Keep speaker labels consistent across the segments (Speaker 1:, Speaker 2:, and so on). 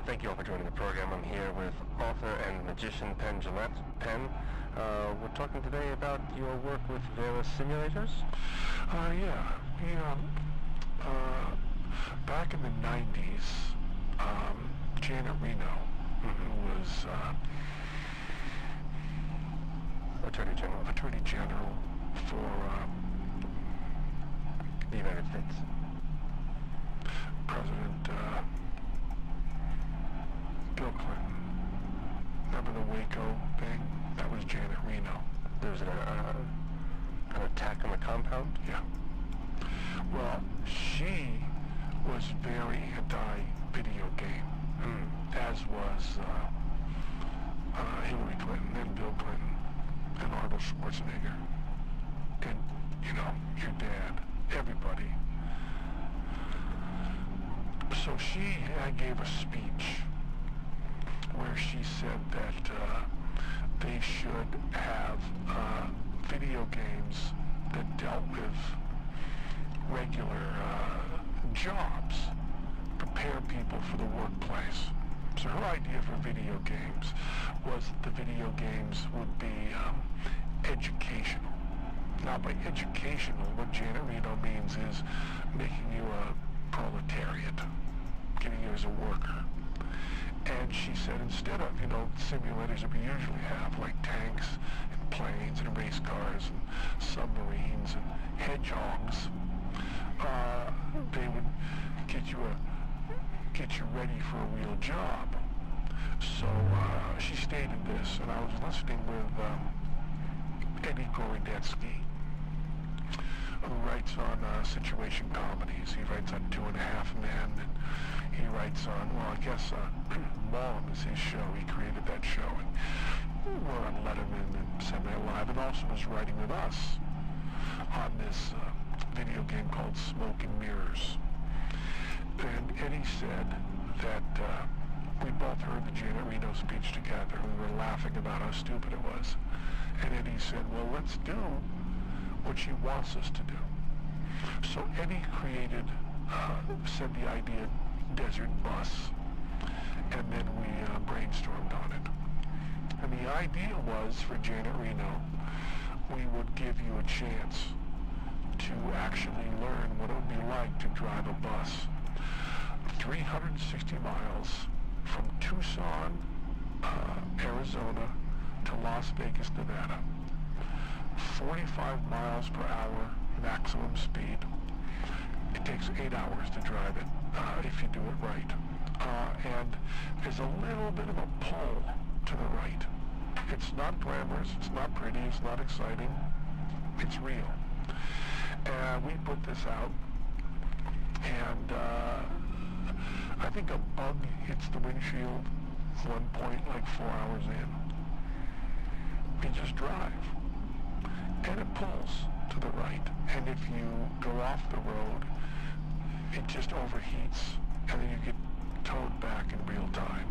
Speaker 1: thank you all for joining the program. I'm here with author and magician Penn Jillette. Penn, we're talking today about your work with Vera Simulators?
Speaker 2: Back in the 90s, Janet Reno, who was Attorney General for
Speaker 1: the United States.
Speaker 2: President Bill Clinton. Remember the Waco thing? That was Janet Reno.
Speaker 1: There was an attack on the compound?
Speaker 2: Yeah. Well, she was very anti-video game, as was Hillary Clinton and Bill Clinton and Arnold Schwarzenegger and, your dad, everybody. So she gave a speech where she said that they should have video games that dealt with regular jobs, prepare people for the workplace. So her idea for video games was that the video games would be educational. Now by educational, what Janet Reno means is making you a proletariat, getting you as a worker. And she said instead of, simulators that we usually have, like tanks and planes and race cars and submarines and hedgehogs, they would get you ready for a real job. So she stated this, and I was listening with Eddie Gorodetsky, who writes on situation comedies. He writes on 2.5 Men, and he writes on, Mom is his show. He created that show, and we're on Letterman and Saturday Night Live, and also was writing with us on this video game called Smoke and Mirrors. And Eddie said that we both heard the Janet Reno speech together. We were laughing about how stupid it was. And Eddie said, well, let's do what she wants us to do. So Eddie said the idea Desert Bus, and then we brainstormed on it. And the idea was for Janet Reno, we would give you a chance to actually learn what it would be like to drive a bus 360 miles from Tucson, Arizona to Las Vegas, Nevada. 45 miles per hour maximum speed. It takes 8 hours to drive it if you do it right. And there's a little bit of a pull to the right. It's not glamorous, it's not pretty, it's not exciting. It's real. And we put this out, and I think a bug hits the windshield one point, like 4 hours in. You just drive. And it pulls to the right. And if you go off the road, it just overheats, and then you get towed back in real time.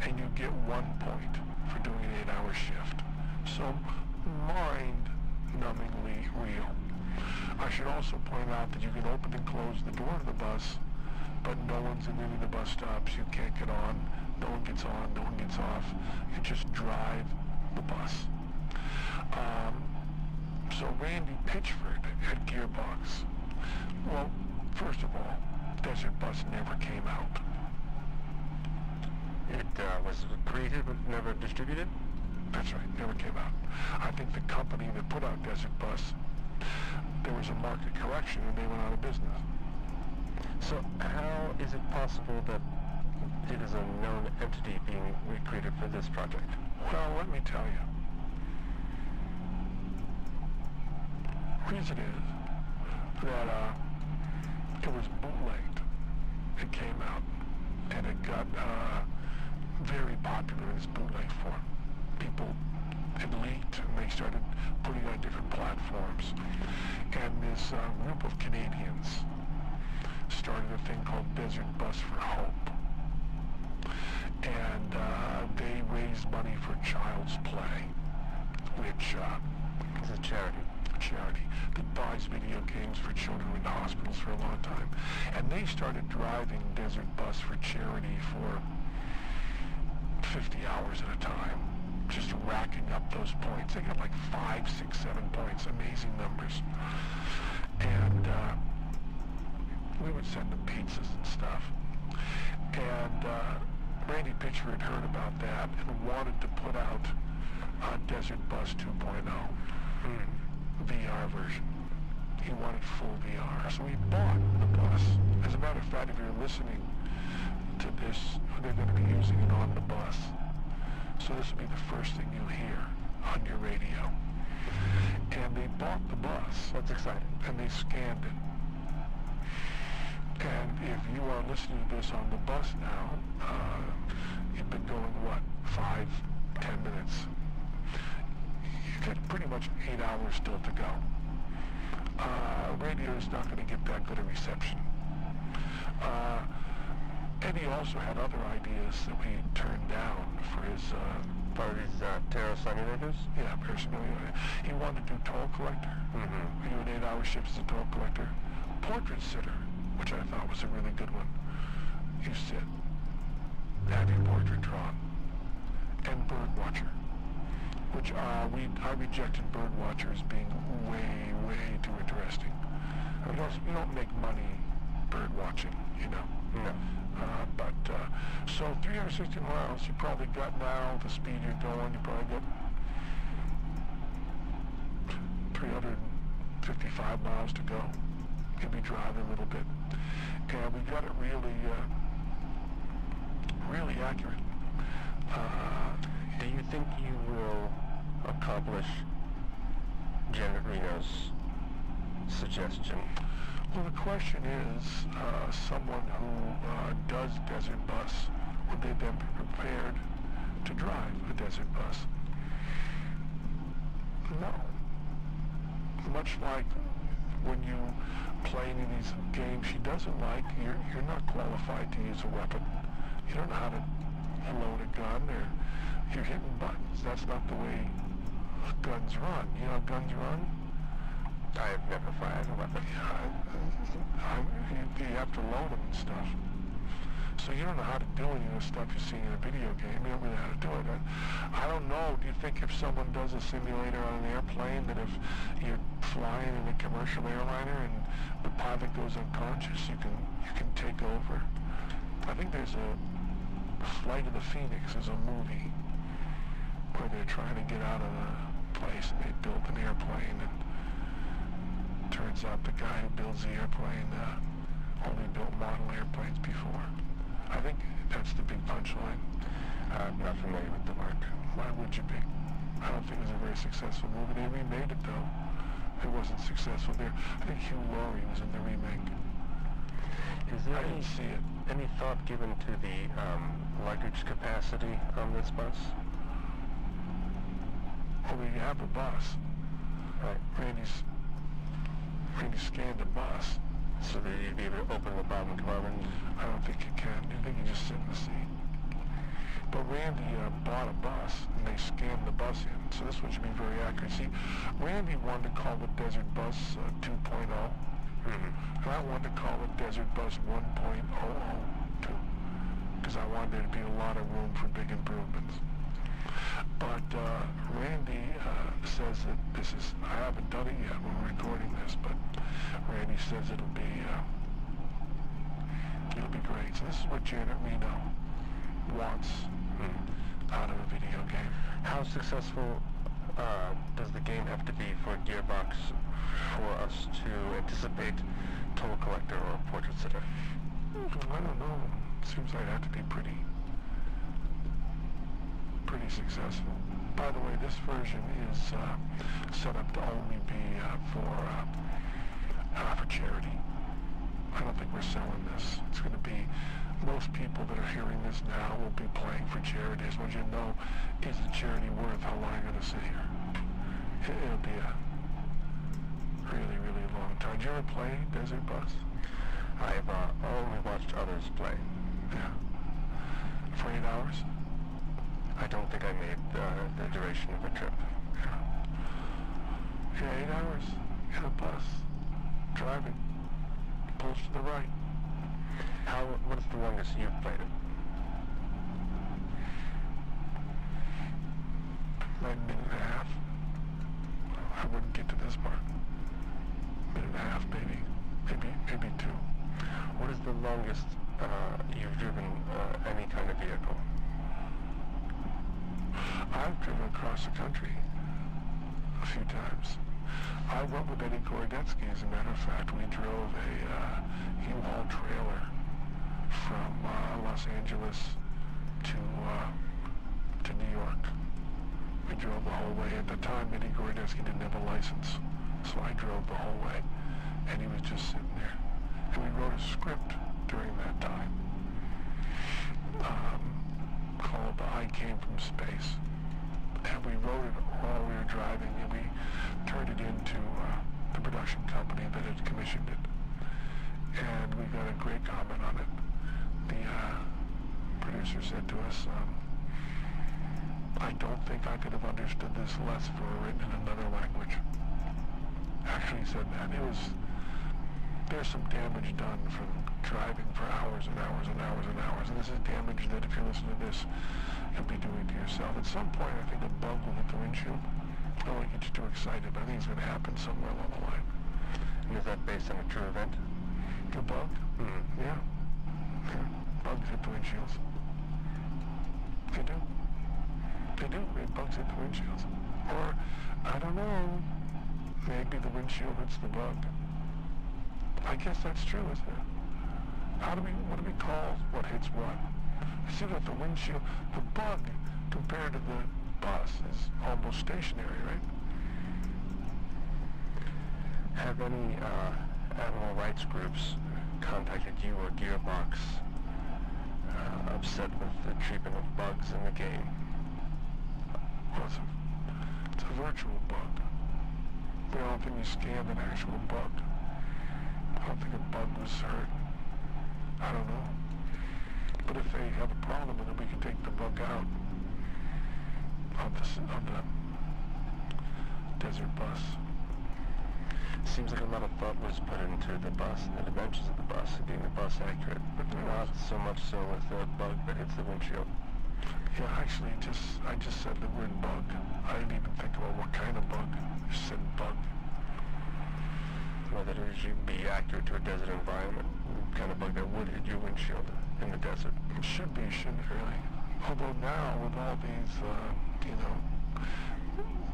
Speaker 2: And you get 1 point for doing an 8-hour shift. So mind-numbingly real. I should also point out that you can open and close the door of the bus, but no one's in any of the bus stops. You can't get on. No one gets on. No one gets off. You just drive the bus. So Randy Pitchford at Gearbox. Well, first of all, Desert Bus never came out.
Speaker 1: It was created but never distributed?
Speaker 2: That's right, never came out. I think the company that put out Desert Bus, there was a market correction and they went out of business.
Speaker 1: So how is it possible that it is a known entity being recreated for this project?
Speaker 2: Well, let me tell you. The reason is that it was bootlegged. It came out, and it got very popular in its bootleg form. People had leaked, and they started putting it on different platforms. And this group of Canadians started a thing called Desert Bus for Hope. And they raised money for Child's Play, which
Speaker 1: is a charity.
Speaker 2: charity that buys video games for children in hospitals for a long time. And they started driving Desert Bus for charity for 50 hours at a time, just racking up those points. They got like 5, 6, 7 points, amazing numbers. And we would send them pizzas and stuff. And Randy Pitcher had heard about that and wanted to put out Desert Bus 2.0 VR version. He wanted full VR. So he bought the bus. As a matter of fact, if you're listening to this, they're going to be using it on the bus. So this will be the first thing you hear on your radio. And they bought the bus.
Speaker 1: That's exciting.
Speaker 2: And they scanned it. And if you are listening to this on the bus now, you've been going, what, 5, 10 minutes? You've got pretty much 8 hours still to go. Radio is not going to get that good a reception. And he also had other ideas that we turned down for his...
Speaker 1: part of these Terra simulators?
Speaker 2: Yeah, simulator. He wanted to do toll collector. Mm-hmm. Do an 8-hour shift as a toll collector. Portrait sitter, which I thought was a really good one. You sit, have your portrait drawn. And bird watcher, which I rejected bird watcher as being way, way too interesting. You don't make money bird watching, you know.
Speaker 1: No.
Speaker 2: So 360 miles, you probably got now, the speed you're going, you probably got 355 miles to go. You'll be driving a little bit. And we got it really, really accurate.
Speaker 1: Do you think you will accomplish Janet Reno's suggestion?
Speaker 2: Well, the question is, someone who does Desert Bus, would they then be prepared to drive a Desert Bus? No. Much like when you play any of these games she doesn't like, you're not qualified to use a weapon. You don't know how to load a gun, or you're hitting buttons. That's not the way guns run. You know how guns run?
Speaker 1: I have never fired a weapon.
Speaker 2: You have to load them and stuff. So you don't know how to do any of the stuff you see in a video game. You don't really know how to do it. I don't know. Do you think if someone does a simulator on an airplane, that if you're flying in a commercial airliner and the pilot goes unconscious, you can take over? I think there's a Flight of the Phoenix is a movie where they're trying to get out of the place and they built an airplane, and turns out the guy who builds the airplane only built model airplanes before. I think that's the big punchline.
Speaker 1: I'm not familiar with the work.
Speaker 2: Why would you be? I don't think it was a very successful movie. They remade it though. It wasn't successful there. I think Hugh Laurie was in the remake.
Speaker 1: Is there
Speaker 2: I didn't see it.
Speaker 1: Any thought given to the luggage capacity on this bus?
Speaker 2: Well, we have a bus.
Speaker 1: Right.
Speaker 2: Randy scanned a bus.
Speaker 1: So that you'd be able to open the bottom compartment?
Speaker 2: I don't think you can. I think you just sit in the seat. But Randy bought a bus, and they scanned the bus in. So this one should be very accurate. See, Randy wanted to call it Desert Bus 2.0. And I wanted to call it Desert Bus 1.002. Because I wanted there to be a lot of room for big improvements. But Randy says that this is, I haven't done it yet when we're recording this, but Randy says it'll be great. So this is what Janet Reno wants out of a video game.
Speaker 1: How successful does the game have to be for Gearbox for us to anticipate Toll Collector or Portrait Sitter?
Speaker 2: I don't know. Seems like it'd have to be pretty successful. By the way, this version is set up to only be for charity. I don't think we're selling this. It's going to be, most people that are hearing this now will be playing for charity. I just want you to know, is the charity worth how long you're going to sit here? It'll be a really, really long time. Did you ever play Desert Bus?
Speaker 1: I've only watched others play.
Speaker 2: Yeah. For 8 hours?
Speaker 1: I don't think I made the duration of a trip.
Speaker 2: Yeah. Yeah, 8 hours in a bus, driving, pulls to the right.
Speaker 1: What is the longest you've played it?
Speaker 2: Like a minute and a half. I wouldn't get to this part. Minute and a half, maybe 2.
Speaker 1: What is the longest you've driven any kind of vehicle?
Speaker 2: I've driven across the country a few times. I went with Eddie Gorodetsky, as a matter of fact. We drove a U-Haul trailer from Los Angeles to New York. We drove the whole way. At the time, Eddie Gorodetsky didn't have a license, so I drove the whole way, and he was just sitting there. And we wrote a script during that time called I Came from Space. And we wrote it while we were driving, and we turned it into the production company that had commissioned it. And we got a great comment on it. The producer said to us, I don't think I could have understood this less if it were written in another language. Actually said that. There's some damage done from driving for hours and hours and hours and hours, and this is damage that if you listen to this, you'll be doing to yourself. At some point, I think a bug will hit the windshield. I don't want to get you too excited, but I think it's going to happen somewhere along the line.
Speaker 1: And is that based on a true event?
Speaker 2: The bug? Yeah. Bugs hit the windshields. They do. Bugs hit the windshields. Or, I don't know, maybe the windshield hits the bug. I guess that's true, isn't it? What do we call what hits what? You see that the windshield, the bug compared to the bus is almost stationary, right?
Speaker 1: Have any animal rights groups contacted you or Gearbox upset with the treatment of bugs in the game?
Speaker 2: Well, it's a virtual bug. I don't think we scanned an actual bug. I don't think a bug was hurt. I don't know. But if they have a problem with it, we can take the bug out of the desert bus.
Speaker 1: Seems like a lot of thought was put into the bus and the dimensions of the bus, being the bus accurate, but not so much so with the bug that hits the windshield.
Speaker 2: Yeah, actually, I just said the word bug. I didn't even think about what kind of bug. I just said bug.
Speaker 1: Whether it should be accurate to a desert environment, the kind of bug that would hit your windshield in the desert.
Speaker 2: It should be, shouldn't it, really? Although now, with all these,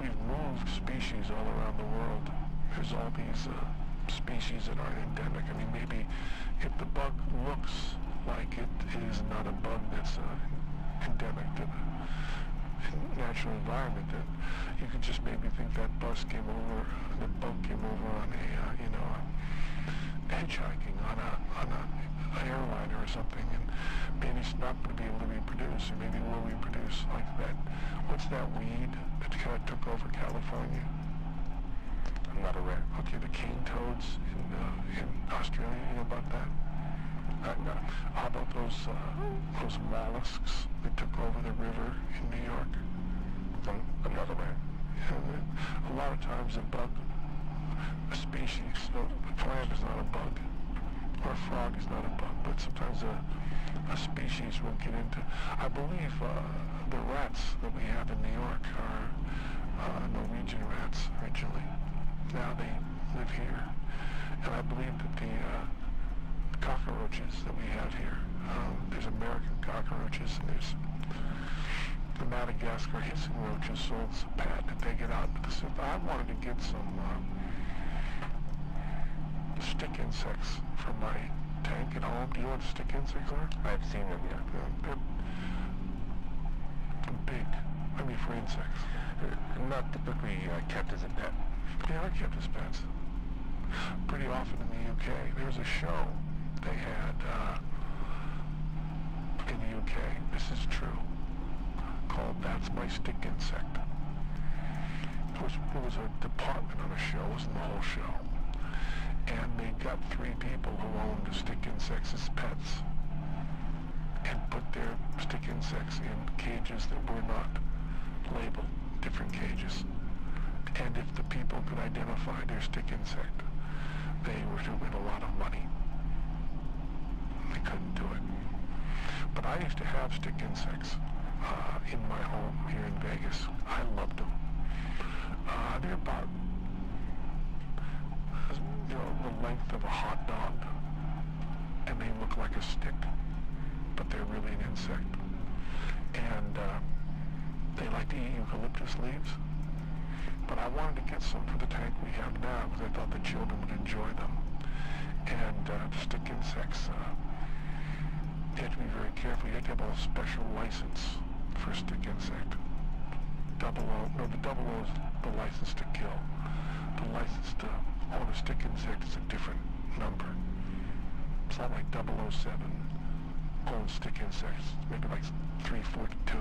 Speaker 2: we've moved species all around the world. There's all these species that aren't endemic. I mean, maybe if the bug looks like it is not a bug that's endemic to the natural environment, then you could just maybe think that bug came over on a hitchhiking on a airliner or something, and maybe it's not going to be able to reproduce, or maybe it will reproduce like that. What's that weed that kind of took over California?
Speaker 1: I'm not aware.
Speaker 2: Okay, the cane toads in Australia. You know about that? No. How about those mollusks that took over the river in New York?
Speaker 1: I'm not aware.
Speaker 2: Yeah, a lot of times a species, a plant is not a bug, or a frog is not a bug, but sometimes a species will get into. I believe the rats that we have in New York are Norwegian rats originally. Now they live here, and I believe that the cockroaches that we have here, there's American cockroaches, and there's the Madagascar hissing roaches sold as a pet that they get out. I wanted to get some stick insects from my tank at home. Do you know what stick insects are?
Speaker 1: I've seen them, yeah.
Speaker 2: They're big. I mean, for insects.
Speaker 1: Not typically kept as a pet.
Speaker 2: Yeah, I kept as pets. Pretty often in the UK. There was a show they had in the UK. This is true. Called That's My Stick Insect. It was a department on a show. It wasn't the whole show. And they got 3 people who owned the stick insects as pets and put their stick insects in cages that were not labeled, different cages. And if the people could identify their stick insect, they were to win a lot of money. They couldn't do it. But I used to have stick insects in my home here in Vegas. I loved them. They're about, the length of a hot dog, and they look like a stick, but they're really an insect. And they like to eat eucalyptus leaves. But I wanted to get some for the tank we have now because I thought the children would enjoy them. And the stick insects, you have to be very careful. You have to have a special license for a stick insect. The double O is the license to kill. The license to own a stick insect is a different number. It's not like 007 owns stick insects. Maybe like 342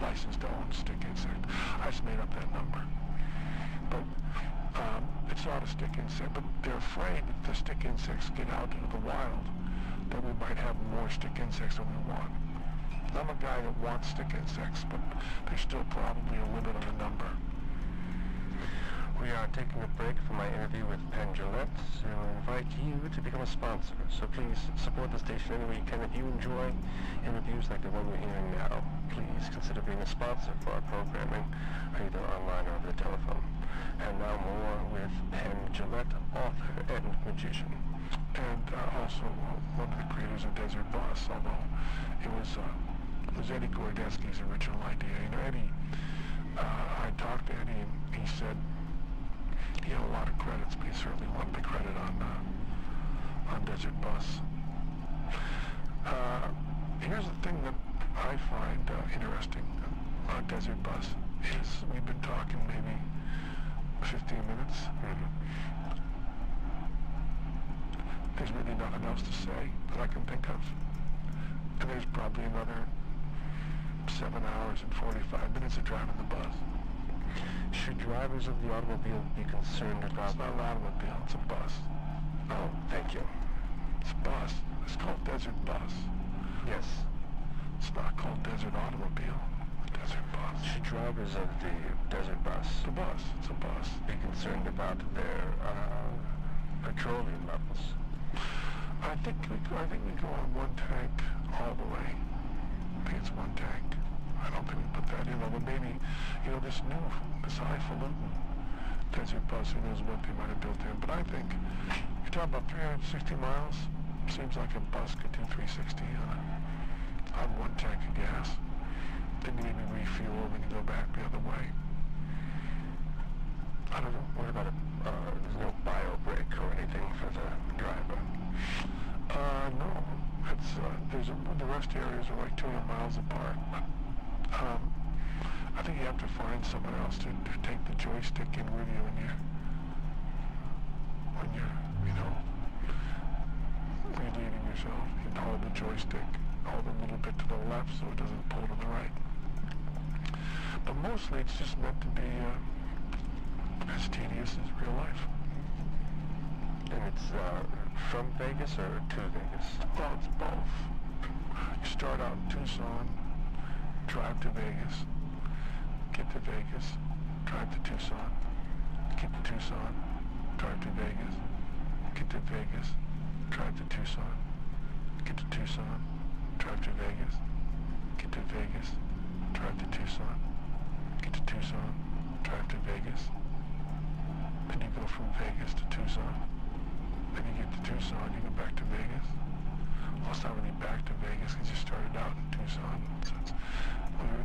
Speaker 2: license to own stick insect. I just made up that number. But it's not a stick insect, but they're afraid if the stick insects get out into the wild, that we might have more stick insects than we want. I'm a guy that wants stick insects, but there's still probably a limit on the number.
Speaker 1: We are taking a break from my interview with Penn Jillette to invite you to become a sponsor. So please support the station any way you can. If you enjoy interviews like the one we're hearing now, please consider being a sponsor for our programming, either online or over the telephone. And now more with Penn Jillette, author and magician.
Speaker 2: And also one of the creators of Desert Bus, although it was Eddie Gordetsky's original idea. Eddie, I talked to Eddie and he said he had a lot of credits, but he certainly wanted the credit on Desert Bus. Here's the thing that I find interesting on Desert Bus is we've been talking maybe 15 minutes. There's really nothing else to say that I can think of. And there's probably another 7 hours and 45 minutes of driving the bus.
Speaker 1: Should drivers of the automobile be concerned about...
Speaker 2: It's not an automobile, it's a bus.
Speaker 1: Oh, thank you.
Speaker 2: It's a bus. It's called Desert Bus.
Speaker 1: Yes.
Speaker 2: It's not called Desert Automobile. Desert Bus.
Speaker 1: Should drivers of the Desert Bus...
Speaker 2: It's a bus. It's a bus.
Speaker 1: ...be concerned about their petroleum levels?
Speaker 2: I think we go on one tank all the way. I think it's one tank. I don't think we put that in, although maybe, this highfalutin Desert Bus, who knows what they might have built in. But I think, you're talking about 360 miles, seems like a bus could do 360 on one tank of gas. Then you maybe refuel when you go back the other way. I don't know.
Speaker 1: What about there's no bio brake or anything for the driver?
Speaker 2: No. It's, the rest areas are like 200 miles apart. I think you have to find someone else to take the joystick in with you when you're relieving yourself. You can hold the joystick, hold a little bit to the left so it doesn't pull to the right. But mostly it's just meant to be as tedious as real life.
Speaker 1: And it's from Vegas or to Vegas?
Speaker 2: Well, it's both. You start out in Tucson, drive to Vegas, get to Vegas, drive to Tucson, get to Tucson, drive to Vegas, get to Vegas, drive to Tucson, get to Tucson, drive to Vegas, get to Vegas, drive to Tucson, get to Tucson, drive to Vegas. Then you go from Vegas to Tucson. Then you get to Tucson, you go back to Vegas. Well, it's not really back to Vegas because you started out in Tucson. So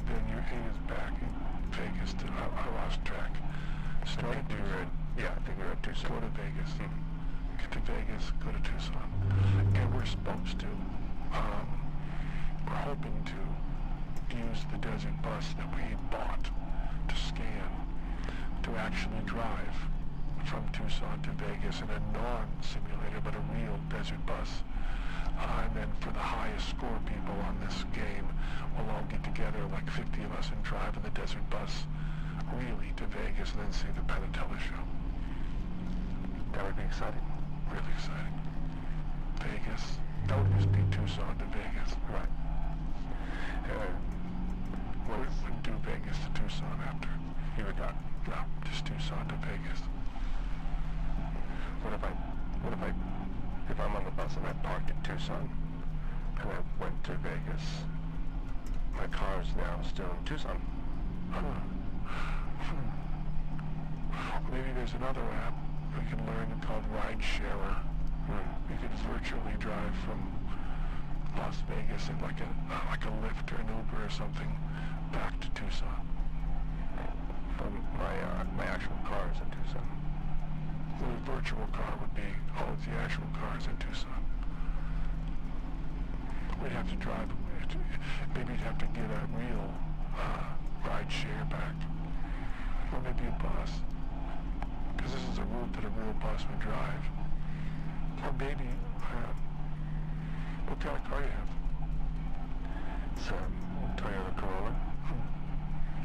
Speaker 2: then your aim is back in Vegas to, I lost track. Start at Tucson.
Speaker 1: I think you're at Tucson.
Speaker 2: Go to Vegas. Get to Vegas, go to Tucson. And we're supposed to, we're hoping to use the Desert Bus that we bought to scan to actually drive from Tucson to Vegas in a non-simulator, but a real Desert Bus. And then for the highest score people on this game, we'll all get together, like 50 of us, and drive in the Desert Bus really to Vegas and then see the Penn and Teller show.
Speaker 1: That would be exciting.
Speaker 2: Really exciting. Vegas. That would just be Tucson to Vegas.
Speaker 1: Right.
Speaker 2: We wouldn't do Vegas to Tucson after.
Speaker 1: Here we go.
Speaker 2: No, just Tucson to Vegas.
Speaker 1: What if I'm on the bus and I parked at Tucson and I went to Vegas? My car is now still in Tucson.
Speaker 2: Maybe there's another app we can learn called Ridesharer. You could virtually drive from Las Vegas in like a Lyft or an Uber or something back to Tucson.
Speaker 1: But my actual car is in Tucson.
Speaker 2: The virtual car would be, the actual car is in Tucson. We'd have to drive, maybe you'd have to get a real ride share back. Or maybe a bus. Because this is a route that a real bus would drive. Or maybe, what kind of car do you have?
Speaker 1: It's a Toyota Corolla.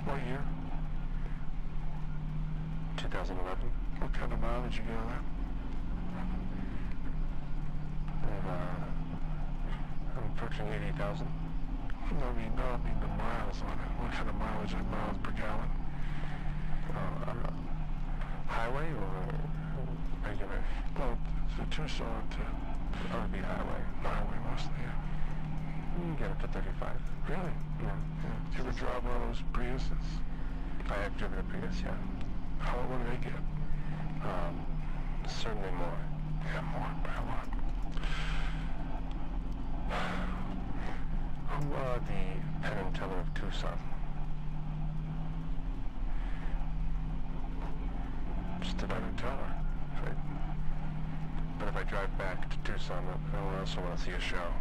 Speaker 2: What year?
Speaker 1: 2011.
Speaker 2: What kind of mileage you get on that?
Speaker 1: I'm approaching 80,000.
Speaker 2: No, I mean the miles on it. What kind of mileage and miles per gallon?
Speaker 1: Highway or regular?
Speaker 2: Well, to Tucson to...
Speaker 1: That would be highway.
Speaker 2: Highway mostly, yeah.
Speaker 1: You can get up to 35.
Speaker 2: Really?
Speaker 1: Yeah.
Speaker 2: Did you ever drive one of those Priuses?
Speaker 1: I have driven a Prius, yeah.
Speaker 2: What do they get?
Speaker 1: Certainly more.
Speaker 2: Yeah, more by a lot.
Speaker 1: Who are the Penn and Teller of Tucson?
Speaker 2: Just a Penn and Teller.
Speaker 1: Right. But if I drive back to Tucson, I also want to see a show.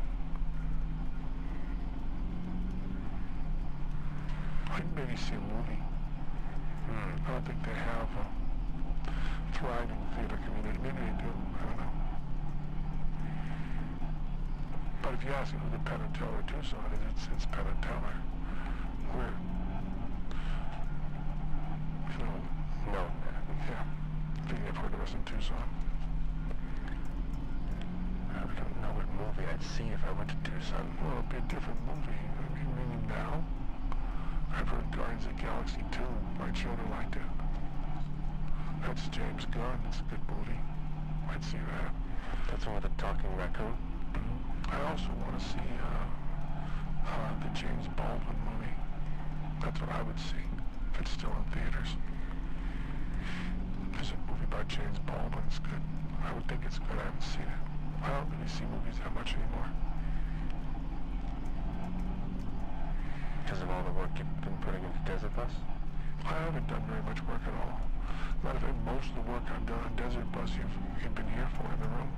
Speaker 2: I'd maybe see a movie. I don't think they have a thriving theater community. Maybe they do. I don't know. But if you ask me who the Penn and Teller Tucson is, it's Penn and Teller. We're,
Speaker 1: No.
Speaker 2: yeah. I think they've heard of us in Tucson.
Speaker 1: I don't know what movie I'd see if I went to Tucson.
Speaker 2: Well, it'd be a different movie. I mean, now? I've heard Guardians of the Galaxy 2. My children liked it. That's James Gunn. It's a good movie. I'd see that.
Speaker 1: That's one with the talking raccoon?
Speaker 2: I also want to see the James Baldwin movie. That's what I would see if it's still in theaters. There's a movie about James Baldwin. It's good. I would think it's good. I haven't seen it. I don't really see movies that much anymore.
Speaker 1: Because of all the work you've been putting into Desert Bus?
Speaker 2: I haven't done very much work at all. Matter of fact, most of the work I've done on Desert Bus you've been here for in the room.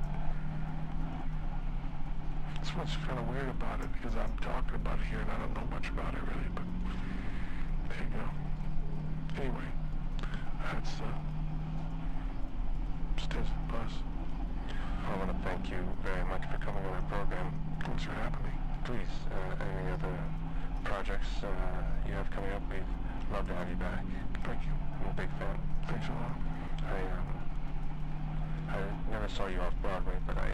Speaker 2: That's what's kind of weird about it, because I'm talking about it here and I don't know much about it really, but there you go. Anyway, that's Desert Bus.
Speaker 1: I want to thank you very much for coming on our program.
Speaker 2: Thanks for having me.
Speaker 1: Please, any other projects you have coming up, we'd love to have you back.
Speaker 2: Thank you.
Speaker 1: I'm a big fan.
Speaker 2: Thanks a lot.
Speaker 1: I never saw you off Broadway, but I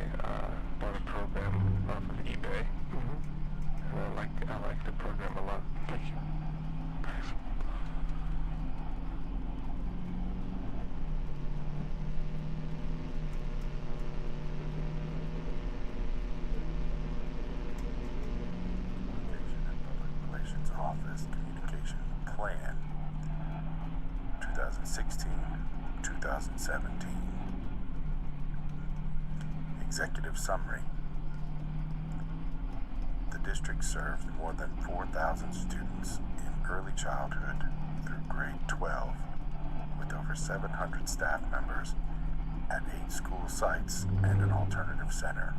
Speaker 1: bought a program off of eBay, and I like the program a lot.
Speaker 2: Thank you. Thanks.
Speaker 3: Relations Office Communication Plan 2016-2017. Executive Summary. The district serves more than 4,000 students in early childhood through grade 12, with over 700 staff members at 8 school sites and an alternative center.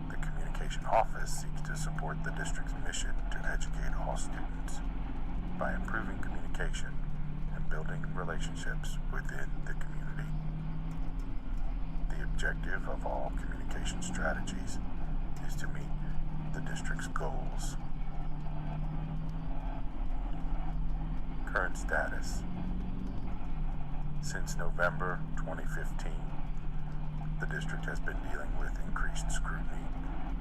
Speaker 3: The Communication Office seeks to support the district's mission to educate all students by improving communication and building relationships within the community. The objective of all communication strategies is to meet the district's goals. Current status. Since November 2015, the district has been dealing with increased scrutiny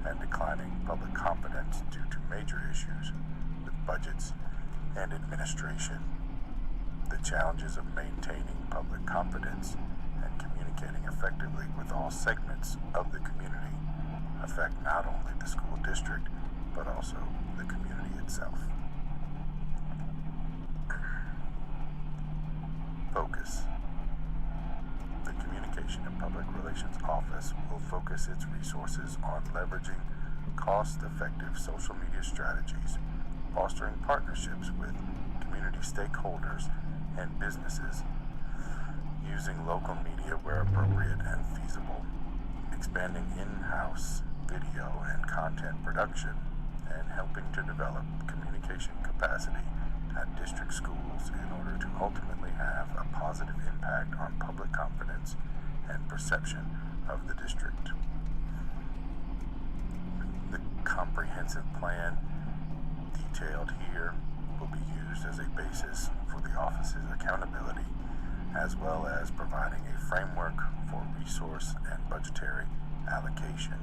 Speaker 3: and declining public confidence due to major issues with budgets and administration. The challenges of maintaining public confidence and communicating effectively with all segments of the community affect not only the school district, but also the community itself. Focus. The Communication and Public Relations Office will focus its resources on leveraging cost-effective social media strategies, fostering partnerships with community stakeholders and businesses, using local media where appropriate and feasible, expanding in-house video and content production, and helping to develop communication capacity at district schools in order to ultimately have a positive impact on public confidence and perception of the district. The comprehensive plan detailed here will be used as a basis for the office's accountability, as well as providing a framework for resource and budgetary allocation.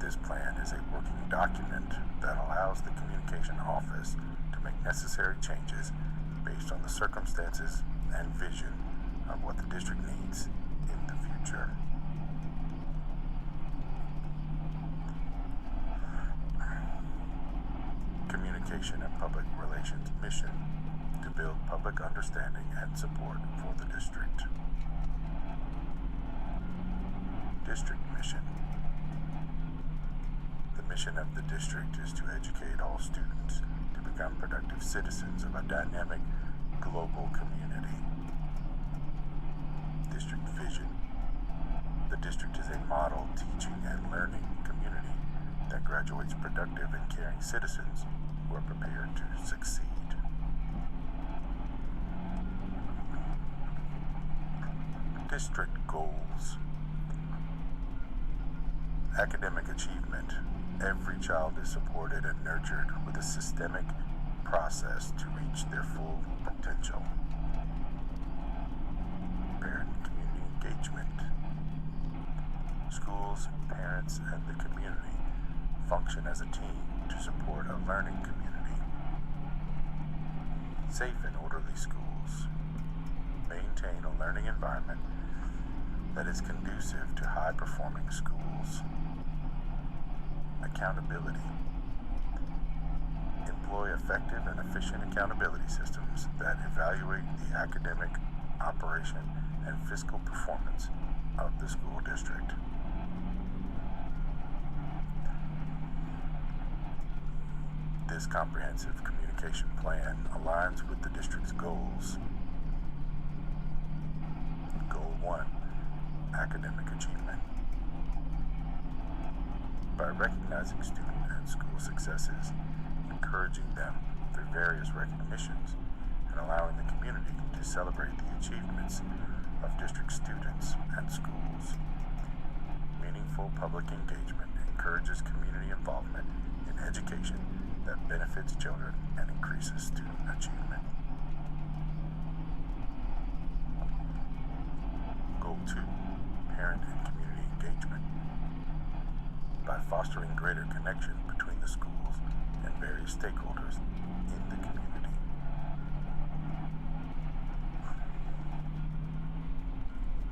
Speaker 3: This plan is a working document that allows the Communication Office to make necessary changes based on the circumstances and vision of what the district needs in the future. Communication and Public Relations mission: to build public understanding and support for the district. District mission. The mission of the district is to educate all students to become productive citizens of a dynamic global community. District vision. The district is a model teaching and learning community that graduates productive and caring citizens who are prepared to succeed. District goals. Academic achievement. Every child is supported and nurtured with a systemic process to reach their full potential. Parent and community engagement. Schools, parents, and the community function as a team to support a learning community. Safe and orderly schools. Maintain a learning environment that is conducive to high-performing schools. Accountability. Employ effective and efficient accountability systems that evaluate the academic, operation, and fiscal performance of the school district. This comprehensive communication plan aligns with the district's goals. Goal 1. Academic achievement. By recognizing student and school successes, encouraging them through various recognitions, and allowing the community to celebrate the achievements of district students and schools. Meaningful public engagement encourages community involvement in education that benefits children and increases student achievement. Goal 2. Parent and community engagement. By fostering greater connection between the schools and various stakeholders in the community.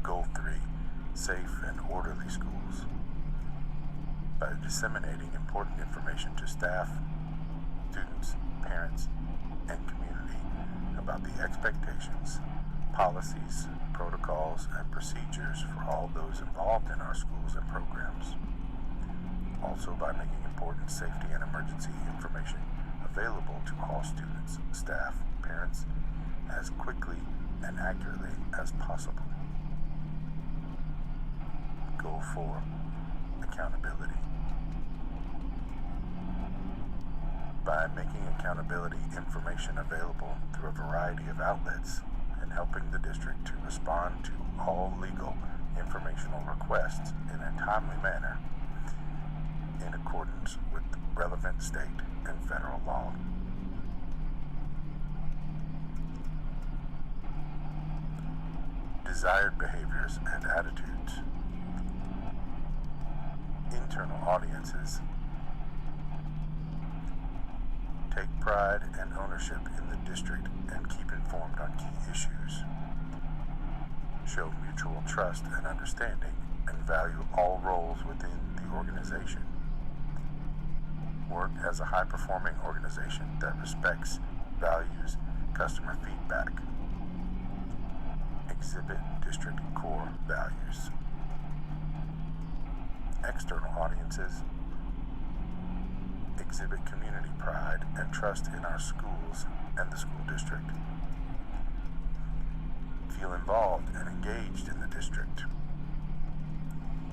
Speaker 3: Goal 3. Safe and orderly schools. By disseminating important information to staff, students, parents, and community about the expectations, policies, protocols, and procedures for all those involved in our schools and programs. Also by making important safety and emergency information available to all students, staff, parents, as quickly and accurately as possible. Goal 4. Accountability. By making accountability information available through a variety of outlets and helping the district to respond to all legal informational requests in a timely manner in accordance with relevant state and federal law. Desired behaviors and attitudes. Internal audiences. take pride and ownership in the district and keep informed on key issues, show mutual trust and understanding, and value all roles within the organization, work as a high-performing organization that respects, values customer feedback, exhibit district core values. External audiences exhibit community pride and trust in our schools and the school district, feel involved and engaged in the district,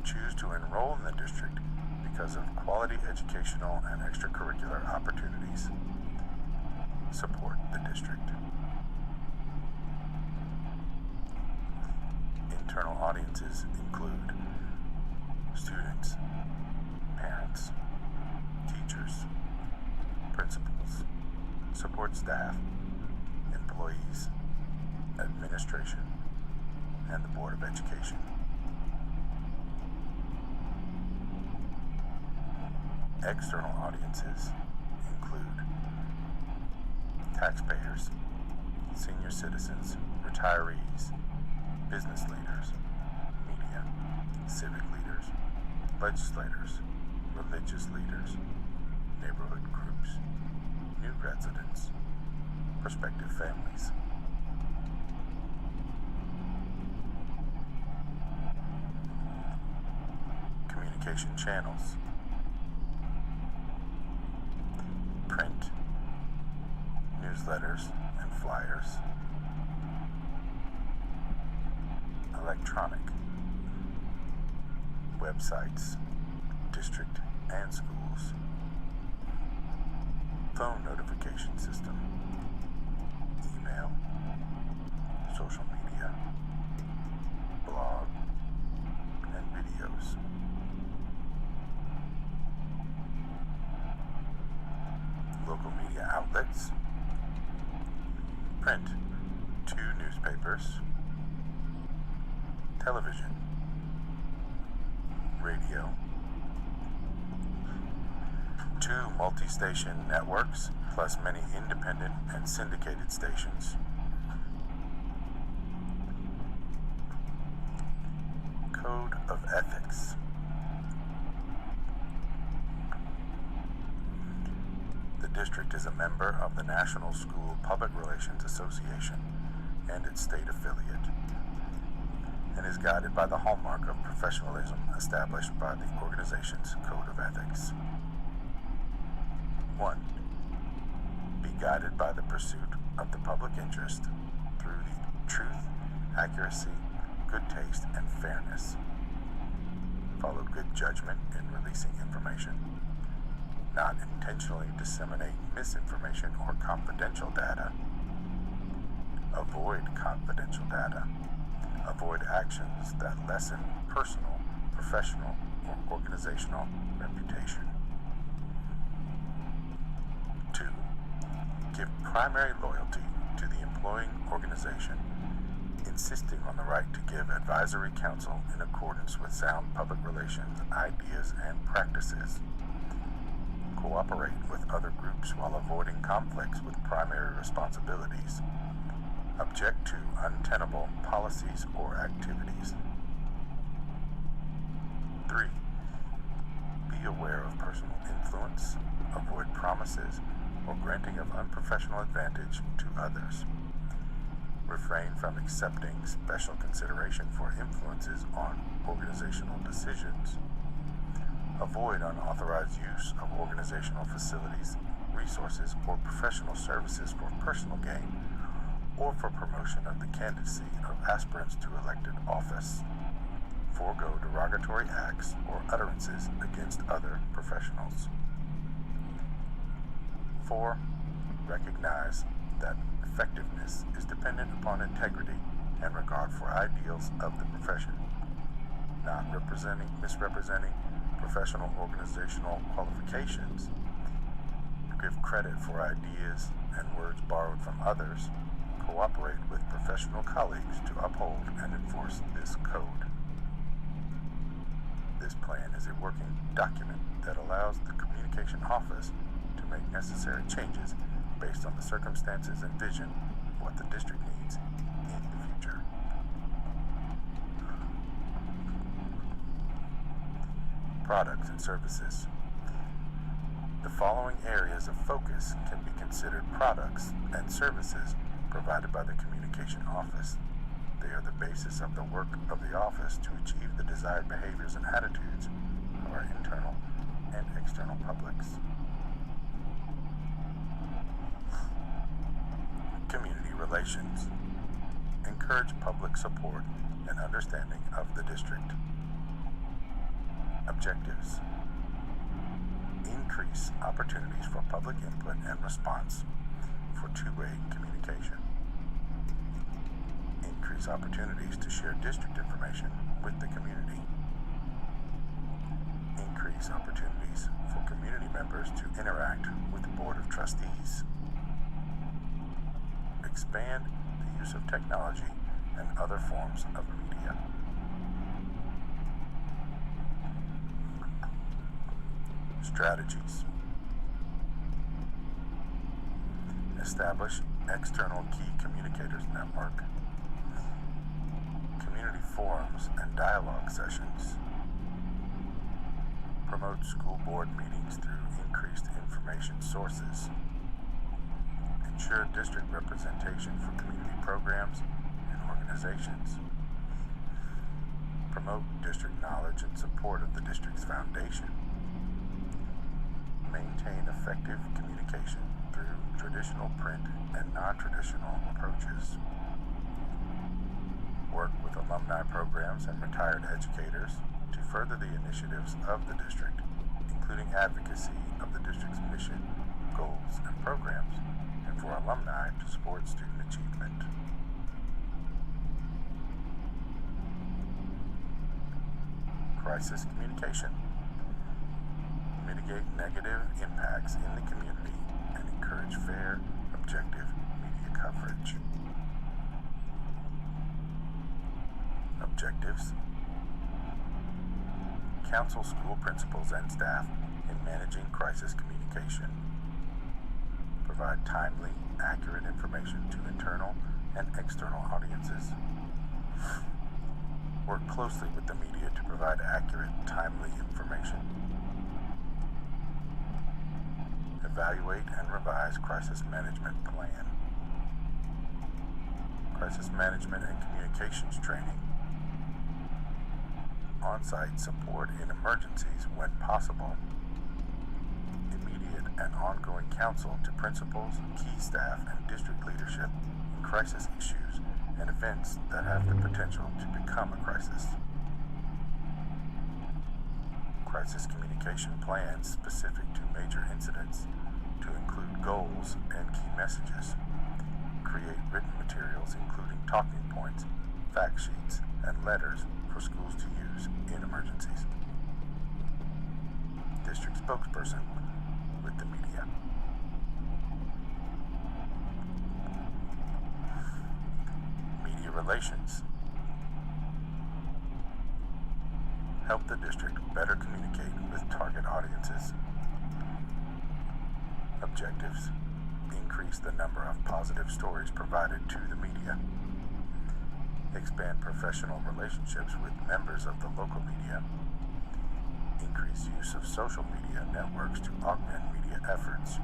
Speaker 3: choose to enroll in the district because of quality educational and extracurricular opportunities, support the district. Internal audiences include students, parents, teachers, principals, support staff, employees, administration, and the Board of Education. External audiences include taxpayers, senior citizens, retirees, business leaders, media, civic leaders, legislators, religious leaders, neighborhood groups, new residents, prospective families. Communication channels: print, newsletters and flyers, electronic, websites, district and schools, phone notification system, email, social media, blog, and videos. Local media outlets: print, 2 newspapers, television, radio, 2 multi-station networks, plus many independent and syndicated stations. Code of Ethics: the district is a member of the National School Public Relations Association and its state affiliate, and is guided by the hallmark of professionalism established by the organization's Code of Ethics. 1. Be guided by the pursuit of the public interest through the truth, accuracy, good taste, and fairness. Follow good judgment in releasing information. Not intentionally disseminate misinformation or confidential data. Avoid confidential data. Avoid actions that lessen personal, professional, or organizational reputation. 2. Give primary loyalty to the employing organization, insisting on the right to give advisory counsel in accordance with sound public relations ideas and practices. Cooperate with other groups while avoiding conflicts with primary responsibilities. Object to untenable policies or activities. 3. Be aware of personal influence. Avoid promises or granting of unprofessional advantage to others. Refrain from accepting special consideration for influences on organizational decisions. Avoid unauthorized use of organizational facilities, resources, or professional services for personal gain or for promotion of the candidacy of aspirants to elected office. Forego derogatory acts or utterances against other professionals. 4. Recognize that effectiveness is dependent upon integrity and regard for ideals of the profession, not misrepresenting professional organizational qualifications. Give credit for ideas and words borrowed from others. Cooperate with professional colleagues to uphold and enforce this code. This plan is a working document that allows the Communication Office to make necessary changes based on the circumstances and vision of what the district needs in the future. Products and services. The following areas of focus can be considered products and services provided by the Communication Office. They are the basis of the work of the office to achieve the desired behaviors and attitudes of our internal and external publics. Community relations. Encourage public support and understanding of the district. Objectives. Increase opportunities for public input and response for two-way communication. Increase opportunities to share district information with the community. Increase opportunities for community members to interact with the Board of Trustees. Expand the use of technology and other forms of media. Strategies. Establish external key communicators network. Community forums and dialogue sessions. Promote school board meetings through increased information sources. Ensure district representation for community programs and organizations. Promote district knowledge and support of the district's foundation. Maintain effective communication through traditional print and non-traditional approaches. Work with alumni programs and retired educators to further the initiatives of the district, including advocacy of the district's mission, goals, and programs, and for alumni to support student achievement. Crisis communication. Mitigate negative impacts in the community and encourage fair, objective media coverage. Objectives. Counsel school principals and staff in managing crisis communication. Provide timely, accurate information to internal and external audiences. Work closely with the media to provide accurate, timely information. Evaluate and revise crisis management plan. Crisis management and communications training. On-site support in emergencies when possible. Immediate and ongoing counsel to principals, key staff, and district leadership in crisis issues and events that have the potential to become a crisis. Crisis communication plans specific to major incidents to include goals and key messages. Create written materials including talking points, fact sheets, and letters for schools to use in emergencies. District spokesperson with the media. Media relations. Help the district better communicate with target audiences. Objectives. Increase the number of positive stories provided to the media. Expand professional relationships with members of the local media. Increase use of social media networks to augment media efforts.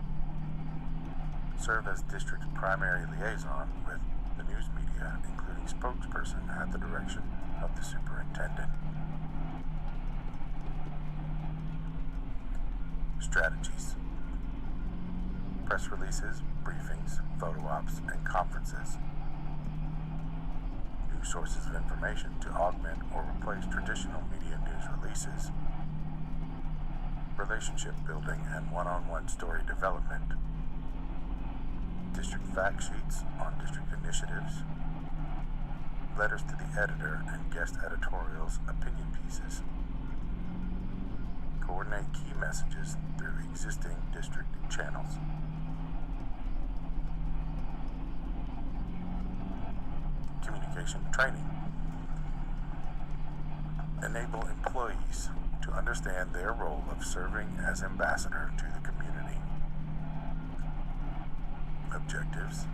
Speaker 3: Serve as district's primary liaison with the news media, including spokesperson at the direction of the superintendent. Strategies. Press releases, briefings, photo ops, and conferences. New sources of information to augment or replace traditional media news releases. Relationship building and one-on-one story development. District fact sheets on district initiatives. Letters to the editor and guest editorials, opinion pieces. Coordinate key messages through existing district channels. Communication training. Enable employees to understand their role of serving as ambassador to the community. Objectives: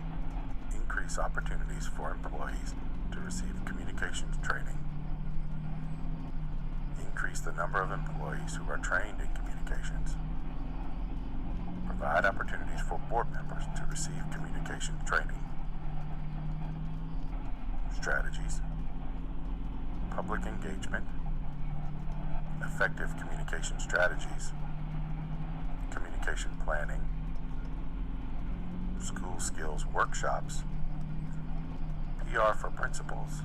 Speaker 3: increase opportunities for employees to receive communications training. Increase the number of employees who are trained in communications. Provide opportunities for board members to receive communication training. Strategies: public engagement, effective communication strategies, communication planning, school skills workshops, PR for principals,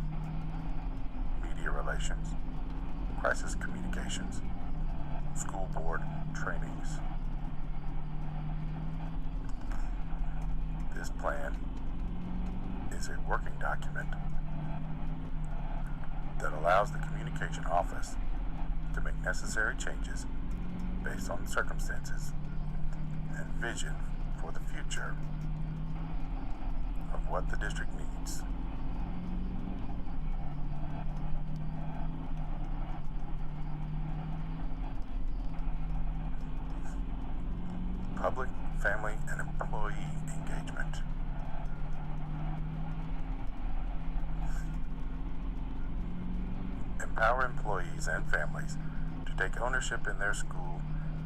Speaker 3: media relations, crisis communications, school board trainings. This plan is a working document that allows the communication office to make necessary changes based on circumstances and vision for the future of what the district needs. Public, family, and employee engagement. Empower employees and families to take ownership in their school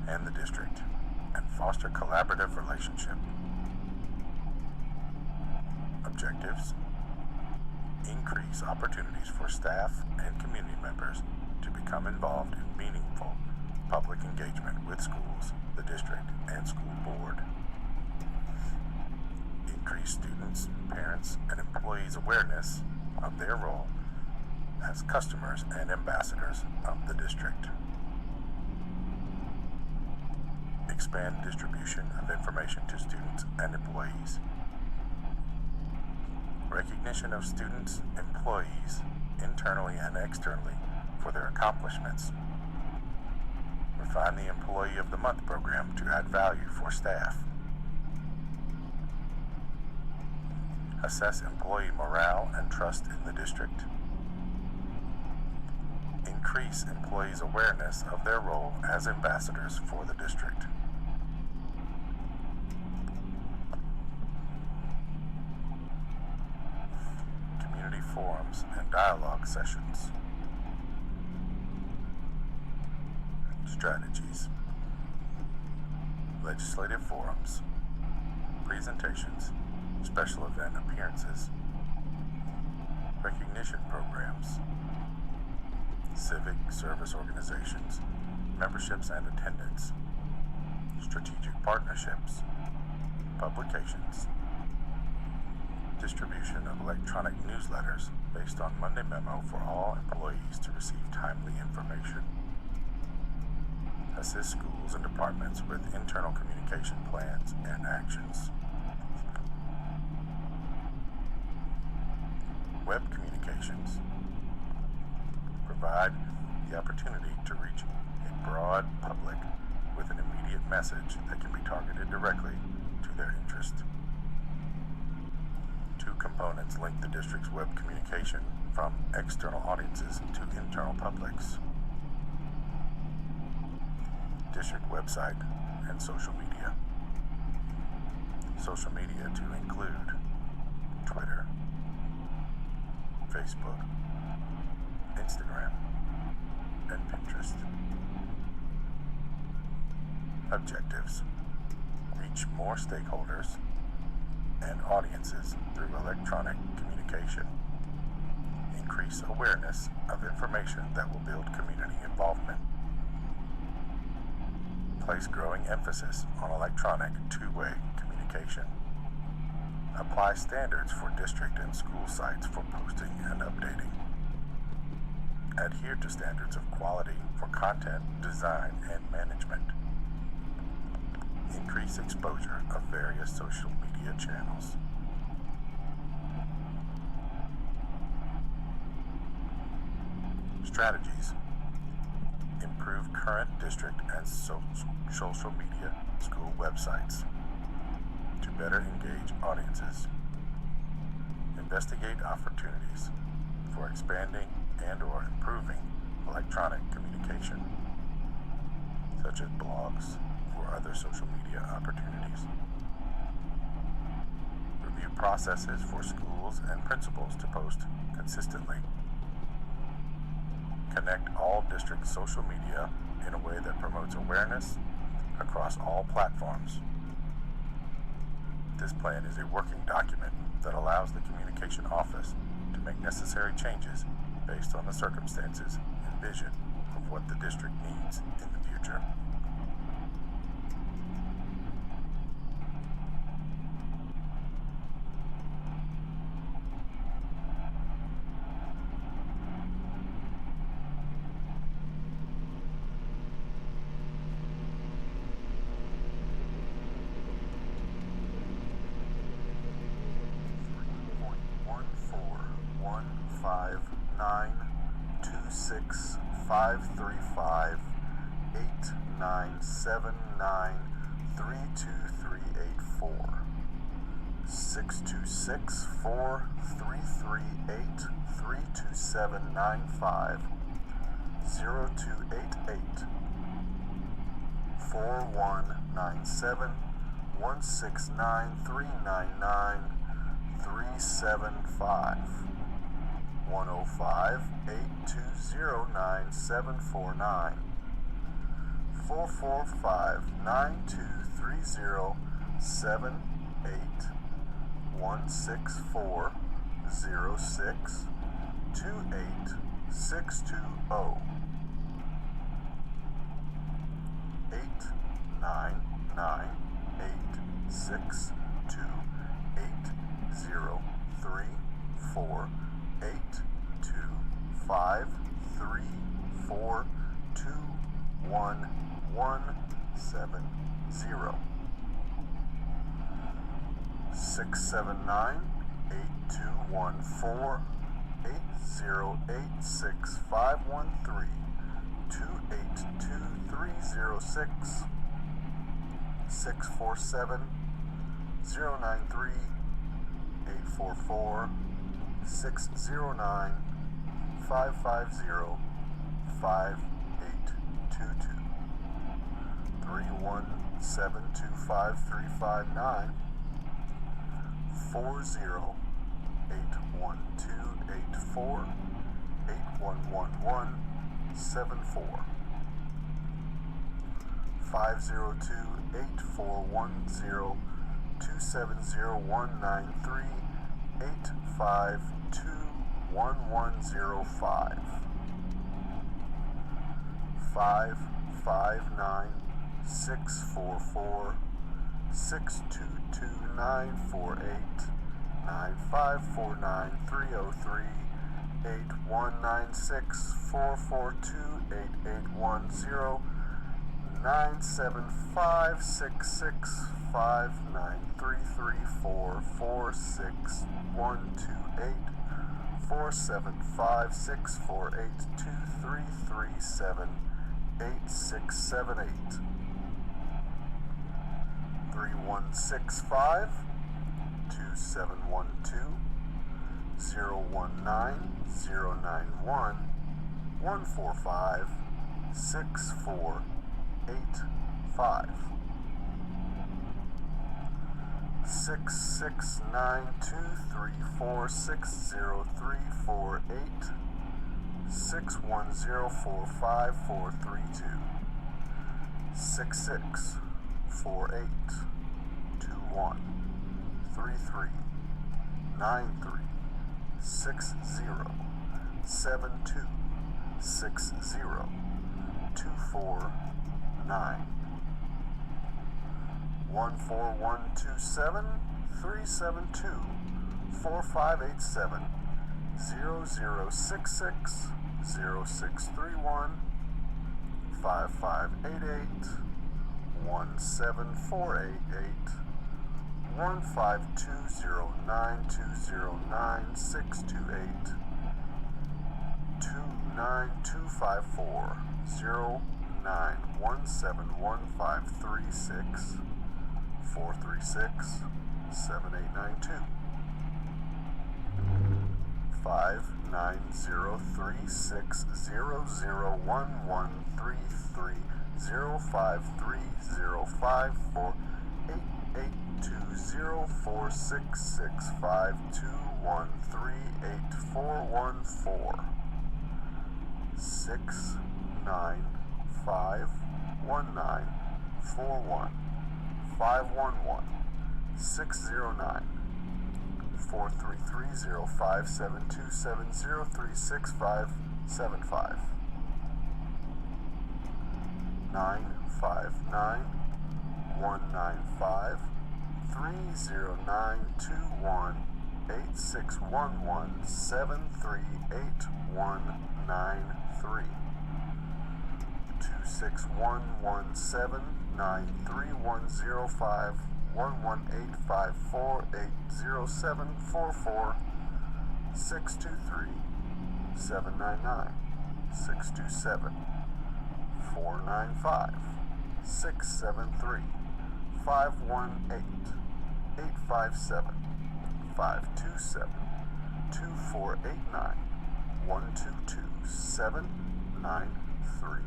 Speaker 3: and the district and foster collaborative relationship. Objectives: increase opportunities for staff and community members to become involved in meaningful public engagement with schools, the district, and school board. Increase students, parents, and employees' awareness of their role as customers and ambassadors of the district. Expand distribution of information to students and employees. Recognition of students, employees, internally and externally, for their accomplishments. Refine the Employee of the Month program to add value for staff. Assess employee morale and trust in the district. Increase employees' awareness of their role as ambassadors for the district. Community forums and dialogue sessions. Strategies: legislative forums, presentations, special event appearances, recognition programs, civic service organizations, memberships and attendance, strategic partnerships, publications, distribution of electronic newsletters based on Monday Memo for all employees to receive timely information. Assist schools and departments with internal communication plans and actions. Web communications. Provide the opportunity to reach a broad public with an immediate message that can be targeted directly to their interest. Two components link the district's web communication from external audiences to internal publics. District website and social media. Social media to include Twitter, Facebook, Instagram, and Pinterest. Objectives: reach more stakeholders and audiences through electronic communication. Increase awareness of information that will build community involvement. Place growing emphasis on electronic two-way communication. Apply standards for district and school sites for posting and updating. Adhere to standards of quality for content, design, and management. Increase exposure of various social media channels. Strategies: improve current district and social media school websites to better engage audiences. Investigate opportunities for expanding and/or improving electronic communication, such as blogs or other social media opportunities. processes for schools and principals to post consistently. Connect all district social media in a way that promotes awareness across all platforms. This plan is a working document that allows the Communication Office to make necessary changes based on the circumstances and vision of what the district needs in the future. 2046652138414 6951941 511 609 4330572703657 959-195-30921 8611-738193 2611793105118548074 623-799 627 495 673 518 857 527 2489 122 793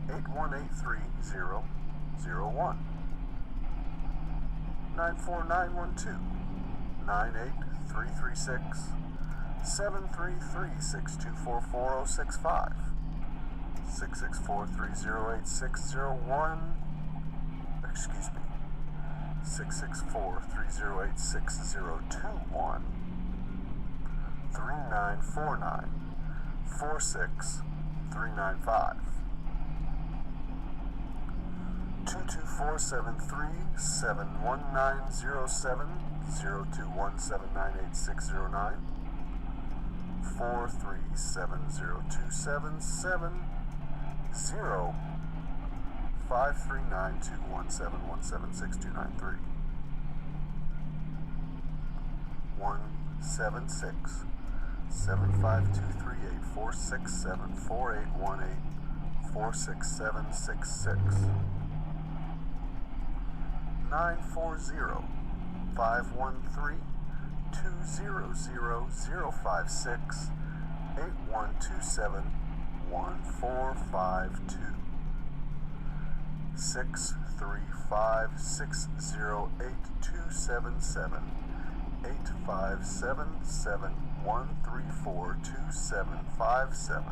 Speaker 3: 8183001 94912 98336 733-624-4065 664-308-601 excuse me 664-308-6021 3949 46395 22473-71907 021798609 4370277 53921717623 176 75238 467 4818 46766 940 513 200-056 8127 1452 635-608-277 8577 1342757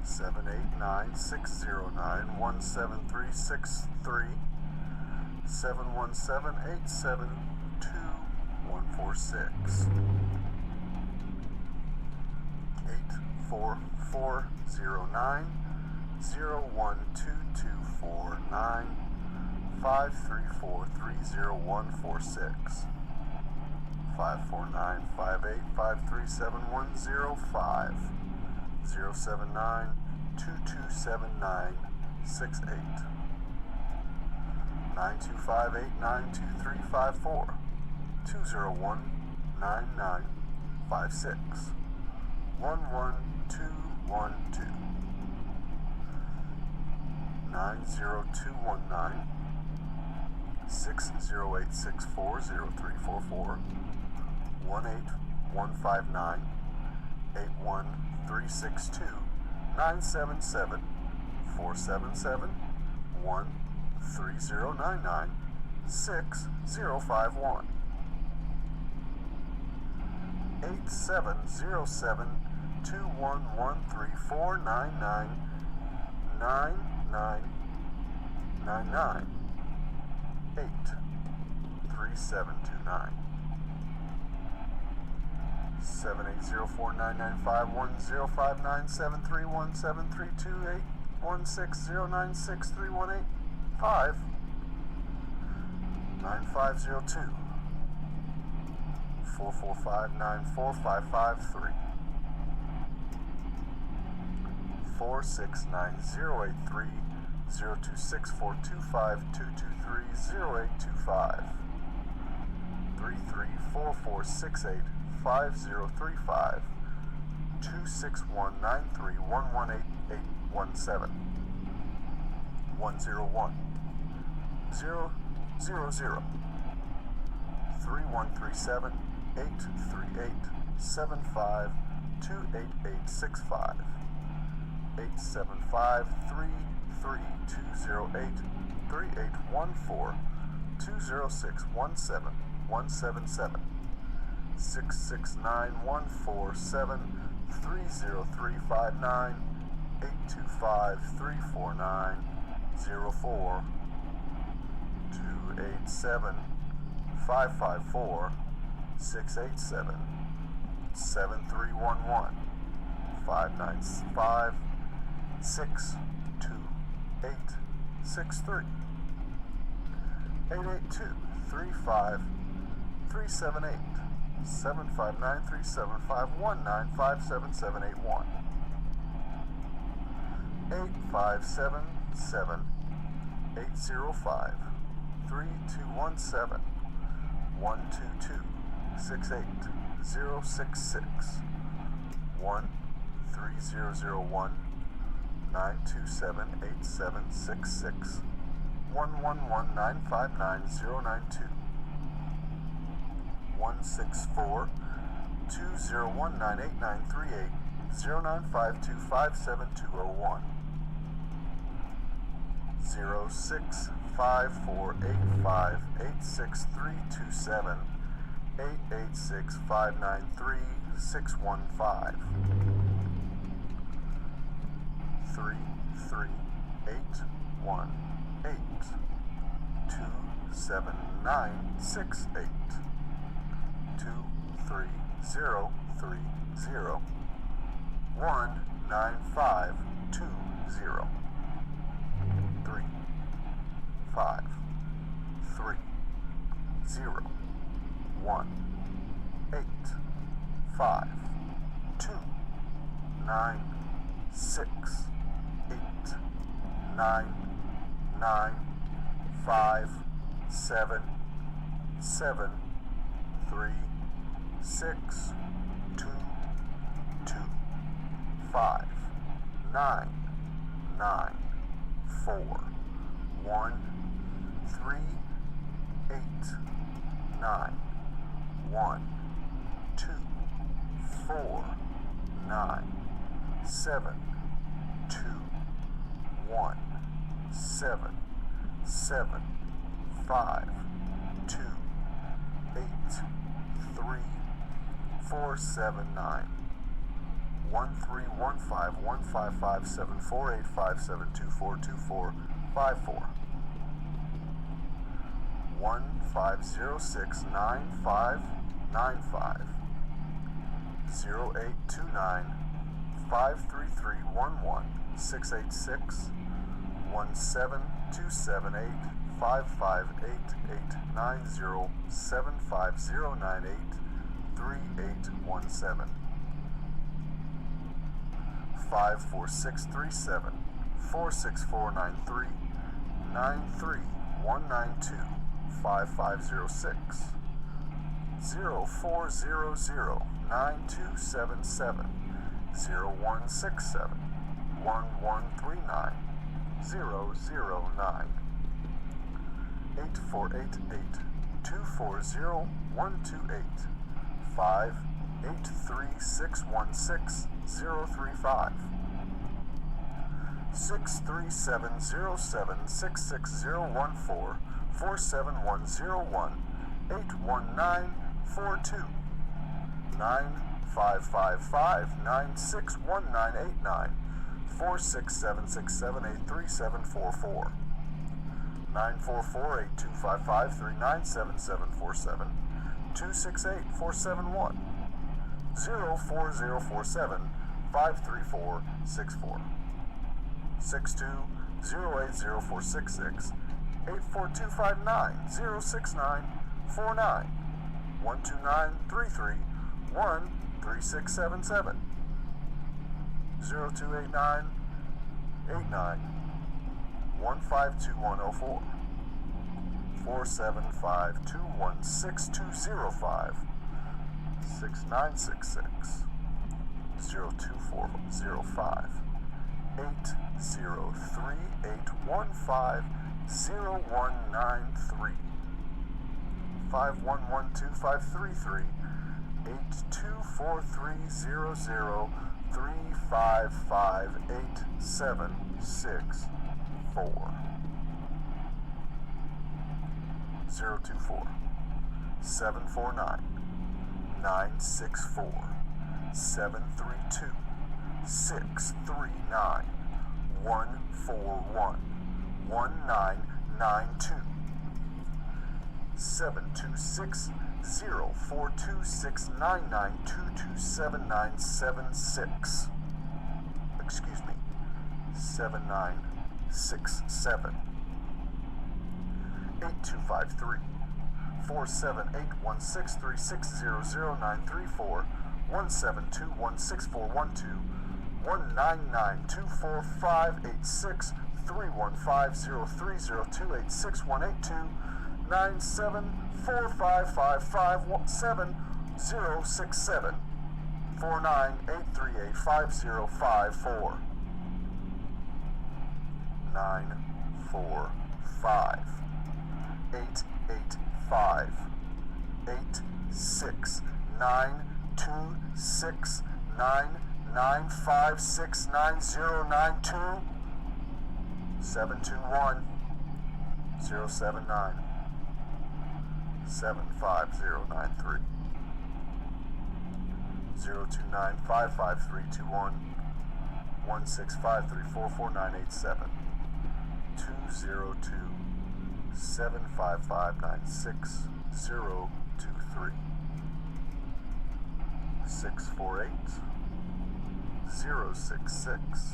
Speaker 3: 789-609-17363 717-872-146 84409 012249 534-30146 549-58-537-105 079-2279-68 925-892-354 201-9956 11212 90219 608-640344 18159 81362 977 477 13099 6051 8707 2113499 9999 83729 780-499-510-539-731-732-816-096-318-5 9502 445-94553 469-083 026-425-223-0825 33-4468 5035 26193-118-817 101 000 3137 838 75 28865 875 33208 3814 206-17177, 669-147-30359, 825-349-04, 287-554-687, 7311, 595-62863, 882-35-378, 759-375-19-57781, 857-805-3217, 122-68066, 1-3001-927-8766, 111-959-092, 164-201-98938, 0952-57201, 065485-86327, 886-593-615, 33818-27968, 23030, 19520, 479 1315-155-74857242454 1506-9595 0829-53311 686 17278 558-890 75098 3817 54637 46493 93192 5506 0400 9277 0167 1139 009 8488 240 128 583-616-035 637-07-66014 47101 81942 9555-961989 46767833744 944-8255-39777 268-471 04047 53464 62-080-466 84259 069 49 129-33 13677 0289 89 152104 475-216-205 6966 02405 803-815-0193 5112-533 824300 355-876 4 024 749 964 732 639 141 1992 726 042699227976. Excuse me, 7967. 8253 4781636000934 172164121 1992456 3150302861829745557 7067 49838505 945 885 86926 995699092 721 079 75093 029 55321 165344987 202 75596 023 648 066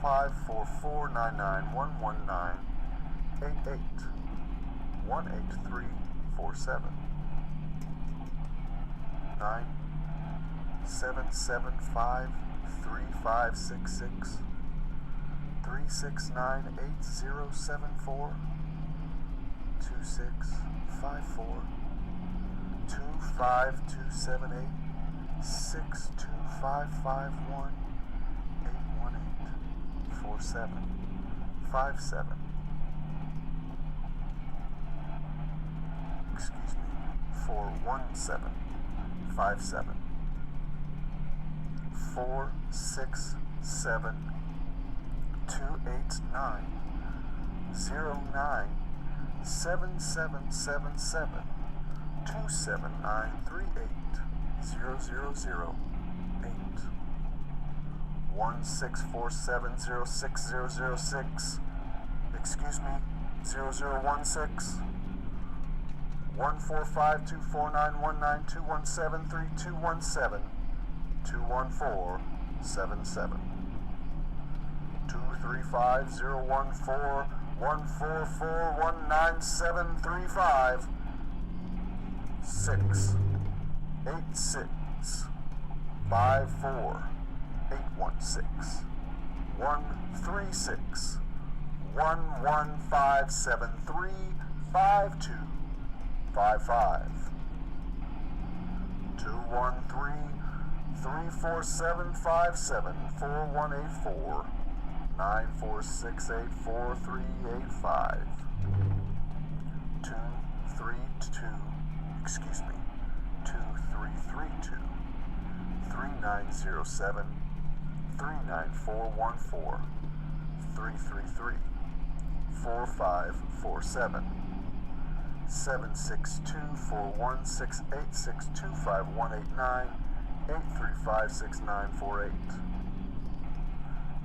Speaker 3: 54499 119 18347 9 775 3566 369 8074 2654 25278 62551 818 47 57. Excuse me, 417 57 467 289 09 7777 27938 0008 164706006. Excuse me, 0016 145249192173217 21477 2350141441975 686 54816 136 11573 5255 213 34757 4184 946843885 232 excuse me 2332 3907 39414 333 4547 7624168625189 8356948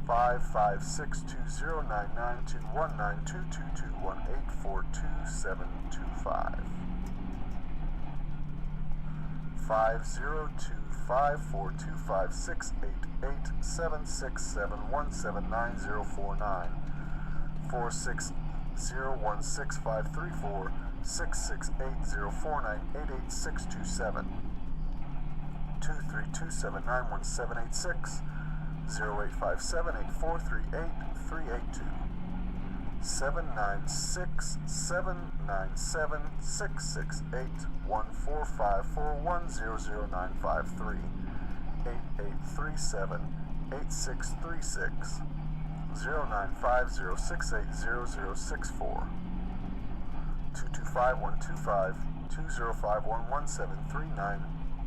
Speaker 3: 556209921922218422725 502-542-5688-767-179-049 4601653466804988627 232791786 08578438 796-797-668-14541000953 8837-8636 0950680064 225-125 205-11739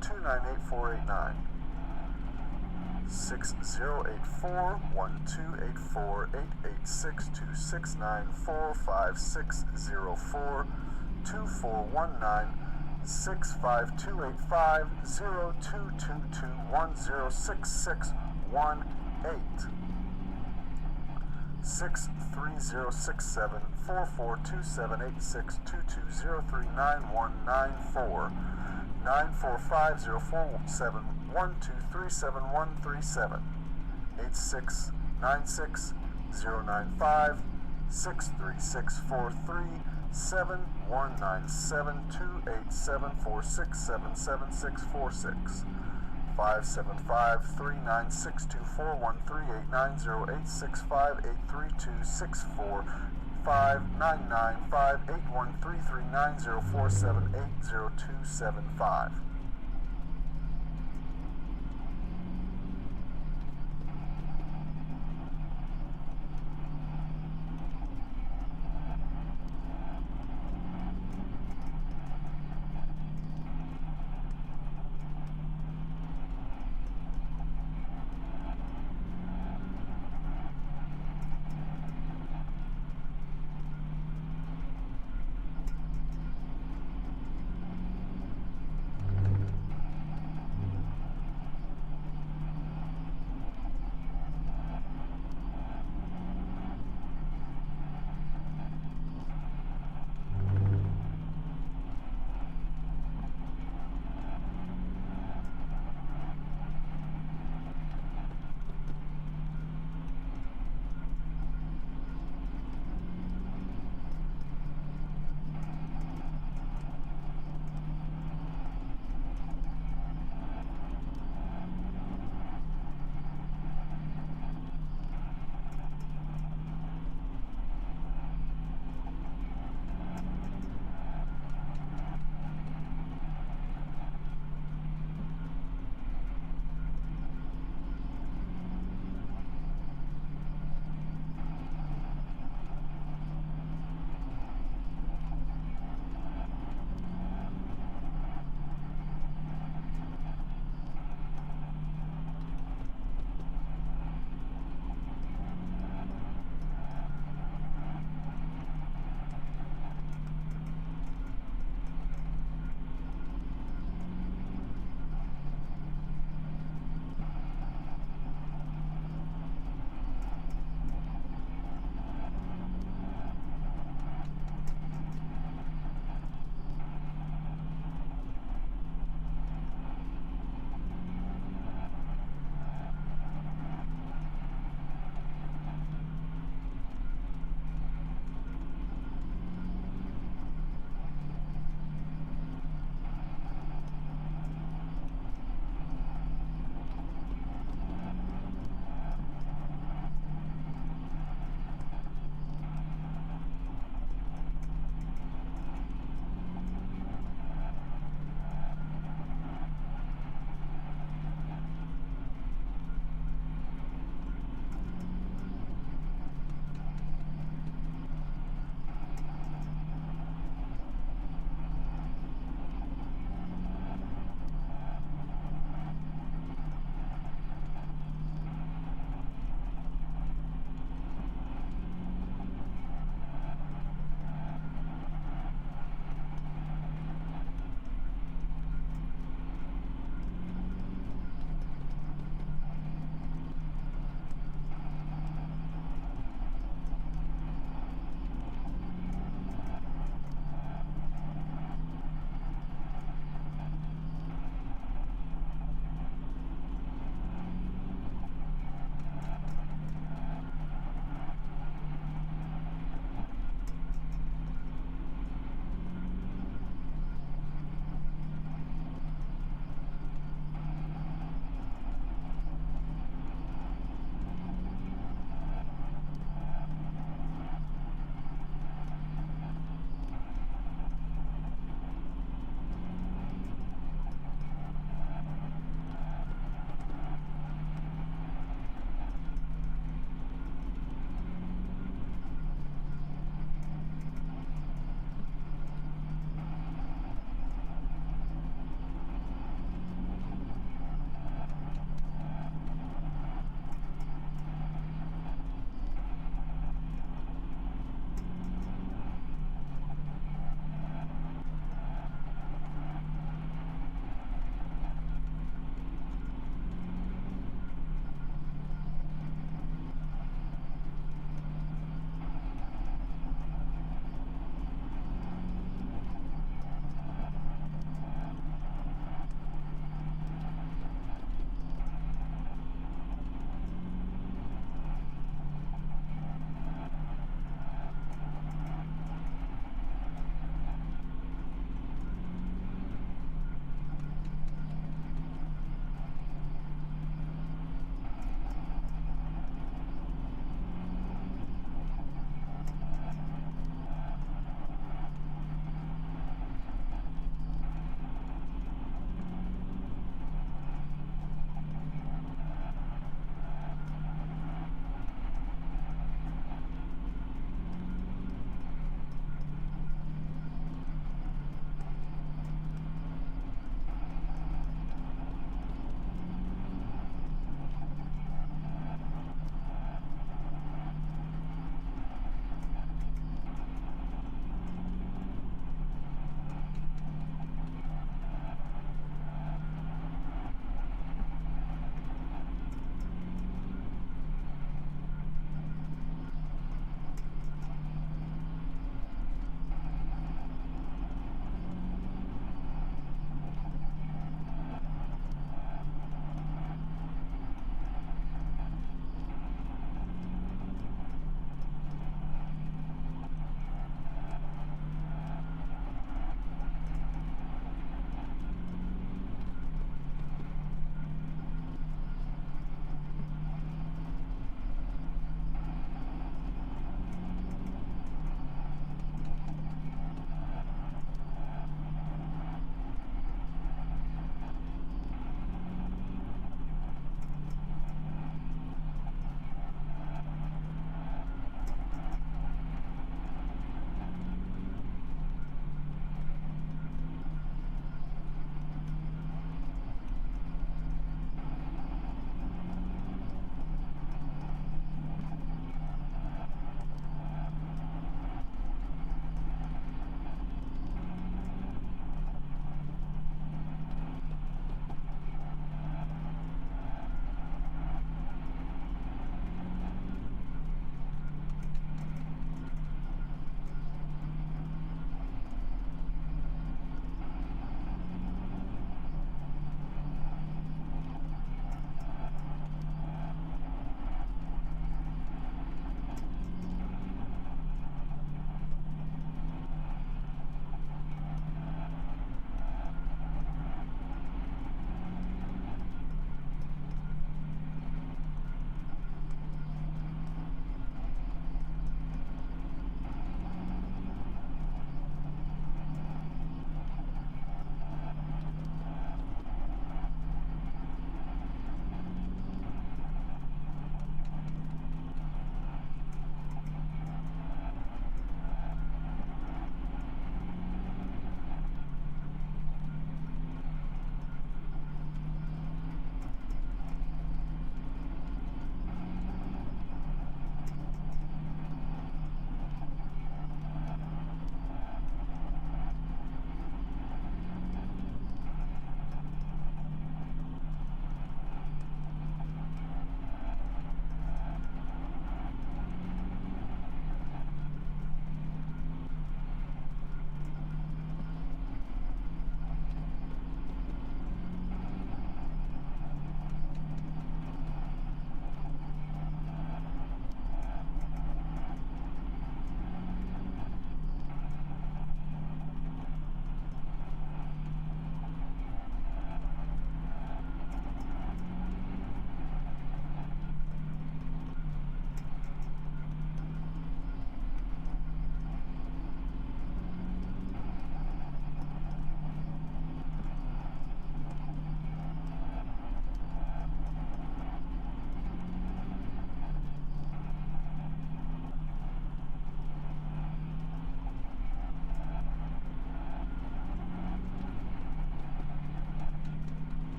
Speaker 3: 298489 6084-1284-886269-45604 2419 65285 0222 106618 63067 442786 22039194 9450471 1237137 8696 095 63643 7197 287 46777646 575-396-2413-865-832-64-599-58133-904780275.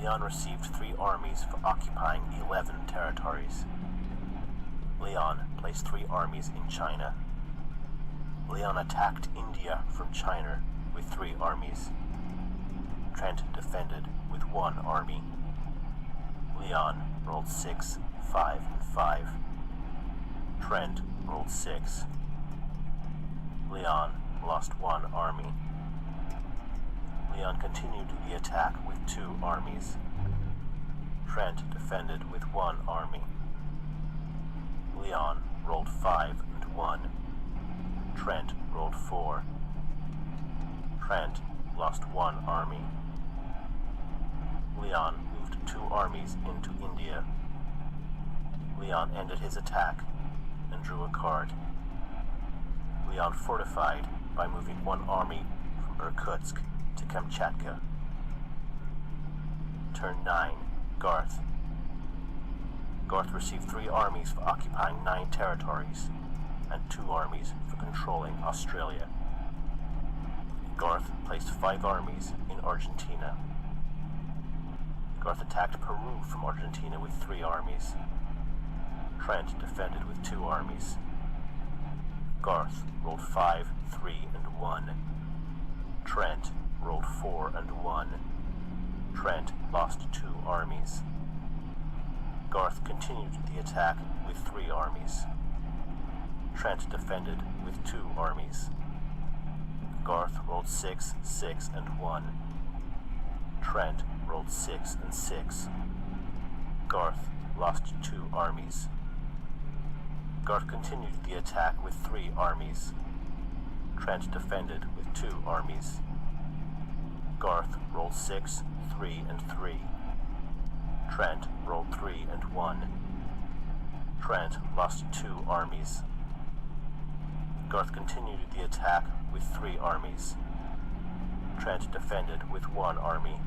Speaker 4: Leon received 3 armies for occupying 11 territories. Leon placed 3 armies in China. Leon attacked India from China with 3 armies. Trent defended with 1 army. Leon rolled 6, 5, and 5. Trent rolled 6. Leon lost 1 army. Leon continued the attack with 2 armies. Trent defended with 1 army. Leon rolled 5 and 1. Trent rolled 4. Trent lost 1 army. Leon moved 2 armies into India. Leon ended his attack and drew a card. Leon fortified by moving 1 army from Irkutsk to Kamchatka. Turn 9, Garth. Garth received 3 armies for occupying 9 territories and 2 armies for controlling Australia. Garth placed 5 armies in Argentina. Garth attacked Peru from Argentina with 3 armies. Trent defended with 2 armies. Garth rolled 5, 3, and 1. Trent rolled 4 and 1. Trent lost 2 armies. Garth continued the attack with 3 armies. Trent defended with 2 armies. Garth rolled 6, 6, and 1. Trent rolled 6 and 6. Garth lost 2 armies. Garth continued the attack with 3 armies. Trent defended with 2 armies. Garth rolled 6, 3, and 3. Trent rolled 3 and 1. Trent lost 2 armies. Garth continued the attack with 3 armies. Trent defended with 1 army.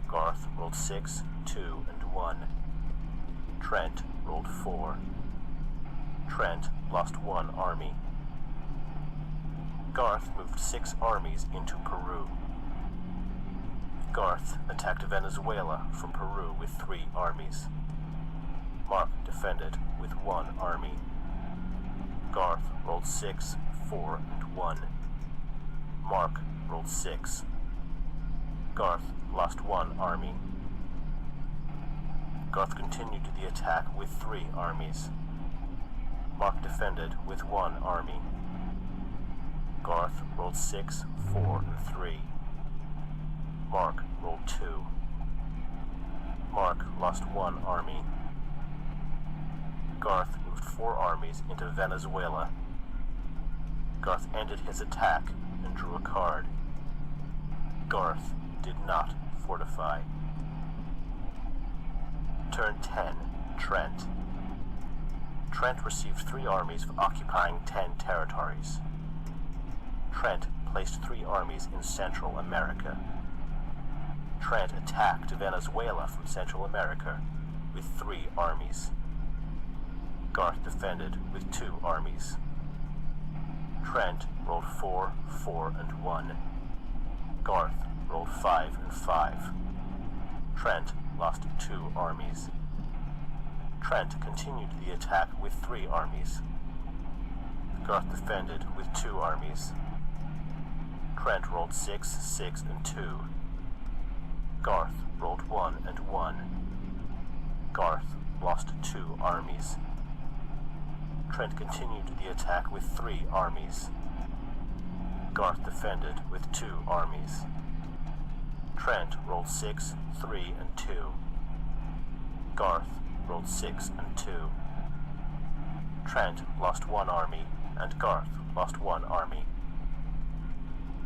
Speaker 4: Garth rolled 6, 2, and 1. Trent rolled 4. Trent lost 1 army. Garth moved 6 armies into Peru. Garth attacked Venezuela from Peru with 3 armies. Mark defended with 1 army. Garth rolled 6, 4, and 1. Mark rolled 6. Garth lost 1 army. Garth continued the attack with 3 armies. Mark defended with 1 army. Garth rolled 6, 4, and 3. Mark rolled 2. Mark lost 1 army. Garth moved 4 armies into Venezuela. Garth ended his attack and drew a card. Garth did not fortify. Turn 10, Trent. Trent received 3 armies for occupying 10 territories. Trent placed 3 armies in Central America. Trent attacked Venezuela from Central America with 3 armies. Garth defended with 2 armies. Trent rolled 4, 4, and 1. Garth rolled 5 and 5. Trent lost 2 armies. Trent continued the attack with 3 armies. Garth defended with 2 armies. Trent rolled 6, 6, and 2. Garth rolled 1 and 1. Garth lost 2 armies. Trent continued the attack with 3 armies. Garth defended with 2 armies. Trent rolled 6, 3, and 2. Garth rolled 6 and 2. Trent lost 1 army, and Garth lost 1 army.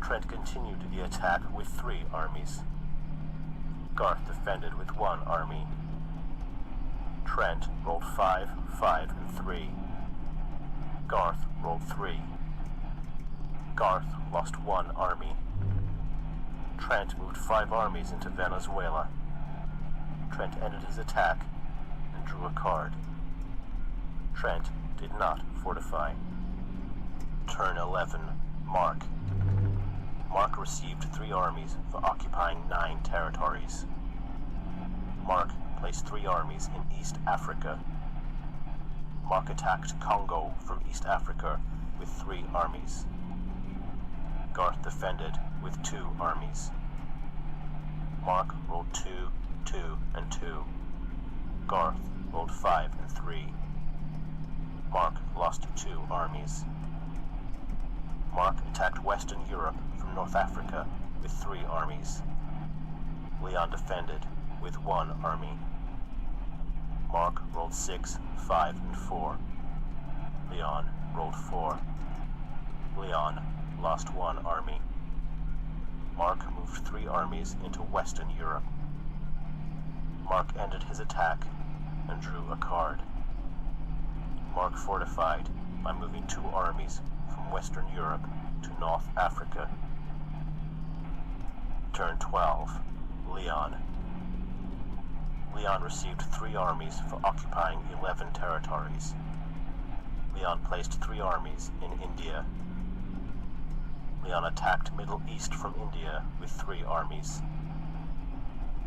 Speaker 4: Trent continued the attack with 3 armies. Garth defended with 1 army. Trent rolled 5, 5, and 3. Garth rolled 3. Garth lost 1 army. Trent moved 5 armies into Venezuela. Trent ended his attack and drew a card. Trent did not fortify. Turn 11, Mark. Mark received 3 armies for occupying 9 territories. Mark placed 3 armies in East Africa. Mark attacked Congo from East Africa with 3 armies. Garth defended with 2 armies. Mark rolled 2, 2, and 2. Garth rolled 5 and 3. Mark lost 2 armies. Mark attacked Western Europe from North Africa with 3 armies. Leon defended with 1 army. Mark rolled 6, 5, and 4. Leon rolled 4. Leon lost 1 army. Mark moved 3 armies into Western Europe. Mark ended his attack and drew a card. Mark fortified by moving 2 armies from Western Europe to North Africa. Turn 12. Leon. Leon received 3 armies for occupying 11 territories. Leon placed 3 armies in India. Leon attacked Middle East from India with 3 armies.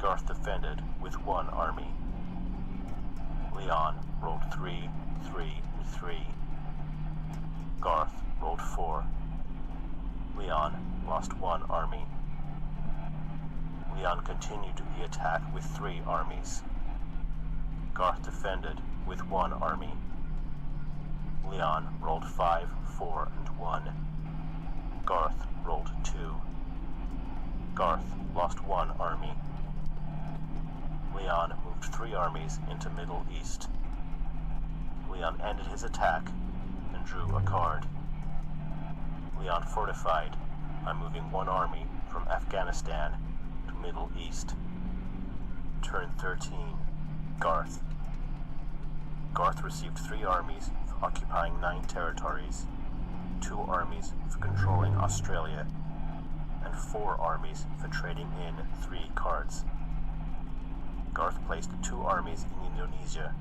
Speaker 4: Garth defended with 1 army. Leon rolled 3, 3, and 3. Garth rolled 4. Leon lost 1 army. Leon continued the attack with 3 armies. Garth defended with 1 army. Leon rolled 5, 4, and 1. Garth rolled 2. Garth lost 1 army. Leon moved 3 armies into Middle East. Leon ended his attack and drew a card. Leon fortified by moving 1 army from Afghanistan to Middle East. Turn 13. Garth. Garth received 3 armies for occupying 9 territories, 2 armies for controlling Australia, and 4 armies for trading in 3 cards. Garth placed 2 armies in Indonesia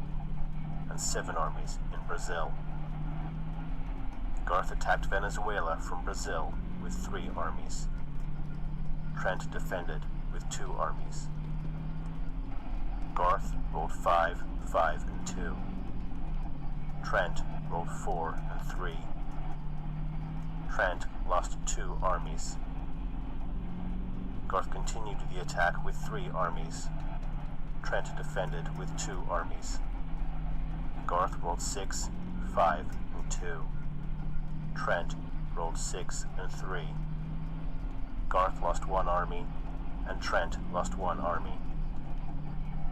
Speaker 4: and 7 armies in Brazil. Garth attacked Venezuela from Brazil with 3 armies. Trent defended with 2 armies. Garth rolled 5, 5, and 2. Trent rolled 4 and 3. Trent lost 2 armies. Garth continued the attack with 3 armies. Trent defended with 2 armies. Garth rolled 6, 5, and 2. Trent rolled 6 and 3. Garth lost 1 army, and Trent lost 1 army.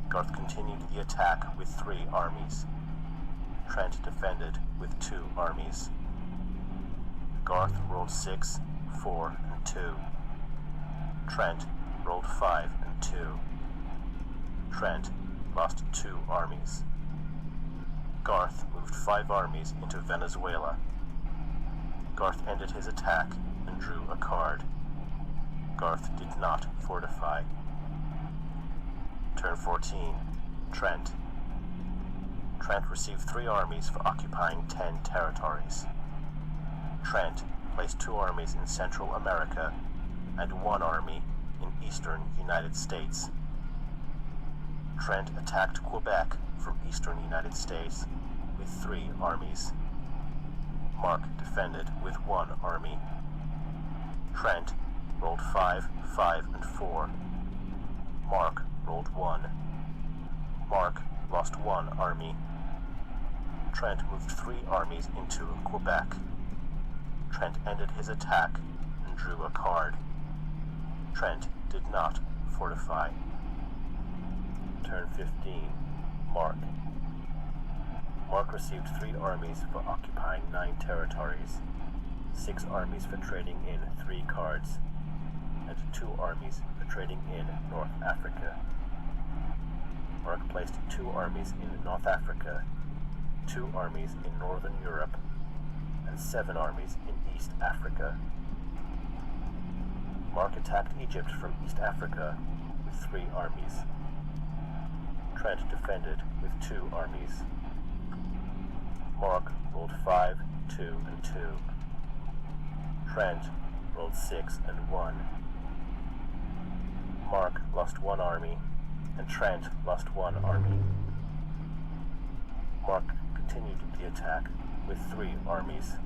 Speaker 4: Garth continued the attack with 3 armies. Trent defended with 2 armies. Garth rolled 6, 4, and 2. Trent rolled 5 and 2. Trent lost 2 armies. Garth moved 5 armies into Venezuela. Garth ended his attack and drew a card. Garth did not fortify. Turn 14. Trent. Trent received 3 armies for occupying 10 territories. Trent placed 2 armies in Central America and 1 army in eastern United States. Trent attacked Quebec from eastern United States with 3 armies. Mark defended with 1 army. Trent rolled 5, 5, and 4. Mark rolled 1. Mark lost 1 army. Trent moved 3 armies into Quebec. Trent ended his attack and drew a card. Trent did not fortify. Turn 15. Mark. Mark received 3 armies for occupying 9 territories, 6 armies for trading in 3 cards, and 2 armies for trading in North Africa. Mark placed 2 armies in North Africa, 2 armies in Northern Europe, and 7 armies in East Africa. Mark attacked Egypt from East Africa with 3 armies. Trent defended with 2 armies. Mark rolled 5, 2, and 2. Trent rolled 6 and 1. Mark lost 1 army, and Trent lost 1 army. Mark continued the attack with 3 armies.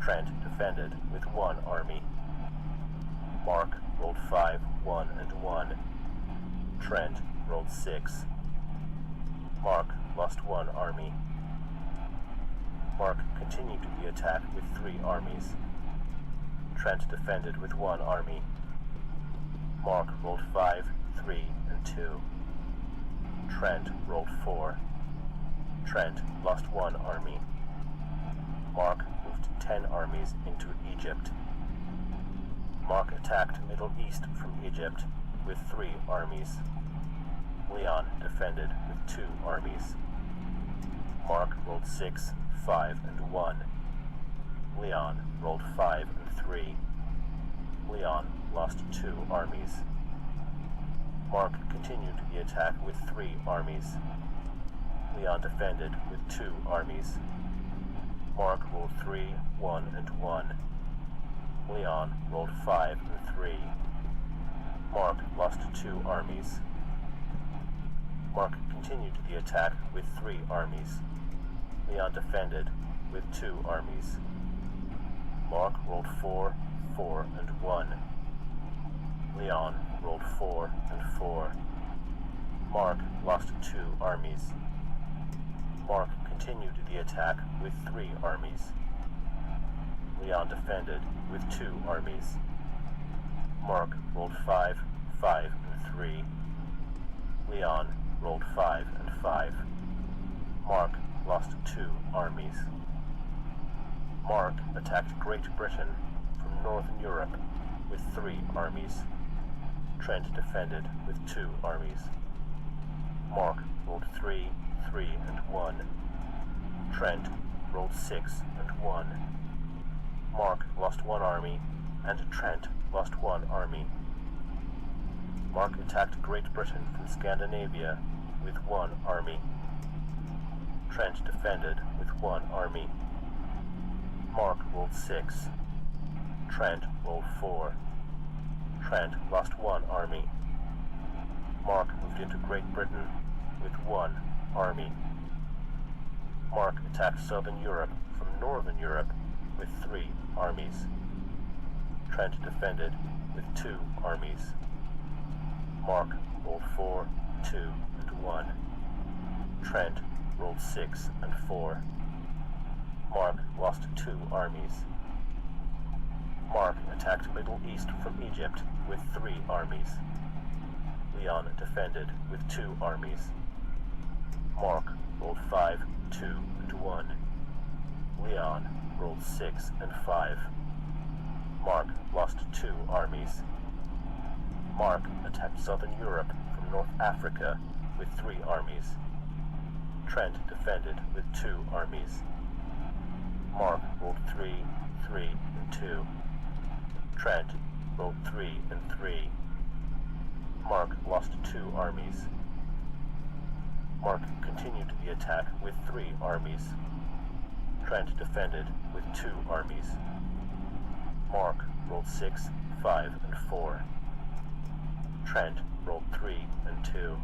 Speaker 4: Trent defended with 1 army. Mark rolled 5, 1, and 1. Trent rolled 6. Mark lost 1 army. Mark continued the attack with 3 armies. Trent defended with 1 army. Mark rolled 5, 3, and 2. Trent rolled 4. Trent lost 1 army. Mark moved 10 armies into Egypt. Mark attacked Middle East from Egypt with 3 armies. Leon defended with 2 armies. Mark rolled 6, 5, and 1. Leon rolled 5 and 3. Leon lost 2 armies. Mark continued the attack with 3 armies. Leon defended with 2 armies. Mark rolled 3, 1, and 1. Leon rolled 5 and 3. Mark lost 2 armies. Mark continued the attack with 3 armies. Leon defended with 2 armies. Mark rolled 4, 4, and 1. Leon rolled 4 and 4. Mark lost 2 armies. Mark continued the attack with 3 armies. Leon defended with 2 armies. Mark rolled 5, 5, and 3. Leon rolled 5 and 5. Mark lost 2 armies. Mark attacked Great Britain from Northern Europe with 3 armies. Trent defended with 2 armies. Mark rolled 3, 3, and 1. Trent rolled 6 and 1. Mark lost 1 army, and Trent lost 1 army. Mark attacked Great Britain from Scandinavia with 1 army. Trent defended with 1 army. Mark rolled 6. Trent rolled 4. Trent lost 1 army. Mark moved into Great Britain with 1 army. Mark attacked Southern Europe from Northern Europe with 3 armies. Trent defended with 2 armies. Mark rolled 4, 2, and 1. Trent rolled 6 and 4. Mark lost 2 armies. Mark attacked Middle East from Egypt with 3 armies. Leon defended with 2 armies. Mark rolled 5, 2, and 1. Leon rolled 6 and 5. Mark lost 2 armies. Mark attacked Southern Europe from North Africa with 3 armies. Trent defended with 2 armies. Mark rolled 3, 3, and 2. Trent rolled 3 and 3. Mark lost 2 armies. Mark continued the attack with 3 armies. Trent defended with 2 armies. Mark rolled 6, 5, and 4. Trent rolled 3 and 2.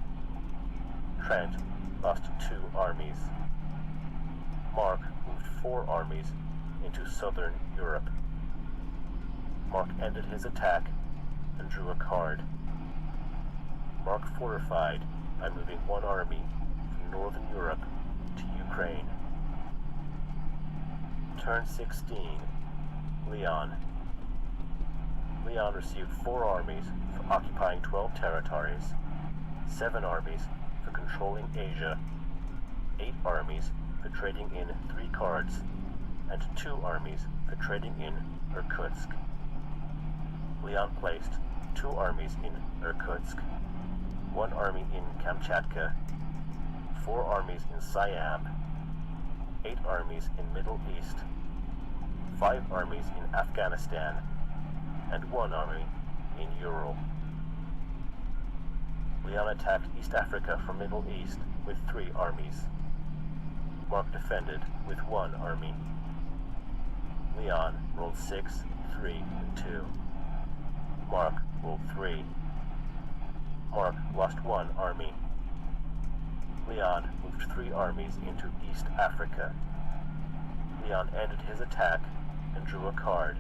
Speaker 4: Trent lost 2 armies. Mark moved 4 armies into Southern Europe. Mark ended his attack and drew a card. Mark fortified by moving 1 army from Northern Europe to Ukraine. Turn 16. Leon. Leon received 4 armies for occupying 12 territories, 7 armies for controlling Asia, 8 armies for trading in 3 cards, and 2 armies for trading in Irkutsk. Leon placed 2 armies in Irkutsk, 1 army in Kamchatka, 4 armies in Siam, 8 armies in Middle East, 5 armies in Afghanistan, and 1 army in Ural. Leon attacked East Africa from Middle East with 3 armies. Mark defended with 1 army. Leon rolled 6, 3 and 2. Mark rolled 3. Mark lost 1 army. Leon moved 3 armies into East Africa. Leon ended his attack and drew a card.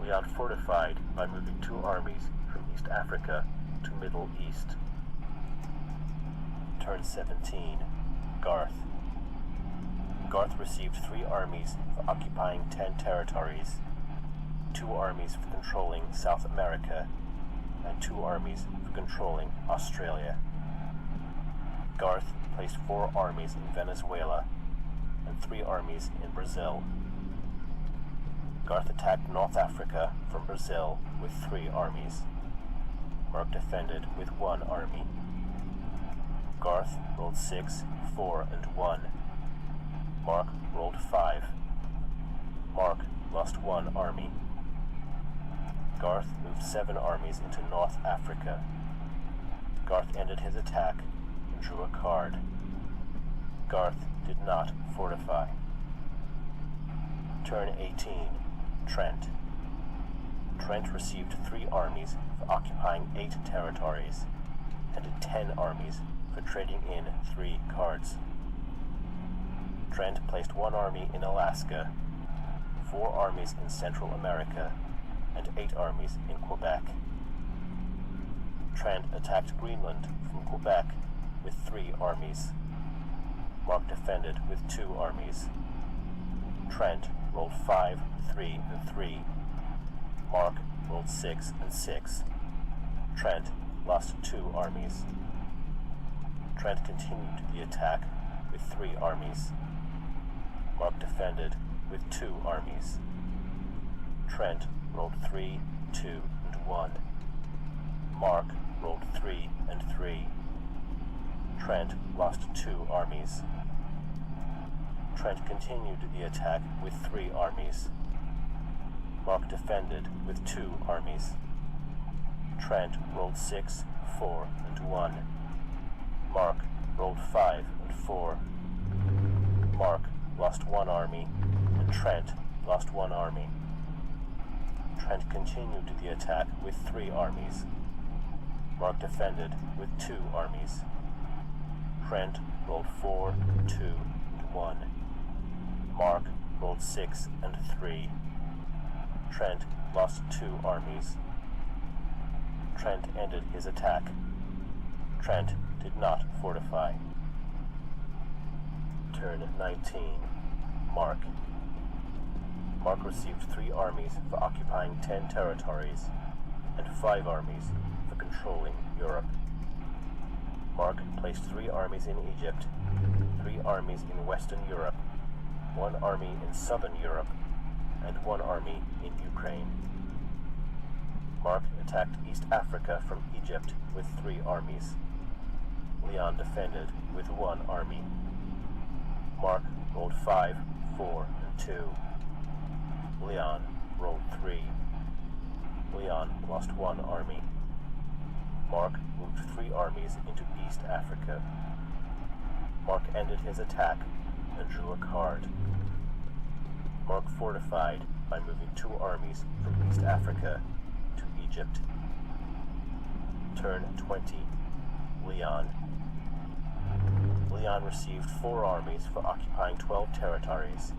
Speaker 4: Leon fortified by moving 2 armies from East Africa to Middle East. Turn 17. Garth. Garth received 3 armies for occupying 10 territories, 2 armies for controlling South America, and 2 armies for controlling Australia. Garth placed 4 armies in Venezuela and 3 armies in Brazil. Garth attacked North Africa from Brazil with 3 armies. Mark defended with 1 army. Garth rolled 6, 4, and 1. Mark rolled 5. Mark lost 1 army. Garth moved 7 armies into North Africa. Garth ended his attack and drew a card. Garth did not fortify. Turn 18. Trent. Trent received 3 armies for occupying 8 territories, and 10 armies for trading in 3 cards. Trent placed 1 army in Alaska, 4 armies in Central America, and 8 armies in Quebec. Trent attacked Greenland from Quebec with 3 armies. Mark defended with 2 armies. Trent rolled 5, 3, and 3. Mark rolled 6 and 6. Trent lost 2 armies. Trent continued the attack with 3 armies. Mark defended with 2 armies. Trent rolled 3, 2, and 1. Mark rolled 3 and 3. Trent lost 2 armies. Trent continued the attack with 3 armies. Mark defended with 2 armies. Trent rolled 6, 4, and 1. Mark rolled 5 and 4. Mark lost 1 army, and Trent lost 1 army. Trent continued the attack with 3 armies. Mark defended with 2 armies. Trent rolled 4, 2, and 1. Mark rolled 6 and 3. Trent lost 2 armies. Trent ended his attack. Trent did not fortify. Turn 19. Mark. Mark received 3 armies for occupying 10 territories, and 5 armies for controlling Europe. Mark placed 3 armies in Egypt, 3 armies in Western Europe, 1 army in Southern Europe, and 1 army in Ukraine. Mark attacked East Africa from Egypt with 3 armies. Leon defended with 1 army. Mark rolled 5, 4, and 2. Leon rolled 3. Leon lost 1 army. Mark moved 3 armies into East Africa. Mark ended his attack and drew a card. Mark fortified by moving 2 armies from East Africa to Egypt. Turn 20. Leon. Leon received 4 armies for occupying 12 territories,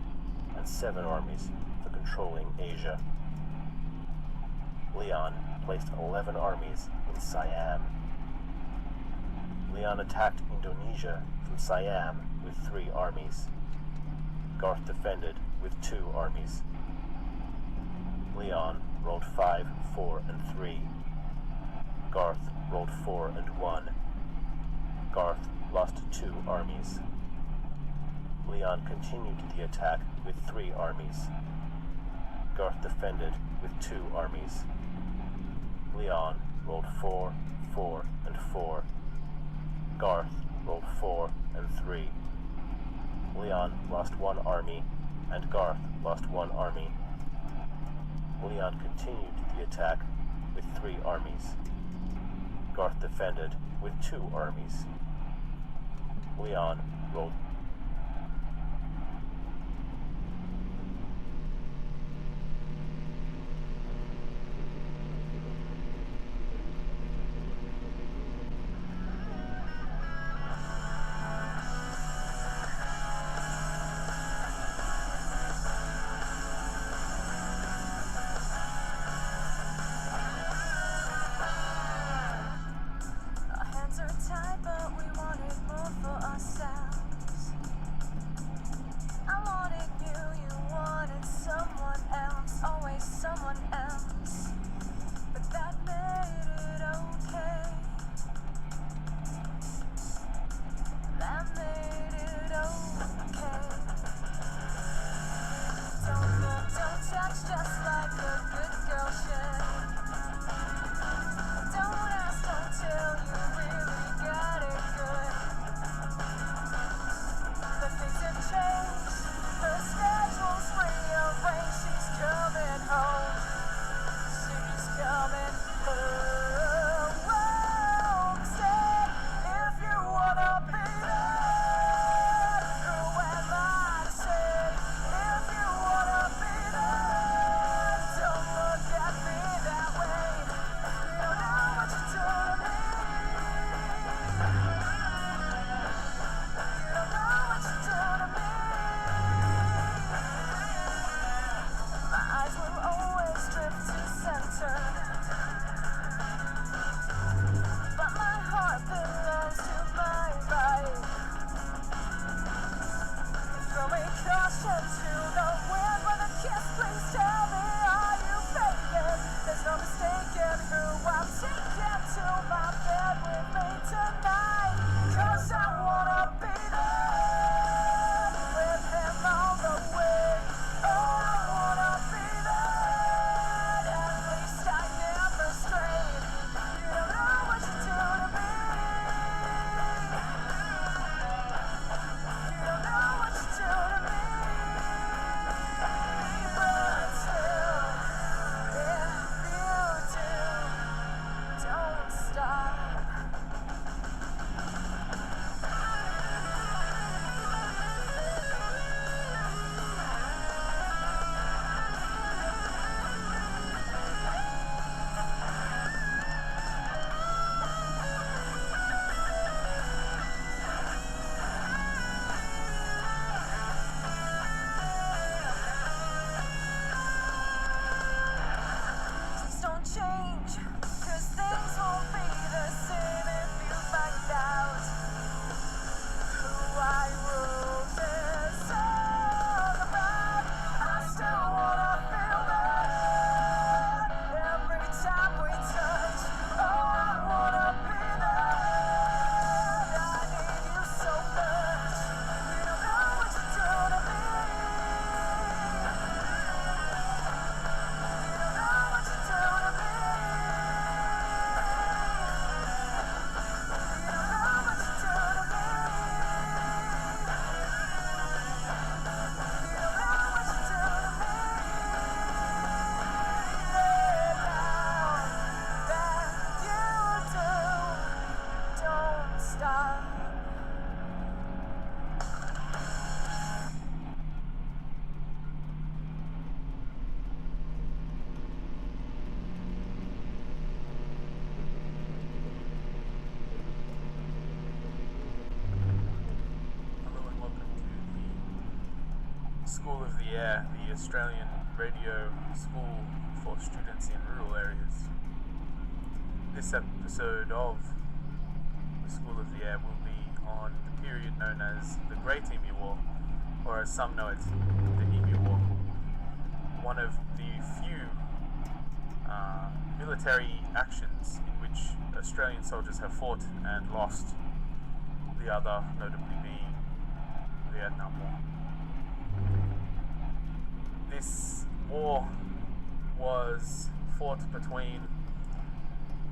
Speaker 4: and 7 armies for controlling Asia. Leon placed 11 armies in Siam. Leon attacked Indonesia from Siam with 3 armies. Garth defended with 2 armies. Leon rolled 5, 4, and 3. Garth rolled 4 and 1. Garth lost 2 armies. Leon continued the attack with 3 armies. Garth defended with 2 armies. Leon rolled 4, 4, and 4. Garth rolled 4 and 3. Leon lost 1 army, and Garth lost 1 army. Leon continued the attack with 3 armies. Garth defended with 2 armies. Leon rolled
Speaker 5: for ourselves. I wanted you wanted someone else, always someone else. But that made it okay. That made it okay. Don't look, don't touch, just like a good girl should. Don't ask, don't tell, you really got it good. But things have changed, her schedule's rearranged. She's coming home, she's coming home. Said, if you wanna be there, who am I to say? If you wanna be there, don't look at me that way. You don't know what you do to me. You don't know what you do to me. My eyes will always drift to center, but my heart belongs to my right. Throwing caution to the wind with a kiss. Please tell me, are you faking? There's no mistaking who I'm taking to my bed with me tonight. 'Cause I wanna be there with him all the way. Oh, I wanna be there. At least I never strayed. You don't know what you do to me. You don't know what you do to me. But still, if you do, don't stop. Please don't change, 'cause things won't be the same if you find out who I will miss all about. I still wanna feel that every time we touch. Oh, I wanna be there. I need you so much. You don't know what you do to me. You don't know what you do to me. You don't know what you do to me. You don't know what you do to me. Now that you do, don't stop.
Speaker 6: Hello and welcome to the School of the Air, the Australian radio school for students in rural areas. This episode of the School of the Air will be on the period known as the Great Emu War, or as some know it, the Emu War. One of the few military actions in which Australian soldiers have fought and lost, the other notably being the Vietnam War. This war was fought between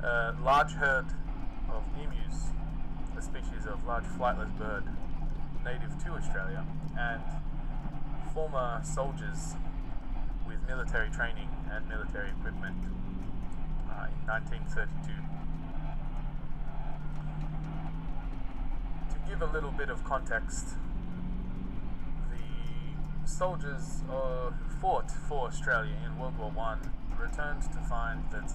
Speaker 6: a large herd of emus, a species of large flightless bird native to Australia, and former soldiers with military training and military equipment in 1932. To give a little bit of context, the soldiers who fought for Australia in World War I returned to find that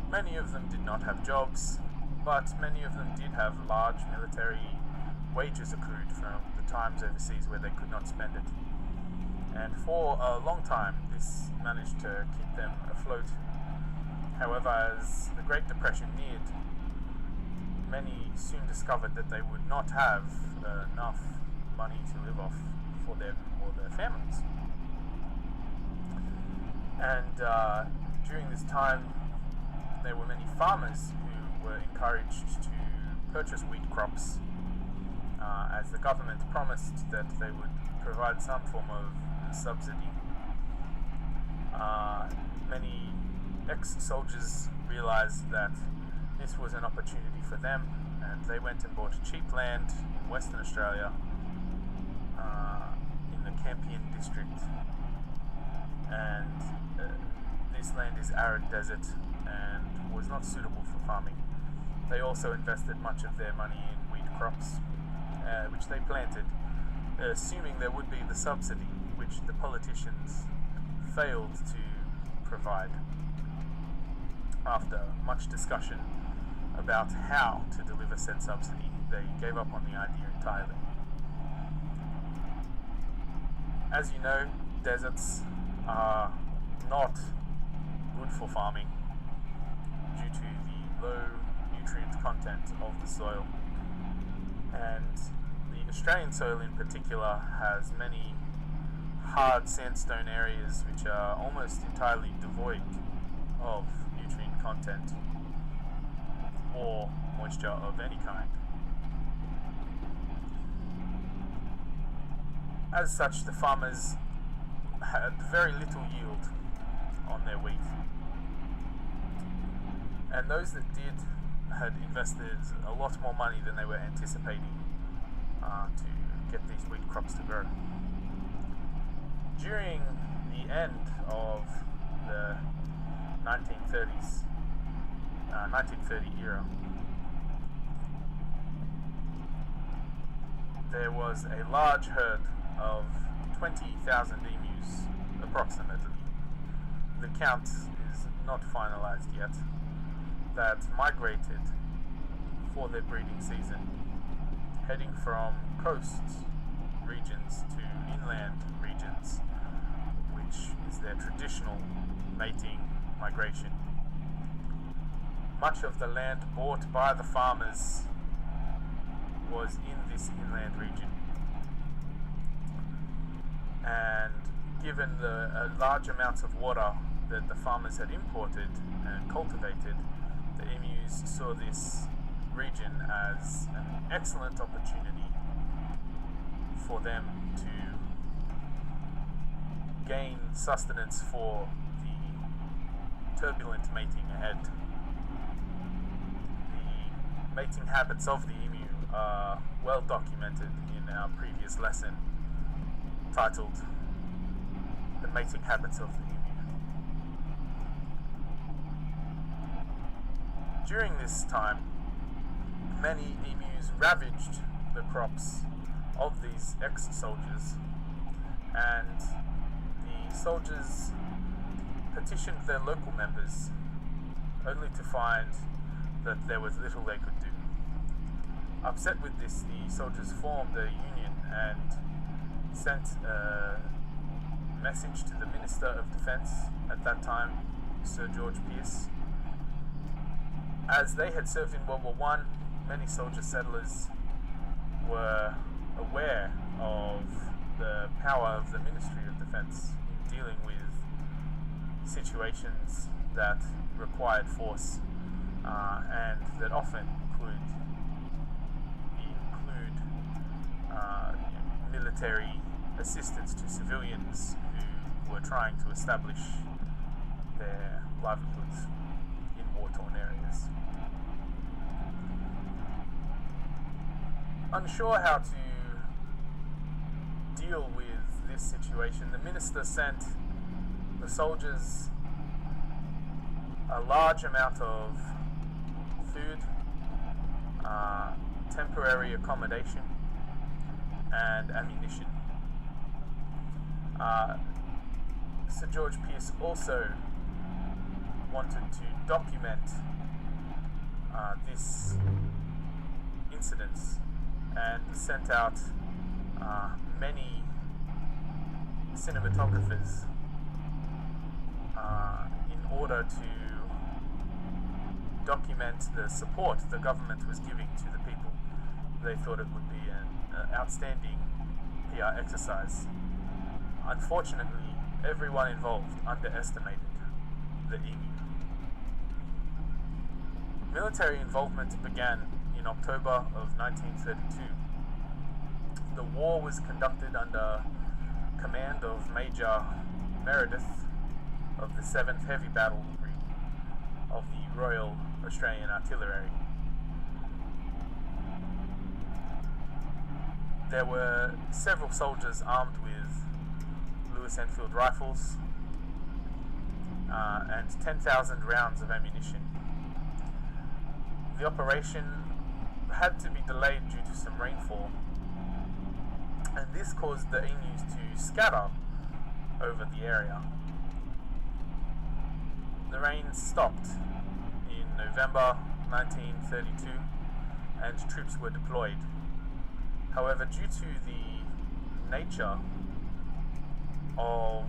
Speaker 6: many of them did not have jobs, but many of them did have large military wages accrued from the times overseas where they could not spend it. And for a long time, this managed to keep them afloat. However, as the Great Depression neared, many soon discovered that they would not have enough money to live off for them or their families. And during this time, there were many farmers who were encouraged to purchase wheat crops, as the government promised that they would provide some form of subsidy. Many ex-soldiers realized that this was an opportunity for them, and they went and bought cheap land in Western Australia, in the Campion district. And this land is arid desert and was not suitable for farming. They also invested much of their money in wheat crops, which they planted, assuming there would be the subsidy, which the politicians failed to provide. After much discussion about how to deliver said subsidy, they gave up on the idea entirely. As you know, deserts are not good for farming due to the low nutrient content of the soil, and the Australian soil in particular has many hard sandstone areas which are almost entirely devoid of nutrient content or moisture of any kind. As such, the farmers had very little yield on their wheat, and those that did had invested a lot more money than they were anticipating to get these wheat crops to grow. During the end of the 1930s, 1930 era, there was a large herd of 20,000 emus, approximately. The count is not finalized yet, that migrated for their breeding season, heading from coast regions to inland regions, which is their traditional mating migration. Much of the land bought by the farmers was in this inland region, and given the large amounts of water that the farmers had imported and cultivated, the emus saw this region as an excellent opportunity for them to gain sustenance for the turbulent mating ahead. The mating habits of the emu are well documented in our previous lesson titled The Mating Habits of the Emu. During this time, many emus ravaged the crops of these ex-soldiers, and the soldiers petitioned their local members, only to find that there was little they could do. Upset with this, the soldiers formed a union and sent a message to the Minister of Defence at that time, Sir George Pearce. As they had served in World War I, many soldier settlers were aware of the power of the Ministry of Defence in dealing with situations that required force, and that often include military assistance to civilians who were trying to establish their livelihoods in war-torn areas. Unsure how to deal with this situation, the minister sent the soldiers a large amount of food, temporary accommodation, and ammunition. Sir George Pearce also wanted to document this incident and sent out many cinematographers in order to document the support the government was giving to the people. They thought it would be an outstanding PR exercise. Unfortunately, everyone involved underestimated the emu. Military involvement began in October of 1932. The war was conducted under command of Major Meredith of the 7th Heavy Battle Group of the Royal Australian Artillery. There were several soldiers armed with Lewis Enfield rifles and 10,000 rounds of ammunition. The operation had to be delayed due to some rainfall, and this caused the emus to scatter over the area. The rain stopped in November 1932 and troops were deployed. However, due to the nature of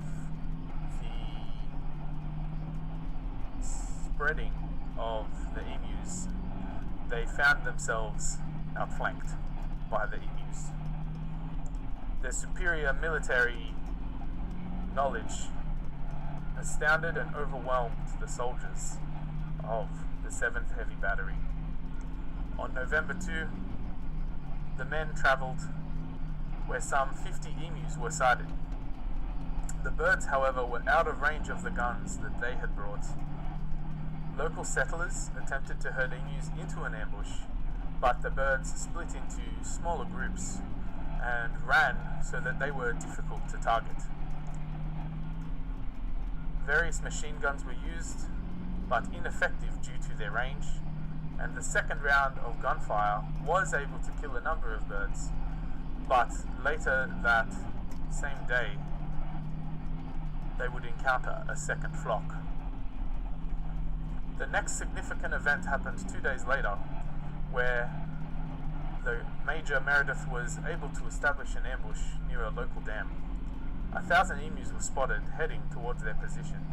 Speaker 6: the spreading of the emus, they found themselves outflanked by the emus. Their superior military knowledge astounded and overwhelmed the soldiers of the 7th Heavy Battery. On November 2, the men travelled where some 50 emus were sighted. The birds, however, were out of range of the guns that they had brought. Local settlers attempted to herd emus into an ambush, but the birds split into smaller groups and ran so that they were difficult to target. Various machine guns were used, but ineffective due to their range, and the second round of gunfire was able to kill a number of birds, but later that same day they would encounter a second flock. The next significant event happened 2 days later, where the Major Meredith was able to establish an ambush near a local dam. 1,000 emus were spotted heading towards their position.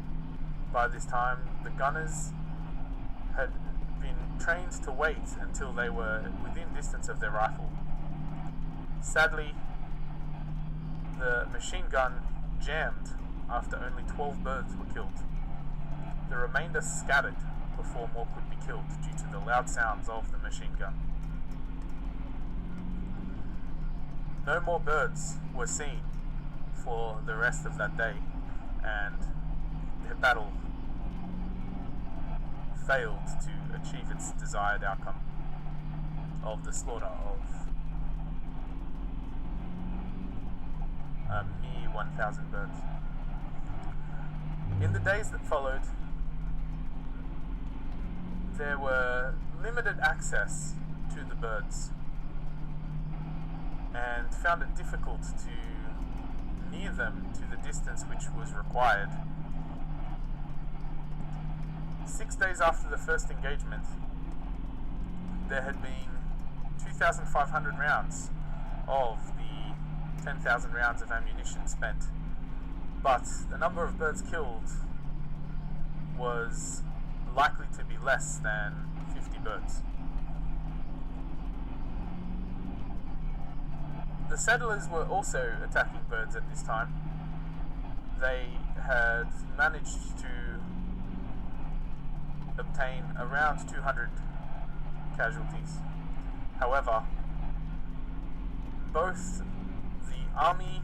Speaker 6: By this time, the gunners had been trained to wait until they were within distance of their rifle. Sadly, the machine gun jammed after only 12 birds were killed. The remainder scattered before more could be killed due to the loud sounds of the machine gun. No more birds were seen for the rest of that day, and the battle failed to achieve its desired outcome of the slaughter of a mere 1,000 birds. In the days that followed, there were limited access to the birds, and found it difficult to near them to the distance which was required. 6 days after the first engagement, there had been 2,500 rounds of the 10,000 rounds of ammunition spent, but the number of birds killed was likely to be less than 50 birds. The settlers were also attacking birds at this time. They had managed to obtain around 200 casualties. However, both the army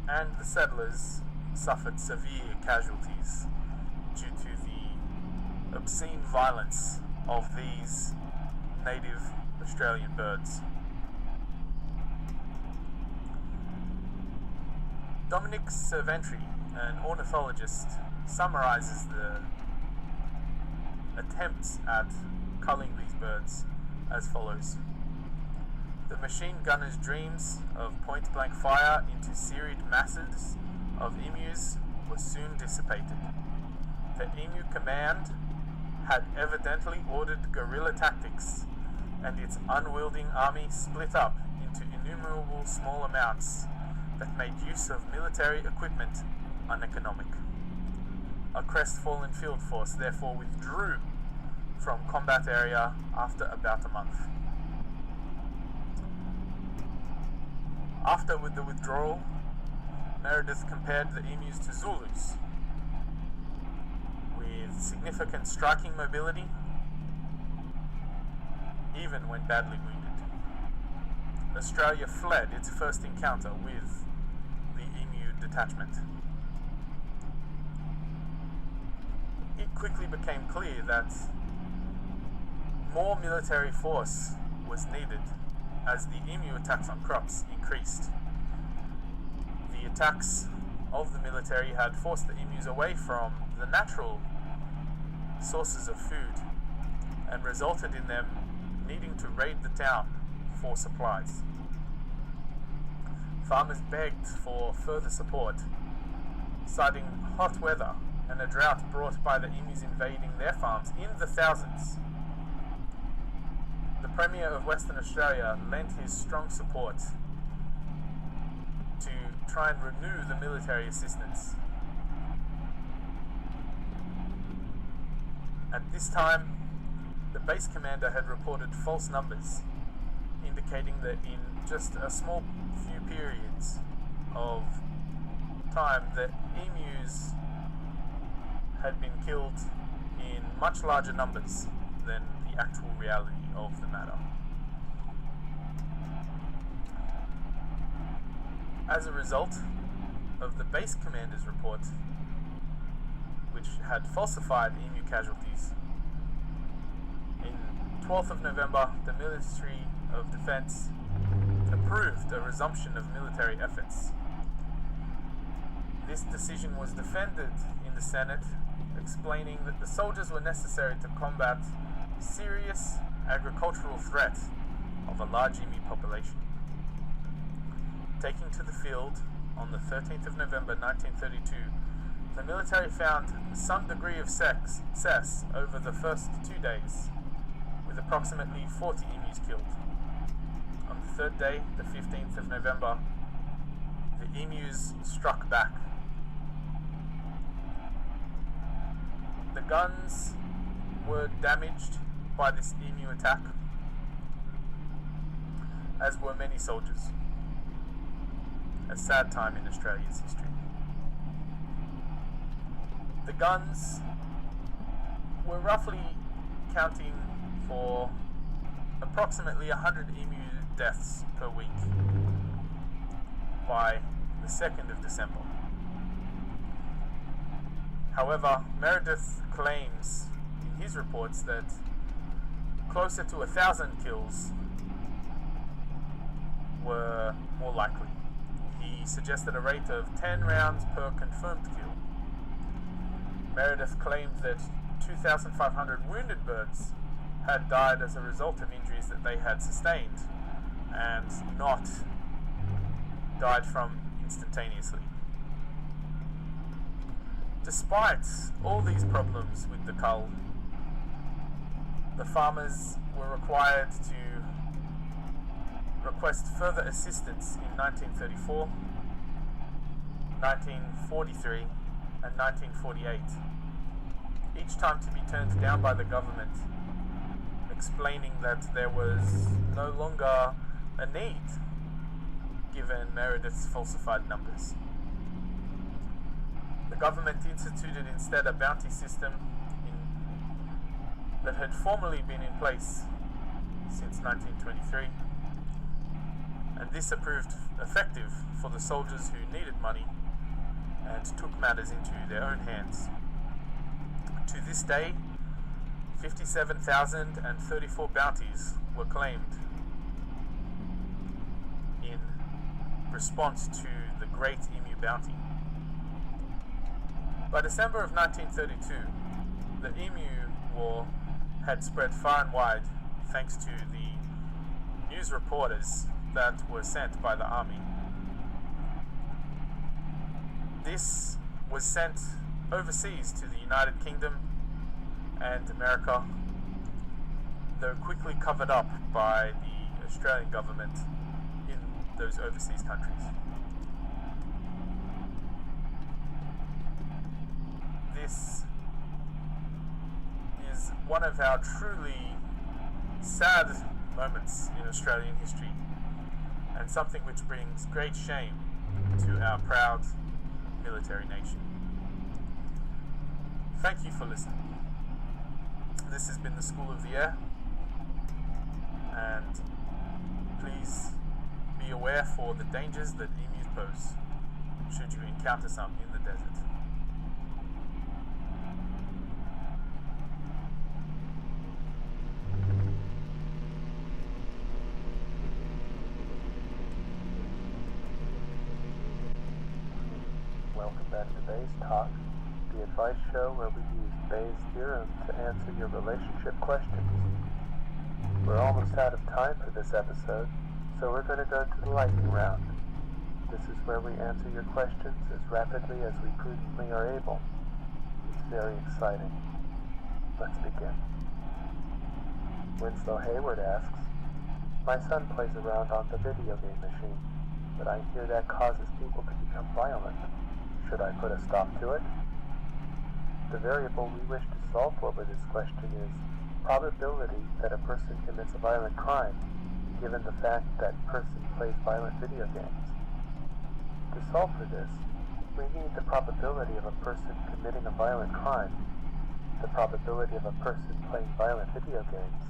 Speaker 6: and the settlers suffered severe casualties due to the obscene violence of these native Australian birds. Dominic Cerventry, an ornithologist, summarizes the attempts at culling these birds as follows. The machine gunner's dreams of point-blank fire into serried masses of emus were soon dissipated. The emu command had evidently ordered guerrilla tactics, and its unwielding army split up into innumerable small amounts that made use of military equipment uneconomic. A crestfallen field force therefore withdrew from combat area after about a month. After the withdrawal, Meredith compared the emus to Zulus, with significant striking mobility, even when badly wounded. Australia fled its first encounter with the emu detachment. It quickly became clear that more military force was needed as the emu attacks on crops increased. The attacks of the military had forced the emus away from the natural sources of food and resulted in them needing to raid the town for supplies. Farmers begged for further support, citing hot weather and a drought brought by the emus invading their farms in the thousands. The Premier of Western Australia lent his strong support to try and renew the military assistance. At this time, the base commander had reported false numbers, indicating that in just a small few periods of time, the emus had been killed in much larger numbers than the actual reality of the matter. As a result of the base commander's report, which had falsified emu casualties, in 12th of November, the Ministry of Defence approved a resumption of military efforts. This decision was defended in the Senate, explaining that the soldiers were necessary to combat serious agricultural threat of a large emu population. Taking to the field on the 13th of November 1932, the military found some degree of success over the first 2 days, with approximately 40 emus killed. On the third day, the 15th of November, the emus struck back. The guns were damaged by this emu attack, as were many soldiers. A sad time in Australia's history. The guns were roughly counting for approximately 100 emu deaths per week by the 2nd of December. However, Meredith claims in his reports that closer to 1,000 kills were more likely. He suggested a rate of 10 rounds per confirmed kill. Meredith claimed that 2,500 wounded birds had died as a result of injuries that they had sustained and not died from instantaneously. Despite all these problems with the cull, the farmers were required to request further assistance in 1934, 1943 and 1948, each time to be turned down by the government, explaining that there was no longer a need given Meredith's falsified numbers. The government instituted instead a bounty system that had formerly been in place since 1923, and this proved effective for the soldiers who needed money and took matters into their own hands. To this day, 57,034 bounties were claimed in response to the Great Emu Bounty. By December of 1932, the Emu War had spread far and wide thanks to the news reporters that were sent by the army. This was sent overseas to the United Kingdom and America, though quickly covered up by the Australian government in those overseas countries. This is one of our truly sad moments in Australian history, and something which brings great shame to our proud military nation. Thank you for listening. This has been the School of the Air, and please be aware for the dangers that emus pose should you encounter some in the desert.
Speaker 7: Welcome back to Bayes Talk, the advice show where we use Bayes' theorem to answer your relationship questions. We're almost out of time for this episode, so we're going to go to the lightning round. This is where we answer your questions as rapidly as we prudently are able. It's very exciting. Let's begin. Winslow Hayward asks, my son plays around on the video game machine, but I hear that causes people to become violent. Should I put a stop to it? The variable we wish to solve for with this question is probability that a person commits a violent crime, given the fact that person plays violent video games. To solve for this, we need the probability of a person committing a violent crime, the probability of a person playing violent video games,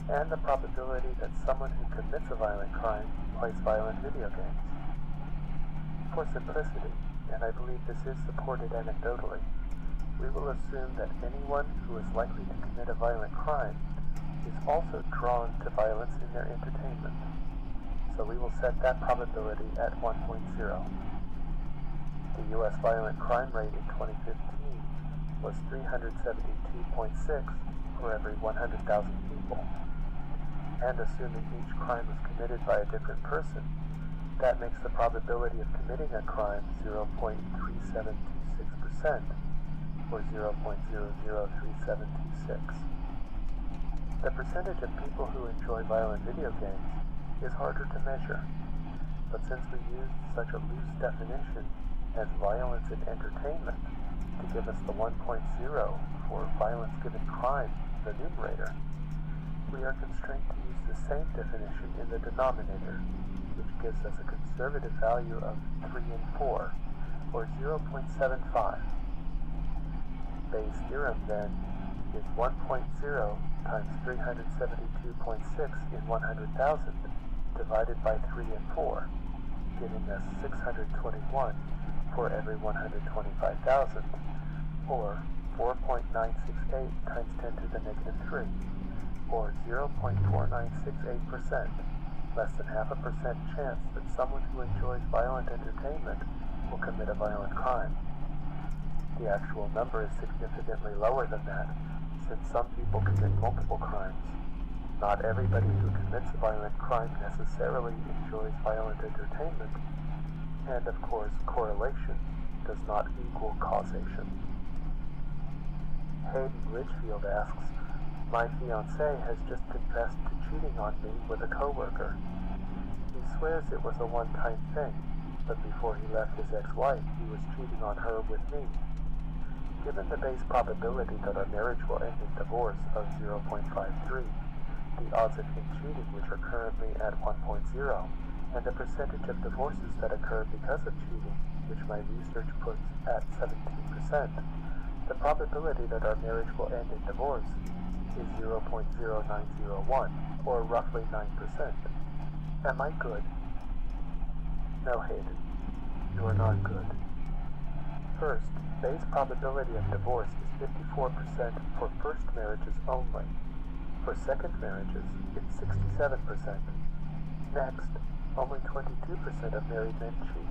Speaker 7: and the probability that someone who commits a violent crime plays violent video games. For simplicity, and I believe this is supported anecdotally, we will assume that anyone who is likely to commit a violent crime is also drawn to violence in their entertainment. So we will set that probability at 1.0. The U.S. violent crime rate in 2015 was 372.6 for every 100,000 people. And assuming each crime was committed by a different person, that makes the probability of committing a crime 0.3726%, or 0.003726. The percentage of people who enjoy violent video games is harder to measure, but since we used such a loose definition as violence in entertainment to give us the 1.0 for violence given crime, the numerator, we are constrained to use the same definition in the denominator, which gives us a conservative value of 3 and 4, or 0.75. Bayes' theorem, then, is 1.0 times 372.6 in 100,000 divided by 3 and 4, giving us 621 for every 125,000, or 4.968 times 10 to the negative 3, or 0.4968%, less than 0.5% chance that someone who enjoys violent entertainment will commit a violent crime. The actual number is significantly lower than that, since some people commit multiple crimes. Not everybody who commits a violent crime necessarily enjoys violent entertainment, and of course, correlation does not equal causation. Hayden Ridgefield asks, my fiancé has just confessed to cheating on me with a coworker. He swears it was a one-time thing, but before he left his ex-wife, he was cheating on her with me. Given the base probability that our marriage will end in divorce of 0.53, the odds of him cheating, which are currently at 1.0, and the percentage of divorces that occur because of cheating, which my research puts at 17%, the probability that our marriage will end in divorce is 0.0901, or roughly 9%. Am I good? No, Hayden, you are not good. First, Bayes' probability of divorce is 54% for first marriages only. For second marriages, it's 67%. Next, only 22% of married men cheat.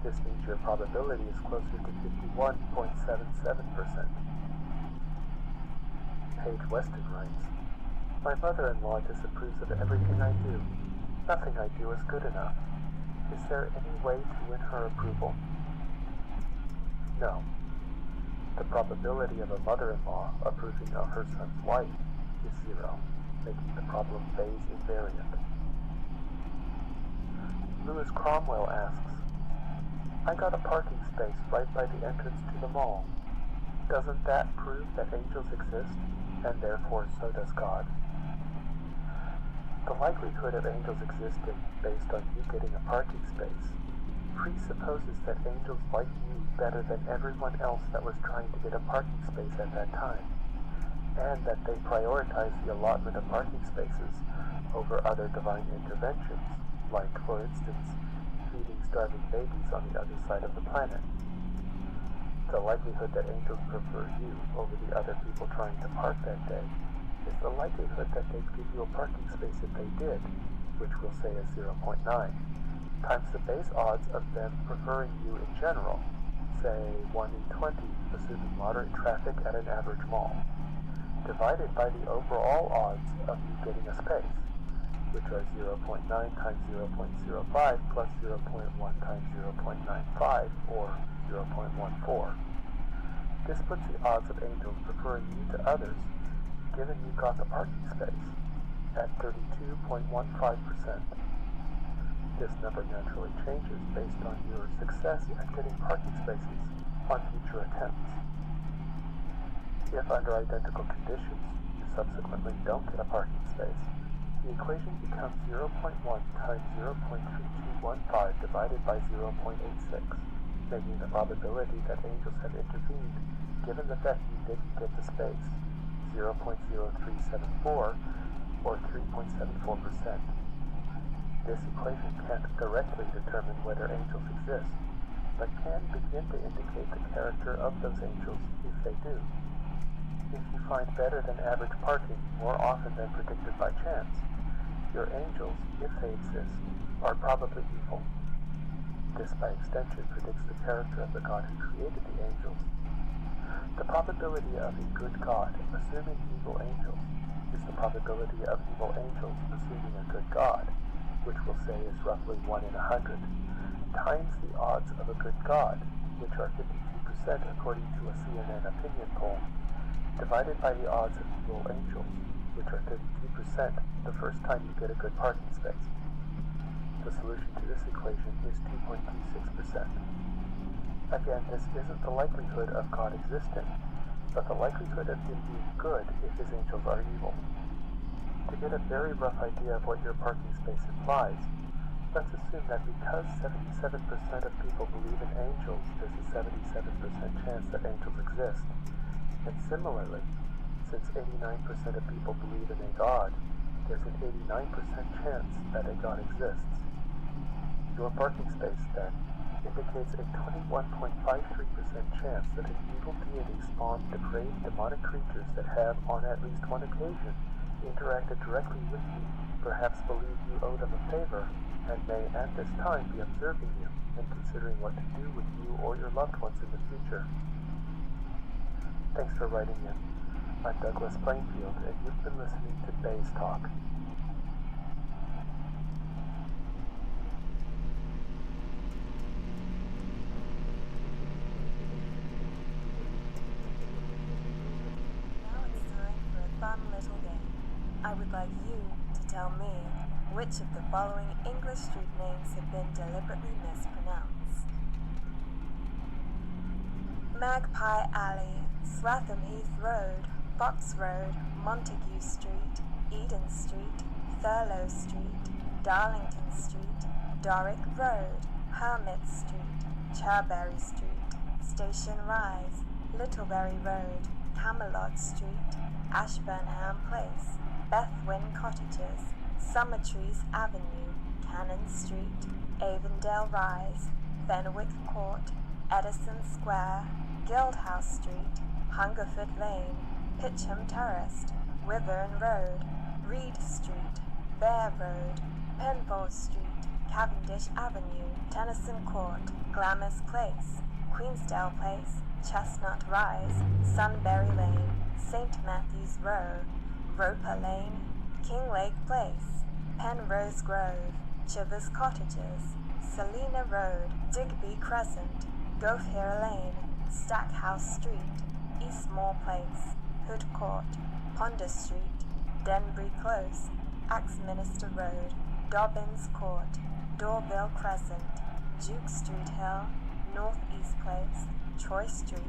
Speaker 7: This means your probability is closer to 51.77%. Paige Weston writes, my mother-in-law disapproves of everything I do. Nothing I do is good enough. Is there any way to win her approval? No. The probability of a mother-in-law approving of her son's wife is 0, making the problem Bayes invariant. Lewis Cromwell asks, I got a parking space right by the entrance to the mall. Doesn't that prove that angels exist and therefore so does God. The likelihood of angels existing based on you getting a parking space presupposes that angels like you better than everyone else that was trying to get a parking space at that time, and that they prioritize the allotment of parking spaces over other divine interventions, like, for instance, feeding starving babies on the other side of the planet. The likelihood that angels prefer you over the other people trying to park that day is the likelihood that they'd give you a parking space if they did, which we'll say is 0.9, times the base odds of them preferring you in general, say 1 in 20, assuming moderate traffic at an average mall, divided by the overall odds of you getting a space, which are 0.9 times 0.05 plus 0.1 times 0.95, or 0.14. This puts the odds of angels preferring you to others, given you got the parking space, at 32.15%. This number naturally changes based on your success at getting parking spaces on future attempts. If under identical conditions you subsequently don't get a parking space, the equation becomes 0.1 times 0.3215 divided by 0.86, making the probability that angels have intervened, given the fact you didn't get the space, 0.0374, or 3.74%. This equation can't directly determine whether angels exist, but can begin to indicate the character of those angels if they do. If you find better than average parking more often than predicted by chance, your angels, if they exist, are probably evil. This by extension predicts the character of the God who created the angels. The probability of a good God assuming evil angels is the probability of evil angels assuming a good God, which we'll say is roughly 1 in 100, times the odds of a good God, which are 52% according to a CNN opinion poll, divided by the odds of evil angels, which are 32% the first time you get a good parking space. The solution to this equation is 2.26%. Again, this isn't the likelihood of God existing, but the likelihood of him being good if his angels are evil. To get a very rough idea of what your parking space implies, let's assume that because 77% of people believe in angels, there's a 77% chance that angels exist. And similarly, since 89% of people believe in a God, there's an 89% chance that a God exists. Your parking space, then, indicates a 21.53% chance that an evil deity spawned depraved demonic creatures that have, on at least one occasion, interacted directly with you, perhaps believe you owe them a favor, and may at this time be observing you and considering what to do with you or your loved ones in the future. Thanks for writing in. I'm Douglas Plainfield, and you've been listening to Bays Talk.
Speaker 5: Now it's time for a fun little game. I would like you to tell me which of the following English street names have been deliberately mispronounced. Magpie Alley, Swatham Heath Road, Fox Road, Montague Street, Eden Street, Thurlow Street, Darlington Street, Doric Road, Hermit Street, Cherbury Street, Station Rise, Littlebury Road, Camelot Street, Ashburnham Place, Bethwyn Cottages, Summertrees Avenue, Cannon Street, Avondale Rise, Fenwick Court, Edison Square, Guildhouse Street, Hungerford Lane, Pitcham Terrace, Wyvern Road, Reed Street, Bear Road, Penfold Street, Cavendish Avenue, Tennyson Court, Glamis Place, Queensdale Place, Chestnut Rise, Sunbury Lane, St. Matthew's Row, Roper Lane, Kinglake Place, Penrose Grove, Chivers Cottages, Selina Road, Digby Crescent, Gopher Lane, Stackhouse Street, Eastmore Place, Hood Court, Ponder Street, Denbury Close, Axminster Road, Dobbins Court, Dorville Crescent, Duke Street Hill, North East Place, Troy Street,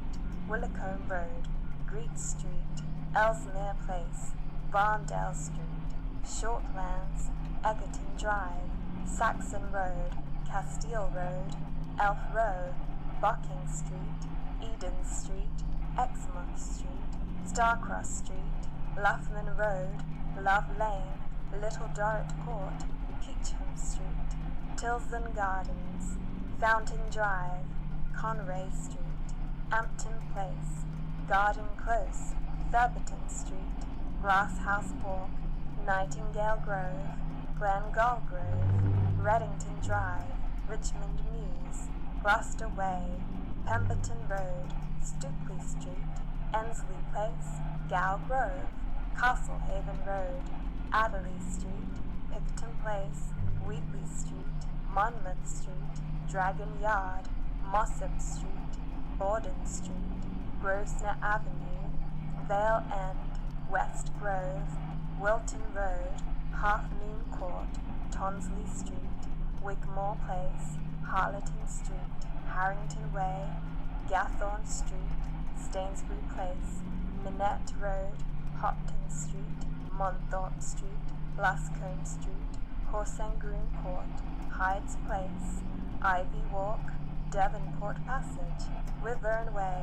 Speaker 5: Willicombe Road, Greek Street, Ellesmere Place, Barndale Street, Shortlands, Egerton Drive, Saxon Road, Castile Road, Elf Row, Bucking Street, Eden Street, Exmouth Street, Starcross Street, Loughman Road, Love Lane, Little Dorrit Court, Peacham Street, Tilson Gardens, Fountain Drive, Conray Street, Ampton Place, Garden Close, Thurberton Street, Glass House Walk, Nightingale Grove, Glengall Grove, Reddington Drive, Richmond Mews, Gloucester Way, Pemberton Road, Stukely Street, Ensley Place, Gow Grove, Castlehaven Road, Adderley Street, Picton Place, Wheatley Street, Monmouth Street, Dragon Yard, Mossop Street, Borden Street, Grosvenor Avenue, Vale End, West Grove, Wilton Road, Half Moon Court, Tonsley Street, Wigmore Place, Harleton Street, Harrington Way, Gathorne Street, Stainsbury Place, Minette Road, Hopton Street, Monthorpe Street, Lascombe Street, Horsengroom Court, Hyde's Place, Ivy Walk, Devonport Passage, Wyvern Way,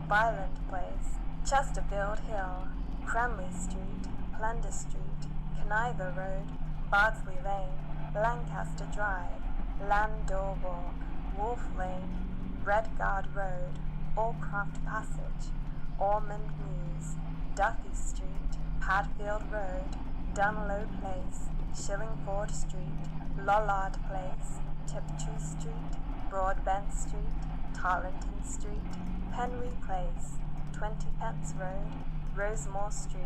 Speaker 5: Byland Place, Chesterfield Hill, Cranley Street, Plunder Street, Keniver Road, Bardsley Lane, Lancaster Drive, Landor Walk, Wolf Lane, Redguard Road, Allcroft Passage, Ormond Mews, Duffy Street, Padfield Road, Dunlow Place, Shillingford Street, Lollard Place, Tiptree Street, Broadbent Street, Tarleton Street, Penry Place, 20 Pence Road, Rosemore Street,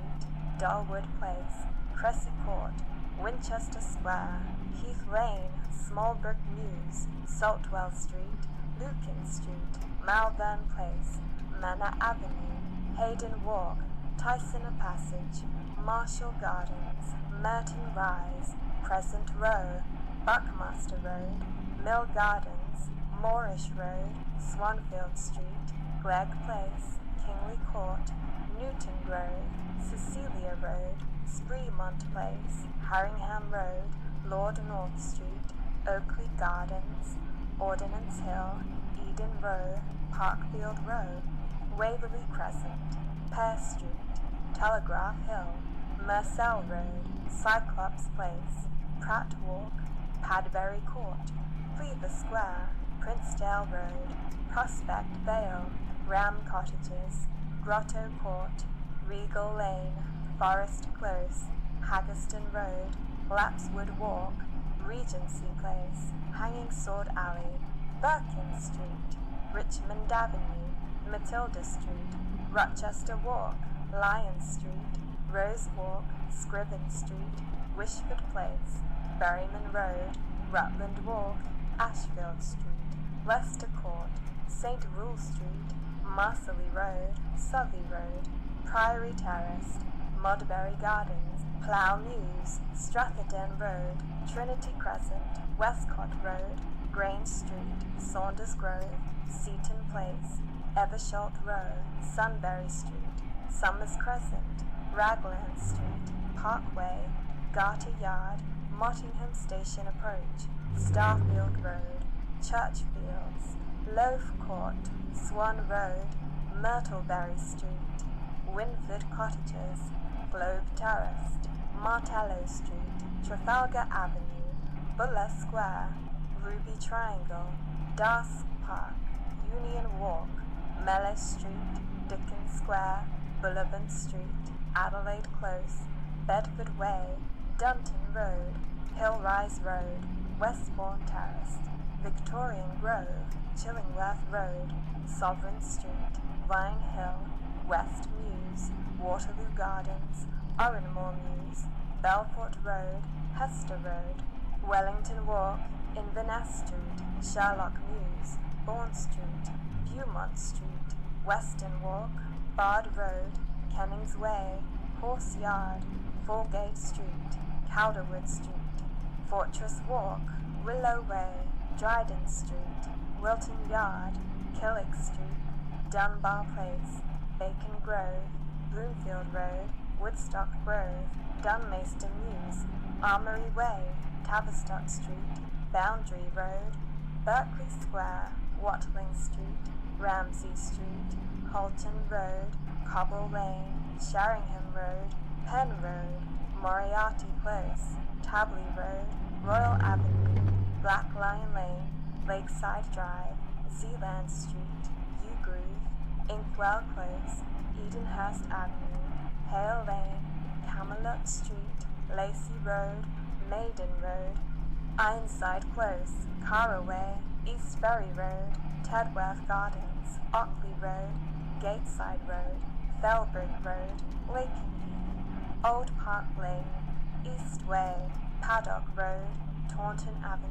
Speaker 5: Darwood Place, Cressy Court, Winchester Square, Heath Lane, Smallbrook Mews, Saltwell Street, Lucan Street, Malvern Place, Manor Avenue, Hayden Walk, Tyson Passage, Marshall Gardens, Merton Rise, Crescent Row, Buckmaster Road, Mill Gardens, Moorish Road, Swanfield Street, Glegg Place, Kingly Court, Newton Grove, Cecilia Road, Spreemont Place, Haringham Road, Lord North Street, Oakley Gardens, Ordnance Hill, Eden Row, Parkfield Road, Waverley Crescent, Pear Street, Telegraph Hill, Mersell Road, Cyclops Place, Pratt Walk, Padbury Court, Cleaver Square, Princedale Road, Prospect Vale, Ram Cottages, Grotto Court, Regal Lane, Forest Close, Haggerston Road, Lapswood Walk, Regency Place, Hanging Sword Alley, Birkin Street, Richmond Avenue, Matilda Street, Rochester Walk, Lion Street, Rose Walk, Scriven Street, Wishford Place, Berryman Road, Rutland Walk, Ashfield Street, Leicester Court, St. Rule Street, Marsley Road, Southey Road, Priory Terrace, Modbury Gardens, Plough Mews, Stratherden Road, Trinity Crescent, Westcott Road, Grange Street, Saunders Grove, Seaton Place, Eversholt Row, Sunbury Street, Summers Crescent, Ragland Street, Parkway, Garter Yard, Mottingham Station Approach, Starfield Road, Churchfields, Loaf Court, Swan Road, Myrtleberry Street, Winford Cottages, Globe Terrace, Martello Street, Trafalgar Avenue, Buller Square, Ruby Triangle, Darsk Park, Union Walk, Mellish Street, Dickens Square, Bullivant Street, Adelaide Close, Bedford Way, Dunton Road, Hillrise Road, Westbourne Terrace, Victorian Grove, Chillingworth Road, Sovereign Street, Vine Hill, West Mews, Waterloo Gardens, Oranmore Mews, Belfort Road, Hester Road, Wellington Walk, Inverness Street, Sherlock Mews, Bourne Street, Beaumont Street, Western Walk, Bard Road, Kennings Way, Horse Yard, Foregate Street, Calderwood Street, Fortress Walk, Willow Way, Dryden Street, Wilton Yard, Killick Street, Dunbar Place, Bacon Grove, Bloomfield Road, Woodstock Grove, Dunmaiston Mews, Armory Way, Tavistock Street, Boundary Road, Berkeley Square, Watling Street, Ramsey Street, Halton Road, Cobble Lane, Sheringham Road, Penn Road, Moriarty Close, Tabley Road, Royal Avenue, Black Lion Lane, Lakeside Drive, Zealand Street, Yew Groove, Inkwell Close, Edenhurst Avenue, Hale Lane, Camelot Street, Lacey Road, Maiden Road, Ironside Close, Caraway, East Ferry Road, Tedworth Gardens, Ockley Road, Gateside Road, Felbridge Road, Lakenheath, Old Park Lane, East Way, Paddock Road, Taunton Avenue,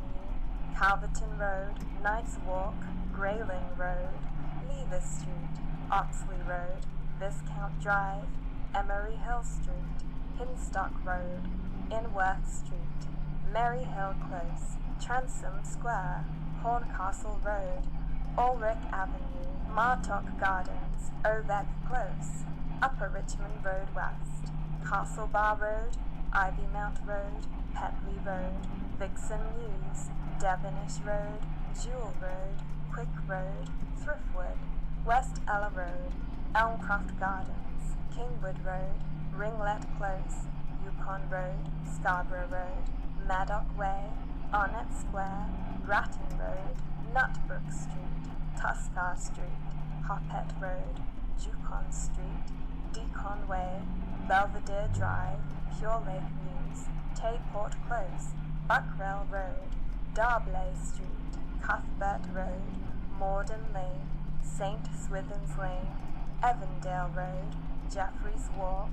Speaker 5: Calverton Road, Knight's Walk, Grayling Road, Lever Street, Oxley Road, Viscount Drive, Emery Hill Street, Hinstock Road, Inworth Street, Merry Hill Close, Transome Square, Horncastle Road, Ulrich Avenue, Martock Gardens, Ovett Close, Upper Richmond Road West, Castle Bar Road, Ivy Mount Road, Petley Road, Vixen Mews, Devonish Road, Jewel Road, Quick Road, Thriftwood, West Ella Road, Elmcroft Gardens, Kingwood Road, Ringlet Close, Yukon Road, Scarborough Road, Maddock Way, Arnett Square, Grattan Road, Nutbrook Street, Tuskar Street, Hoppet Road, Jukon Street, Deacon Way, Belvedere Drive, Pure Lake Mews, Tayport Close, Buckrell Road, Darblay Street, Cuthbert Road, Morden Lane, St. Swithin's Lane, Evandale Road, Jeffreys Walk,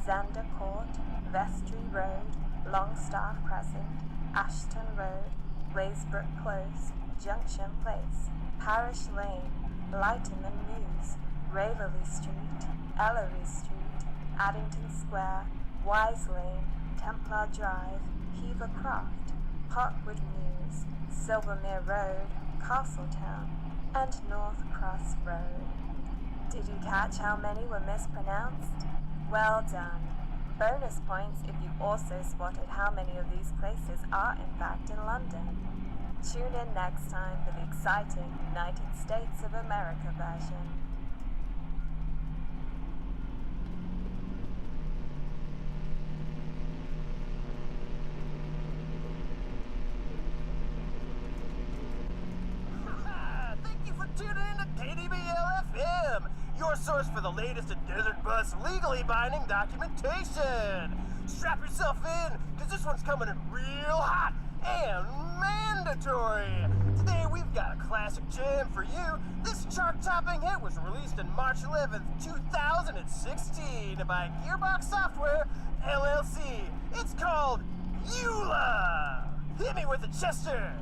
Speaker 5: Zander Court, Vestry Road, Longstaff Crescent, Ashton Road, Blaisbrook Close, Junction Place, Parish Lane, Lighterman Mews, Raveley Street, Ellery Street, Addington Square, Wise Lane, Templar Drive, Hever Croft, Parkwood Mews, Silvermere Road, Castletown, and North Cross Road. Did you catch how many were mispronounced? Well done. Bonus points if you also spotted how many of these places are in fact in London. Tune in next time for the exciting United States of America version.
Speaker 8: Thank you for tuning in to KDBL-FM, your source for the latest in Desert Bus legally binding documentation. Strap yourself in, because this one's coming in real hot and mandatory. Today we've got a classic jam for you. This chart-topping hit was released on March 11th, 2016 by Gearbox Software, LLC. It's called EULA. Hit me with a Chester.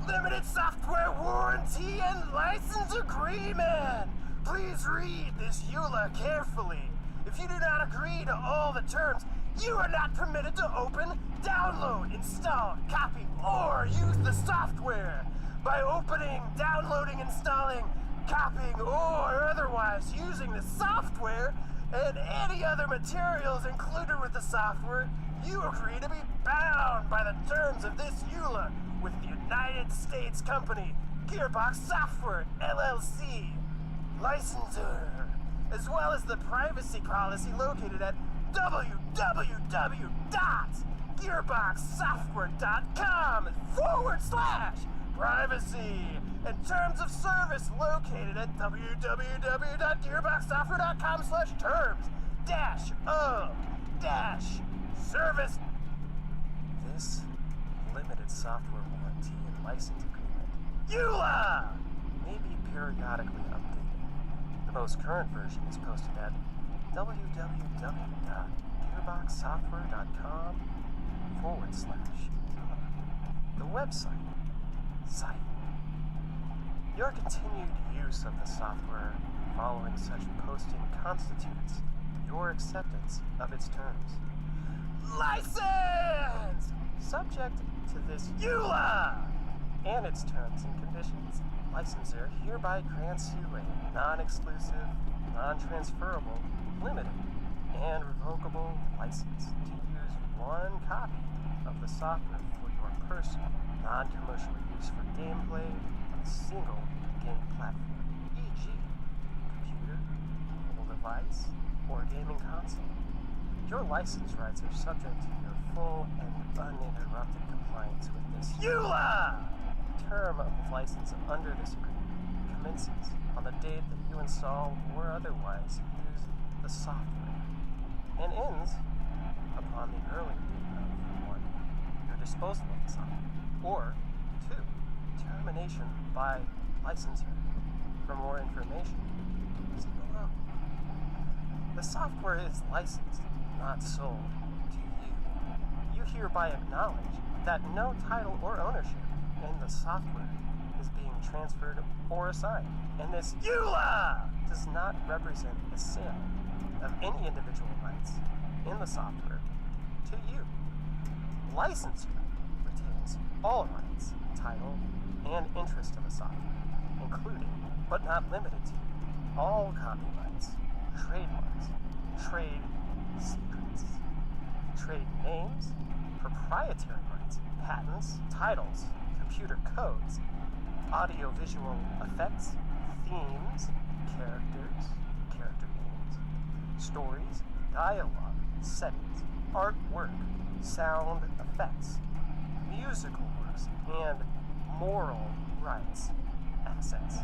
Speaker 8: Limited software warranty and license agreement. Please read this EULA carefully. If you do not agree to all the terms, you are not permitted to open, download, install, copy, or use the software. By opening, downloading, installing, copying, or otherwise using the software and any other materials included with the software, you agree to be bound by the terms of this EULA with the United States company, Gearbox Software, LLC, licensor, as well as the privacy policy located at www.gearboxsoftware.com/privacy and terms of service located at www.gearboxsoftware.com/terms-of-service. This limited software warranty and license agreement, EULA, may be periodically updated. The most current version is posted at www.gearboxsoftware.com/EULA. The website, site. Your continued use of the software following such posting constitutes your acceptance of its terms. License! Subject to this EULA!
Speaker 7: and its terms and conditions. Licensor hereby grants you a non-exclusive, non-transferable, limited, and revocable license to use one copy of the software for your personal, non-commercial use for gameplay on a single game platform, e.g., computer, mobile device, or gaming console. Your license rights are subject to your full and uninterrupted compliance with this EULA! Term of license under this agreement commences on the date that you install or otherwise use the software, and ends upon the earlier date of 1. Your disposal of the software, or 2. Termination by licensor. For more information, see below. The software is licensed, not sold, to you. You hereby acknowledge that no title or ownership in the software is being transferred or assigned, and this EULA does not represent the sale of any individual rights in the software to you. Licensor retains all rights, title, and interest of the software, including, but not limited to, all copyrights, trademarks, trade secrets, trade names, proprietary rights, patents, titles, computer codes, audiovisual effects, themes, characters, character names, stories, dialogue, settings, artwork, sound effects, musical works, and moral rights assets.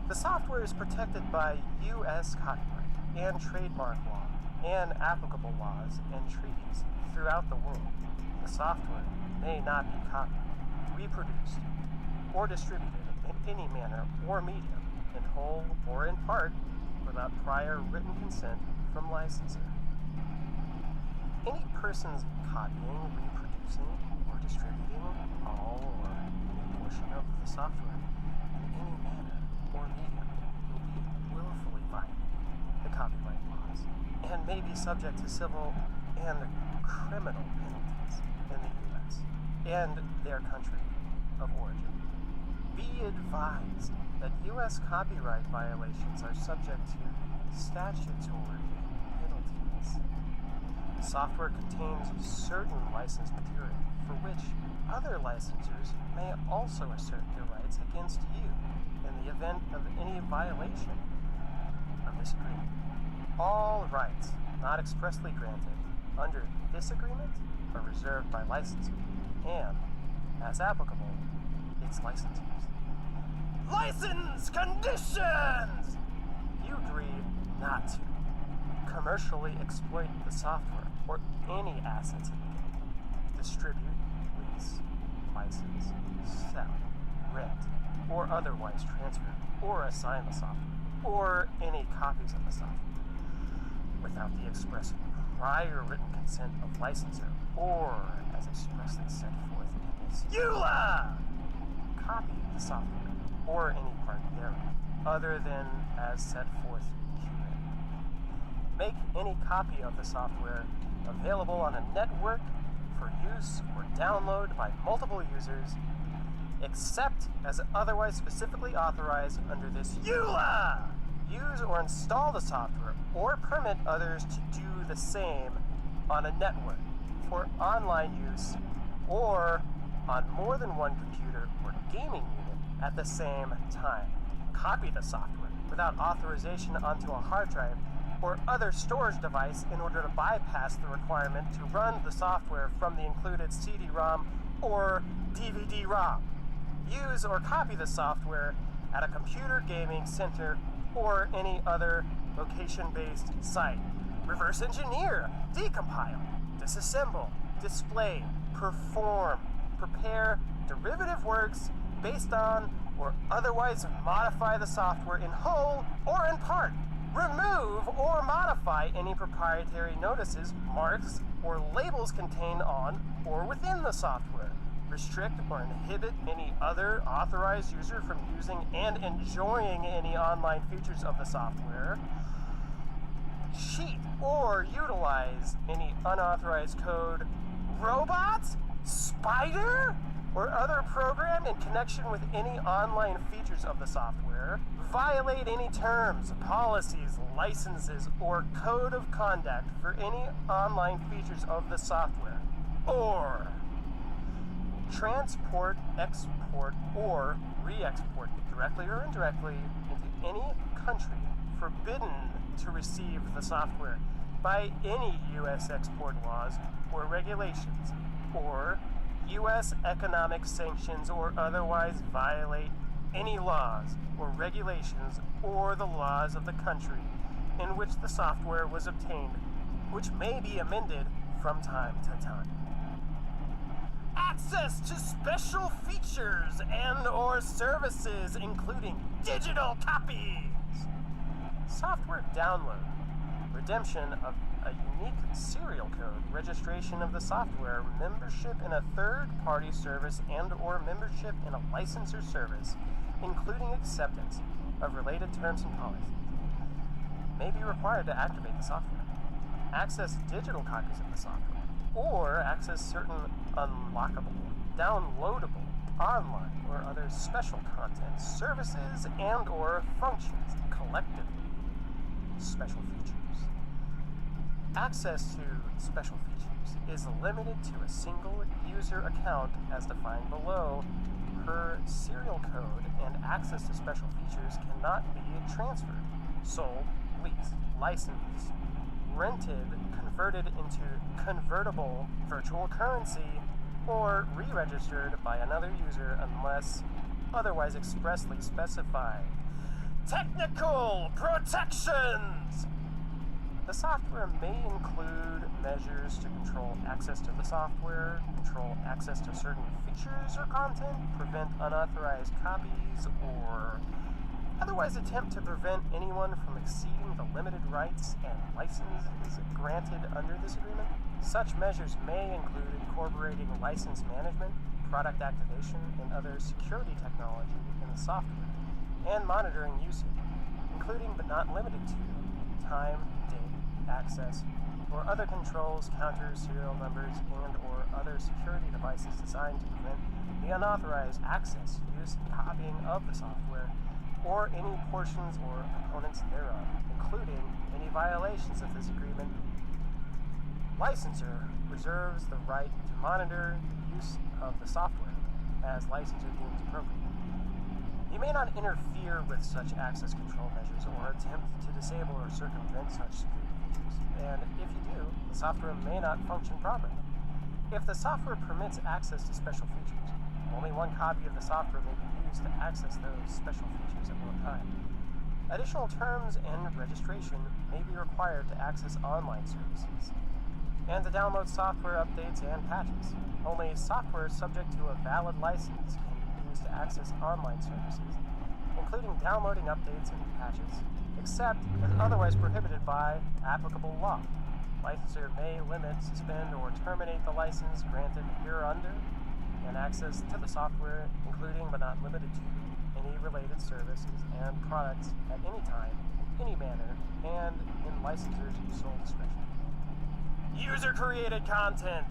Speaker 7: The software is protected by U.S. copyright and trademark law and applicable laws and treaties throughout the world. The software may not be copied, reproduced, or distributed in any manner or medium, in whole or in part, without prior written consent from licensor. Any persons copying, reproducing, or distributing all or any portion of the software in any manner or medium will be willfully violating the copyright laws and may be subject to civil and criminal penalties in the U.S. and their country of origin. Be advised that U.S. copyright violations are subject to statutory penalties. The software contains certain licensed material for which other licensors may also assert their rights against you in the event of any violation of this agreement. All rights not expressly granted under this agreement are reserved by licensor and, as applicable, its licensors. License conditions! You agree not to commercially exploit the software or any assets in the game, distribute, lease, license, sell, rent, or otherwise transfer or assign the software, or any copies of the software, without the express prior written consent of licensor, or as expressly set forth in this EULA! Copy the software, or any part thereof, other than as set forth herein. Make any copy of the software available on a network for use or download by multiple users, except as otherwise specifically authorized under this EULA! Use or install the software or permit others to do the same on a network for online use or on more than one computer or gaming unit at the same time. Copy the software without authorization onto a hard drive or other storage device in order to bypass the requirement to run the software from the included CD-ROM or DVD-ROM. Use or copy the software at a computer gaming center or any other location-based site. Reverse engineer, decompile, disassemble, display, perform, prepare derivative works based on or otherwise modify the software in whole or in part. Remove or modify any proprietary notices, marks, or labels contained on or within the software. Restrict or inhibit any other authorized user from using and enjoying any online features of the software. Cheat or utilize any unauthorized code. Robots? Spider?
Speaker 8: or other program in connection with any online features of the software, violate any terms, policies, licenses, or code of conduct for any online features of the software, or transport, export, or re-export directly or indirectly into any country forbidden to receive the software by any U.S. export laws or regulations, or U.S. economic sanctions, or otherwise violate any laws or regulations or the laws of the country in which the software was obtained, which may be amended from time to time. Access to special features and or services, including digital copies, software download, redemption of a unique serial code, registration of the software, membership in a third-party service and or membership in a licensor service, including acceptance of related terms and policies, may be required to activate the software. Access digital copies of the software, or access certain unlockable, downloadable, online, or other special content, services, and or functions, collectively special features. Access to special features is limited to a single user account as defined below per serial code, and access to special features cannot be transferred, sold, leased, licensed, rented, converted into convertible virtual currency, or re-registered by another user unless otherwise expressly specified. Technical protections! The software may include measures to control access to the software, control access to certain features or content, prevent unauthorized copies, or otherwise attempt to prevent anyone from exceeding the limited rights and licenses granted under this agreement. Such measures may include incorporating license management, product activation, and other security technology in the software, and monitoring usage, including but not limited to time, date, access, or other controls, counters, serial numbers, and or other security devices designed to prevent the unauthorized access, use, and copying of the software, or any portions or components thereof, including any violations of this agreement. Licensor reserves the right to monitor the use of the software as licensor deems appropriate. You may not interfere with such access control measures or attempt to disable or circumvent such security features, and if you do, the software may not function properly. If the software permits access to special features, only one copy of the software may be used to access those special features at one time. Additional terms and registration may be required to access online services, and to download software updates and patches. Only software subject to a valid license can be used to access online services, including downloading updates and patches, except as otherwise prohibited by applicable law. Licensor may limit, suspend, or terminate the license granted hereunder, and access to the software, including but not limited to any related services and products at any time, in any manner, and in licensor's sole discretion. User-created content.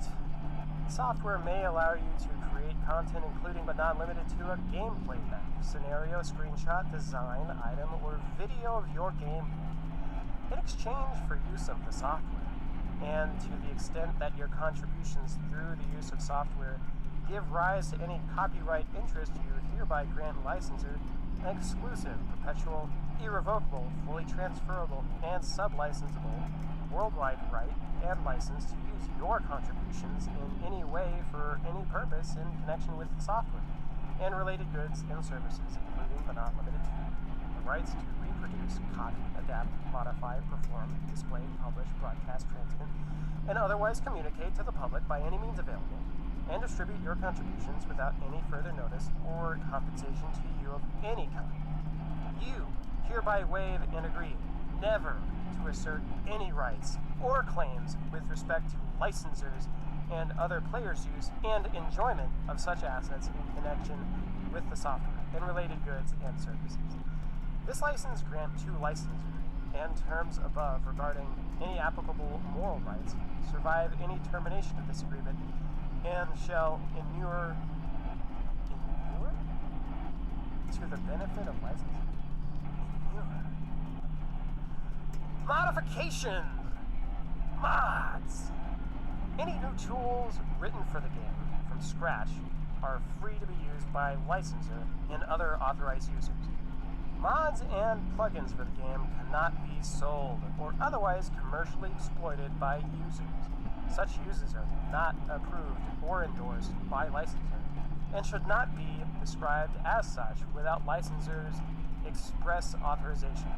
Speaker 8: Software may allow you to create content including but not limited to a gameplay map, scenario, screenshot, design, item, or video of your gameplay in exchange for use of the software. And to the extent that your contributions through the use of software give rise to any copyright interest, you hereby grant licensor an exclusive, perpetual, irrevocable, fully transferable, and sub-licensable worldwide right and license to use your contributions in any way for any purpose in connection with the software and related goods and services, including but not limited to the rights to reproduce, copy, adapt, modify, perform, display, publish, broadcast, transmit, and otherwise communicate to the public by any means available, and distribute your contributions without any further notice or compensation to you of any kind. You hereby waive and agree never to assert any rights or claims with respect to licensors and other players' use and enjoyment of such assets in connection with the software and related goods and services. This license grant to licensor and terms above regarding any applicable moral rights survive any termination of this agreement and shall inure
Speaker 7: to the benefit of licensing.
Speaker 8: Modifications! Mods! Any new tools written for the game from scratch are free to be used by licensor and other authorized users. Mods and plugins for the game cannot be sold or otherwise commercially exploited by users. Such uses are not approved or endorsed by licensor and should not be described as such without licensor's express authorization.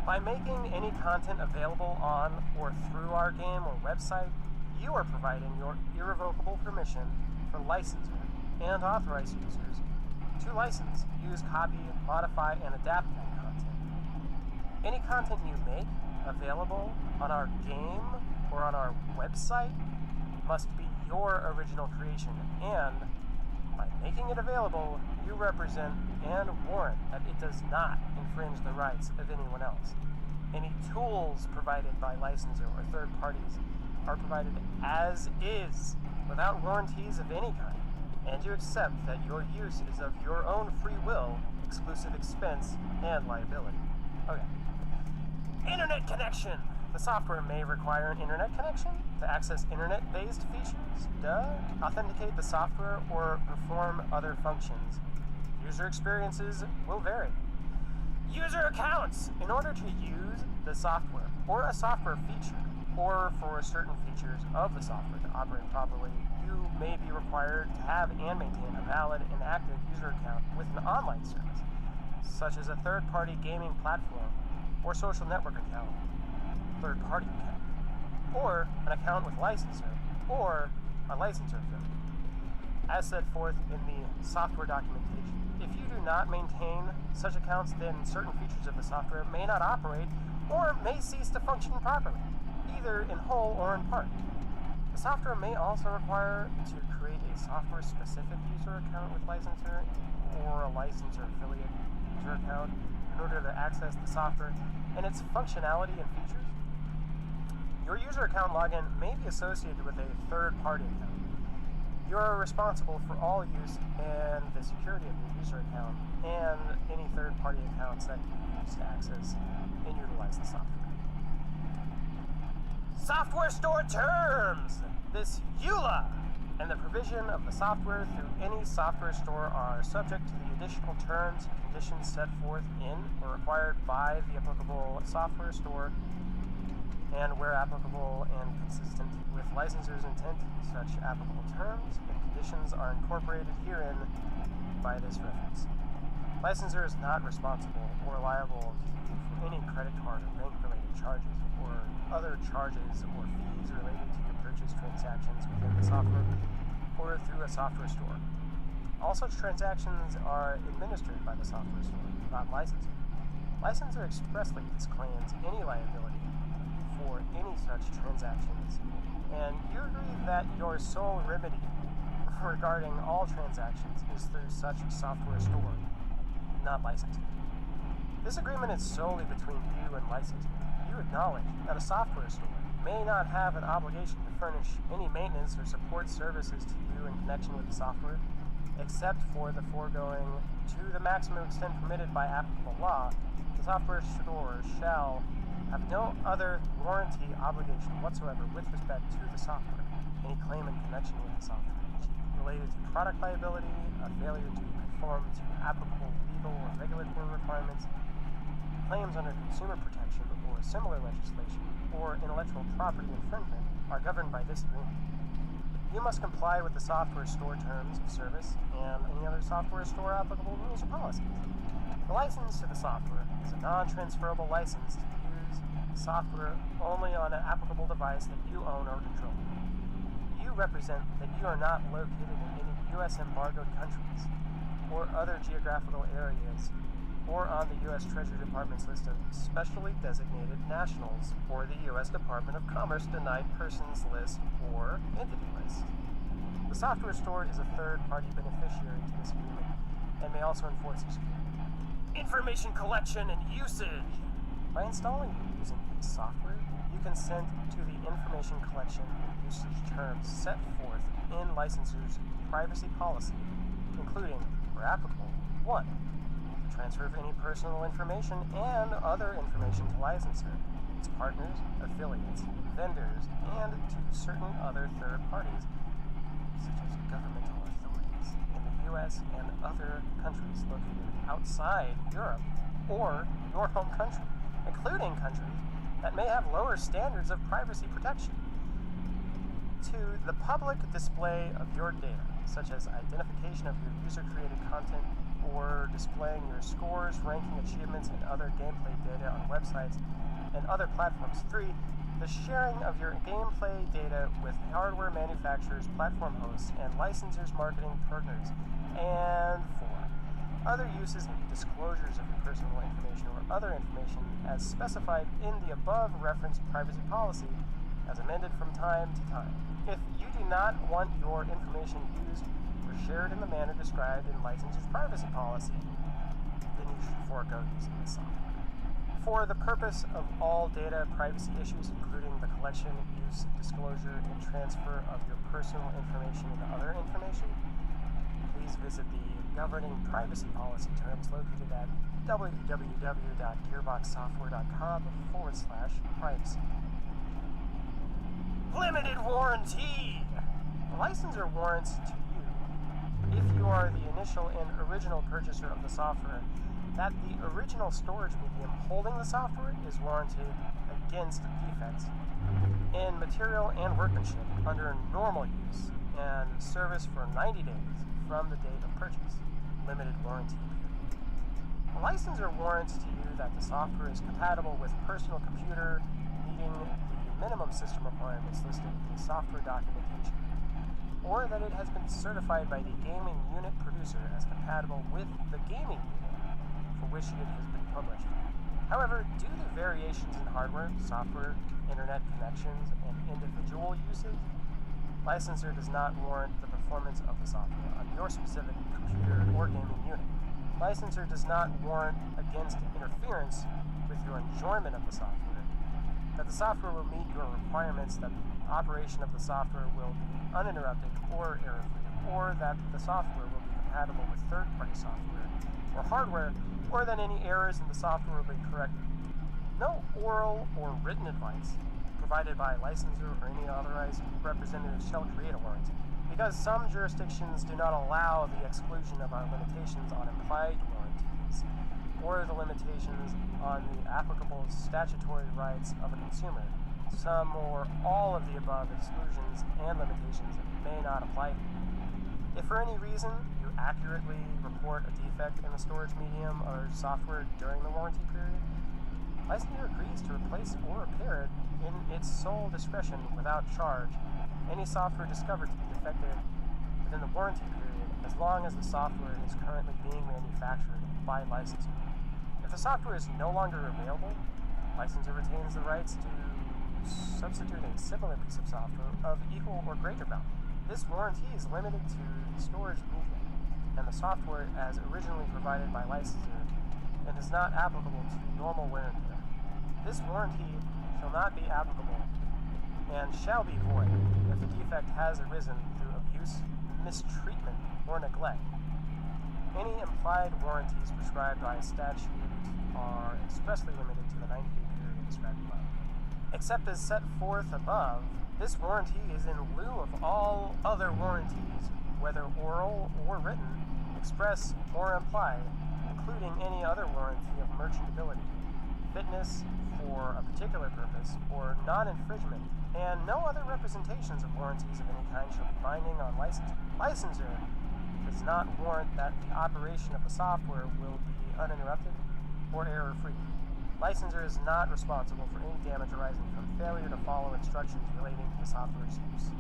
Speaker 8: By making any content available on or through our game or website, you are providing your irrevocable permission for licensor and authorized users to license, use, copy, modify, and adapt that content. Any content you make available on our game or on our website must be your original creation, and by making it available, you represent and warrant that it does not infringe the rights of anyone else. Any tools provided by licensor or third parties are provided as is, without warranties of any kind, and you accept that your use is of your own free will, exclusive expense, and liability. Okay. Internet connection! The software may require an internet connection to access internet-based features, authenticate the software, or perform other functions. User experiences will vary. User accounts! In order to use the software, or a software feature, or for certain features of the software to operate properly, you may be required to have and maintain a valid and active user account with an online service, such as a third-party gaming platform or social network account, third-party account, or an account with licensor, or a licensor affiliate, as set forth in the software documentation. If you do not maintain such accounts, then certain features of the software may not operate or may cease to function properly, either in whole or in part. The software may also require to create a software-specific user account with licensor or a licensor affiliate user account in order to access the software and its functionality and features. Your user account login may be associated with a third-party account. You are responsible for all use and the security of your user account and any third-party accounts that you use to access and utilize the software. Software store terms! This EULA and the provision of the software through any software store are subject to the additional terms and conditions set forth in or required by the applicable software store, and where applicable and consistent with licensor's intent, such applicable terms and conditions are incorporated herein by this reference. Licensor is not responsible or liable to you for any credit card or bank-related charges or other charges or fees related to your purchase transactions within the software or through a software store. All such transactions are administered by the software store, not licensor. Licensor expressly disclaims any liability for any such transactions, and you agree that your sole remedy regarding all transactions is through such software store, not licensor. This agreement is solely between you and licensor. You acknowledge that a software store may not have an obligation to furnish any maintenance or support services to you in connection with the software, except for the foregoing to the maximum extent permitted by applicable law. The software store shall have no other warranty obligation whatsoever with respect to the software. Any claim in connection with the software related to product liability, a failure to conform to applicable legal or regulatory requirements, claims under consumer protection or similar legislation, or intellectual property infringement are governed by this agreement. You must comply with the software store terms of service and any other software store applicable rules or policies. The license to the software is a non-transferable license to use software only on an applicable device that you own or control. You represent that you are not located in any U.S. embargoed countries or other geographical areas or on the U.S. Treasury Department's list of specially designated nationals or the U.S. Department of Commerce denied persons list or entity list. The software store is a third-party beneficiary to this agreement and may also enforce this agreement. Information collection and usage. By installing and using the software, you consent to the information collection and usage terms set forth in licensor's privacy policy
Speaker 7: including, where applicable, 1. The transfer of any personal information and other information to licensor, its partners, affiliates, vendors, and to certain other third parties, such as governmental authorities in the U.S. and other countries located outside Europe or your home country, including countries that may have lower standards of privacy protection. 2. The public display of your data, such as identification of your user-created content or displaying your scores, ranking achievements, and other gameplay data on websites and other platforms. 3. The sharing of your gameplay data with hardware manufacturers, platform hosts, and licensors marketing partners. And 4. Other uses and disclosures of your personal information or other information as specified in the above referenced privacy policy as amended from time to time. If you do not want your information used or shared in the manner described in licensor's privacy policy, then you should forego using this software. For the purpose of all data privacy issues, including the collection, use, disclosure, and transfer of your personal information and other information, please visit the governing privacy policy terms located at www.gearboxsoftware.com/privacy. Limited warranty! The licensor warrants to you, if you are the initial and original purchaser of the software, that the original storage medium holding the software is warranted against defects in material and workmanship under normal use and service for 90 days from the date of purchase. Limited warranty period. The licensor warrants to you that the software is compatible with personal computer, meeting the minimum system requirements listed in the software documentation, or that it has been certified by the gaming unit producer as compatible with the gaming unit for which it has been published. However, due to variations in hardware, software, internet connections, and individual uses, licensor does not warrant the performance of the software on your specific computer or gaming unit. Licensor does not warrant against interference with your enjoyment of the software, that the software will meet your requirements, that the operation of the software will be uninterrupted or error-free, or that the software will be compatible with third-party software or hardware, or that any errors in the software will be corrected. No oral or written advice provided by a licensor or any authorized representative shall create a warranty, because some jurisdictions do not allow the exclusion of our limitations on implied warranties, or the limitations on the applicable statutory rights of a consumer. Some or all of the above exclusions and limitations may not apply to you. If for any reason you accurately report a defect in the storage medium or software during the warranty period, licensor agrees to replace or repair it in its sole discretion without charge any software discovered to be defective within the warranty period, as long as the software is currently being manufactured by licensor. If the software is no longer available, licensor retains the rights to substitute a similar piece of software of equal or greater value. This warranty is limited to the storage medium and the software as originally provided by licensor and is not applicable to normal wear and tear. This warranty shall not be applicable and shall be void if the defect has arisen through abuse, mistreatment, or neglect. Any implied warranties prescribed by statute are expressly limited to the 90-day period described above. Except as set forth above, this warranty is in lieu of all other warranties, whether oral or written, express or implied, including any other warranty of merchantability, fitness for a particular purpose, or non-infringement, and no other representations of warranties of any kind shall be binding on licensor. Licensor does not warrant that the operation of the software will be uninterrupted or error-free. Licensor is not responsible for any damage arising from failure to follow instructions relating to the software's use.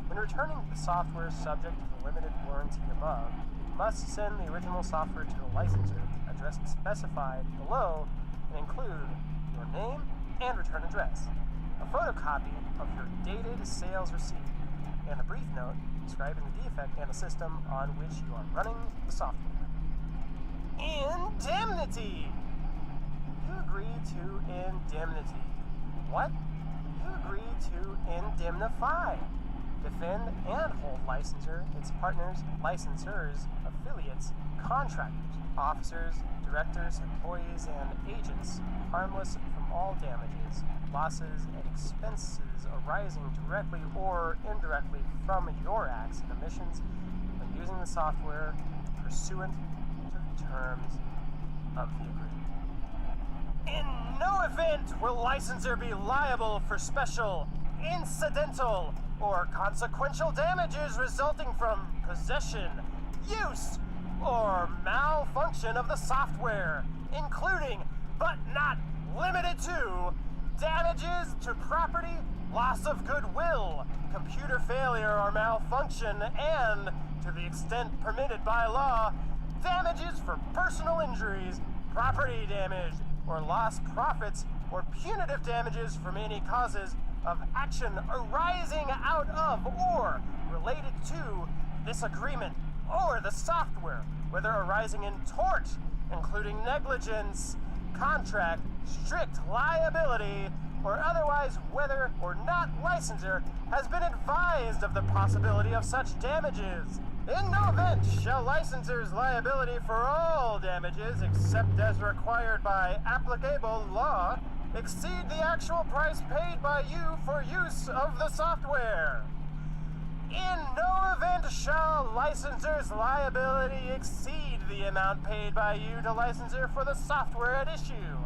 Speaker 7: When returning the software subject to the limited warranty above, you must send the original software to the licensor, address specified below, and include your name and return address, a photocopy of your dated sales receipt, and a brief note describing the defect and the system on which you are running the software. Indemnity! You agree to indemnity. What? You agree to indemnify. defend and hold licensor, its partners, licensors, affiliates, contractors, officers, directors, employees, and agents harmless from all damages, losses, and expenses arising directly or indirectly from your acts and omissions by using the software pursuant to the terms of the agreement. In no event will licensor be liable for special, incidental, or consequential damages resulting from possession, use, or malfunction of the software, including, but not limited to, damages to property, loss of goodwill, computer failure or malfunction, and, to the extent permitted by law, damages for personal injuries, property damage, or lost profits, or punitive damages from any causes of action arising out of or related to this agreement or the software, whether arising in tort, including negligence, contract, strict liability, or otherwise whether or not licensor has been advised of the possibility of such damages. In no event shall licensor's liability for all damages, except as required by applicable law, exceed the actual price paid by you for use of the software. In no event shall licensor's liability exceed the amount paid by you to licensor for the software at issue.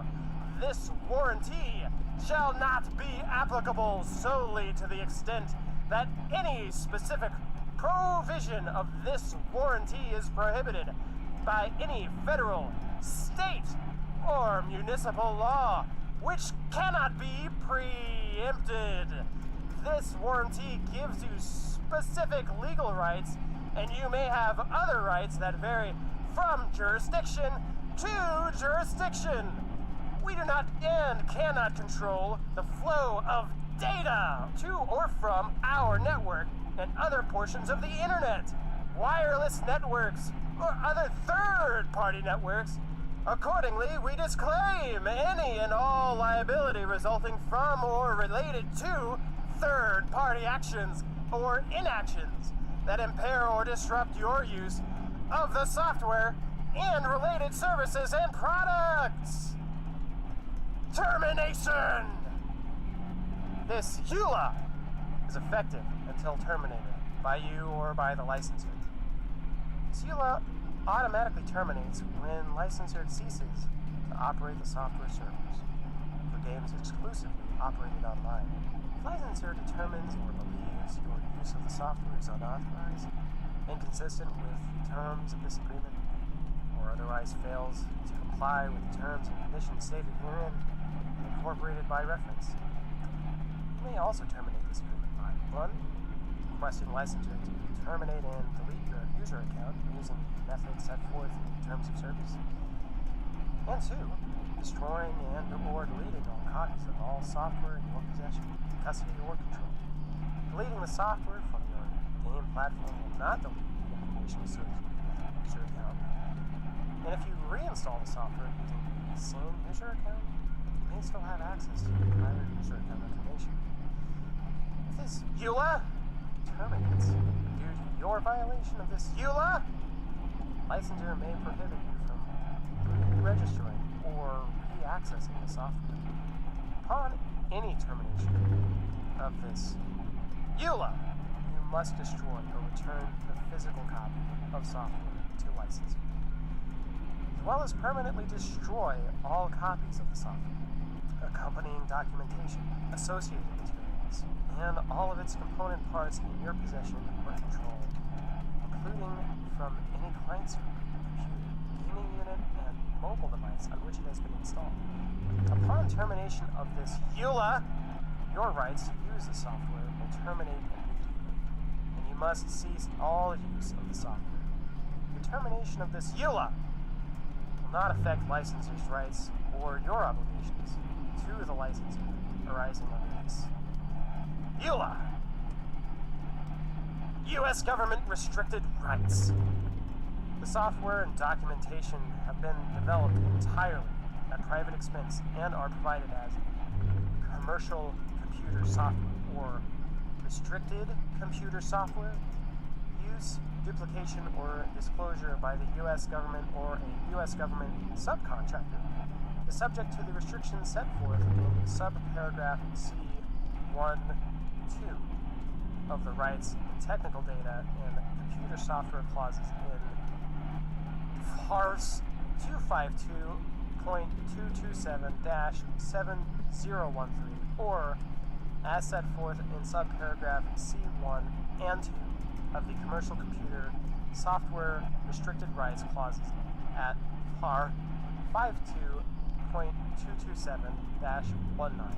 Speaker 7: This warranty shall not be applicable solely to the extent that any specific provision of this warranty is prohibited by any federal, state, or municipal law, which cannot be preempted. This warranty gives you specific legal rights, and you may have other rights that vary from jurisdiction to jurisdiction. We do not and cannot control the flow of data to or from our network and other portions of the internet, wireless networks, or other third-party networks. Accordingly, we disclaim any and all liability resulting from or related to third-party actions or inactions that impair or disrupt your use of the software and related services and products. Termination! This EULA is effective until terminated by you or by the licensor. This EULA automatically terminates when licensor ceases to operate the software servers for games exclusively operated online. If licensor determines or believes your use of the software is unauthorized, inconsistent with the terms of this agreement, or otherwise fails to comply with the terms and conditions stated herein and incorporated by reference, you may also terminate this agreement by 1. Requesting licensor to terminate and delete your user account using methods set forth in terms of service, and 2. Destroying and or deleting all copies of all software in your possession, custody, or control. Deleting the software from your game platform will not delete the information associated with your user account. And if you reinstall the software using the same user account, you may still have access to your prior user account information. If this EULA terminates due to your violation of this EULA, licensor may prohibit you from re-registering or re-accessing the software. Upon any termination of this EULA, you must destroy or return the physical copy of software to licensor, as well as permanently destroy all copies of the software, accompanying documentation, associated materials, and all of its component parts in your possession or control, including from any client server, computer, gaming unit, and mobile device on which it has been installed. Upon termination of this EULA, your rights to use the software will terminate immediately, and you must cease all use of the software. The termination of this EULA will not affect licensor's rights or your obligations to the licensor arising under this EULA. U.S. government restricted rights. The software and documentation have been developed entirely at private expense and are provided as commercial computer software, or restricted computer software, use, duplication, or disclosure by the U.S. government or a U.S. government subcontractor is subject to the restrictions set forth in subparagraph C1(2) of the rights and technical data and computer software clauses in FARS 252.227-7013 or as set forth in subparagraph C1 and 2 of the commercial computer software restricted rights clauses at FAR 52.227-19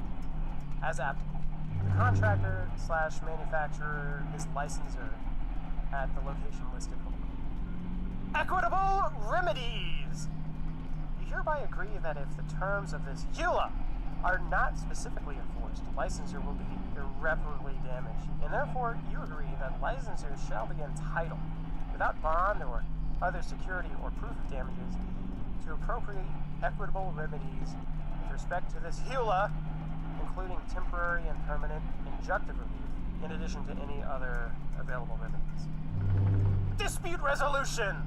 Speaker 7: as applicable. The contractor/manufacturer is licensor at the location listed below. Equitable remedies! You hereby agree that if the terms of this EULA are not specifically enforced, licensor will be irreparably damaged, and therefore you agree that licensors shall be entitled, without bond or other security or proof of damages, to appropriate equitable remedies with respect to this EULA, including temporary and permanent injunctive relief, in addition to any other available remedies. Dispute resolution!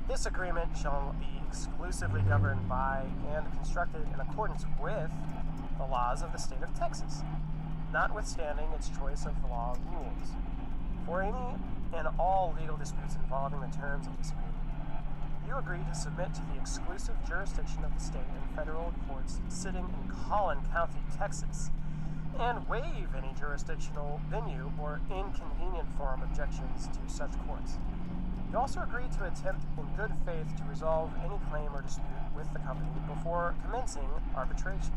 Speaker 7: This agreement shall be exclusively governed by and constructed in accordance with the laws of the state of Texas, notwithstanding its choice of law rules. For any and all legal disputes involving the terms of this agreement, you agree to submit to the exclusive jurisdiction of the state and federal courts sitting in Collin County, Texas, and waive any jurisdictional venue or inconvenient forum objections to such courts. You also agree to attempt in good faith to resolve any claim or dispute with the company before commencing arbitration.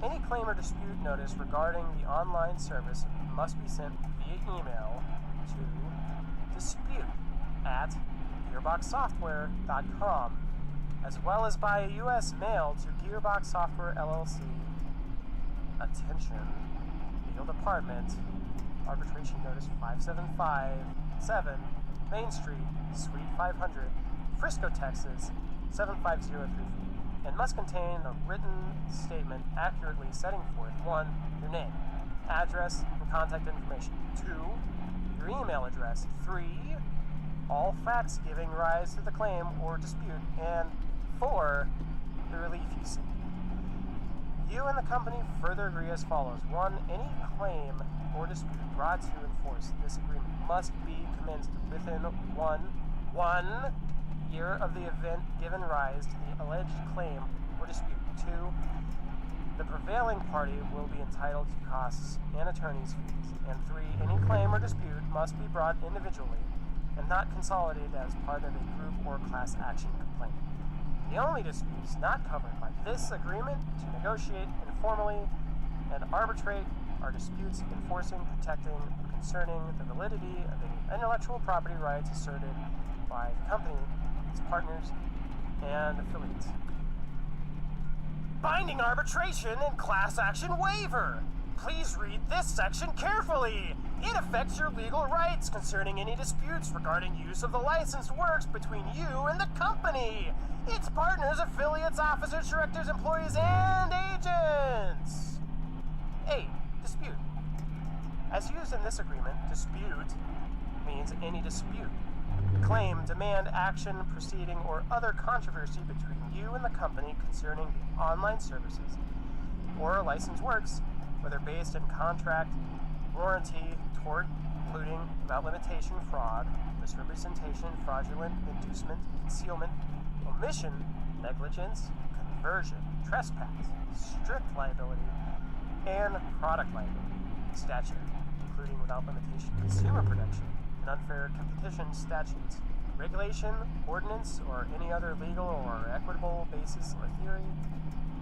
Speaker 7: Any claim or dispute notice regarding the online service must be sent via email to dispute@gearboxsoftware.com, as well as by U.S. mail to Gearbox Software LLC. Attention, Legal Department, Arbitration Notice 5757, Main Street, Suite 500, Frisco, Texas, 75034, and must contain a written statement accurately setting forth 1. Your name, address, and contact information. 2. Your email address. 3. All facts giving rise to the claim or dispute. And 4. The relief you seek. You and the company further agree as follows. 1. Any claim or dispute brought to enforce this agreement must be commenced within 1 year of the event giving rise to the alleged claim or dispute. 2. The prevailing party will be entitled to costs and attorney's fees. And 3. Any claim or dispute must be brought individually and not consolidated as part of a group or class action complaint. The only disputes not covered by this agreement to negotiate informally and arbitrate are disputes enforcing, protecting, or concerning the validity of any intellectual property rights asserted by the company, its partners, and affiliates. Binding arbitration and class action waiver. Please read this section carefully. It affects your legal rights concerning any disputes regarding use of the licensed works between you and the company, its partners, affiliates, officers, directors, employees, and agents. A. Dispute. As used in this agreement, dispute means any dispute, claim, demand, action, proceeding, or other controversy between you and the company concerning the online services or licensed works, whether based in contract, warranty, tort, including without limitation, fraud, misrepresentation, fraudulent inducement, concealment, omission, negligence, conversion, trespass, strict liability, and product liability statute, including without limitation consumer protection and unfair competition statutes, regulation, ordinance, or any other legal or equitable basis or theory.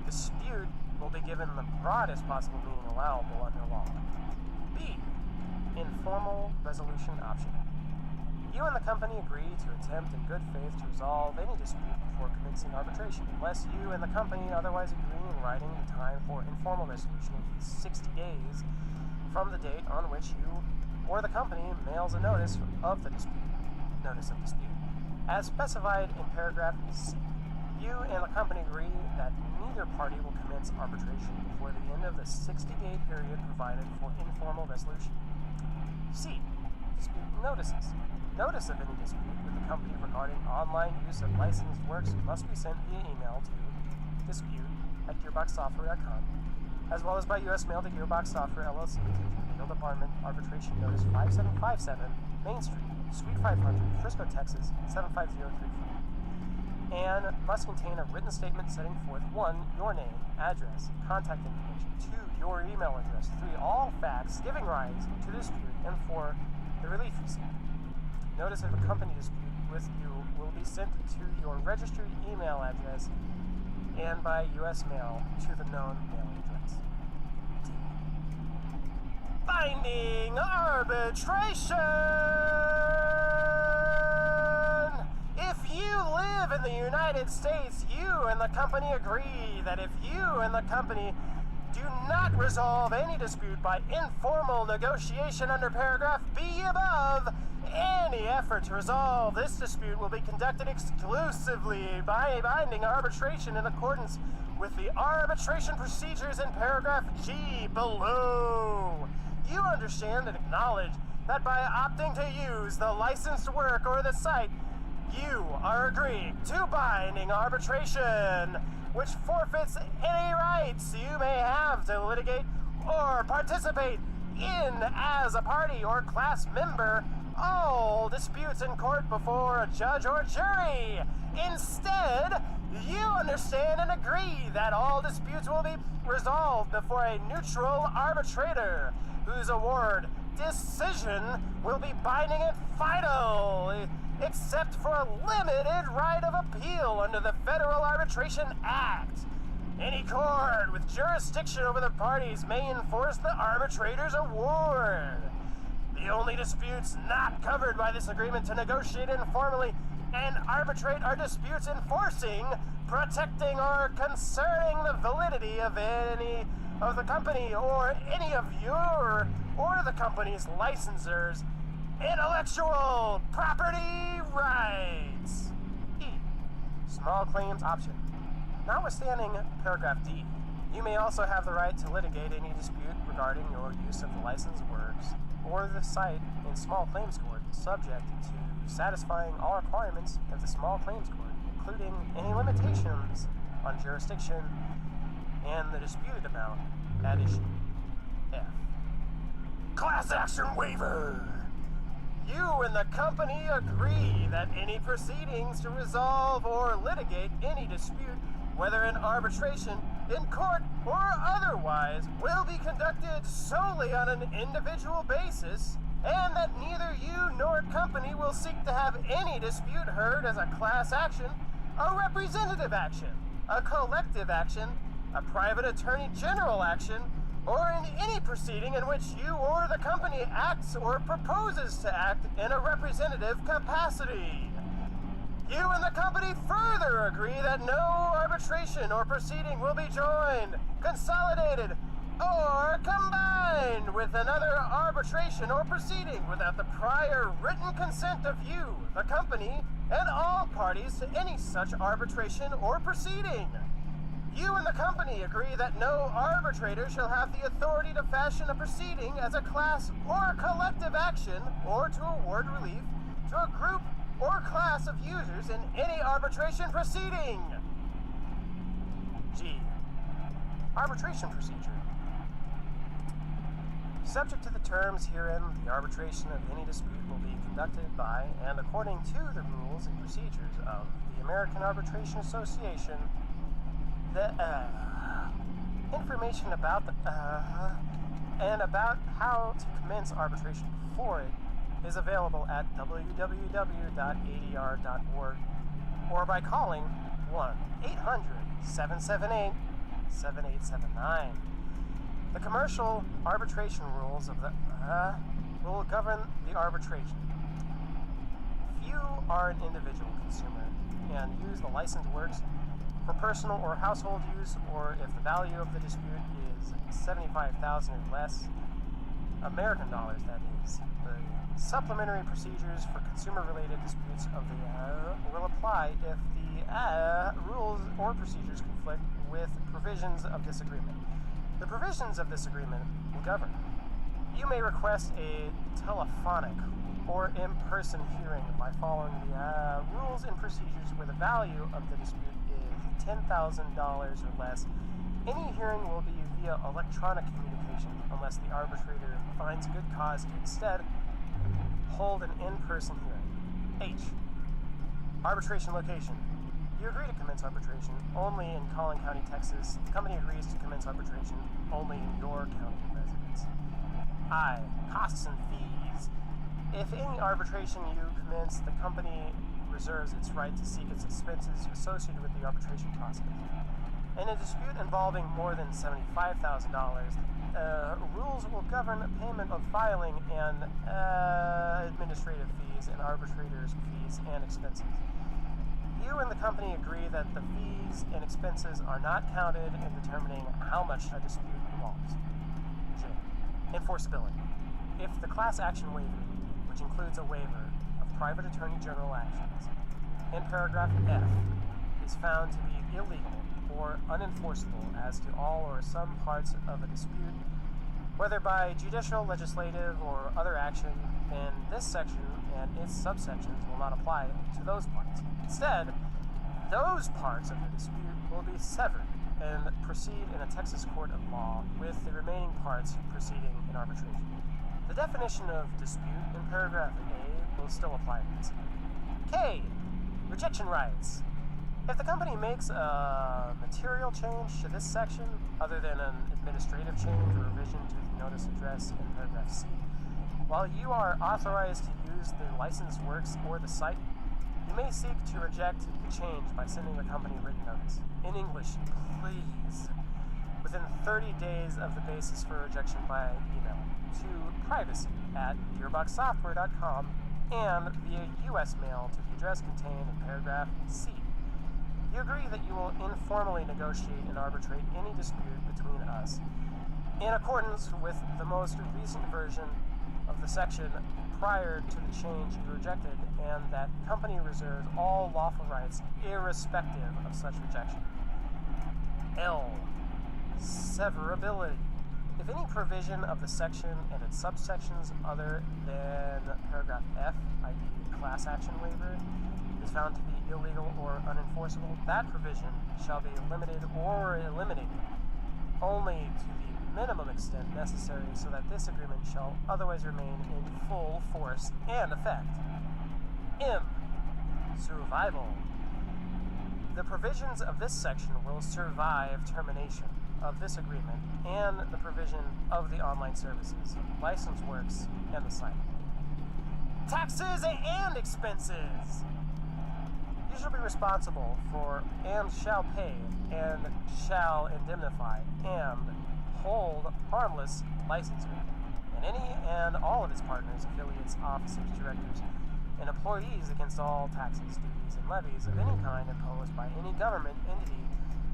Speaker 7: Dispute will be given the broadest possible meaning allowable under law. B. Informal resolution option. You and the company agree to attempt in good faith to resolve any dispute before commencing arbitration, unless you and the company otherwise agree in writing the time for informal resolution will be 60 days from the date on which you or the company mails a notice of dispute. As specified in paragraph C.
Speaker 9: You and the company agree that neither party will commence arbitration before the end of the 60-day period provided for informal resolution. C. Dispute notices. Notice of any dispute with the company regarding online use of licensed works must be sent via email to dispute@gearboxsoftware.com, as well as by U.S. mail to Gearbox Software LLC, Legal Department, Arbitration Notice 5757, Main Street, Suite 500, Frisco, Texas, 75034, and must contain a written statement setting forth 1. Your name, address, contact information, 2. Your email address, 3. All facts giving rise to the dispute, and 4. The relief you seek. Notice of a company dispute with you will be sent to your registered email address and by U.S. mail to the known mailing address. D. Binding arbitration! If you live in the United States, you and the company agree that if you and the company do not resolve any dispute by informal negotiation under paragraph B above, any effort to resolve this dispute will be conducted exclusively by binding arbitration in accordance with the arbitration procedures in paragraph G below. You understand and acknowledge that by opting to use the licensed work or the site, you are agreeing to binding arbitration, which forfeits any rights you may have to litigate or participate in as a party or class member all disputes in court before a judge or jury. Instead, you understand and agree that all disputes will be resolved before a neutral arbitrator, whose award decision will be binding and final, except for a limited right of appeal under the Federal Arbitration Act. Any court with jurisdiction over the parties may enforce the arbitrator's award. The only disputes not covered by this agreement to negotiate informally and arbitrate are disputes enforcing, protecting, or concerning the validity of any of the company or any of your or the company's licensors' intellectual property rights. E. Small claims option. Notwithstanding paragraph D, you may also have the right to litigate any dispute regarding your use of the licensed works or the site in small claims court, subject to satisfying all requirements of the small claims court, including any limitations on jurisdiction and the disputed amount at issue. F. Class action waiver. You and the company agree that any proceedings to resolve or litigate any dispute, whether in arbitration, in court, or otherwise, will be conducted solely on an individual basis, and that neither you nor company will seek to have any dispute heard as a class action, a representative action, a collective action, a private attorney general action, or in any proceeding in which you or the company acts or proposes to act in a representative capacity. You and the company further agree that no arbitration or proceeding will be joined, consolidated, or combined with another arbitration or proceeding without the prior written consent of you, the company, and all parties to any such arbitration or proceeding. You and the company agree that no arbitrator shall have the authority to fashion a proceeding as a class or collective action or to award relief to a group or class of users in any arbitration proceeding. G. Arbitration procedure. Subject to the terms herein, the arbitration of any dispute will be conducted by and according to the rules and procedures of the American Arbitration Association. The information about and about how to commence arbitration for it is available at www.adr.org or by calling 1-800-778-7879. The commercial arbitration rules of the will govern the arbitration. If you are an individual consumer and use the licensed works for personal or household use, or if the value of the dispute is $75,000 or less, American dollars that is, the supplementary procedures for consumer-related disputes of the will apply if the rules or procedures conflict with provisions of this agreement. The provisions of this agreement will govern. You may request a telephonic or in-person hearing by following the rules and procedures where the value of the dispute is $10,000 or less. Any hearing will be via electronic communication unless the arbitrator finds good cause to instead hold an in-person hearing. H. Arbitration location. You agree to commence arbitration only in Collin County, Texas. The company agrees to commence arbitration only in your county of residence. I. Costs and fees. If any arbitration you commence, the company reserves its right to seek its expenses associated with the arbitration process. In a dispute involving more than $75,000, rules will govern payment of filing and administrative fees and arbitrators' fees and expenses. You and the company agree that the fees and expenses are not counted in determining how much a dispute involves. J. Enforceability. If the class action waiver, which includes a waiver of private attorney general actions, in paragraph F, is found to be illegal or unenforceable as to all or some parts of a dispute, whether by judicial, legislative, or other action, then this section and its subsections will not apply to those parts. Instead, those parts of the dispute will be severed and proceed in a Texas court of law, with the remaining parts proceeding in arbitration. The definition of dispute in paragraph A will still apply to this. K. Rejection rights. If the company makes a material change to this section, other than an administrative change or revision to the notice address in paragraph C, while you are authorized to use the licensed works or the site, you may seek to reject the change by sending the company written notice. In English, please. Within 30 days of the basis for rejection by email to privacy@gearboxsoftware.com and via U.S. mail to the address contained in paragraph C. You agree that you will informally negotiate and arbitrate any dispute between us in accordance with the most recent version of the section prior to the change you rejected, and that company reserves all lawful rights irrespective of such rejection. L. Severability. If any provision of the section and its subsections other than paragraph F, i.e. class action waiver, is found to be illegal or unenforceable, that provision shall be limited or eliminated only to the minimum extent necessary so that this agreement shall otherwise remain in full force and effect. M. Survival. The provisions of this section will survive termination of this agreement and the provision of the online services, license works, and the site. Taxes and expenses. You shall be responsible for and shall pay and shall indemnify and hold harmless licensor and any and all of its partners, affiliates, officers, directors, and employees against all taxes, duties, and levies of any kind imposed by any government entity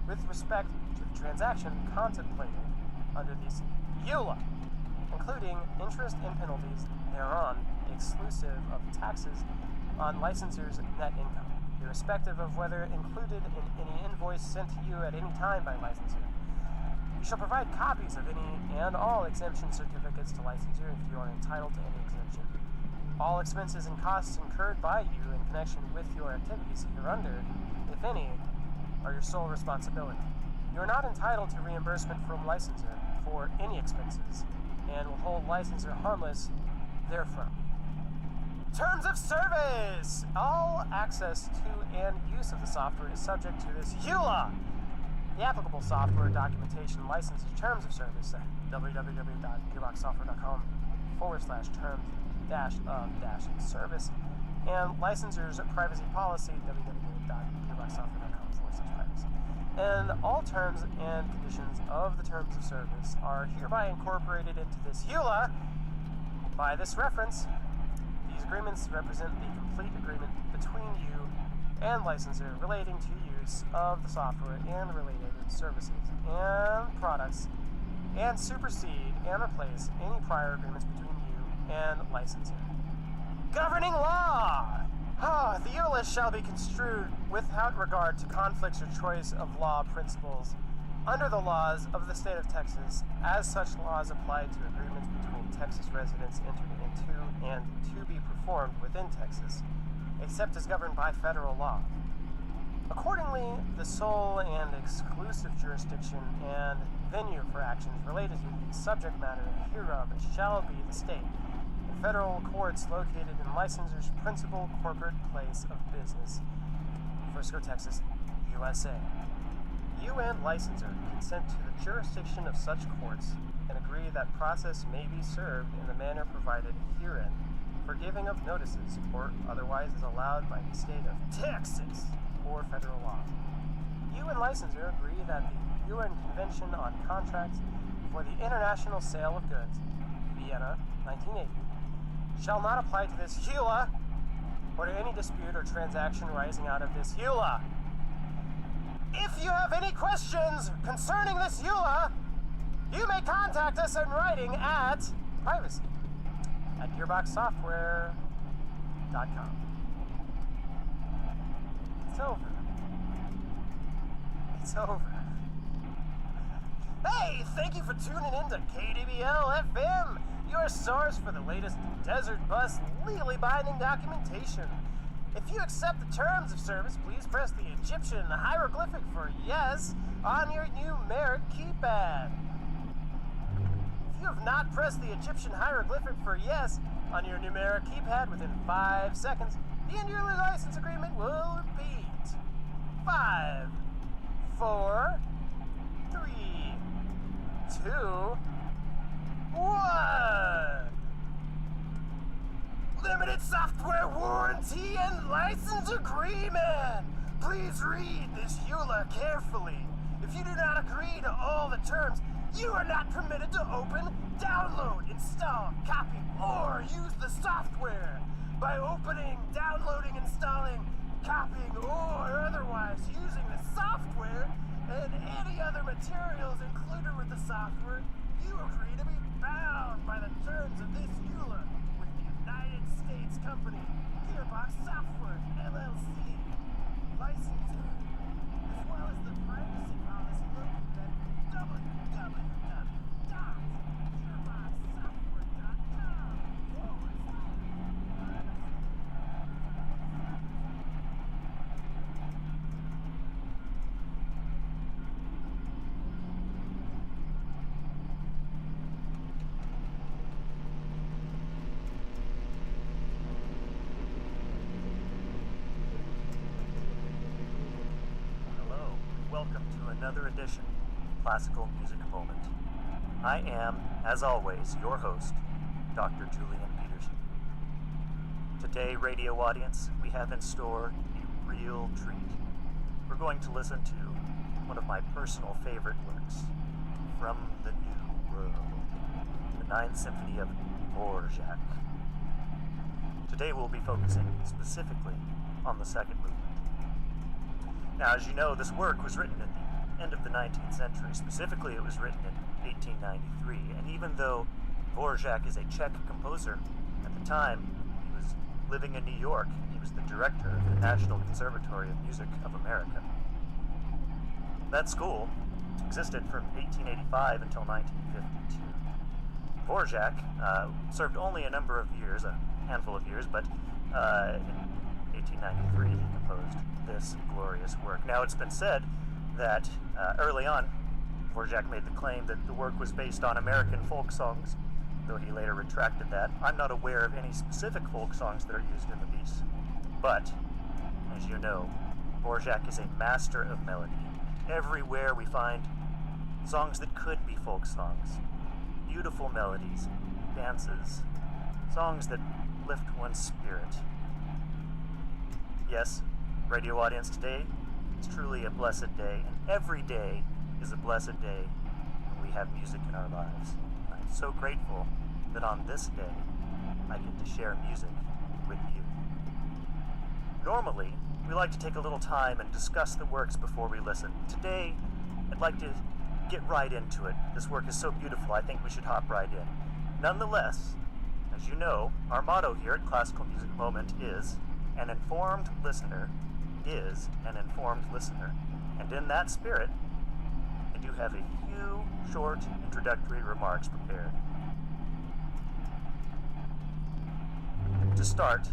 Speaker 9: with respect to the transaction contemplated under this EULA, including interest and penalties thereon, exclusive of taxes on licensors' net income, irrespective of whether included in any invoice sent to you at any time by licensor. You shall provide copies of any and all exemption certificates to licensor if you are entitled to any exemption. All expenses and costs incurred by you in connection with your activities hereunder, if any, are your sole responsibility. You are not entitled to reimbursement from licensor for any expenses, and will hold licensor harmless therefrom. Terms of service! All access to and use of the software is subject to this EULA. The applicable software documentation licenses terms of service at www.gearboxsoftware.com/terms-of-service and licensors privacy policy www.gearboxsoftware.com/privacy. And all terms and conditions of the terms of service are hereby incorporated into this EULA. By this reference, these agreements represent the complete agreement between you and licensor relating to use of the software and related services and products, and supersede and replace any prior agreements between you and licensor. Governing law! The EULA shall be construed without regard to conflicts or choice of law principles under the laws of the state of Texas, as such laws apply to agreements between Texas residents entered into and to be performed within Texas, except as governed by federal law. Accordingly, the sole and exclusive jurisdiction and venue for actions related to the subject matter hereof shall be the state and federal courts located in licensor's principal corporate place of business, Frisco, Texas, USA. You and licensor consent to the jurisdiction of such courts and agree that process may be served in the manner provided herein for giving of notices or otherwise is allowed by the state of Texas or federal law. You and licensor agree that the UN Convention on Contracts for the International Sale of Goods, Vienna, 1980, shall not apply to this EULA or to any dispute or transaction arising out of this EULA. If you have any questions concerning this EULA, you may contact us in writing at privacy@gearboxsoftware.com. It's over. It's over. Hey, thank you for tuning in to KDBL FM, your source for the latest Desert Bus legally binding documentation. If you accept the terms of service, please press the Egyptian hieroglyphic for yes on your numeric keypad. If you have not pressed the Egyptian hieroglyphic for yes on your numeric keypad within 5 seconds, the end of your license agreement will repeat. 5, 4, 3, 2, 1. Limited software warranty and license agreement. Please read this EULA carefully. If you do not agree to all the terms, you are not permitted to open, download, install, copy, or use the software. By opening, downloading, installing, copying, or otherwise using the software and any other materials included with the software, you agree to be bound by the terms of this EULA with the United States company, Gearbox Software, LLC, licensor, as well as the privacy policy located at www.gearboxsoftware.com.
Speaker 10: Welcome to another edition of Classical Music Moment. I am, as always, your host, Dr. Julian Peterson. Today, radio audience, we have in store a real treat. We're going to listen to one of my personal favorite works, From the New World, the Ninth Symphony of Dvorak. Today we'll be focusing specifically on the second movement. Now, as you know, this work was written at the end of the 19th century. Specifically, it was written in 1893. And even though Dvorak is a Czech composer, at the time he was living in New York. He was the director of the National Conservatory of Music of America. That school existed from 1885 until 1952. Dvorak served only a number of years, a handful of years, but in 1893 he composed this glorious work. Now, it's been said that early on, Dvorak made the claim that the work was based on American folk songs, though he later retracted that. I'm not aware of any specific folk songs that are used in the piece. But, as you know, Dvorak is a master of melody. Everywhere we find songs that could be folk songs, beautiful melodies, dances, songs that lift one's spirit. Yes, radio audience, today is truly a blessed day, and every day is a blessed day when we have music in our lives. I'm so grateful that on this day I get to share music with you. Normally, we like to take a little time and discuss the works before we listen. Today, I'd like to get right into it. This work is so beautiful, I think we should hop right in. Nonetheless, as you know, our motto here at Classical Music Moment is An informed listener is an informed listener. And in that spirit, I do have a few short introductory remarks prepared. To start,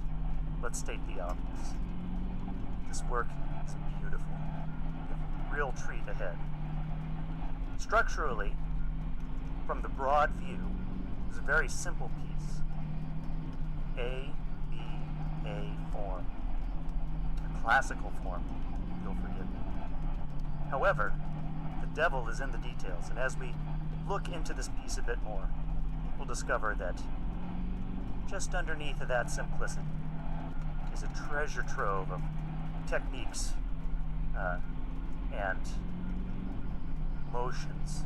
Speaker 10: let's state the obvious. This work is beautiful. We have a real treat ahead. Structurally, from the broad view, it's a very simple piece. A, B, A form. A classical form, if you'll forgive me. However, the devil is in the details, and as we look into this piece a bit more, we'll discover that just underneath of that simplicity is a treasure trove of techniques and motions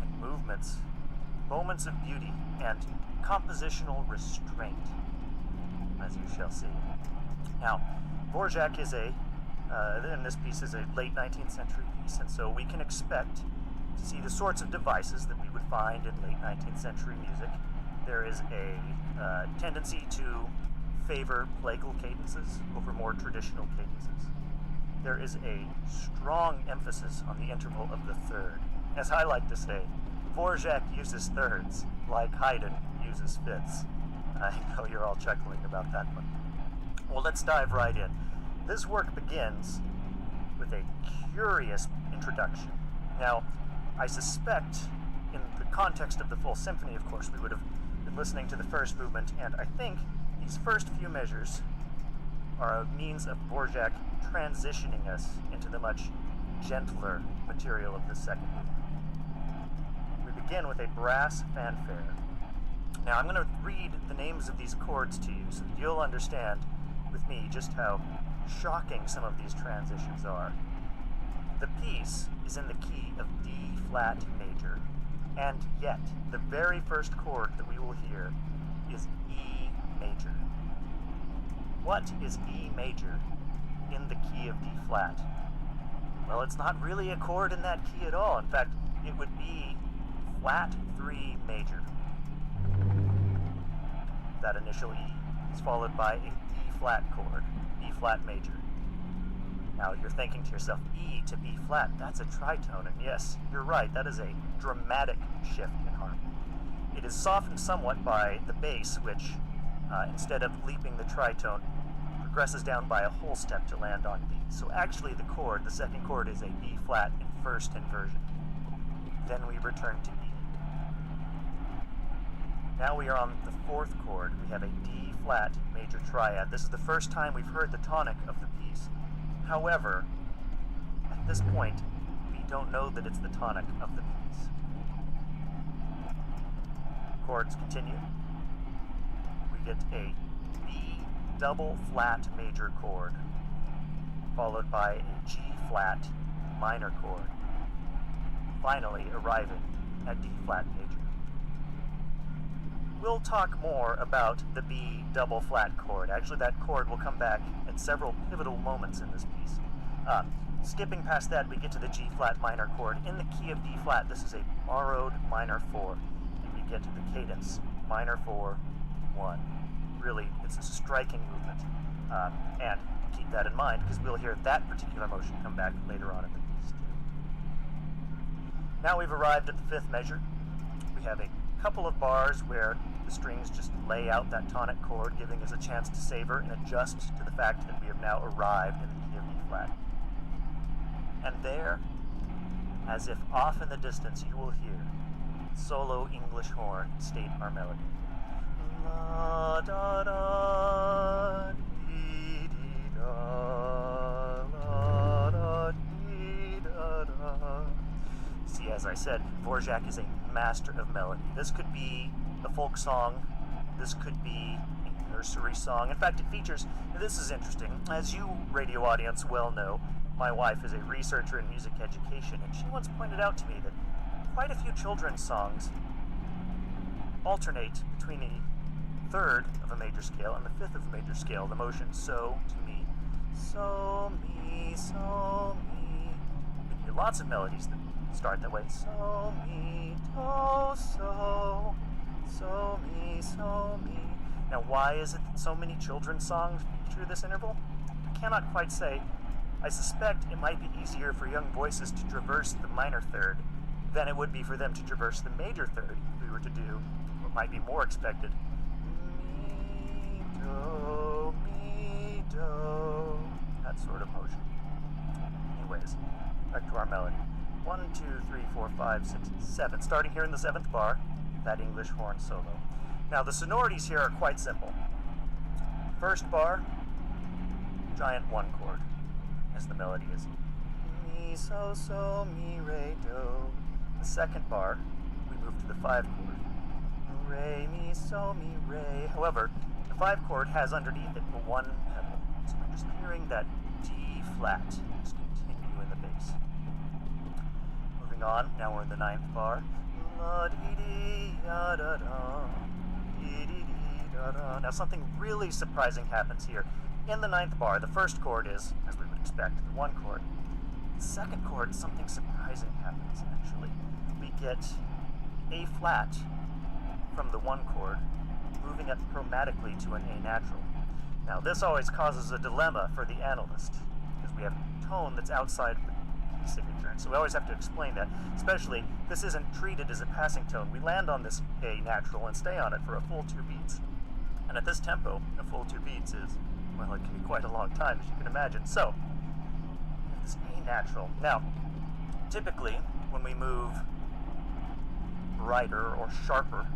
Speaker 10: and movements, moments of beauty and compositional restraint, as you shall see. Now, Dvorak is in this piece is a late 19th century piece, and so we can expect to see the sorts of devices that we would find in late 19th century music. There is a tendency to favor plagal cadences over more traditional cadences. There is a strong emphasis on the interval of the third. As I like to say, Dvorak uses thirds like Haydn uses fifths. I know you're all chuckling about that one. Well, let's dive right in. This work begins with a curious introduction. Now, I suspect in the context of the full symphony, of course, we would have been listening to the first movement, and I think these first few measures are a means of Dvorak transitioning us into the much gentler material of the second movement. We begin with a brass fanfare. Now, I'm going to read the names of these chords to you so that you'll understand with me just how shocking some of these transitions are. The piece is in the key of D flat major, and yet the very first chord that we will hear is E major. What is E major in the key of D flat? Well, it's not really a chord in that key at all. In fact, it would be flat 3 major. That initial E is followed by a B flat chord, B flat major. Now you're thinking to yourself, E to B flat, that's a tritone, and yes, you're right, that is a dramatic shift in harmony. It is softened somewhat by the bass, which, instead of leaping the tritone, progresses down by a whole step to land on B. So actually the chord, the second chord, is a B flat in first inversion. Then we return to E. Now we are on the fourth chord. We have a D flat major triad. This is the first time we've heard the tonic of the piece. However, at this point, we don't know that it's the tonic of the piece. Chords continue. We get a B double flat major chord, followed by a G flat minor chord, finally arriving at D flat major. We'll talk more about the B double flat chord. Actually, that chord will come back at several pivotal moments in this piece. Skipping past that, we get to the G flat minor chord. In the key of D flat, this is a borrowed minor 4, and we get to the cadence, minor 4, 1. Really, it's a striking movement. And keep that in mind, because we'll hear that particular motion come back later on in the piece, too. Now we've arrived at the fifth measure. We have a couple of bars where the strings just lay out that tonic chord, giving us a chance to savor and adjust to the fact that we have now arrived in the key of D flat. And there, as if off in the distance, you will hear solo English horn state our melody. La da da dee dee da, la da dee da da. See, as I said, Dvorak is a master of melody. This could be a folk song. This could be a nursery song. In fact, it features, this is interesting, as you, radio audience, well know, my wife is a researcher in music education, and she once pointed out to me that quite a few children's songs alternate between the third of a major scale and the fifth of a major scale, the motion so to me. So me, so me. You can hear lots of melodies that start that way. So me, do, so me, so me. Now, why is it that so many children's songs feature this interval? I cannot quite say. I suspect it might be easier for young voices to traverse the minor third than it would be for them to traverse the major third if we were to do what might be more expected. Mi, do, that sort of motion. Anyways, back to our melody. 1, 2, 3, 4, 5, 6, 7. Starting here in the 7th bar, that English horn solo. Now, the sonorities here are quite simple. First bar, giant 1 chord, as the melody is. Mi, so, mi, re, do. The second bar, we move to the 5 chord. Re, mi, so, mi, re. However, the 5 chord has underneath it a 1 pedal. So we're just hearing that G flat just continue in the bass. Moving on, now we're in the 9th bar. La, dee, dee, da, da, da. Dee, dee, dee, da, da. Now something really surprising happens here. In the 9th bar, the first chord is, as we would expect, the 1 chord. The second chord, something surprising happens, actually. We get A flat from the 1 chord, moving up chromatically to an A natural. Now, this always causes a dilemma for the analyst, because we have a tone that's outside the key signature, and so we always have to explain that. Especially, this isn't treated as a passing tone. We land on this A natural and stay on it for a full 2 beats. And at this tempo, a full 2 beats is, well, it can be quite a long time, as you can imagine. So, this A natural. Now, typically, when we move brighter or sharper,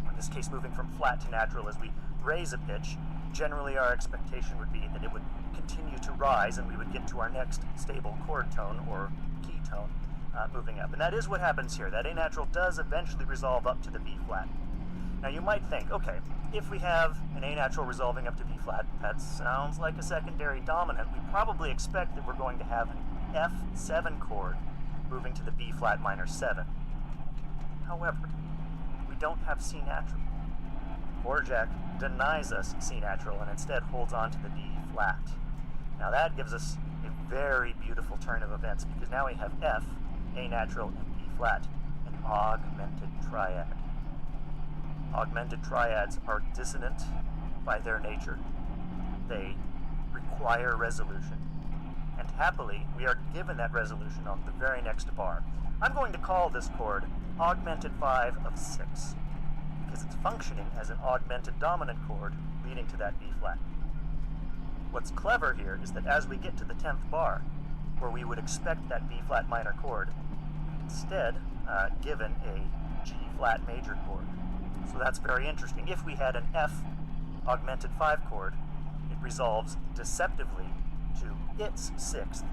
Speaker 10: in this case moving from flat to natural as we raise a pitch, generally our expectation would be that it would continue to rise and we would get to our next stable chord tone or key tone moving up. And that is what happens here. That A natural does eventually resolve up to the B flat. Now you might think, okay, if we have an A natural resolving up to B flat, that sounds like a secondary dominant. We probably expect that we're going to have an F7 chord moving to the B flat minor 7. However, we don't have C natural. Dvorak denies us C natural and instead holds on to the D flat. Now that gives us a very beautiful turn of events because now we have F, A natural, and B flat, an augmented triad. Augmented triads are dissonant by their nature. They require resolution. And happily, we are given that resolution on the very next bar. I'm going to call this chord augmented 5 of 6 because it's functioning as an augmented dominant chord leading to that B flat. What's clever here is that as we get to the 10th bar, where we would expect that B flat minor chord, instead given a G flat major chord. So that's very interesting. If we had an F augmented 5 chord, it resolves deceptively to its 6th,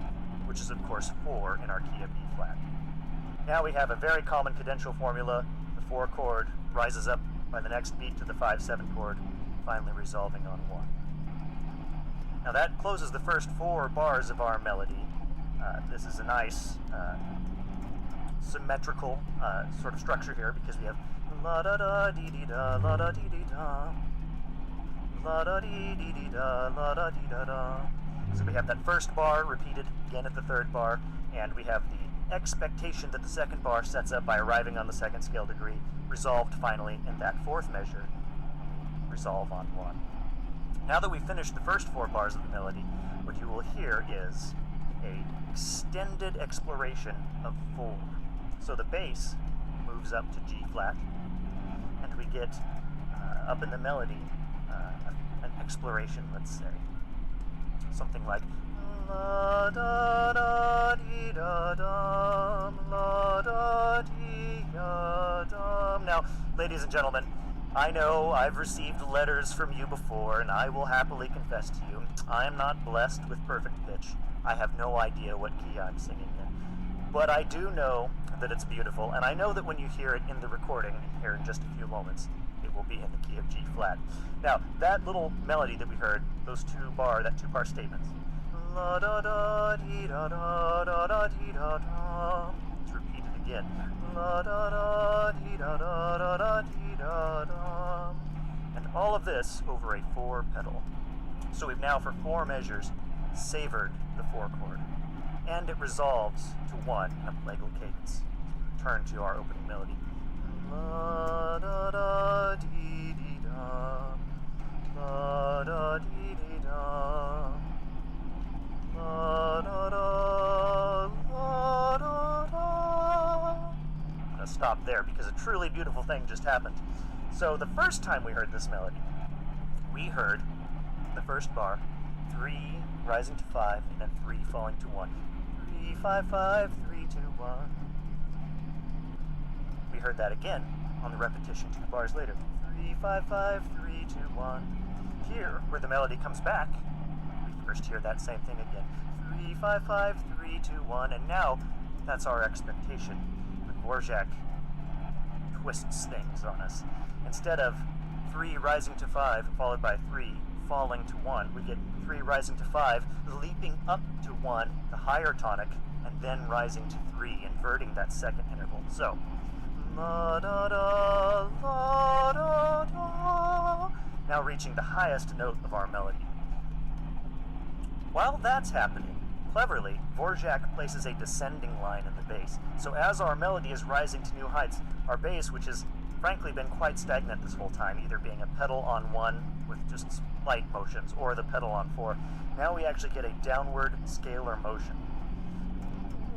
Speaker 10: which is of course 4 in our key of B flat. Now we have a very common cadential formula. The 4 chord rises up by the next beat to the 5/7 chord, finally resolving on 1. Now that closes the first 4 bars of our melody. This is a nice symmetrical sort of structure here because we have la da da dee dee da la da dee dee da la da dee dee dee da la da dee da da. So we have that first bar repeated again at the 3rd bar, and we have the expectation that the 2nd bar sets up by arriving on the 2nd scale degree, resolved finally in that 4th measure, resolve on 1. Now that we've finished the first 4 bars of the melody, what you will hear is a extended exploration of 4. So the bass moves up to G flat, and we get up in the melody an exploration, let's say. Something like la da da dee da dum, la da dee da dum. Now, ladies and gentlemen, I know I've received letters from you before, and I will happily confess to you, I am not blessed with perfect pitch. I have no idea what key I'm singing in. But I do know that it's beautiful, and I know that when you hear it in the recording, here in just a few moments, it will be in the key of G flat. Now, that little melody that we heard, that 2-bar statements, la da da dee da da da da dee da da. It's repeated again. La da da dee da da da da dee da da. And all of this over a 4 pedal. So we've now for 4 measures savored the 4 chord. And it resolves to 1 in a plagal cadence. Turn to our opening melody. La da da dee dee da. La da dee dee da. La da da. La da da. I'm gonna stop there because a truly beautiful thing just happened. So the first time we heard this melody, we heard the first bar, 3 rising to 5, and then 3 falling to 1. 3, 5, 5, 3, 2, 1. We heard that again on the repetition 2 bars later. 3, 5, 5, 3, 2, 1. Here, where the melody comes back, we first hear that same thing again. 3, 5, 5, 3, 2, 1, and now that's our expectation. But Dvorak twists things on us. Instead of 3 rising to 5 followed by 3 falling to 1, we get 3 rising to 5, leaping up to 1, the higher tonic, and then rising to 3, inverting that second interval. So, la da da, la da da, now reaching the highest note of our melody. While that's happening, cleverly, Dvorak places a descending line in the bass. So as our melody is rising to new heights, our bass, which has frankly been quite stagnant this whole time, either being a pedal on 1 with just slight motions or the pedal on 4, now we actually get a downward scalar motion.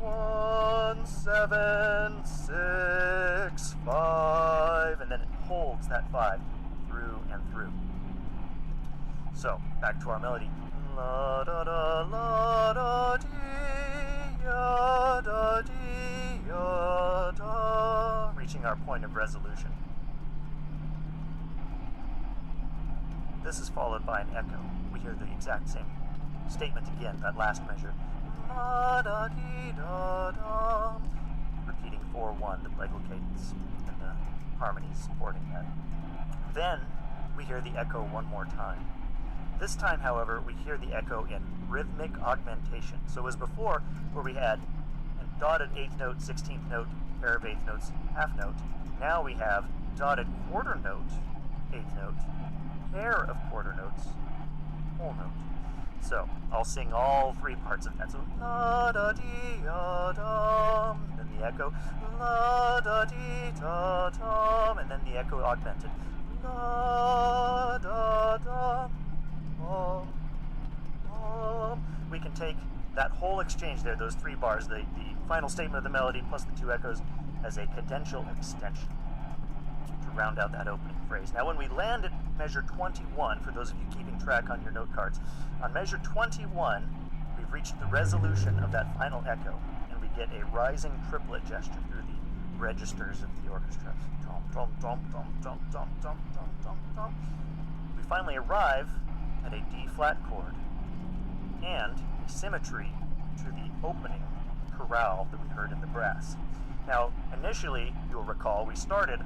Speaker 10: 1, 7, 6, 5, and then it holds that 5 through and through. So, back to our melody. La da da la da dee ya da dee ya da, reaching our point of resolution. This is followed by an echo. We hear the exact same statement again, that last measure. La da dee da da, repeating 4-1, the plagal cadence, and the harmonies supporting that. Then we hear the echo one more time. This time, however, we hear the echo in rhythmic augmentation. So as before, where we had a dotted 8th note, 16th note, pair of 8th notes, half note, now we have dotted quarter note, 8th note, pair of quarter notes, whole note. So I'll sing all 3 parts of that. So la da dee da dum, then the echo, la da dee da dum, and then the echo augmented, la da dum. We can take that whole exchange there, those 3 bars, the final statement of the melody plus the 2 echoes, as a cadential extension to round out that opening phrase. Now when we land at measure 21, for those of you keeping track on your note cards, on measure 21, we've reached the resolution of that final echo, and we get a rising triplet gesture through the registers of the orchestra. Dum, dum, dum, dum, dum, dum, dum, dum, dum, dum. We finally arrive at a D-flat chord and a symmetry to the opening chorale that we heard in the brass. Now, initially, you'll recall, we started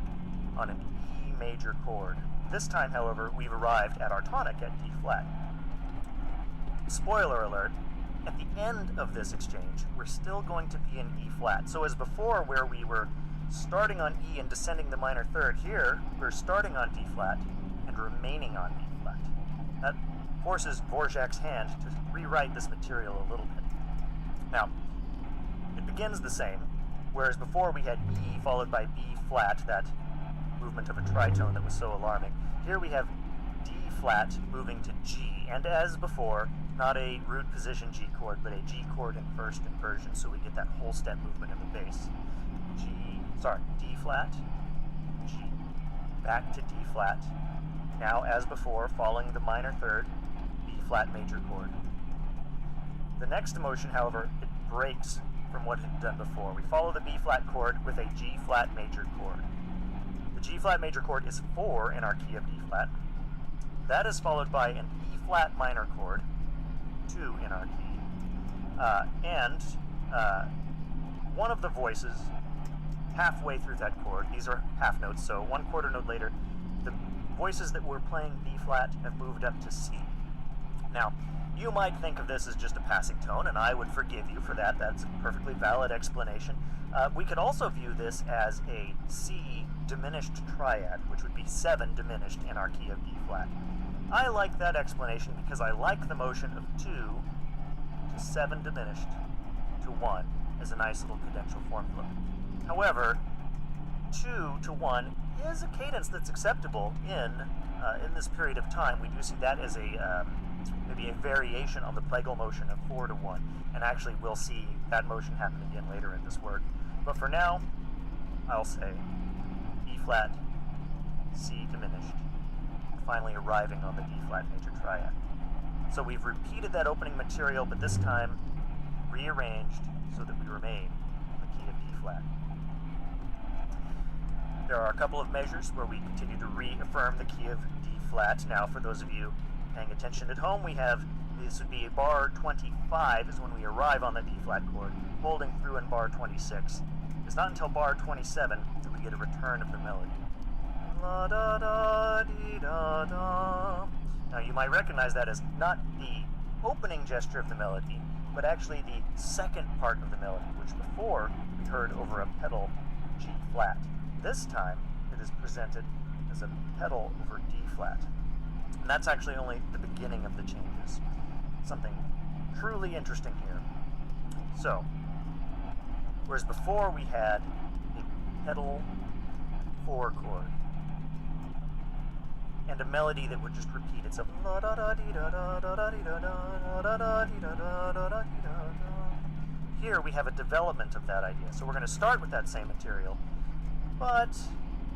Speaker 10: on an E major chord. This time, however, we've arrived at our tonic at D-flat. Spoiler alert, at the end of this exchange, we're still going to be in E-flat. So as before, where we were starting on E and descending the minor third, here, we're starting on D-flat and remaining on D-flat. That forces Dvorak's hand to rewrite this material a little bit. Now, it begins the same, whereas before we had E followed by B flat, that movement of a tritone that was so alarming. Here we have D flat moving to G, and as before, not a root position G chord, but a G chord in first inversion, so we get that whole step movement in the bass. D flat, G, back to D flat. Now, as before, following the minor third, B flat major chord. The next motion, however, it breaks from what it had done before. We follow the B flat chord with a G flat major chord. The G flat major chord is 4 in our key of D flat. That is followed by an E flat minor chord, 2 in our key, and one of the voices halfway through that chord. These are half notes, so 1 quarter note later, the voices that were playing B flat have moved up to C. Now, you might think of this as just a passing tone, and I would forgive you for that. That's a perfectly valid explanation. We could also view this as a C diminished triad, which would be 7 diminished in our key of D flat. I like that explanation because I like the motion of 2 to 7 diminished to 1 as a nice little cadential formula. However, 2-1 is a cadence that's acceptable in this period of time. We do see that as a maybe a variation on the plagal motion of 4-1, and actually we'll see that motion happen again later in this work. But for now, I'll say E flat, C diminished, finally arriving on the D flat major triad. So we've repeated that opening material, but this time rearranged so that we remain in the key of D flat. There are a couple of measures where we continue to reaffirm the key of D flat. Now, for those of you paying attention at home, this would be bar 25 is when we arrive on the D flat chord, holding through in bar 26. It's not until bar 27 that we get a return of the melody. La da da dee da da. Now you might recognize that as not the opening gesture of the melody, but actually the second part of the melody, which before we heard over a pedal G flat. This time it is presented as a pedal over D flat. And that's actually only the beginning of the changes. Something truly interesting here. So, whereas before we had a pedal 4 chord and a melody that would just repeat itself. Here we have a development of that idea. So we're going to start with that same material, but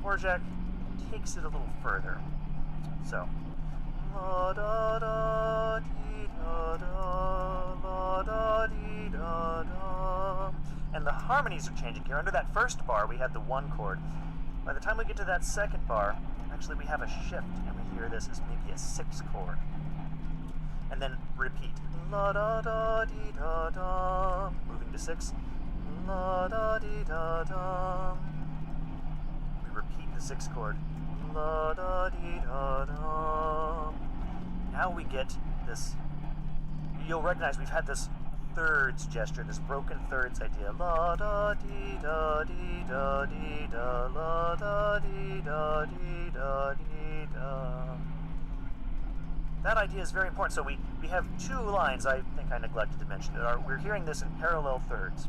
Speaker 10: Dvorak takes it a little further. So, la da da dee da da, la da dee da da. And the harmonies are changing here. Under that first bar, we had the 1 chord. By the time we get to that second bar, actually we have a shift, and we hear this as maybe a 6 chord. And then repeat. La da da dee da da. Moving to 6. La da dee da da. We repeat the 6 chord. La da dee da da. Now we get this. You'll recognize we've had this thirds gesture, this broken thirds idea. La da dee da dee da dee da, la da dee da dee da dee da. That idea is very important. So we have 2 lines, I think I neglected to mention it. We're hearing this in parallel thirds.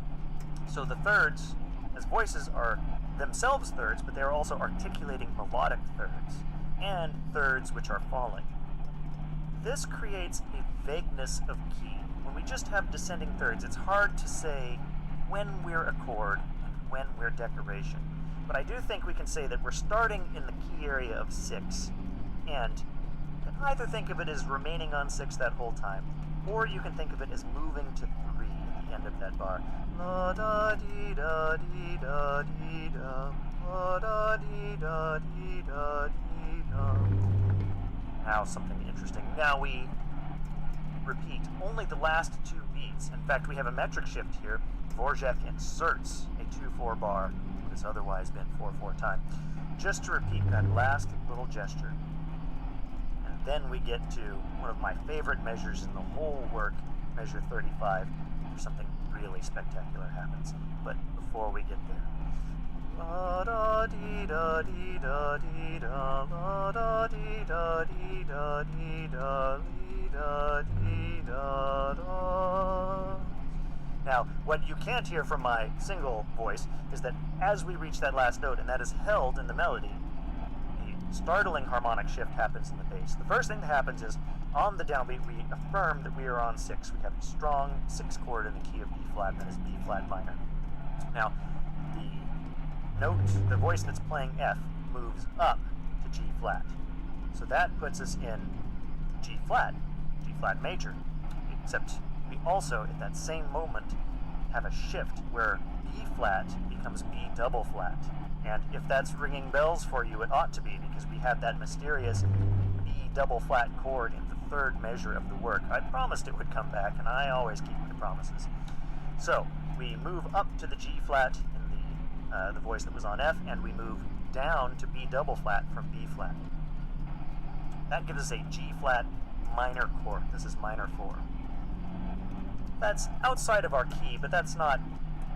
Speaker 10: So the thirds, as voices, are themselves thirds, but they're also articulating melodic thirds, and thirds which are falling. This creates a vagueness of key. When we just have descending thirds, it's hard to say when we're a chord and when we're decoration. But I do think we can say that we're starting in the key area of 6, and you can either think of it as remaining on 6 that whole time, or you can think of it as moving to 3 at the end of that bar. La da dee da dee da dee da, la da dee da dee da dee da. Now something interesting. Now we repeat only the last 2 beats. In fact, we have a metric shift here. Dvorak inserts a 2-4 bar, what has otherwise been 4/4 time, just to repeat that last little gesture. And then we get to one of my favorite measures in the whole work, measure 35, where something really spectacular happens. But before we get there, la da dee da dee da dee da, la da dee da dee da dee da dee da dee da da. Now, what you can't hear from my single voice is that as we reach that last note, and that is held in the melody, a startling harmonic shift happens in the bass. The first thing that happens is, on the downbeat, we affirm that we are on 6. We have a strong 6 chord in the key of B flat, that is B flat minor. Now, the voice that's playing F moves up to G flat. So that puts us in G flat major. Except we also, at that same moment, have a shift where B flat becomes B double flat. And if that's ringing bells for you, it ought to be, because we have that mysterious B double flat chord in the 3rd measure of the work. I promised it would come back, and I always keep my promises. So we move up to the G flat in the voice that was on F, and we move down to B double flat from B flat. That gives us a G flat minor chord. This is minor 4. That's outside of our key, but that's not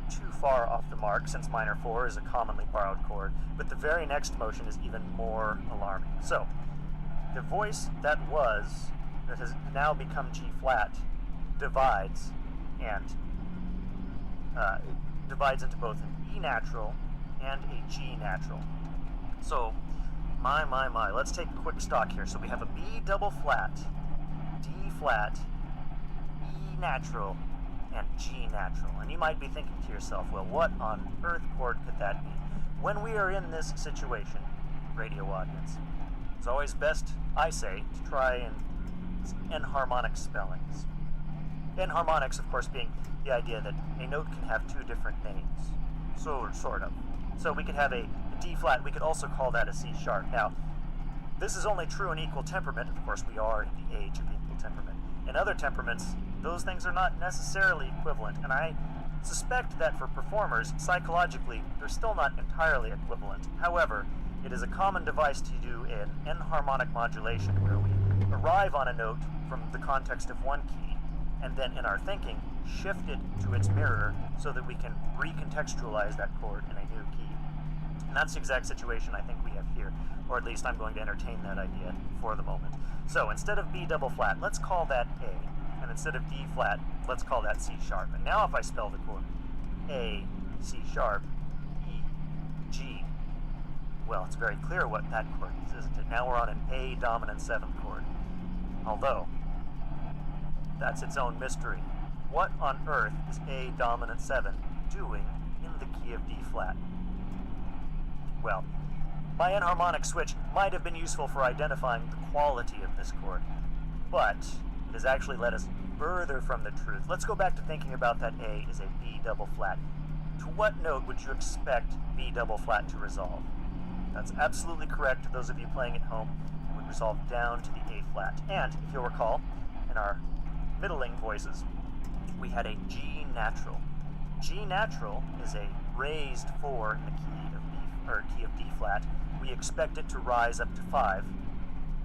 Speaker 10: too far off the mark, since minor 4 is a commonly borrowed chord. But the very next motion is even more alarming. So the voice that has now become G flat divides, and divides into both an E natural and a G natural. So, my, let's take a quick stock here. So we have a B double flat, D flat, E natural, and G natural. And you might be thinking to yourself, well, what on earth chord could that be? When we are in this situation, radio audience, it's always best, I say, to try and enharmonic spellings. Enharmonics, of course, being the idea that a note can have two different names. Sort of. So we could have a D flat, we could also call that a C sharp. Now, this is only true in equal temperament. Of course, we are in the age of equal temperament. In other temperaments, those things are not necessarily equivalent, and I suspect that for performers, psychologically, they're still not entirely equivalent. However, it is a common device to do an enharmonic modulation where we arrive on a note from the context of one key, and then in our thinking, shift it to its mirror so that we can recontextualize that chord in a new key. And that's the exact situation I think we have here, or at least I'm going to entertain that idea for the moment. So instead of B double flat, let's call that A, and instead of D flat, let's call that C sharp. And now if I spell the chord A, C sharp, E, G, well, it's very clear what that chord is, isn't it? Now we're on an A dominant 7th chord. Although, that's its own mystery. What on earth is A dominant 7 doing in the key of D flat? Well, my enharmonic switch might have been useful for identifying the quality of this chord, but it has actually led us further from the truth. Let's go back to thinking about that A as a B double flat. To what note would you expect B double flat to resolve? That's absolutely correct. To those of you playing at home, it would resolve down to the A flat. And if you'll recall, in our middling voices, we had a G natural. G natural is a raised 4 in the key of D flat. We expect it to rise up to 5,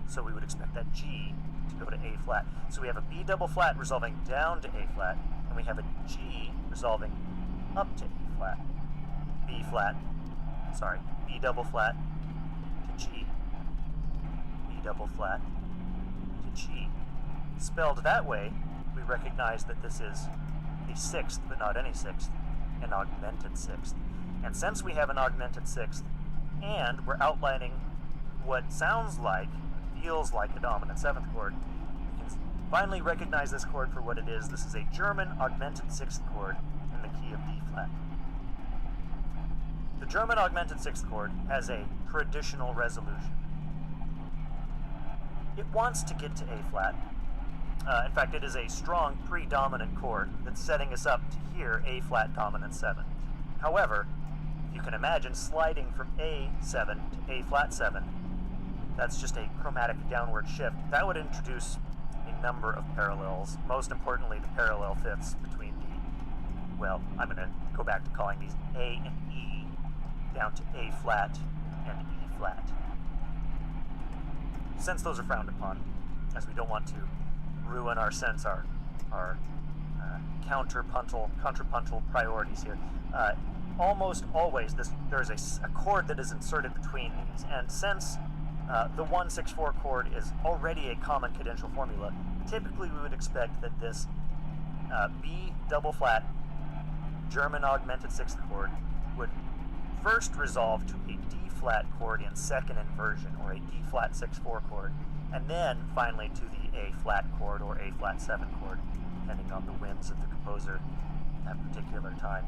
Speaker 10: so we would expect that G to go to A flat. So we have a B double flat resolving down to A flat, and we have a G resolving up to A flat. B double flat to G. B double flat to G. Spelled that way, we recognize that this is a 6th, but not any 6th, an augmented 6th. And since we have an augmented 6th, and we're outlining what sounds like, feels like a dominant 7th chord, we can finally recognize this chord for what it is. This is a German augmented 6th chord in the key of D flat. The German augmented 6th chord has a traditional resolution. It wants to get to A flat. In fact, it is a strong predominant chord that's setting us up to hear A flat dominant 7. However, you can imagine sliding from A7 to A flat 7. That's just a chromatic downward shift. That would introduce a number of parallels, most importantly the parallel fifths between the, well, I'm going to go back to calling these A and E down to A flat and E flat. Since those are frowned upon, as we don't want to ruin our sense, our contrapuntal priorities here, almost always there's a chord that is inserted between these, and since the 164 chord is already a common cadential formula, typically we would expect that this B double flat German augmented 6th chord would first resolve to a D flat chord in second inversion, or a D flat 6/4 chord, and then finally to the A flat chord or A flat 7 chord, depending on the whims of the composer at that particular time.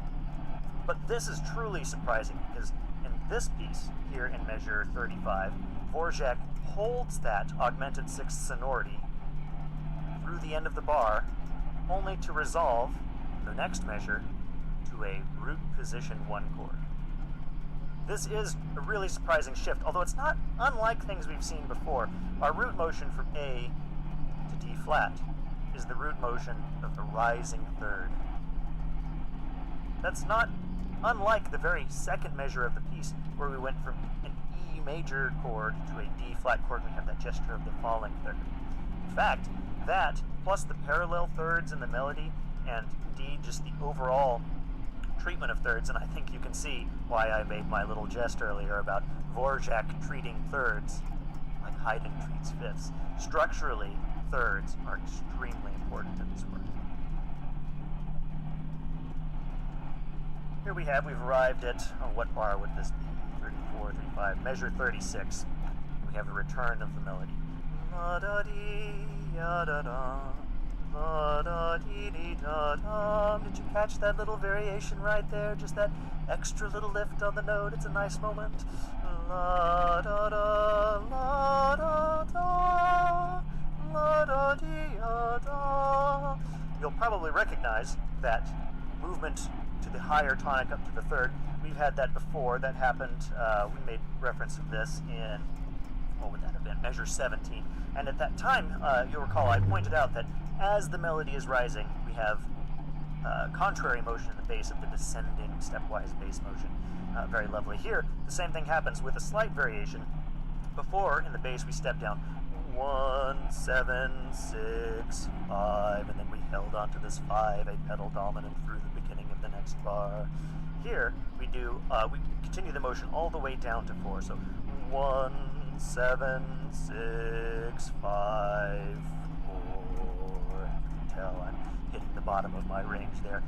Speaker 10: But this is truly surprising because in this piece here in measure 35, Dvorak holds that augmented 6th sonority through the end of the bar, only to resolve the next measure to a root position 1 chord. This is a really surprising shift, although it's not unlike things we've seen before. Our root motion from A to D flat is the root motion of the rising third. That's not unlike the very second measure of the piece, where we went from an E major chord to a D flat chord. We have that gesture of the falling third. In fact, that, plus the parallel thirds in the melody, and indeed just the overall treatment of thirds, and I think you can see why I made my little jest earlier about Dvorak treating thirds like Haydn treats fifths. Structurally, thirds are extremely important in this work. here we've arrived at, what bar would this be? 34, 35, measure 36. We have a return of the melody. La-da-dee-ya-da-da, la-da-dee-dee-da-da. Did you catch that little variation right there? Just that extra little lift on the note. It's a nice moment. La-da-da, la-da-da, la-da-dee-ya-da. You'll probably recognize that movement to the higher tonic up to the third. We've had that before. That happened, we made reference to this in, what would that have been, measure 17. And at that time, you'll recall, I pointed out that as the melody is rising, we have contrary motion in the bass of the descending stepwise bass motion. Very lovely. Here, the same thing happens with a slight variation. Before, in the bass, we step down 1, 7, 6, 5, and then we held onto this 5, a pedal dominant through the beginning of the next bar. Here, we do, we continue the motion all the way down to 4, so 1, 7, 6, 5, 4. You can tell I'm hitting the bottom of my range there.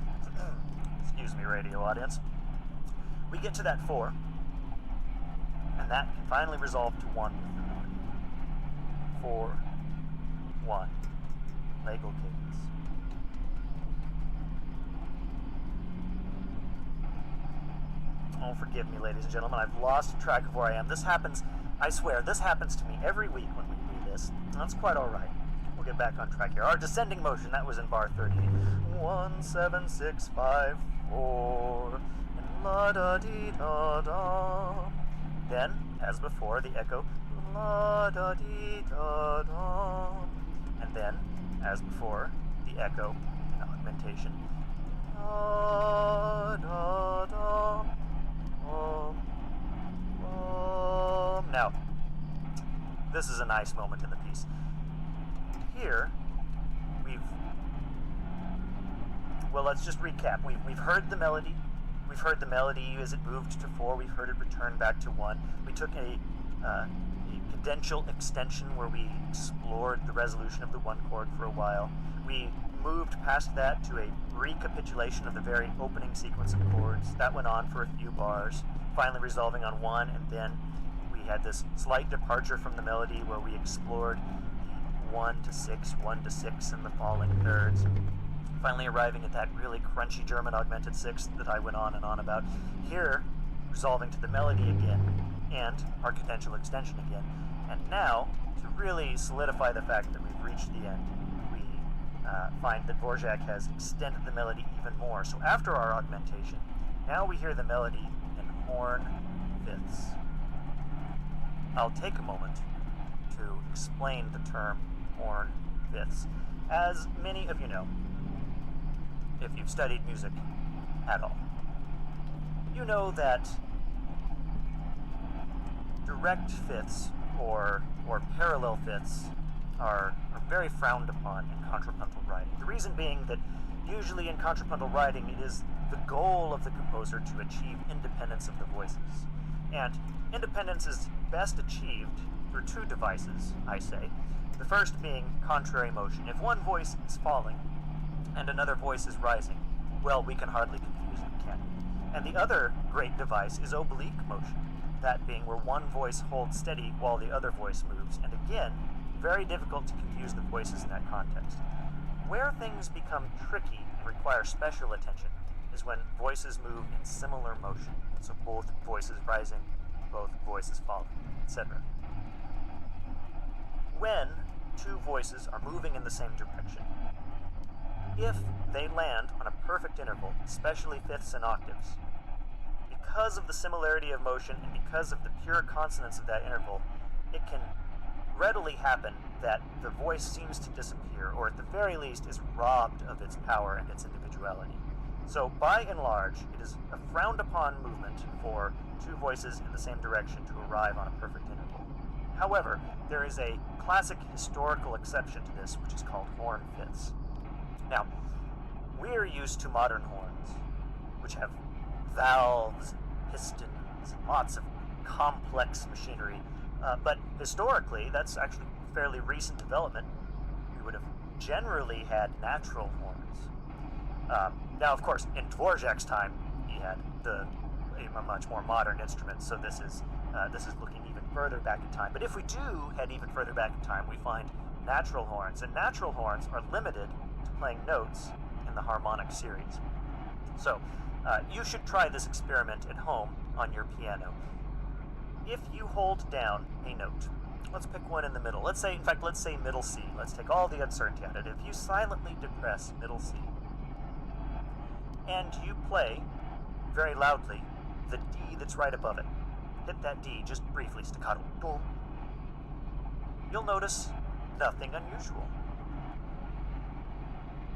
Speaker 10: Excuse me, radio audience. We get to that 4, and that can finally resolve to 1 with the melody. 4, 1, Legal cadence. Oh, forgive me, ladies and gentlemen, I've lost track of where I am. This happens, I swear, this happens to me every week when we do this. That's quite all right. We'll get back on track here. Our descending motion, that was in bar 38. 1, 7, 6, 5, 4, and la-da-dee-da-da. Then, as before, the echo, la-da-dee-da-da. And then, as before, the echo in augmentation, la-da-da. Now, this is a nice moment in the piece. Here, well, let's just recap. We've heard the melody. We've heard the melody as it moved to 4. We've heard it return back to 1. We took a cadential extension where we explored the resolution of the 1 chord for a while. We moved past that to a recapitulation of the very opening sequence of chords. That went on for a few bars, finally resolving on 1, and then we had this slight departure from the melody where we explored the 1 to 6, 1 to 6 in the falling thirds, finally arriving at that really crunchy German augmented 6th that I went on and on about. Here, resolving to the melody again, and our cadential extension again. And now, to really solidify the fact that we've reached the end, we find that Dvorak has extended the melody even more. So after our augmentation, now we hear the melody in horn fifths. I'll take a moment to explain the term horn fifths. As many of you know, if you've studied music at all, you know that direct fifths or parallel fifths are very frowned upon in contrapuntal writing. The reason being that usually in contrapuntal writing it is the goal of the composer to achieve independence of the voices. And independence is best achieved through 2 devices, I say. The first being contrary motion. If one voice is falling and another voice is rising, well, we can hardly confuse them, can we? And the other great device is oblique motion, that being where one voice holds steady while the other voice moves. And again, very difficult to confuse the voices in that context. Where things become tricky and require special attention is when voices move in similar motion. So both voices rising, both voices falling, etc. When 2 voices are moving in the same direction, if they land on a perfect interval, especially fifths and octaves, because of the similarity of motion and because of the pure consonance of that interval, it can readily happen that the voice seems to disappear, or at the very least is robbed of its power and its individuality. So by and large, it is a frowned upon movement for 2 voices in the same direction to arrive on a perfect interval. However, there is a classic historical exception to this, which is called horn fifths. Now, we're used to modern horns, which have valves, pistons, and lots of complex machinery. But historically, that's actually a fairly recent development. We would have generally had natural horns. Now, of course, in Dvorak's time, he had a much more modern instrument, so this is looking even further back in time. But if we do head even further back in time, we find natural horns, and natural horns are limited to playing notes in the harmonic series. So you should try this experiment at home on your piano. If you hold down a note, let's pick one in the middle. Let's say middle C. Let's take all the uncertainty out of it. If you silently depress middle C, and you play very loudly the D that's right above it, hit that D just briefly, staccato, you'll notice nothing unusual.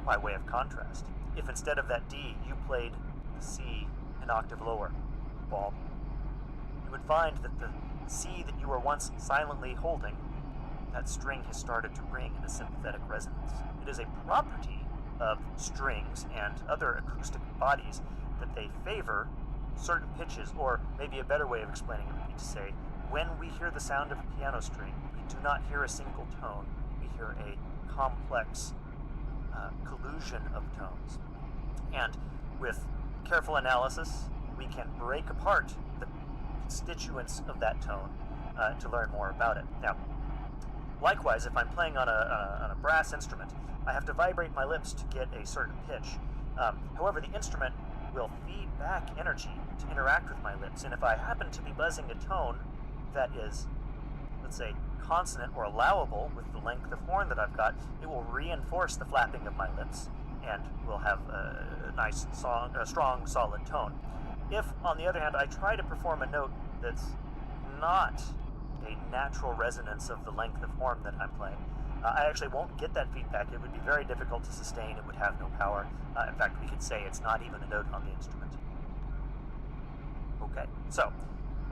Speaker 10: By way of contrast, if instead of that D you played the C an octave lower, ball, you would find that the C that you were once silently holding, that string has started to ring in a sympathetic resonance. It is a property of strings and other acoustic bodies that they favor certain pitches, or maybe a better way of explaining it would be to say, when we hear the sound of a piano string, we do not hear a single tone, we hear a complex collusion of tones. And with careful analysis, we can break apart the constituents of that tone to learn more about it. Now, likewise, if I'm playing on a brass instrument, I have to vibrate my lips to get a certain pitch. However, the instrument will feed back energy to interact with my lips, and if I happen to be buzzing a tone that is, let's say, consonant or allowable with the length of horn that I've got, it will reinforce the flapping of my lips and we'll have a nice, strong, solid tone. If, on the other hand, I try to perform a note that's not a natural resonance of the length of horn that I'm playing, I actually won't get that feedback. It would be very difficult to sustain. It would have no power. In fact, we could say it's not even a note on the instrument. Okay, so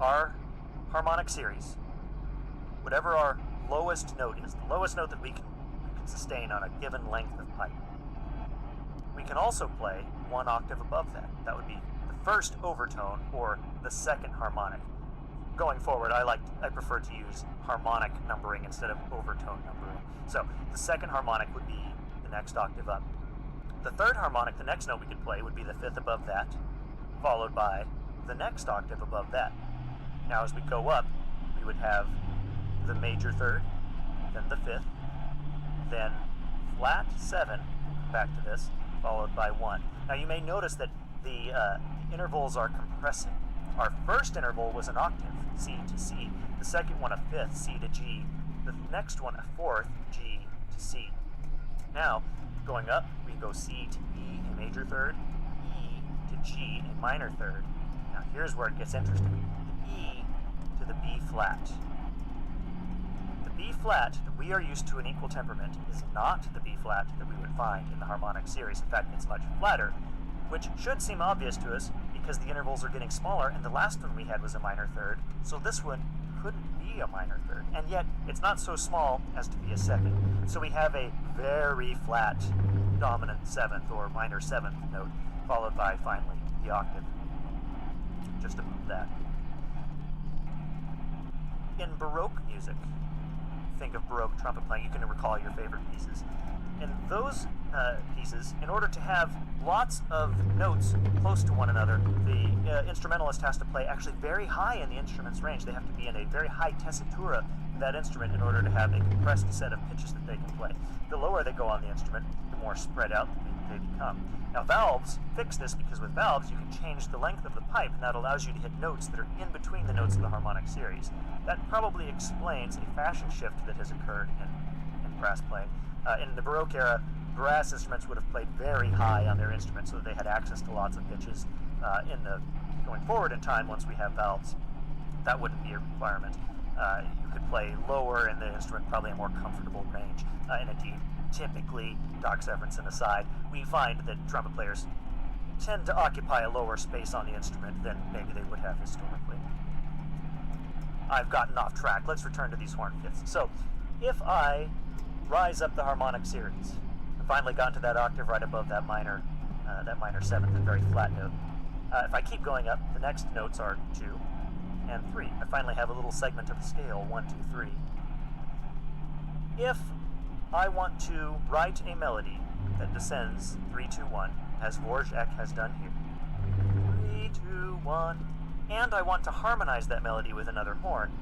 Speaker 10: our harmonic series, whatever our lowest note is, the lowest note that we can sustain on a given length of pipe, we can also play one octave above that. That would be the first overtone or the second harmonic. Going forward, I prefer to use harmonic numbering instead of overtone numbering. So the second harmonic would be the next octave up. The third harmonic, the next note we could play, would be the fifth above that, followed by the next octave above that. Now as we go up, we would have the major third, then the fifth, then flat 7, back to this, followed by 1. Now you may notice that the intervals are compressing. Our first interval was an octave, C to C. The second one a fifth, C to G. The next one a fourth, G to C. Now, going up, we go C to E, a major third, E to G, a minor third. Now here's where it gets interesting. The E to the B flat. The B flat that we are used to in equal temperament is not the B flat that we would find in the harmonic series. In fact, it's much flatter, which should seem obvious to us because the intervals are getting smaller, and the last one we had was a minor third, so this one couldn't be a minor third, and yet it's not so small as to be a second. So we have a very flat dominant seventh or minor seventh note, followed by, finally, the octave just above that. In Baroque music, think of Baroque trumpet playing, you can recall your favorite pieces. In those pieces, in order to have lots of notes close to one another, the instrumentalist has to play actually very high in the instrument's range. They have to be in a very high tessitura of that instrument in order to have a compressed set of pitches that they can play. The lower they go on the instrument, the more spread out they become. Now valves fix this because with valves you can change the length of the pipe, and that allows you to hit notes that are in between the notes of the harmonic series. That probably explains a fashion shift that has occurred in brass playing. In the Baroque era, brass instruments would have played very high on their instruments so that they had access to lots of pitches. Going forward in time, once we have valves, that wouldn't be a requirement. You could play lower in the instrument, probably a more comfortable range. And indeed, typically, Doc Severinsen aside, we find that trumpet players tend to occupy a lower space on the instrument than maybe they would have historically. I've gotten off track. Let's return to these horn fifths. So, if I rise up the harmonic series, I finally got to that octave right above that minor seventh, and very flat note. If I keep going up, the next notes are 2 and 3. I finally have a little segment of the scale, 1, 2, 3. If I want to write a melody that descends 3, 2, 1, as Dvorak has done here, 2, 1. And I want to harmonize that melody with another horn.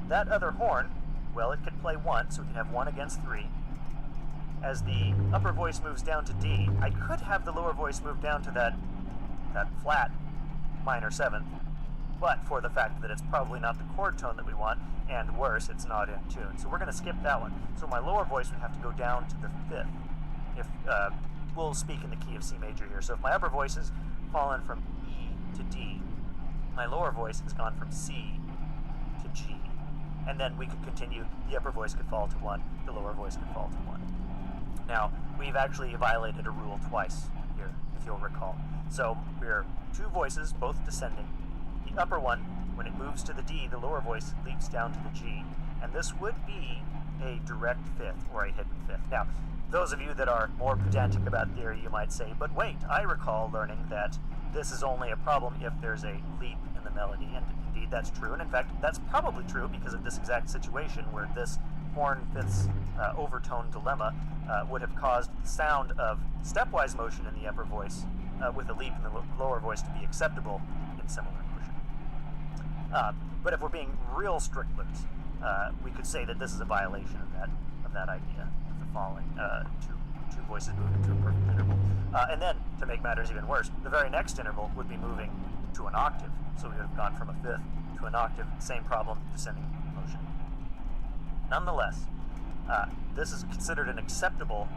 Speaker 10: That other horn, well, it could play 1, so we can have 1 against 3. As the upper voice moves down to D, I could have the lower voice move down to that flat minor 7th, but for the fact that it's probably not the chord tone that we want, and worse, it's not in tune. So we're going to skip that one. So my lower voice would have to go down to the 5th. If we'll speak in the key of C major here. So if my upper voice has fallen from E to D, my lower voice has gone from C to G. And then we could continue. The upper voice could fall to 1, the lower voice could fall to 1. Now, we've actually violated a rule twice here, if you'll recall. So we're 2 voices, both descending. The upper one, when it moves to the D, the lower voice leaps down to the G. And this would be a direct 5th or a hidden 5th. Now, those of you that are more pedantic about theory, you might say, but wait, I recall learning that this is only a problem if there's a leap in the melody. And indeed, that's true. And in fact, that's probably true because of this exact situation where this horn fifths overtone dilemma would have caused the sound of stepwise motion in the upper voice with a leap in the lower voice to be acceptable in similar motion. But if we're being real strictlers, we could say that this is a violation of that idea of the falling two voices moving to a perfect interval. And then, to make matters even worse, the very next interval would be moving to an octave. So we would have gone from a 5th to an octave, same problem, descending motion. Nonetheless, this is considered an acceptable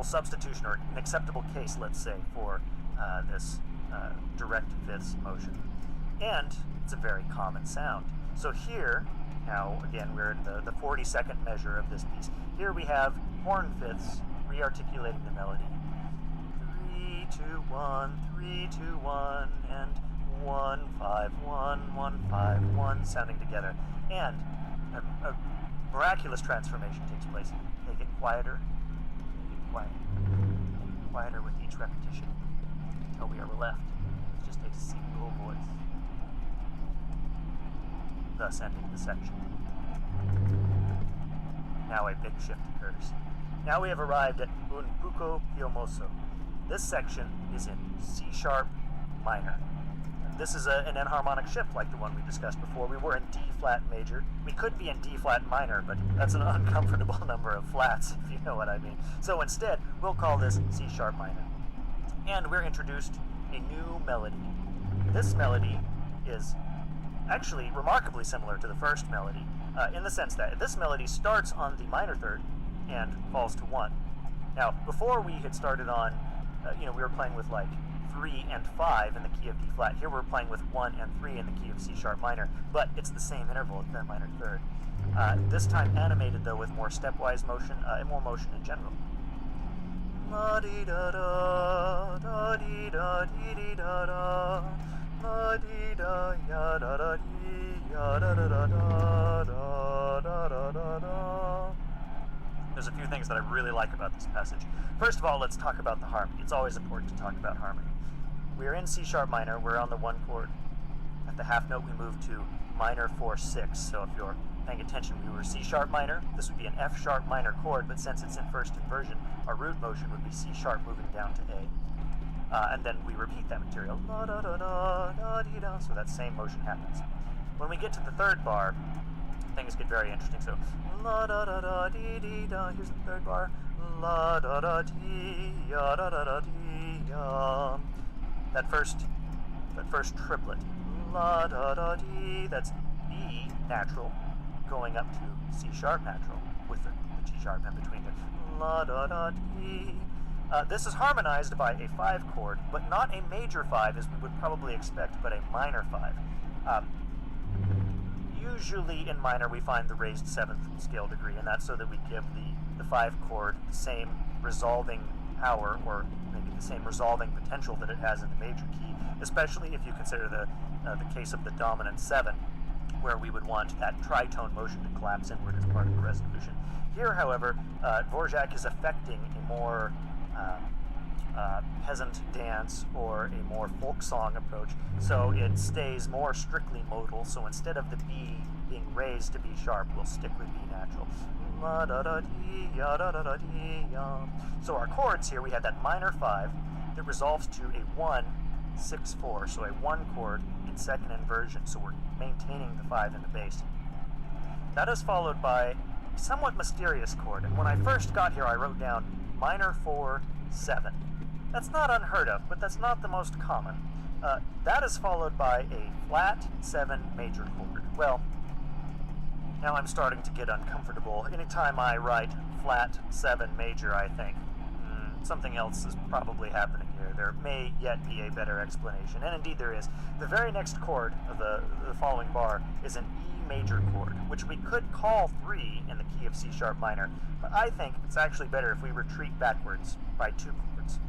Speaker 10: substitution, or an acceptable case, let's say, for this direct 5ths motion. And it's a very common sound. So here, now again, we're in the 42nd measure of this piece. Here we have horn 5ths re-articulating the melody. 3, 2, 1, 3, 2, 1, and 1, 5, 1, 1, 5, 1, sounding together. And a miraculous transformation takes place. They get quieter, quieter with each repetition, until we are left with just a single voice, thus ending the section. Now a big shift occurs. Now we have arrived at Un Poco Piomoso. This section is in C sharp minor. This is an enharmonic shift like the one we discussed before. We were in D flat major. We could be in D flat minor, but that's an uncomfortable number of flats, if you know what I mean. So instead, we'll call this C sharp minor. And we're introduced a new melody. This melody is actually remarkably similar to the first melody, in the sense that this melody starts on the minor 3rd and falls to 1. Now, before we had started on, we were playing with like 3 and 5 in the key of D flat. Here we're playing with 1 and 3 in the key of C sharp minor, but it's the same interval at the minor 3rd. This time animated though with more stepwise motion and more motion in general. La di da da da di da di da da la di da ya da da di ya da da da da da da da da. There's a few things that I really like about this passage. First of all, let's talk about the harmony. It's always important to talk about harmony. We are in C sharp minor. We're on the 1 chord. At the half note, we move to minor 4/6. So if you're paying attention, we were C sharp minor. This would be an F sharp minor chord, but since it's in first inversion, our root motion would be C sharp moving down to A. And then we repeat that material. La da da da da dee da. So that same motion happens. When we get to the 3rd bar, things get very interesting. So la da da da dee dee da. Here's the 3rd bar. La da da dee ya da da da dee ya. That first triplet. La da da dee. That's B natural going up to C sharp natural with the G sharp in between there. La da da dee. This is harmonized by a 5 chord, but not a major 5 as we would probably expect, but a minor 5. Usually in minor we find the raised 7th scale degree, and that's so that we give the 5 chord the same resolving power, or maybe the same resolving potential that it has in the major key, especially if you consider the case of the dominant 7, where we would want that tritone motion to collapse inward as part of the resolution. Here, however, Dvorak is affecting a more peasant dance or a more folk song approach, so it stays more strictly modal. So instead of the B being raised to B sharp, we'll stick with B natural. La da da dee ya da da da dee ya. So our chords here, we had that minor 5 that resolves to a 1 6/4, so a 1 chord in second inversion, so we're maintaining the 5 in the bass. That is followed by a somewhat mysterious chord, and when I first got here I wrote down minor 4, 7. That's not unheard of, but that's not the most common. That is followed by a flat 7 major chord. Well, now I'm starting to get uncomfortable. Anytime I write flat 7 major, I think, something else is probably happening here. There may yet be a better explanation, and indeed there is. The very next chord of the following bar is an E major chord, which we could call 3 in the key of C sharp minor, but I think it's actually better if we retreat backwards by 2 chords.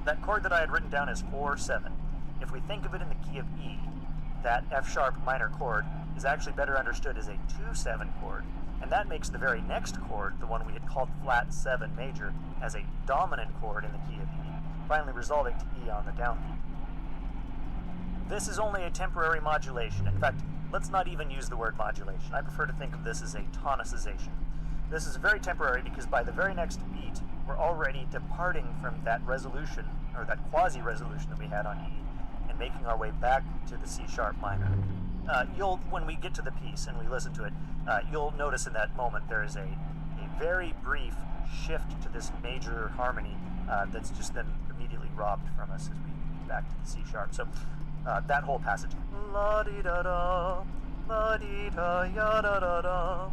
Speaker 10: That chord that I had written down is 4/7. If we think of it in the key of E, that F sharp minor chord is actually better understood as a 2/7 chord, and that makes the very next chord, the one we had called flat 7 major, as a dominant chord in the key of E, finally resolving to E on the downbeat. This is only a temporary modulation. In fact, let's not even use the word modulation. I prefer to think of this as a tonicization. This is very temporary because by the very next beat, we're already departing from that resolution, or that quasi-resolution that we had on E, and making our way back to the C sharp minor. When we get to the piece and we listen to it, you'll notice in that moment there is a very brief shift to this major harmony that's just then immediately robbed from us as we get back to the C sharp. So that whole passage. La di da da, la di da ya da da da,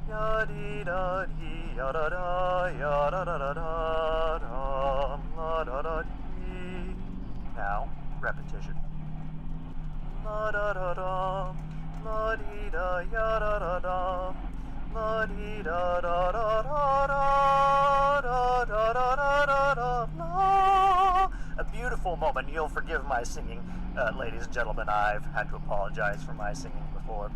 Speaker 10: ya di da di ya da da ya da da da da la da da di. Now repetition. La da da da, la di da ya da da da, la di da da da da da da da da da da la. A beautiful moment. You'll forgive my singing, ladies and gentlemen. I've had to apologize for my singing before.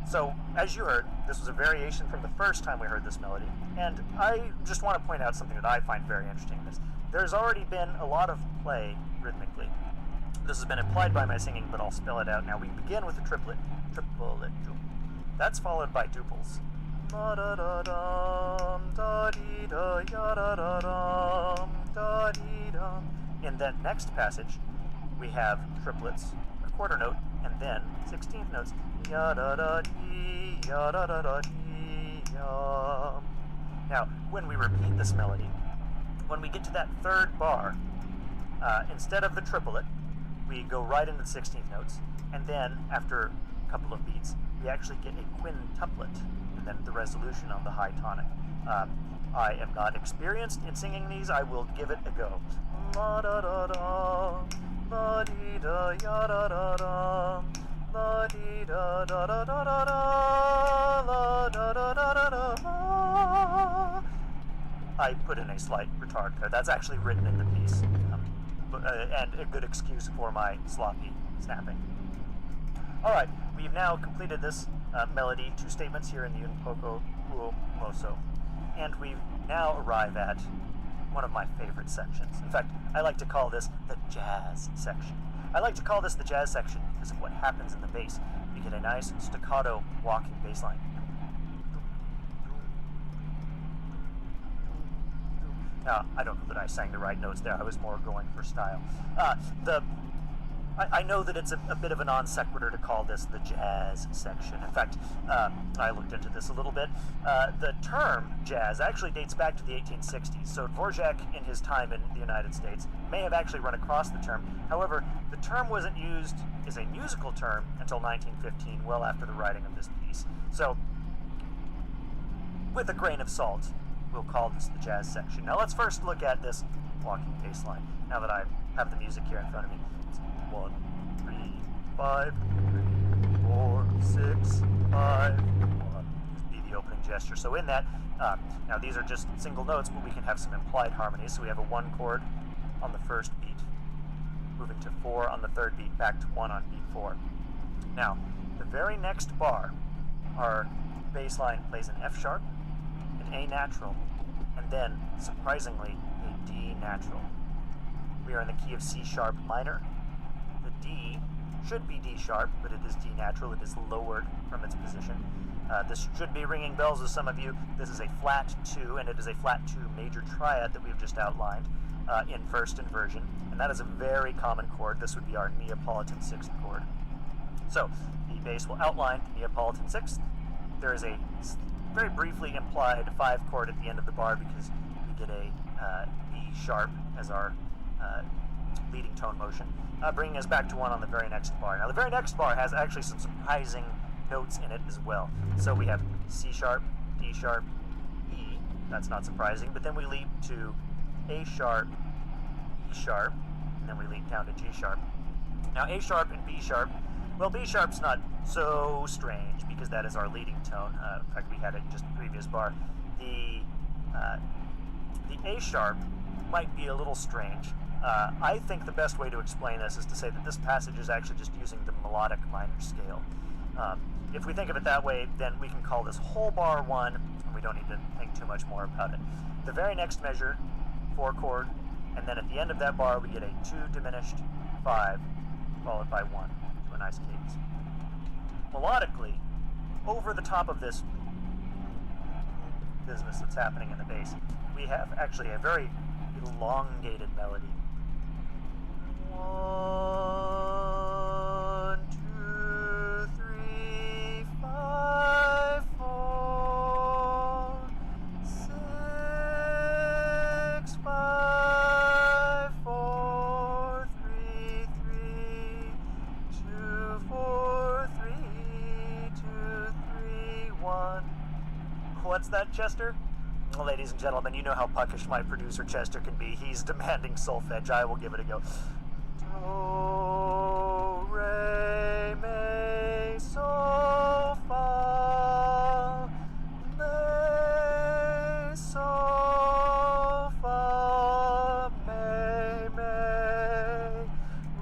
Speaker 10: So, as you heard, this was a variation from the first time we heard this melody, and I just want to point out something that I find very interesting in this. There's already been a lot of play rhythmically. This has been implied by my singing, but I'll spell it out now. We begin with a triplet. Triplet. That's followed by duples. Da da da dum, da dee da ya da da dum, da dee dum. In that next passage, we have triplets, a quarter note, and then 16th notes. Ya da da dee, ya da da da dee, ya. Now, when we repeat this melody, when we get to that third bar, instead of the triplet, we go right into the 16th notes, and then after a couple of beats, we actually get a quintuplet, and then the resolution on the high tonic. I am not experienced in singing these. I will give it a go. La da da da, la dee da ya da da da, la dee da da da da da da, la da da da da da. I put in a slight retard there. That's actually written in the piece, and a good excuse for my sloppy snapping. Alright, we've now completed this melody, 2 statements here in the Un Poco Mozo, and we now arrive at one of my favorite sections. In fact, I like to call this the jazz section. I like to call this the jazz section because of what happens in the bass. We get a nice staccato walking bass line. Now, I don't know that I sang the right notes there. I was more going for style. I know that it's a bit of a non sequitur to call this the jazz section. In fact, I looked into this a little bit. The term jazz actually dates back to the 1860s. So Dvorak, in his time in the United States, may have actually run across the term. However, the term wasn't used as a musical term until 1915, well after the writing of this piece. So, with a grain of salt, we'll call this the jazz section. Now let's first look at this walking bass line, now that I have the music here in front of me. It's 1, 3, 5, 3, 4, 6, 5, 1. Be the opening gesture. So in that, now these are just single notes, but we can have some implied harmonies. So we have a 1 chord on the first beat, moving to 4 on the third beat, back to 1 on beat 4. Now, the very next bar, our bass line plays an F sharp, an A natural, and then, surprisingly, a D natural. We are in the key of C sharp minor. The D should be D sharp, but it is D natural. It is lowered from its position. This should be ringing bells with some of you. This is a flat 2, and it is a flat 2 major triad that we've just outlined. in first inversion, and that is a very common chord. This would be our Neapolitan sixth chord. So the bass will outline the Neapolitan sixth. There is a very briefly implied 5 chord at the end of the bar because we get a B sharp as our leading tone motion, bringing us back to 1 on the very next bar. Now the very next bar has actually some surprising notes in it as well. So we have C sharp, D sharp, E, that's not surprising, but then we leap to A sharp, E sharp, and then we leap down to G sharp. Now A sharp and B sharp, well, B sharp's not so strange because that is our leading tone. In fact, we had it in just the previous bar. The A sharp might be a little strange. I think the best way to explain this is to say that this passage is actually just using the melodic minor scale. If we think of it that way, then we can call this whole bar 1, and we don't need to think too much more about it. The very next measure, 4 chord, and then at the end of that bar we get a 2 diminished 5, followed by 1, to a nice cadence. Melodically, over the top of this business that's happening in the bass, we have actually a very elongated melody. 1, 2, 3, 5, 4, 6, 5, 4, 3, 3, 2, 4, 3, 2, 3, 1. What's that, Chester? Well, ladies and gentlemen, you know how puckish my producer Chester can be. He's demanding solfege. I will give it a go. Do, re, mi, sol, fa, mi, sol, fa, mi,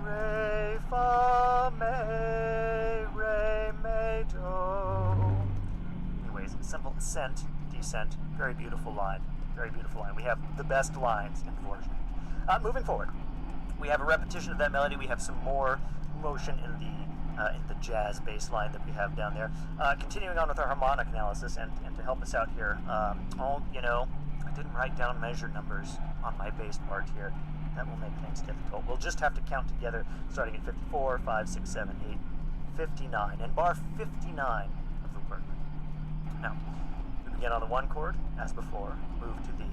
Speaker 10: re, fa, mi, do. Anyways, simple ascent, descent, very beautiful line. Very beautiful line. We have the best lines in Dvorak. Moving forward, we have a repetition of that melody. We have some more motion in the jazz bass line that we have down there. Continuing on with our harmonic analysis, and to help us out here, I didn't write down measure numbers on my bass part here. That will make things difficult. We'll just have to count together, starting at 54, 5, 6, 7, 8, 59, and bar 59 of the work. Now, we begin on the 1 chord, as before, move to the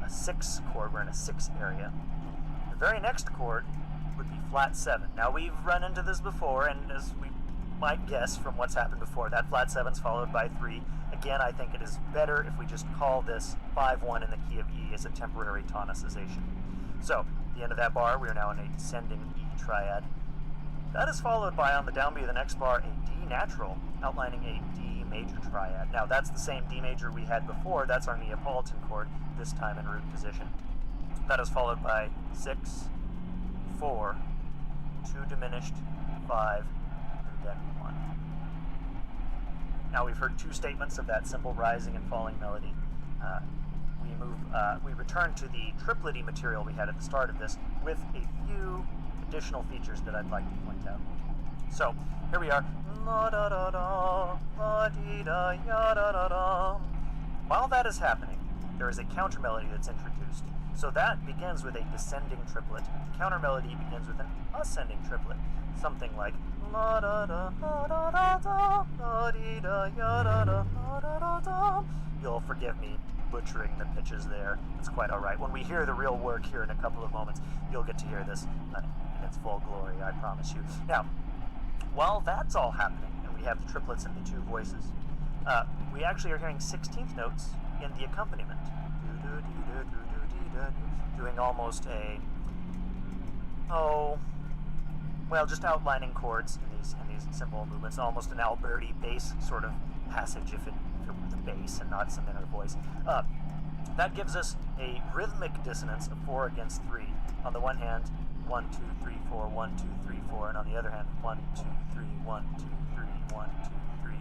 Speaker 10: 6 chord. We're in a 6 area. The very next chord would be flat 7. Now, we've run into this before, and as we might guess from what's happened before, that flat 7's followed by 3. Again, I think it is better if we just call this 5-1 in the key of E as a temporary tonicization. So, at the end of that bar, we are now in a descending E triad. That is followed by, on the downbeat of the next bar, a D natural, outlining a D major triad. Now, that's the same D major we had before. That's our Neapolitan chord, this time in root position. That is followed by 6, 4, 2 diminished, 5, and then 1. Now we've heard 2 statements of that simple rising and falling melody. We return to the triplety material we had at the start of this with a few additional features that I'd like to point out. So, here we are. La da da da, la dee da ya da da da. While that is happening, there is a counter melody that's introduced. So that begins with a descending triplet. The counter melody begins with an ascending triplet. Something like la da da da da da da, la dee da ya da da da da da. You'll forgive me butchering the pitches there. It's quite all right. When we hear the real work here in a couple of moments, you'll get to hear this in its full glory, I promise you. Now, while that's all happening, and we have the triplets and the 2 voices, we actually are hearing 16th notes in the accompaniment. Doing almost just outlining chords in these simple movements, almost an Alberti bass sort of passage if it were the bass and not some inner voice. That gives us a rhythmic dissonance of 4 against 3. On the one hand, 1, 2, 3, 4, 1, 2, 3, 4, and on the other hand, 1, 2, 3, 1, 2, 3, 1, 2, 3,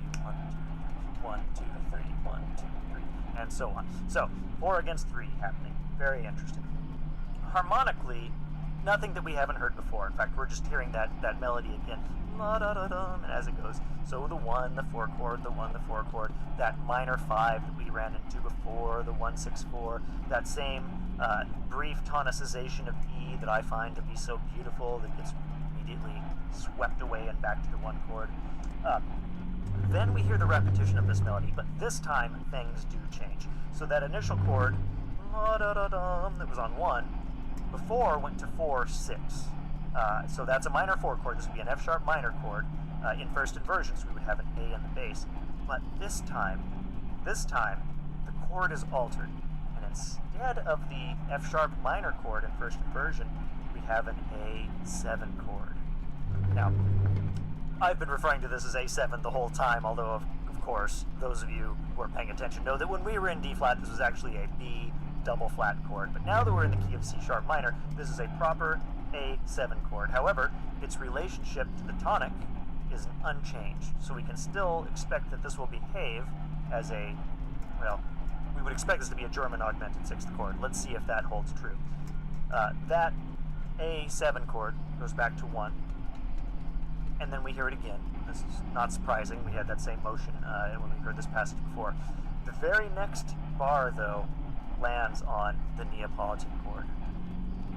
Speaker 10: 1, 2, 3, 1, 2, 3, and so on. So, 4 against 3 happening. Very interesting. Harmonically, nothing that we haven't heard before. In fact, we're just hearing that melody again, la da da da, and as it goes. So the 1, the 4 chord, the 1, the 4 chord, that minor 5 that we ran into before, the 1, 6, 4, that same brief tonicization of E that I find to be so beautiful that gets immediately swept away and back to the one chord. Then we hear the repetition of this melody, but this time things do change. So that initial chord, la-da-da-dum, that was on 1, before went to 4-6. So that's a minor 4 chord. This would be an F sharp minor chord in first inversion, so we would have an A in the bass. But this time, the chord is altered, and instead of the F sharp minor chord in first inversion, we have an A7 chord. Now, I've been referring to this as A7 the whole time, although of course, those of you who are paying attention know that when we were in D flat, this was actually a B double flat chord. But now that we're in the key of C sharp minor, this is a proper A7 chord. However, its relationship to the tonic is unchanged. So we can still expect that this will behave as a, well, we would expect this to be a German augmented 6th chord. Let's see if that holds true. That A7 chord goes back to 1, and then we hear it again. This is not surprising. We had that same motion when we heard this passage before. The very next bar, though, lands on the Neapolitan chord.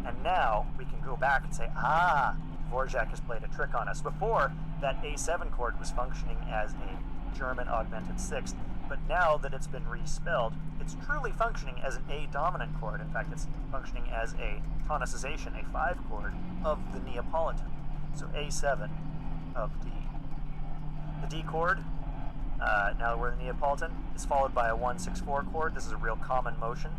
Speaker 10: And now we can go back and say, Dvorak has played a trick on us. Before, that A7 chord was functioning as a German augmented 6th, but now that it's been respelled, it's truly functioning as an A dominant chord. In fact, it's functioning as a tonicization, a 5 chord of the Neapolitan. So A7 of D. The D chord, now that we're in the Neapolitan, is followed by a 1-6-4 chord. This is a real common motion.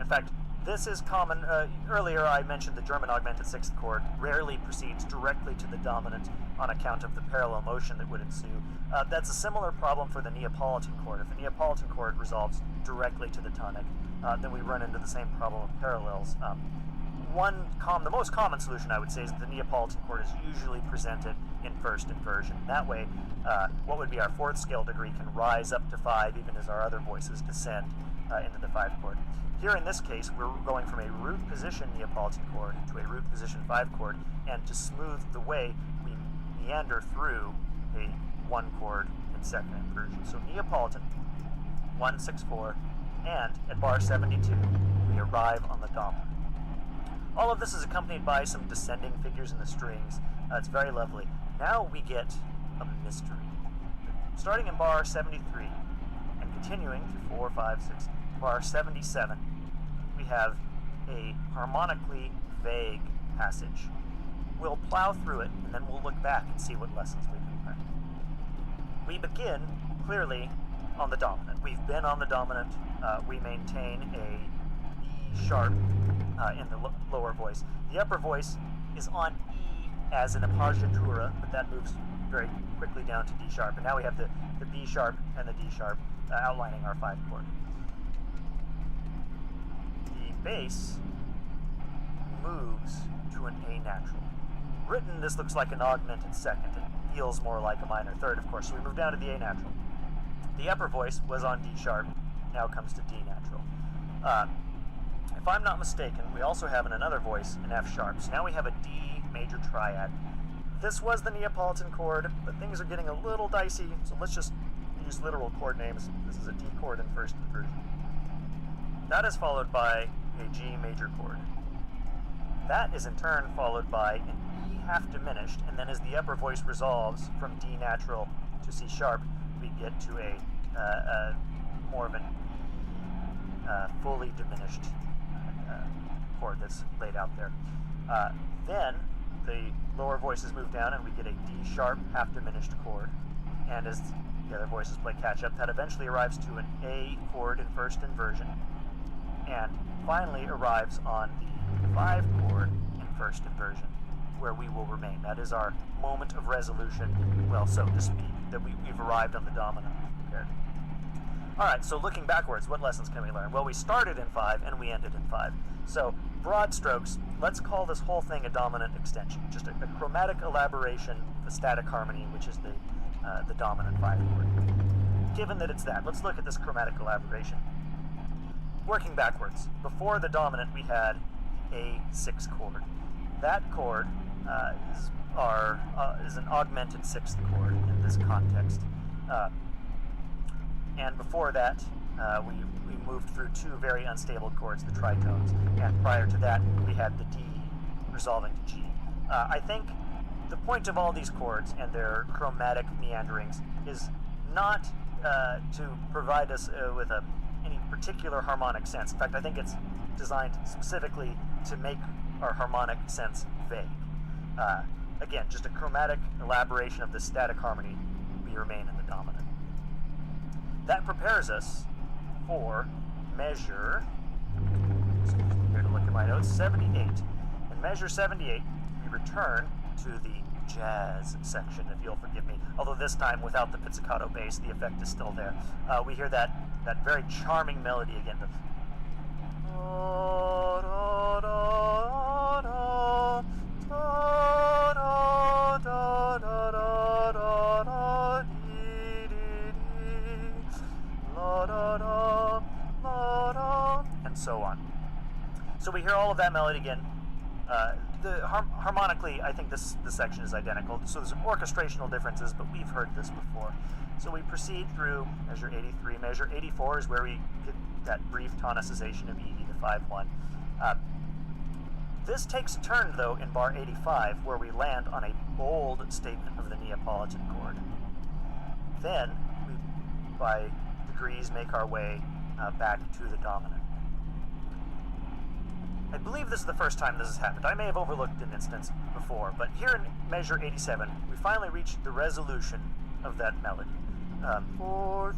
Speaker 10: In fact, this is common. Earlier I mentioned the German augmented 6th chord rarely proceeds directly to the dominant on account of the parallel motion that would ensue. That's a similar problem for the Neapolitan chord. If the Neapolitan chord resolves directly to the tonic, then we run into the same problem of parallels. The most common solution, I would say, is that the Neapolitan chord is usually presented in first inversion. That way, what would be our 4th scale degree can rise up to 5 even as our other voices descend into the 5 chord. Here in this case, we're going from a root position Neapolitan chord to a root position 5 chord, and to smooth the way, we meander through a 1 chord in second inversion. So Neapolitan, 1-6-4, and at bar 72, we arrive on the dominant. All of this is accompanied by some descending figures in the strings. It's very lovely. Now we get a mystery. Starting in bar 73 and continuing through 4, 5, 6, bar 77, we have a harmonically vague passage. We'll plow through it, and then we'll look back and see what lessons we can learn. We begin, clearly, on the dominant. We've been on the dominant. We maintain a B sharp in the lower voice. The upper voice is on E as an appoggiatura, but that moves very quickly down to D sharp. And now we have the B sharp and the D sharp outlining our 5 chord. The bass moves to an A natural. Written, this looks like an augmented 2nd. It feels more like a minor 3rd, of course, so we move down to the A natural. The upper voice was on D sharp, now comes to D natural. If I'm not mistaken, we also have another voice in F sharp, so now we have a D major triad. This was the Neapolitan chord, but things are getting a little dicey, so let's just use literal chord names. This is a D chord in first inversion. That is followed by a G major chord. That is in turn followed by an E half diminished, and then as the upper voice resolves from D natural to C sharp, we get to a more of an fully diminished chord that's laid out there. Then the lower voices move down and we get a D sharp half diminished chord, and as the other voices play catch up, that eventually arrives to an A chord in first inversion, and finally arrives on the 5 chord in first inversion, where we will remain. That is our moment of resolution, well, so to speak, that we've arrived on the dominant prepared. Alright, so looking backwards, what lessons can we learn? Well, we started in 5 and we ended in 5. So, broad strokes, let's call this whole thing a dominant extension. Just a chromatic elaboration of the static harmony, which is the dominant 5 chord. Given that it's that, let's look at this chromatic elaboration. Working backwards, before the dominant we had the A6 chord. That chord is an augmented 6th chord in this context. And before that, we moved through two very unstable chords, the tritones, and prior to that we had the D resolving to G. I think the point of all these chords and their chromatic meanderings is not to provide us with any particular harmonic sense. In fact, I think it's designed specifically to make our harmonic sense vague. Again, just a chromatic elaboration of the static harmony. We remain in the dominant. That prepares us for measure, excuse me, here to look at my notes, 78. In measure 78, we return to the jazz section, if you'll forgive me. Although this time, without the pizzicato bass, the effect is still there. We hear that very charming melody again. And so on. So we hear all of that melody again. Harmonically, I think this section is identical. So there's orchestrational differences, but we've heard this before. So we proceed through measure 83. Measure 84 is where we get that brief tonicization of E to 5-1. This takes a turn, though, in bar 85, where we land on a bold statement of the Neapolitan chord. Then we, by degrees, make our way back to the dominant. I believe this is the first time this has happened. I may have overlooked an instance before, but here in measure 87, we finally reach the resolution of that melody. 4,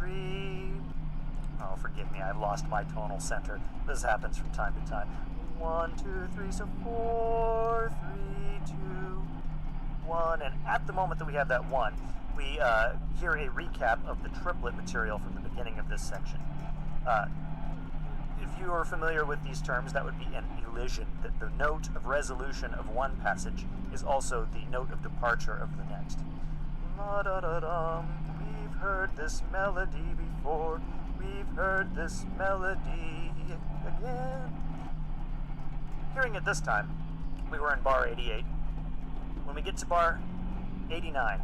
Speaker 10: 3, 3. Oh, forgive me, I've lost my tonal center. This happens from time to time. 1, 2, 3, so 4, 3, 2, 1. And at the moment that we have that 1, we hear a recap of the triplet material from the beginning of this section. If you are familiar with these terms, that would be an elision, that the note of resolution of one passage is also the note of departure of the next. La-da-da-dum, we've heard this melody before, we've heard this melody again. Hearing it this time, we were in bar 88. When we get to bar 89,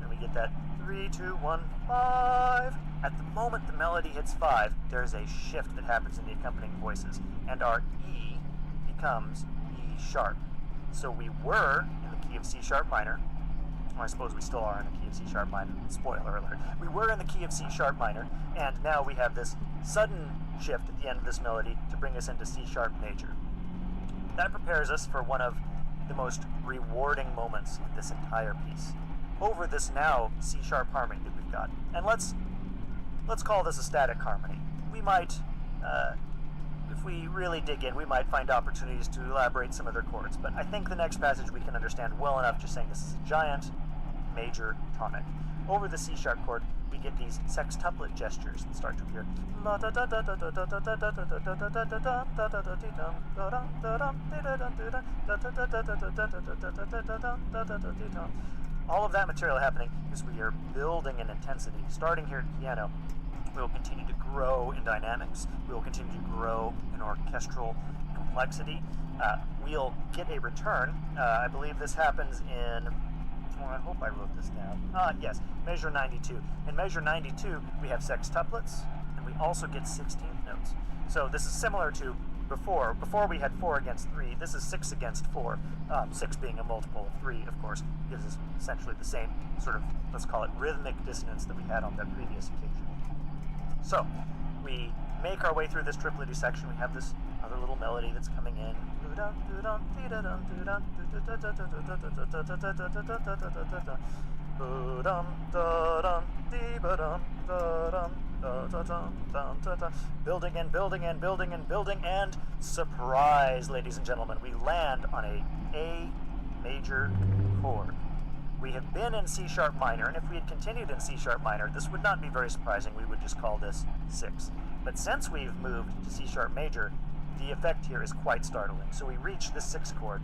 Speaker 10: and we get that 3, 2, 1, 5. At the moment the melody hits 5, there's a shift that happens in the accompanying voices, and our E becomes E sharp. So we were in the key of C sharp minor. Well, I suppose we still are in the key of C sharp minor. Spoiler alert. We were in the key of C sharp minor, and now we have this sudden shift at the end of this melody to bring us into C sharp major. That prepares us for one of the most rewarding moments in this entire piece. Over this now C sharp harmony that we've got. And let's call this a static harmony. We might, if we really dig in, we might find opportunities to elaborate some other chords. But I think the next passage we can understand well enough just saying this is a giant major tonic. Over the C sharp chord, we get these sextuplet gestures that start to appear. All of that material happening is we are building in intensity. Starting here at piano, we will continue to grow in dynamics. We will continue to grow in orchestral complexity. We'll get a return. I believe this happens in, I hope I wrote this down. Yes, measure 92. In measure 92, we have sextuplets, and we also get 16th notes. So this is similar to before. Before we had 4 against 3. This is 6 against 4. 6 being a multiple of 3, of course, gives us essentially the same sort of, let's call it, rhythmic dissonance that we had on the previous occasion. So, we make our way through this triplety section. We have this other little melody that's coming in. Building and building and building and building, and surprise, ladies and gentlemen, we land on A major chord. We have been in C sharp minor, and if we had continued in C sharp minor, this would not be very surprising. We would just call this 6. But since we've moved to C sharp major, the effect here is quite startling. So we reach the 6th chord.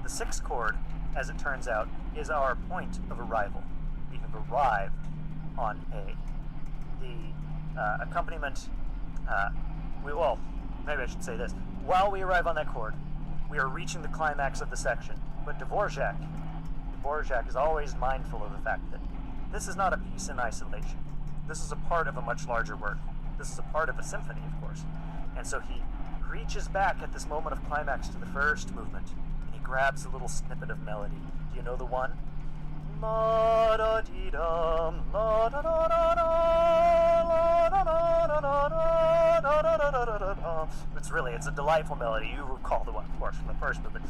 Speaker 10: The 6th chord, as it turns out, is our point of arrival. We have arrived on A. The accompaniment, maybe I should say this. While we arrive on that chord, we are reaching the climax of the section. But Dvorak is always mindful of the fact that this is not a piece in isolation. this is a part of a much larger work. This is a part of a symphony, of course. And so he reaches back at this moment of climax to the first movement, and he grabs a little snippet of melody. Do you know the one? La da dee dum, la da da da da, la da da da da da, da da da da da da. It's a delightful melody. You recall the one, of course, from the first movement.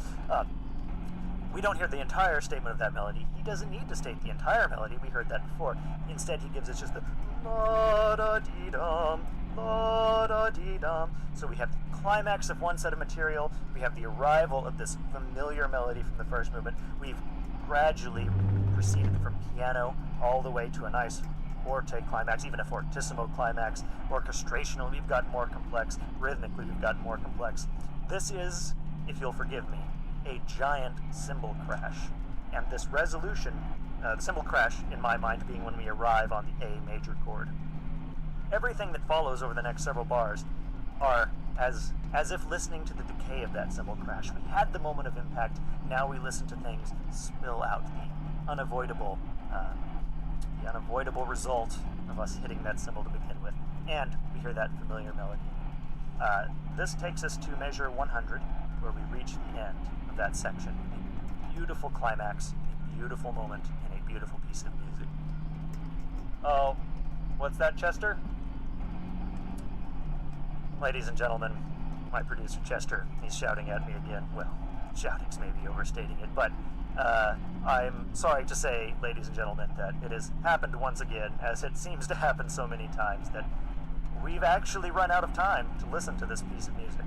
Speaker 10: We don't hear the entire statement of that melody. He doesn't need to state the entire melody. We heard that before. Instead, he gives us just the la da dee dum, la da dee dum. So we have the climax of one set of material. We have the arrival of this familiar melody from the first movement. We've gradually proceeded from piano all the way to a nice forte climax, even a fortissimo climax. Orchestrationally, we've gotten more complex. Rhythmically, we've gotten more complex. This is, if you'll forgive me, a giant cymbal crash. And this resolution, the cymbal crash, in my mind, being when we arrive on the A major chord. Everything that follows over the next several bars are as if listening to the decay of that cymbal crash. We had the moment of impact, now we listen to things spill out, the unavoidable result of us hitting that cymbal to begin with, and we hear that familiar melody. This takes us to measure 100, where we reach the end of that section. A beautiful climax, a beautiful moment, and a beautiful piece of music. Oh, what's that, Chester? Ladies and gentlemen, my producer Chester, he's shouting at me again. Well, shouting's maybe overstating it, but I'm sorry to say, ladies and gentlemen, that it has happened once again, as it seems to happen so many times, that we've actually run out of time to listen to this piece of music.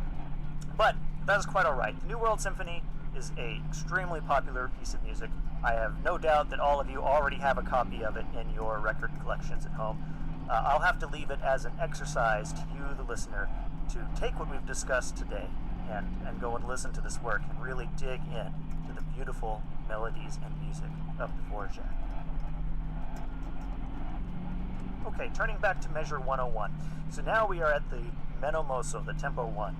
Speaker 10: But that is quite all right. The New World Symphony is an extremely popular piece of music. I have no doubt that all of you already have a copy of it in your record collections at home. I'll have to leave it as an exercise to you, the listener, to take what we've discussed today and go and listen to this work and really dig in to the beautiful melodies and music of Dvorak. Okay, turning back to measure 101. So now we are at the Meno mosso, the tempo 1.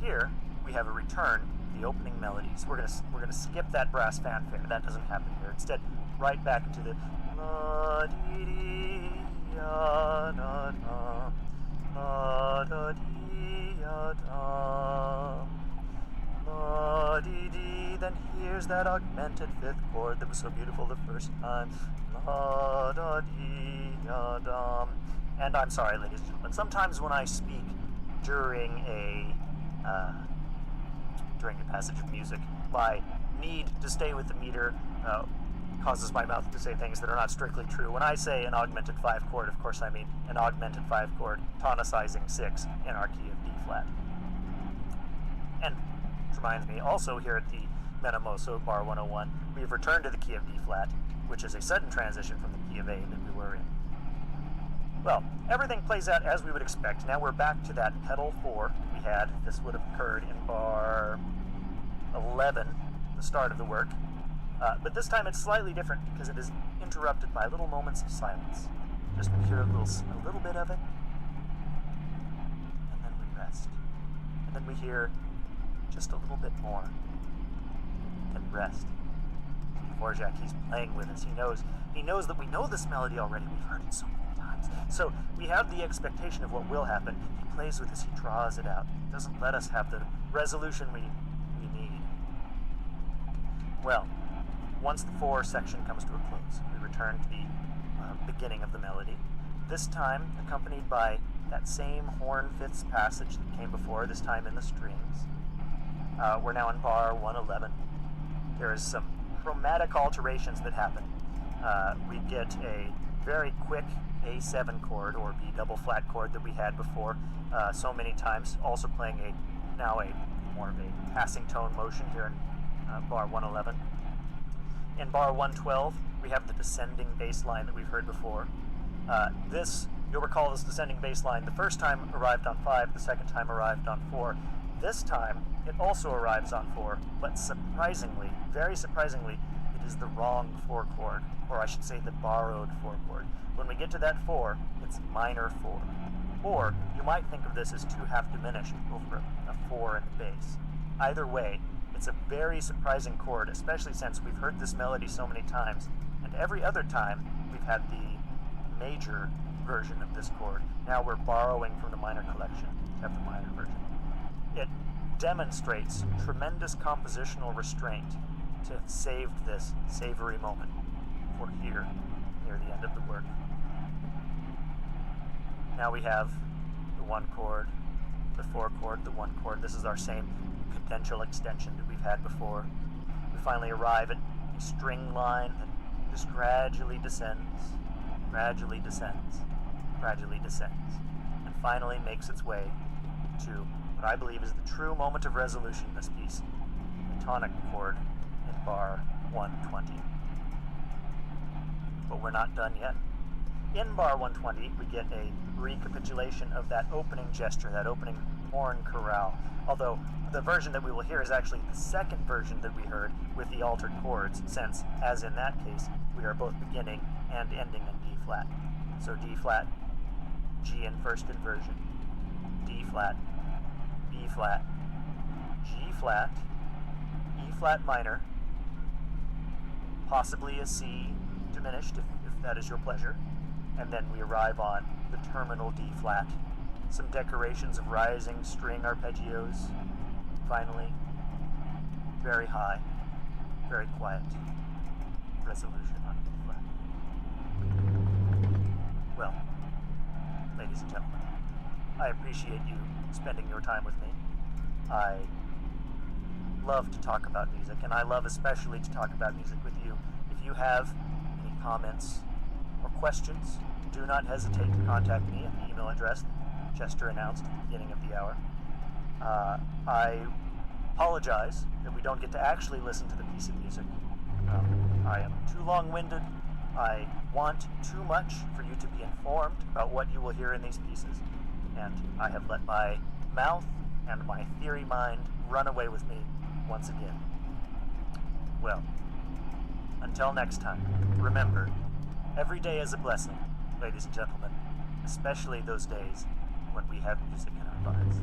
Speaker 10: Here we have a return to the opening melodies. We're gonna skip that brass fanfare. That doesn't happen here. Instead, right back into the la dee dee ya da da, la da dee ya da, la dee dee. Then here's that augmented fifth chord that was so beautiful the first time. La da dee ya da. And I'm sorry, ladies and gentlemen. Sometimes when I speak during a passage of music, my need to stay with the meter causes my mouth to say things that are not strictly true. When I say an augmented 5 chord, of course I mean an augmented 5 chord tonicizing 6 in our key of D flat. And which reminds me, also here at the Meno mosso, bar 101, we've returned to the key of D flat, which is a sudden transition from the key of A that we were in. Well, everything plays out as we would expect. Now we're back to that pedal 4 we had. This would have occurred in bar 11, the start of the work. But this time it's slightly different because it is interrupted by little moments of silence. Just we hear a little bit of it, and then we rest. And then we hear just a little bit more, and rest. Dvorak, he's playing with us. He knows that we know this melody already. We've heard it so many times. So we have the expectation of what will happen. He plays with us. He draws it out. He doesn't let us have the resolution we need. Well, once the 4 section comes to a close, we return to the beginning of the melody. This time accompanied by that same horn fifths passage that came before, this time in the strings. We're now in bar 111. There is some chromatic alterations that happen. We get a very quick A7 chord, or B double flat chord that we had before so many times, also playing now more of a passing tone motion here in bar 111. In bar 112, we have the descending bass line that we've heard before. You'll recall this descending bass line the first time arrived on 5, the second time arrived on 4. This time, it also arrives on 4, but surprisingly, very surprisingly, it is the wrong 4 chord, or I should say the borrowed 4 chord. When we get to that 4, it's minor 4. Or you might think of this as 2 half diminished over a 4 in the bass. Either way, it's a very surprising chord, especially since we've heard this melody so many times, and every other time we've had the major version of this chord. Now we're borrowing from the minor collection to have the minor version. It demonstrates tremendous compositional restraint to have saved this savory moment for here, near the end of the work. Now we have the 1 chord, the 4 chord, the 1 chord. This is our same cadential extension that we've had before. We finally arrive at a string line that just gradually descends, gradually descends, gradually descends, and finally makes its way to what I believe is the true moment of resolution in this piece, the tonic chord in bar 120. But we're not done yet. In bar 120, we get a recapitulation of that opening gesture, that opening horn chorale, although the version that we will hear is actually the second version that we heard with the altered chords, since, as in that case, we are both beginning and ending in D flat. So D flat, G in first inversion, D flat, B flat, G flat, E flat minor, possibly a C diminished if that is your pleasure, and then we arrive on the terminal D flat. Some decorations of rising string arpeggios. Finally, very high, very quiet resolution on D flat. Well, ladies and gentlemen, I appreciate you spending your time with me. I love to talk about music, and I love especially to talk about music with you. If you have any comments or questions, do not hesitate to contact me at the email address that Chester announced at the beginning of the hour. I apologize that we don't get to actually listen to the piece of music. I am too long-winded. I want too much for you to be informed about what you will hear in these pieces, and I have let my mouth and my theory mind run away with me once again. Well, until next time, remember, every day is a blessing, ladies and gentlemen, especially those days when we have music in our lives.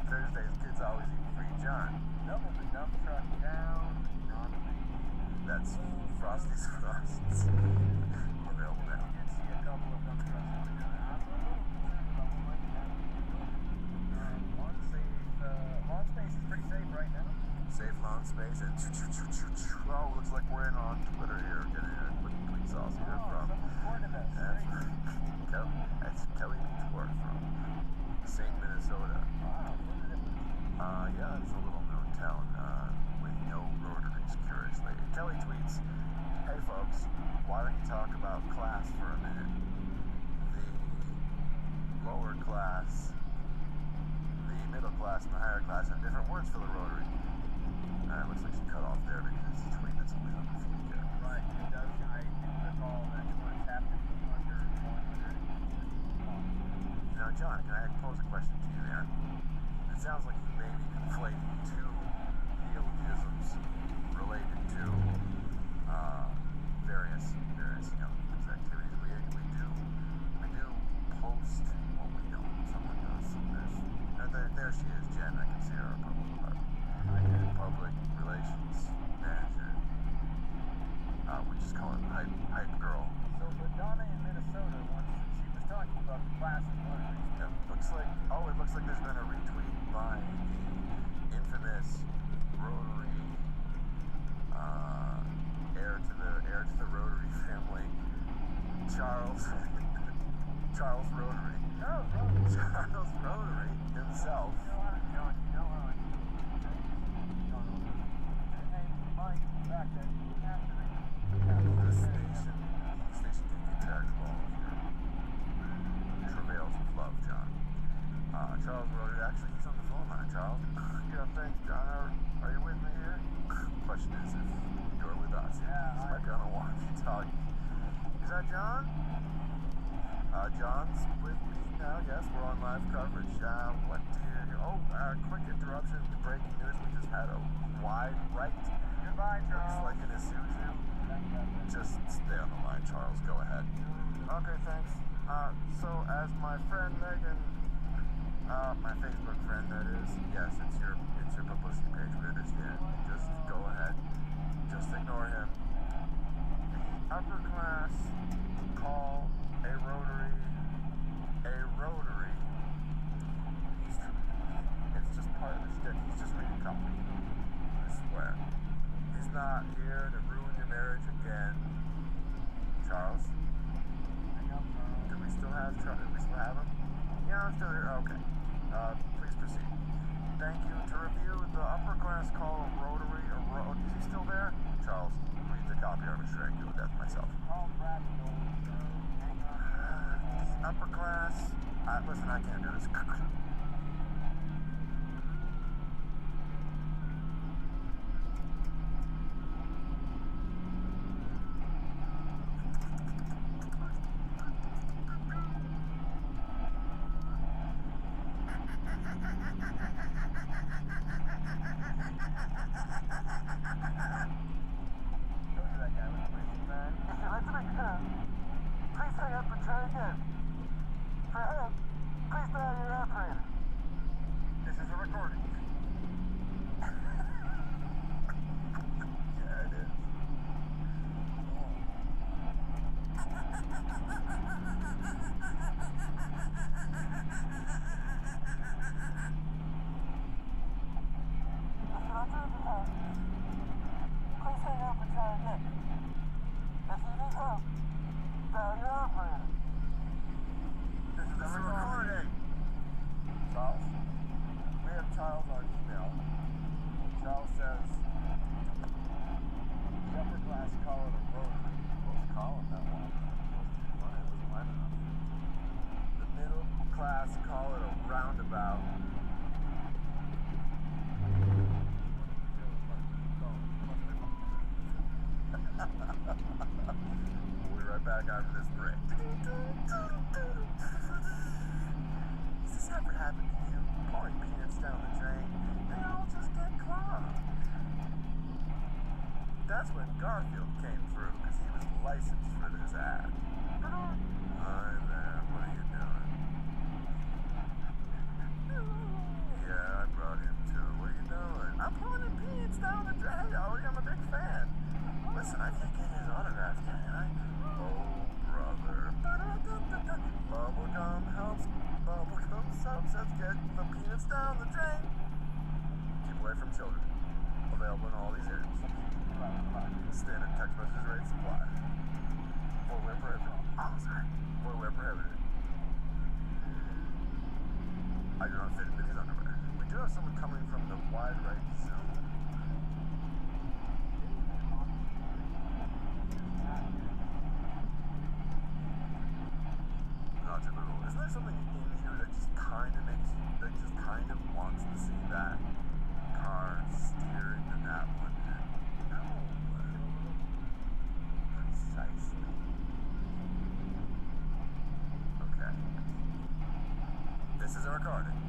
Speaker 3: Thursdays, kids always eat free John. Double the dump truck down. That's Frosty's Frosts. Available now. You can see a couple of dump trucks on the lawn space is pretty safe right now. Safe lawn space and oh, looks like we're in on Twitter here. Getting a quick tweet sauce here from that's Kelly Tour from St. Minnesota. Yeah, it's a little known town with no rotaries, curiously. Kelly tweets, "Hey folks, why don't you talk about class for a minute? The lower class, the middle class and the higher class have different words for the Rotary. It looks like she cut off there because she tweeted something on the feed there.
Speaker 6: Right, it does. I do recall that words have to be under 100.
Speaker 3: Now, John, can I pose a question to you there? It sounds like you may be conflating two neologisms related to various news activities. We do post, well, we don't, someone does. There she is, Jen. I can see her public relations manager. We just call her hype girl.
Speaker 6: So Madonna in Minnesota, once she was talking about the class of Rotary.
Speaker 3: It looks like there's been a retweet by the infamous Rotary heir to the Rotary family, Charles Rotary. Charles Rotary himself. The station can detect all of your travails of love, John. Charles Rotary, actually, he's on the phone line, Charles. Yeah, thanks, John. Are you with me here? Question is if you're with us. He might be on a walkie-talkie. Is that John? John's with me now. Yes, we're on live coverage. What do you... Oh, quick interruption to breaking news. We just had a wide right.
Speaker 6: Goodbye, Charles.
Speaker 3: Looks like an Isuzu. Just stay on the line, Charles. Go ahead. Okay, thanks. So as my friend Megan, my Facebook friend that is, yes, it's your publicity page. We understand. Just go ahead. Just ignore him. The upper class call a Rotary. It's just part of the shtick. He's just reading copy. I swear. He's not here to ruin your marriage again. Charles? Do we still have him? Yeah, I'm still here. Okay. Please proceed. Thank you. To review, the upper class call a Rotary. Is he still there? Charles, read the copy. I'm sure I can do that myself. The upper class. Listen, I can't do this. That's when Garfield came through, because he was licensed for this ad. Hi there, what are you doing? Yeah, I brought him too. What are you doing? I'm pulling the peanuts down the drain. I'm a big fan. Listen, I can't get his autograph, can I? Oh, brother. Bubblegum helps. Bubblegum helps us get the peanuts down the drain. Keep away from children. Available in all these areas. Standard text message rate supply. Four-way prohibited. Oh, sorry. Four-way prohibited. I do not fit into these underwear. We do have someone coming from the wide right zone. Not too little. Isn't there something in here that that just kind of wants to see that car steer into that one. No. Precisely. Okay. This is a recording.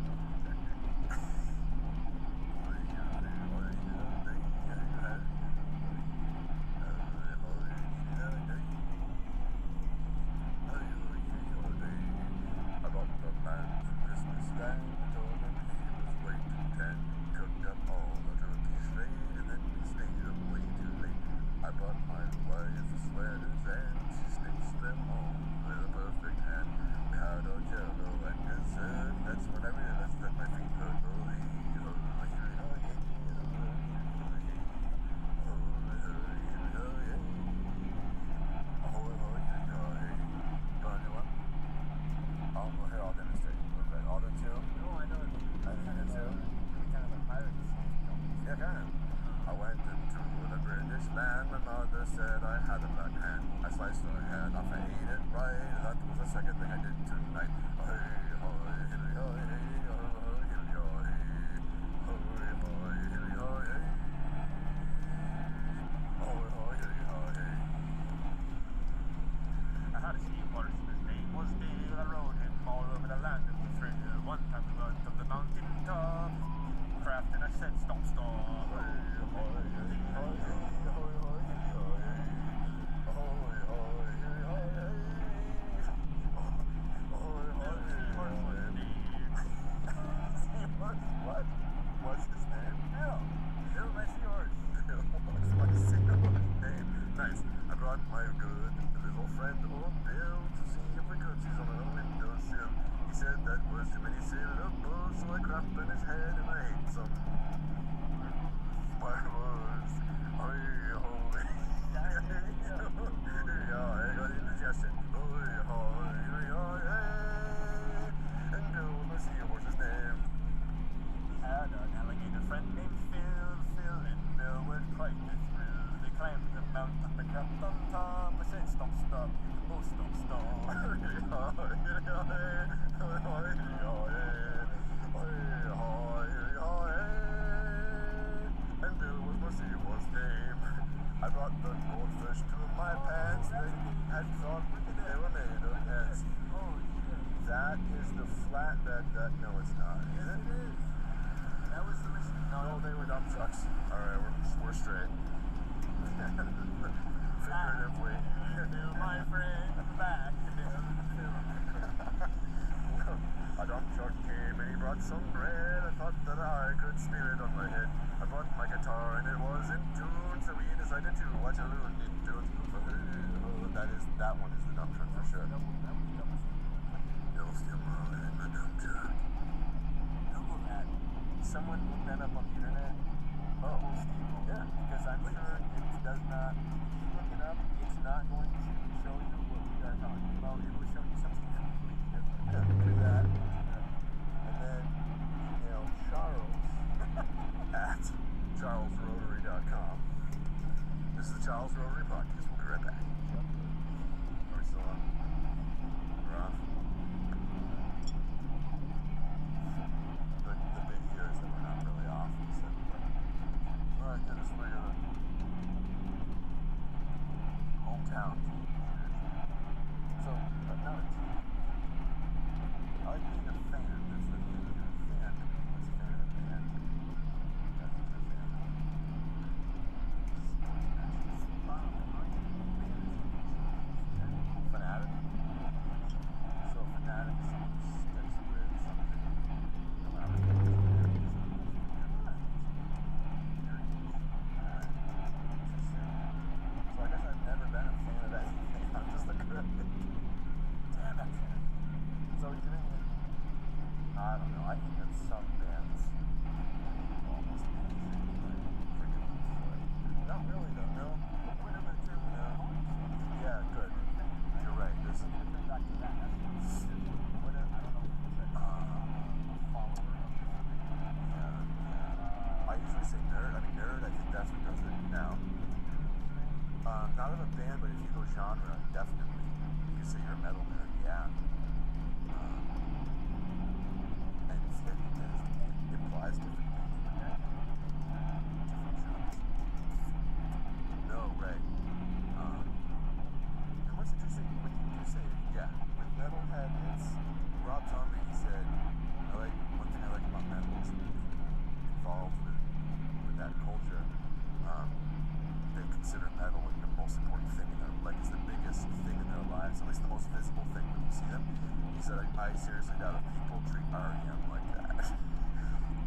Speaker 3: I seriously doubt if people treat REM like that.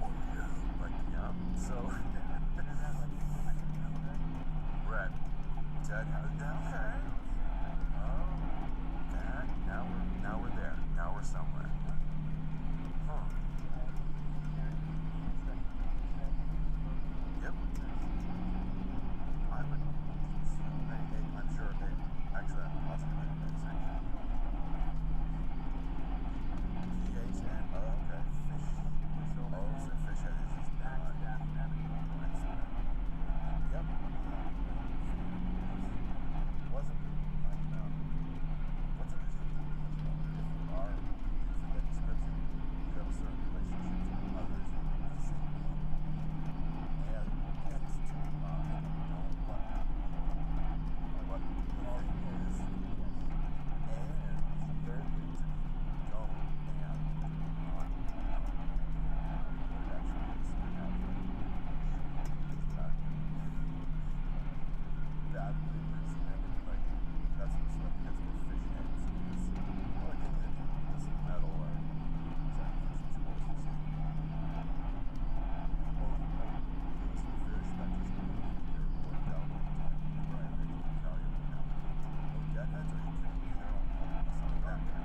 Speaker 3: Or like yum. So we're at Dead House. Okay. Oh, that. Now we're there. Now we're somewhere. Huh. Yep. I would. I'm sure they actually have possibly section. PHN. Oh, okay. Fish. Oh, so fish head is just not. Yep. Wasn't. What's it? If you are using that description, you have a certain relationship to others. And hence to don't what the thing is. And thirdly, to don't and not. It actually is that is like that's what's like gets with fish heads is well, I think that this metal or sacrificial sports you see. Oh, these fish that just they're worked out all the time. Right, they can tell you now. Oh, deadheads, are you kidding me? They're all some of that kind of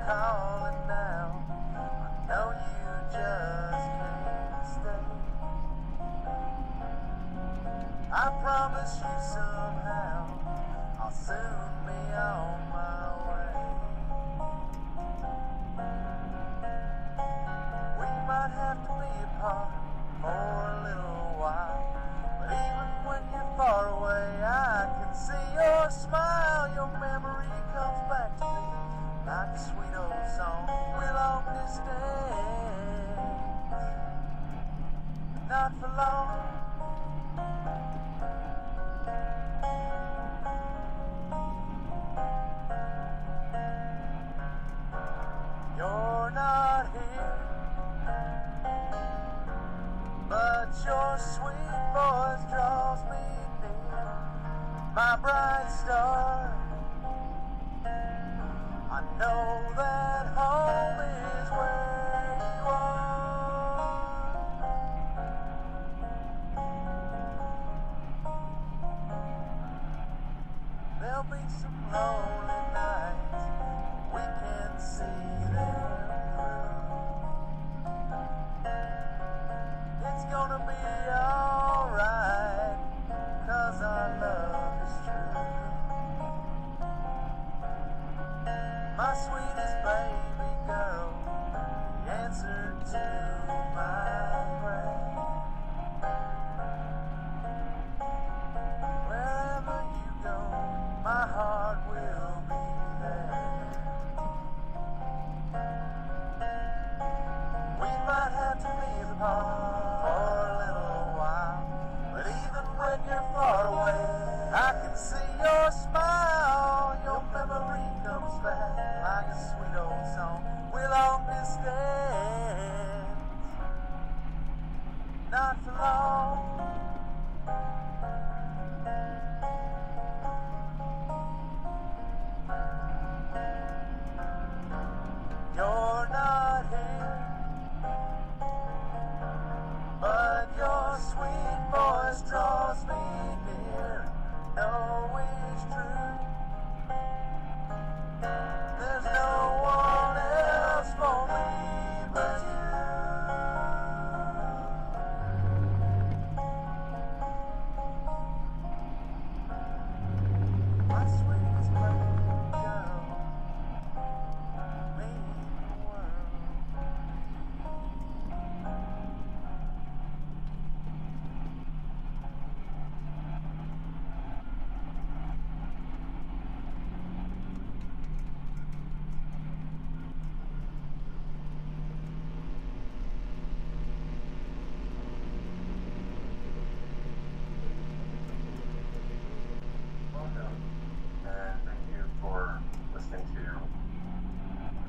Speaker 11: calling now. I know you just can't stay. I promise you somehow I'll soon be on my way. We might have to be apart for a little while, but even when you're far away, I can see your smile. Your memory comes back to me like a sweet old song. We're long distance, not for long. You're not here, but your sweet voice draws me near, my bright star. I know that home is where you are. There'll be some lonely nights, we can see them through. It's gonna be alright, 'cause our love is true. My sweetest baby girl, the answer to my prayer. Wherever you go, my heart will be there. We might have to be apart for a little while, but even when you're far away, I can see your smile. Your memory comes back like a sweet old song. We're long distance, not for long. You're not here, but your sweet voice draws me near. No, it's true. There's no one else for me but you. My sweetest baby girl, mean the world.
Speaker 3: Welcome, and thank you for listening to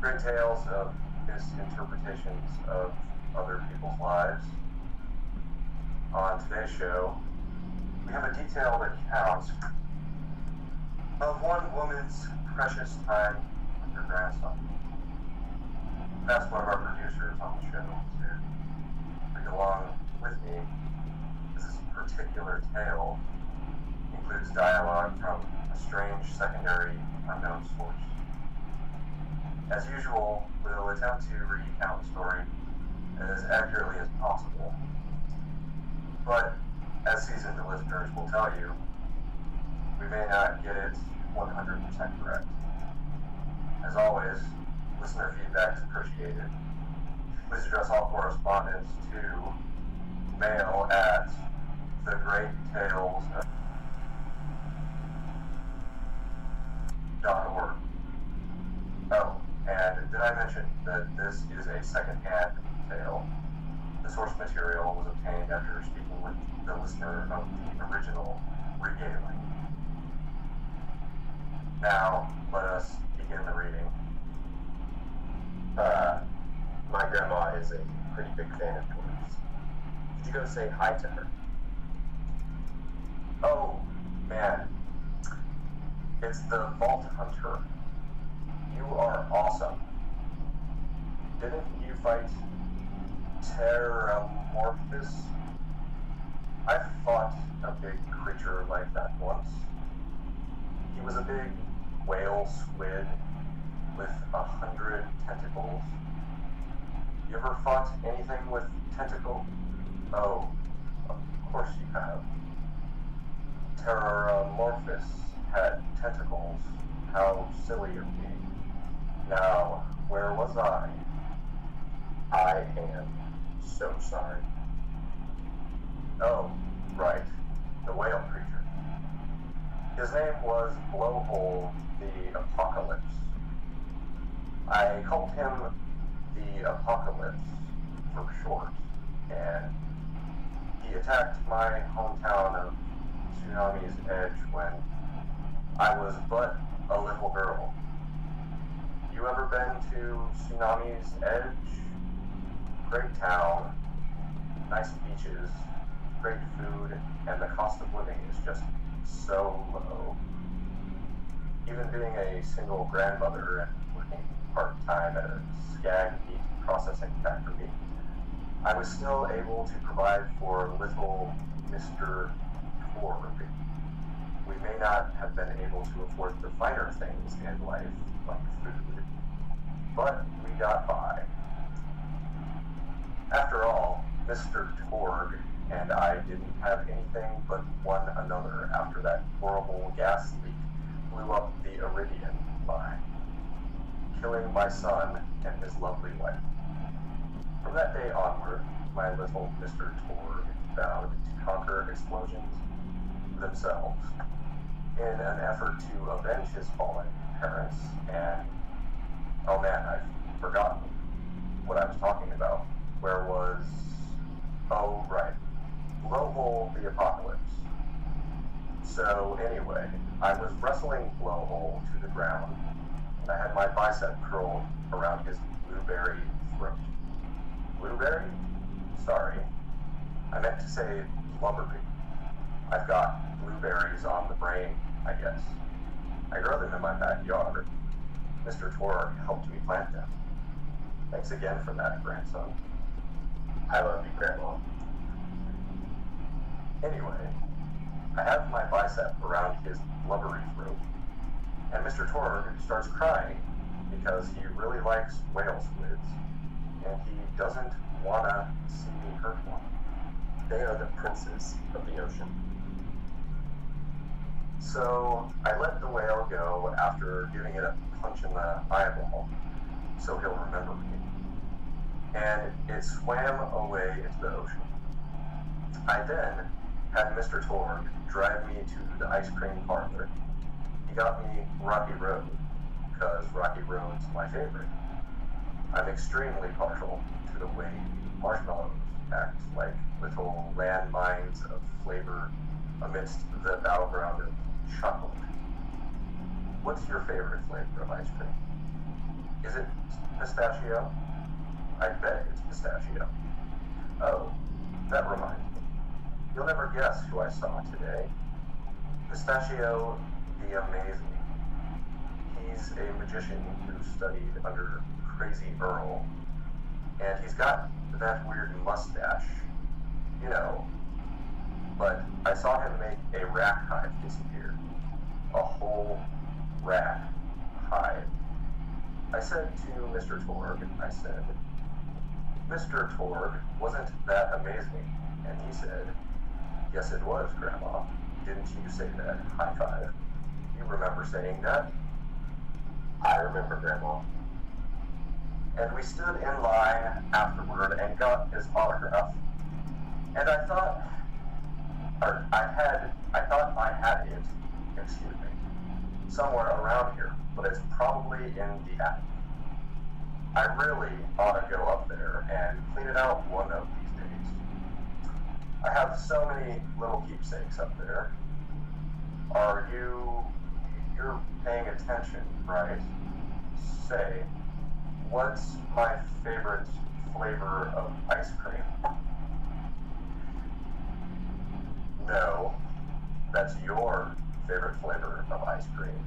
Speaker 3: great tales of misinterpretations of other people's lives. On today's show, we have a detailed account of one woman's precious time with her grandson. That's one of our producers on the show to read along with me. This particular tale includes dialogue from a strange secondary unknown source. As usual, we'll attempt to recount the story as accurately as possible. But as seasoned listeners will tell you, we may not get it 100% correct. As always, listener feedback is appreciated. Please address all correspondence to mail@thegreattales.org. Oh, and did I mention that this is a second-hand tale? The source material was obtained after speaking with the listener of the original regaling. Now, let us begin the reading.
Speaker 12: My grandma is a pretty big fan of yours. Could you go say hi to her?
Speaker 3: Oh, man. It's the Vault Hunter. You are awesome. Didn't you fight Terramorphous? I've fought a big creature like that once. He was a big whale squid with 100
Speaker 12: tentacles. You ever fought anything with tentacle? Oh, of course you have. Terramorphous had tentacles. How silly of me. Now, where was I? I am so sorry. Oh, right. The whale creature. His name was Blowhole the Apocalypse. I called him the Apocalypse for short, and he attacked my hometown of Tsunami's Edge when I was but a little girl. You ever been to Tsunami's Edge? Great town, nice beaches, great food, and the cost of living is just so low. Even being a single grandmother and working part-time at a Skag meat processing factory, I was still able to provide for little Mr. Torg. We may not have been able to afford the finer things in life, like food, but we got by. After all, Mr. Torg and I didn't have anything but one another after that horrible gas leak blew up the Iridian line, killing my son and his lovely wife. From that day onward, my little Mr. Torg vowed to conquer explosions themselves in an effort to avenge his fallen parents and, oh man, I've forgotten what I was talking about. Where was, oh right, Blowhole the Apocalypse. So anyway, I was wrestling Blowhole to the ground, and I had my bicep curled around his blueberry throat. Blueberry? Sorry. I meant to say blubbery. I've got blueberries on the brain, I guess. I grow them in my backyard. Mr. Torg helped me plant them. Thanks again for that, grandson. I love you, Grandma. Anyway, I have my bicep around his blubbery throat, and Mr. Torg starts crying because he really likes whale squids, and he doesn't want to see me hurt one. They are the princes of the ocean. So I let the whale go after giving it a punch in the eyeball, so he'll remember me. And it swam away into the ocean. I then had Mr. Torg drive me to the ice cream parlor. He got me Rocky Road, because Rocky Road's my favorite. I'm extremely partial to the way marshmallows act like little landmines of flavor amidst the battleground of chocolate. What's your favorite flavor of ice cream? Is it pistachio? I bet it's pistachio. Oh, that reminds me. You'll never guess who I saw today. Pistachio the Amazing. He's a magician who studied under Crazy Earl, and he's got that weird mustache, you know. But I saw him make a rat hive disappear. A whole rat hive. I said to Mr. Torg, I said, Mr. Torg, wasn't that amazing? And he said, yes it was, Grandma. Didn't you say that? High five. You remember saying that? I remember, Grandma. And we stood in line afterward and got his autograph. And I thought I had it, excuse me, somewhere around here, but it's probably in the attic. I really ought to go up there and clean it out one of these days. I have so many little keepsakes up there. You're paying attention, right? Say, what's my favorite flavor of ice cream? No, that's your favorite flavor of ice cream.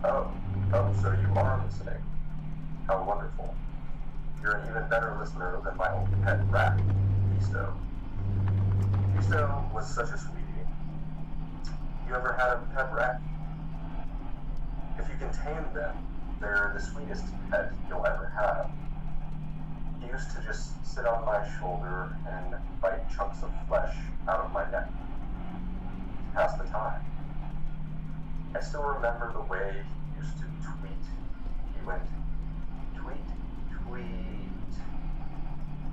Speaker 12: Oh, so you are listening. How wonderful. You're an even better listener than my old pet rat, Beasto. Beasto was such a sweetie. You ever had a pet rat? If you can tame them. They're the sweetest pet you'll ever have. He used to just sit on my shoulder and bite chunks of flesh out of my neck to pass the time. I still remember the way he used to tweet. He went, tweet, tweet.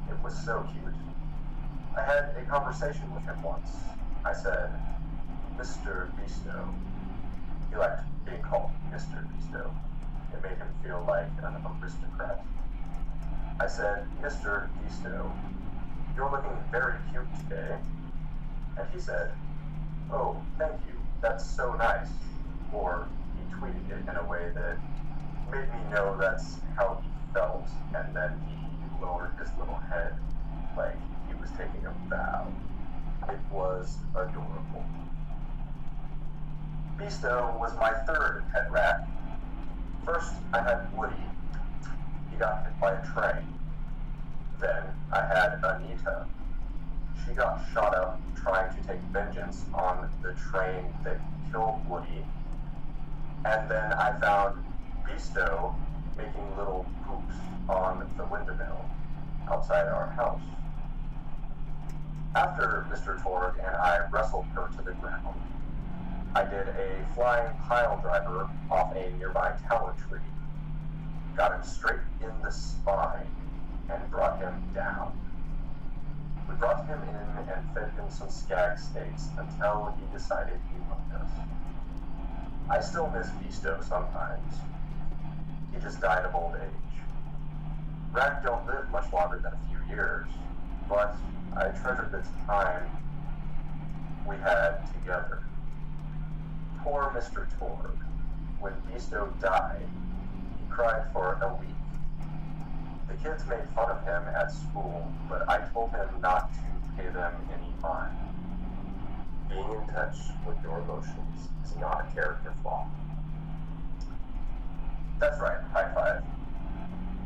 Speaker 12: It was so cute. I had a conversation with him once. I said, Mr. Beasto. He liked being called Mr. Beasto. It made him feel like an aristocrat. I said, Mr. Beasto, you're looking very cute today. And he said, oh, thank you, that's so nice. Or he tweeted it in a way that made me know that's how he felt, and then he lowered his little head like he was taking a bow. It was adorable. Beasto was my third pet rat. First, I had Woody. He got hit by a train. Then, I had Anita. She got shot up trying to take vengeance on the train that killed Woody. And then I found Beasto making little poops on the windmill outside our house. After Mr. Torg and I wrestled her to the ground, I did a flying pile driver off a nearby tower tree, got him straight in the spine, and brought him down. We brought him in and fed him some skag steaks until he decided he loved us. I still miss Beasto sometimes. He just died of old age. Rats don't live much longer than a few years, but I treasured the time we had together. Poor Mr. Torg. When Beasto died, he cried for a week. The kids made fun of him at school, but I told him not to pay them any mind. Being in touch with your emotions is not a character flaw. That's right, high five.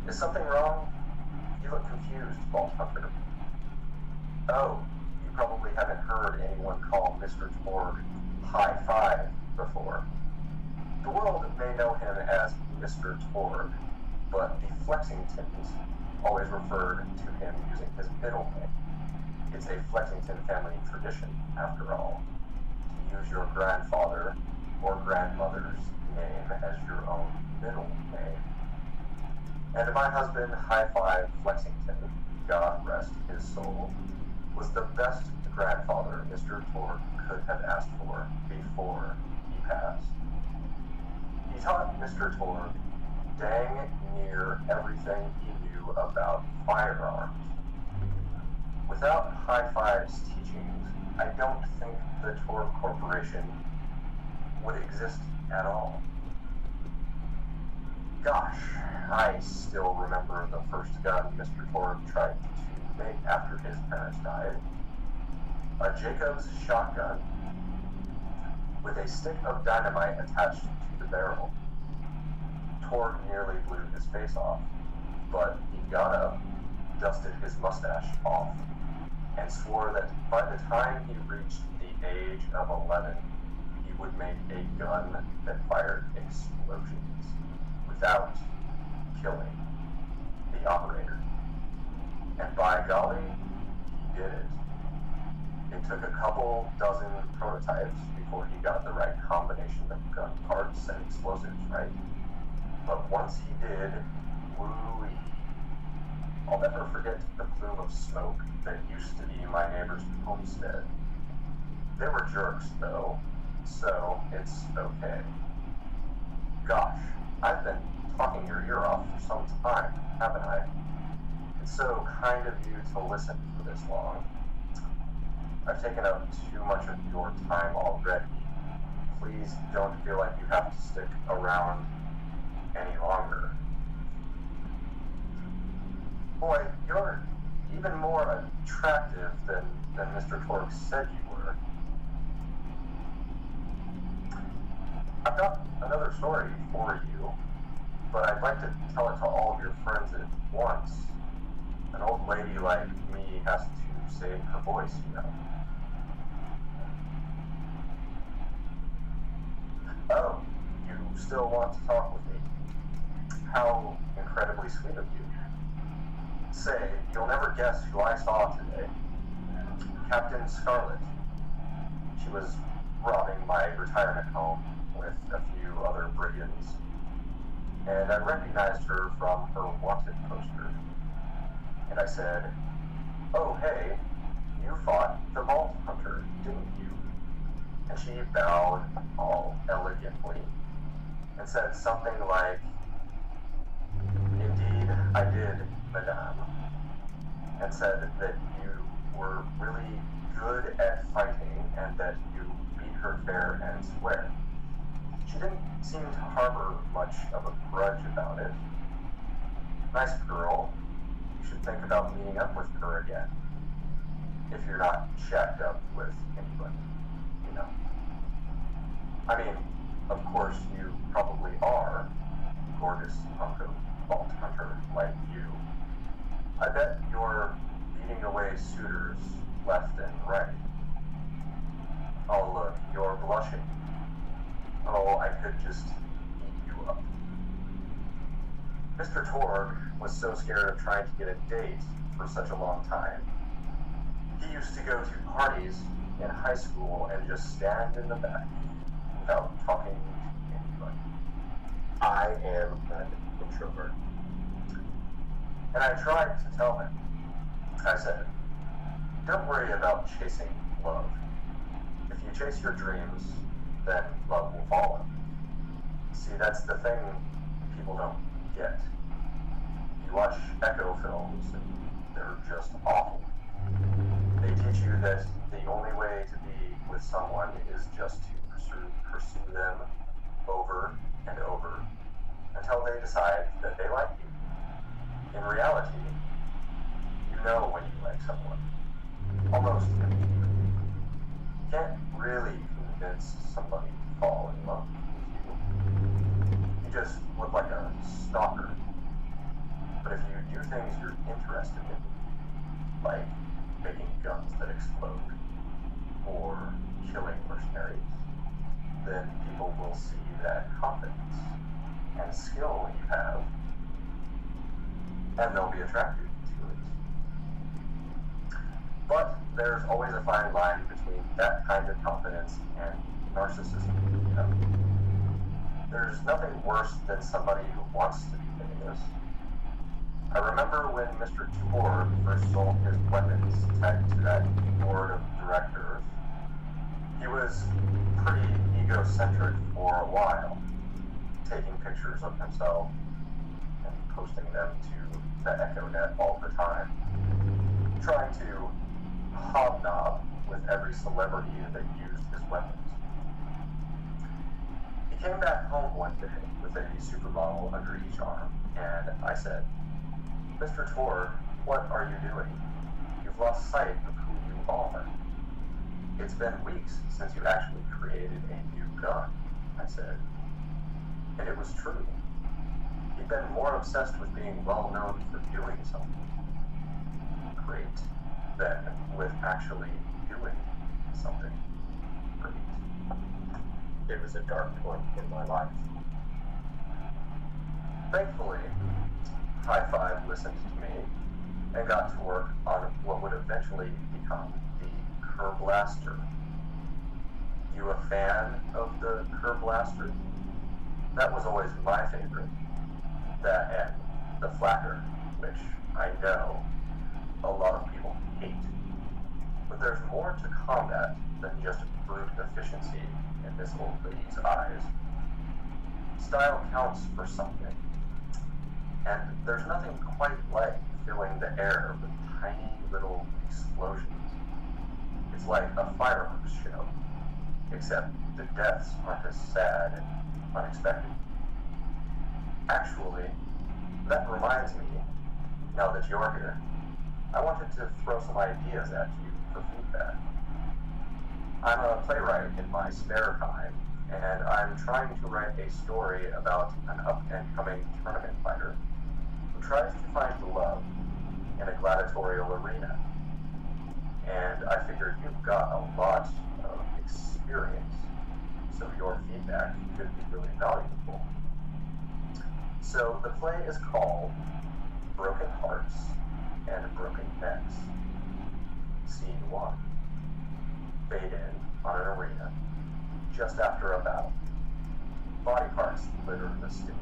Speaker 12: Is something wrong? You look confused, Vault Hunter. Oh, you probably haven't heard anyone call Mr. Torg high five before. The world may know him as Mr. Torg, but the Flexingtons always referred to him using his middle name. It's a Flexington family tradition, after all, to use your grandfather or grandmother's name as your own middle name. And my husband, High Five Flexington, God rest his soul, was the best grandfather Mr. Torg could have asked for before he passed. He taught Mr. Torg dang near everything he knew about firearms. Without High Five's teachings, I don't think the Torg Corporation would exist at all. Gosh, I still remember the first gun Mr. Torg tried to make after his parents died. A Jacobs shotgun with a stick of dynamite attached to the barrel. Torg nearly blew his face off, but he got up, dusted his mustache off, and swore that by the time he reached the age of 11, he would make a gun that fired explosions without killing the operator. And by golly, he did it. It took a couple dozen prototypes before he got the right combination of gun parts and explosives right. But once he did, woo-wee. I'll never forget the plume of smoke that used to be my neighbor's homestead. They were jerks, though, so it's okay. Gosh, I've been talking your ear off for some time, haven't I? It's so kind of you to listen for this long. I've taken up too much of your time already. Please don't feel like you have to stick around any longer. Boy, you're even more attractive than Mr. Torg said you were. I've got another story for you, but I'd like to tell it to all of your friends at once. An old lady like me has to save her voice, you know. Oh, you still want to talk with me. How incredibly sweet of you. Say, you'll never guess who I saw today. Captain Scarlet. She was robbing my retirement home with a few other brigands, and I recognized her from her wanted poster. And I said, "Oh, hey, you fought the Vault Hunter, didn't you?" And she bowed all elegantly and said something like, "Indeed, I did, madame," and said that you were really good at fighting and that you beat her fair and square. She didn't seem to harbor much of a grudge about it. Nice girl. You should think about meeting up with her again. If you're not shacked up with anybody, you know. I mean, of course you probably are, gorgeous hunk of Vault Hunter like you. I bet you're beating away suitors left and right. Oh look, you're blushing. Oh, I could just eat you up. Mr. Torg was so scared of trying to get a date for such a long time. He used to go to parties in high school and just stand in the back without talking to anybody. I am an introvert. And I tried to tell him. I said, "Don't worry about chasing love. If you chase your dreams, then love will follow." See, that's the thing people don't get. You watch Echo films and they're just awful. They teach you that the only way to be with someone is just to pursue them over and over until they decide that they like you. In reality, you know when you like someone. Almost immediately. You can't really convince somebody to fall in love with you. You just look like a stalker. But if you do things you're interested in, like making guns that explode, or killing mercenaries, then people will see that confidence and skill you have, and they'll be attracted to it. But there's always a fine line between that kind of confidence and narcissism, you know? There's nothing worse than somebody who wants to be famous. I remember when Mr. Torg first sold his weapons tech to that board of directors. He was pretty egocentric for a while, taking pictures of himself and posting them to the EchoNet all the time, trying to hobnob with every celebrity that used his weapons. He came back home one day with a supermodel under each arm, and I said, "Mr. Torg, what are you doing? You've lost sight of who you are. It's been weeks since you actually created a new gun," I said. And it was true. He'd been more obsessed with being well known for doing something great than with actually doing something great. It was a dark point in my life. Thankfully, High Five listened to me and got to work on what would eventually become the Curblaster. You a fan of the Curblaster? That was always my favorite. That and the Flacker, which I know a lot of people hate. But there's more to combat than just brute efficiency in this old lady's eyes. Style counts for something. And there's nothing quite like filling the air with tiny little explosions. It's like a fireworks show, except the deaths aren't as sad and unexpected. Actually, that reminds me, now that you're here, I wanted to throw some ideas at you for feedback. I'm a playwright in my spare time, and I'm trying to write a story about an up-and-coming tournament fighter who tries to find love in a gladiatorial arena. And I figured you've got a lot of experience, so your feedback could be really valuable. So the play is called Broken Hearts and Broken Necks. Scene 1. Fade in on an arena, just after a battle. Body parts litter the stage.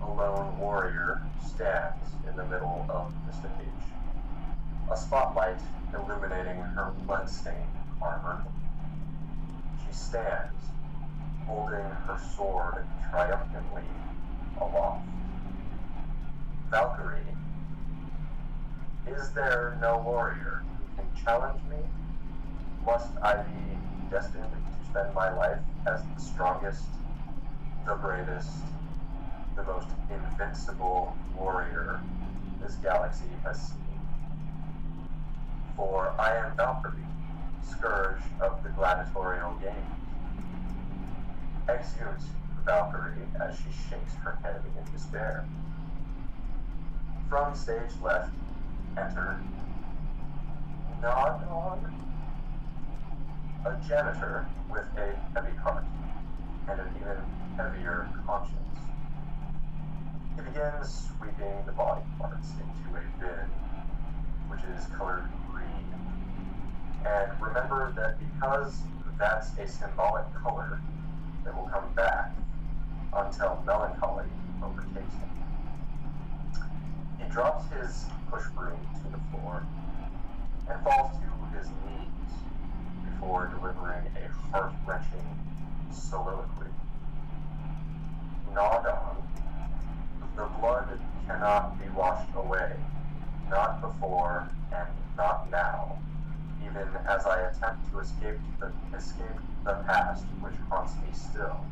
Speaker 12: A lone warrior stands in the middle of the stage. A spotlight illuminating her blood-stained armor. She stands, holding her sword triumphantly aloft. Valkyrie, is there no warrior who can challenge me? Must I be destined to spend my life as the strongest, the bravest, the most invincible warrior this galaxy has seen? For I am Valkyrie, scourge of the gladiatorial games. Exeunt Valkyrie as she shakes her head in despair. From stage left, enter Nodon, a janitor with a heavy heart and an even heavier conscience. He begins sweeping the body parts into a bin, which is colored green. And remember that because that's a symbolic color that will come back until melancholy overtakes him. He drops his push broom to the floor and falls to his knees before delivering a heart-wrenching soliloquy. Nodon, the blood cannot be washed away, not before and not now, even as I attempt to escape the past which haunts me still.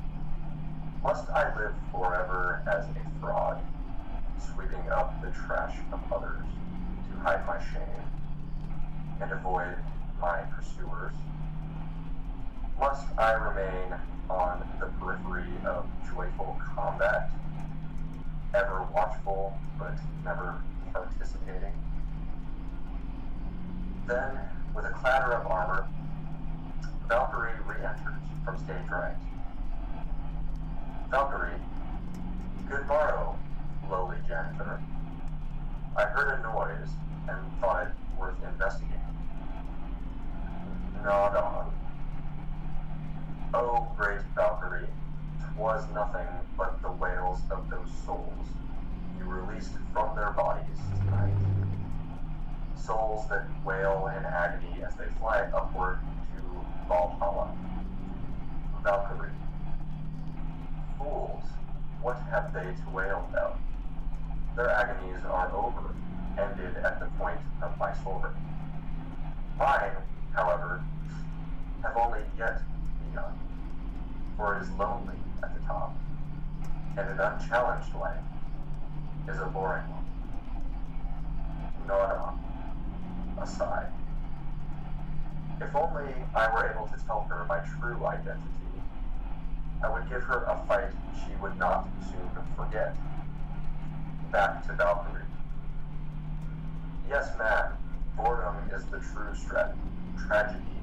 Speaker 12: Must I live forever as a fraud, sweeping up the trash of others to hide my shame and avoid my pursuers? Must I remain on the periphery of joyful combat, ever watchful but never participating? Then, with a clatter of armor, Valkyrie re-enters from stage right. Valkyrie, good morrow, lowly janitor. I heard a noise and thought it worth investigating. Nodon. Oh, great Valkyrie, 'twas nothing but the wails of those souls you released from their bodies tonight. Souls that wail in agony as they fly upward to Valhalla. Valkyrie. Fools, what have they to wail about? Their agonies are over, ended at the point of my sword. Mine, however, have only yet begun, for it is lonely at the top, and an unchallenged life is a boring one. Nodon. Aside. If only I were able to tell her my true identity, I would give her a fight she would not soon forget. Back to Valkyrie. Yes, man, boredom is the true tragedy.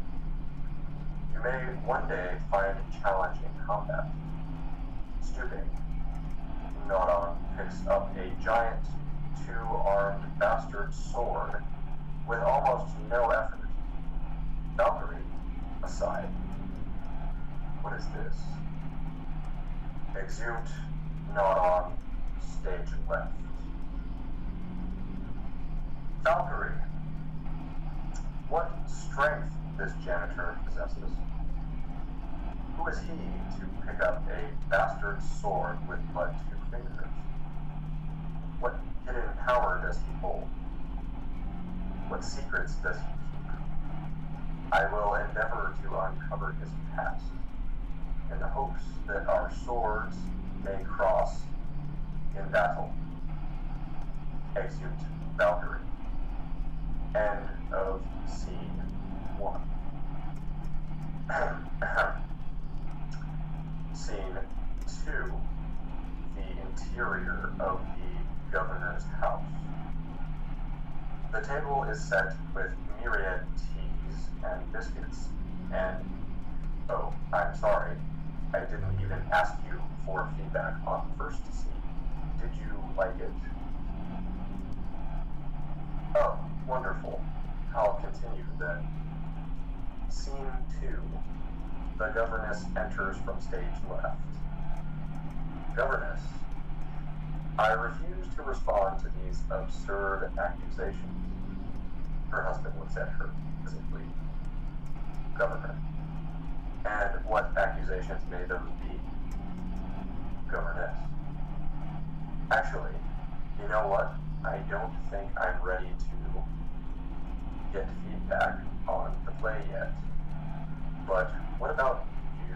Speaker 12: You may one day find challenge in combat. Stooping, Nodon picks up a giant, two-armed bastard sword with almost no effort. Valkyrie, aside. What is this? Exeunt, Nodon, stage left. Valkyrie. What strength this janitor possesses. Who is he to pick up a bastard sword with but 2 fingers? What hidden power does he hold? What secrets does he keep? I will endeavor to uncover his past, in the hopes that our swords may cross in battle. Exeunt Valkyrie. End of scene 1. Scene 2. The interior of the governor's house. The table is set with myriad teas and biscuits, and Oh, I'm sorry. I didn't even ask you for feedback on the first scene. Did you like it? Oh, wonderful. I'll continue then. Scene 2. The governess enters from stage left. Governess, I refuse to respond to these absurd accusations. Her husband looks at her quizzically. Governor, and what accusations may those be? Governess. Actually, you know what? I don't think I'm ready to get feedback on the play yet. But what about you?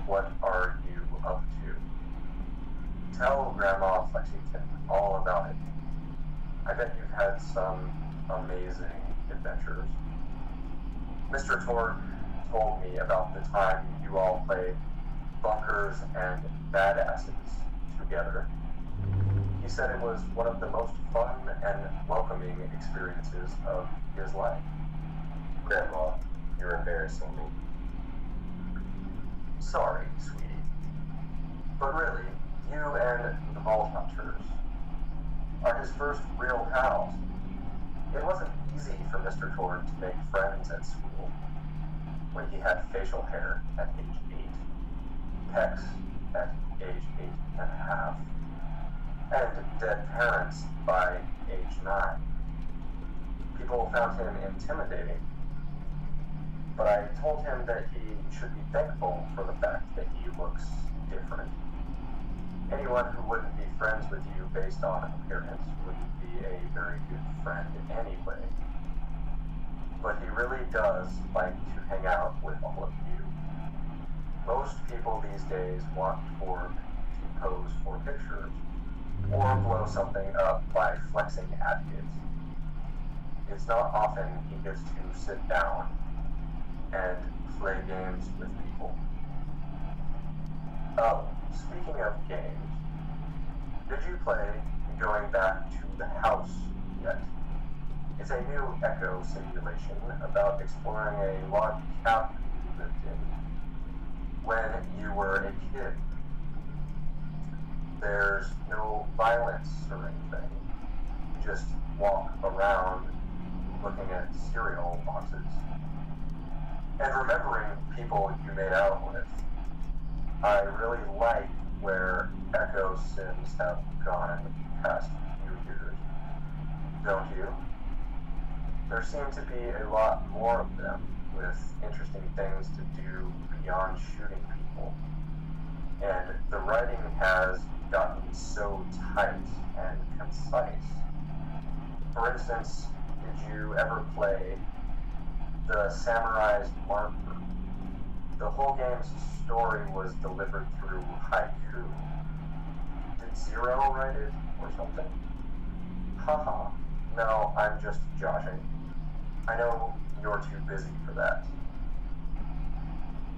Speaker 12: What are you up to? Tell Grandma Lexington all about it. I bet you've had some amazing adventures. Mr. Torg told me about the time you all played bunkers and badasses together. He said it was one of the most fun and welcoming experiences of his life. Grandma, you're embarrassing me. Sorry, sweetie. But really, you and the Vault Hunters are his first real pals. It wasn't easy for Mr. Torg to make friends at school when he had facial hair at age 8, pecs at age 8.5, and dead parents by age 9. People found him intimidating, but I told him that he should be thankful for the fact that he looks different. Anyone who wouldn't be friends with you based on appearance wouldn't be a very good friend anyway. But he really does like to hang out with all of you. Most people these days want Torg to pose for pictures, or blow something up by flexing at it. It's not often he gets to sit down and play games with people. Oh, speaking of games, did you play Going Back to the House yet? It's a new Echo simulation about exploring a log cabin you lived in when you were a kid. There's no violence or anything. You just walk around looking at cereal boxes and remembering people you made out with. I really like where Echo Sims have gone in the past few years. Don't you? There seem to be a lot more of them, with interesting things to do beyond shooting people. And the writing has gotten so tight and concise. For instance, did you ever play The Samurai's Marker? The whole game's story was delivered through haiku. Did Zero write it or something? Haha, no, I'm just joshing. I know you're too busy for that.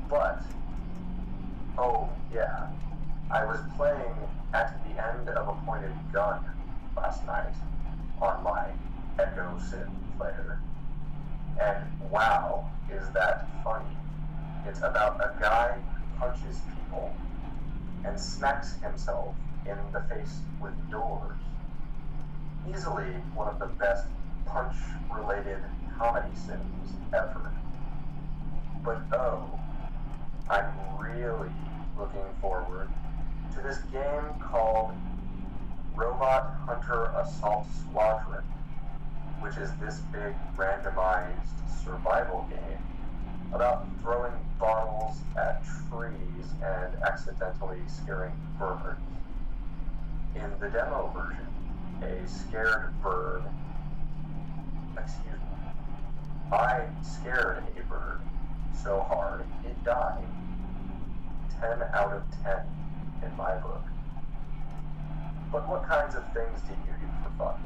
Speaker 12: But, oh yeah, I was playing At the End of a Pointed Gun last night on my Echo Sim player. And wow, is that funny. It's about a guy who punches people and smacks himself in the face with doors. Easily one of the best punch-related comedy sims ever. But oh, I'm really looking forward to this game called Robot Hunter Assault Squadron, which is this big randomized survival game about throwing bottles at trees and accidentally scaring birds. In the demo version, a scared bird, I scared a bird so hard it died. 10 out of 10 in my book. But what kinds of things do you do for fun?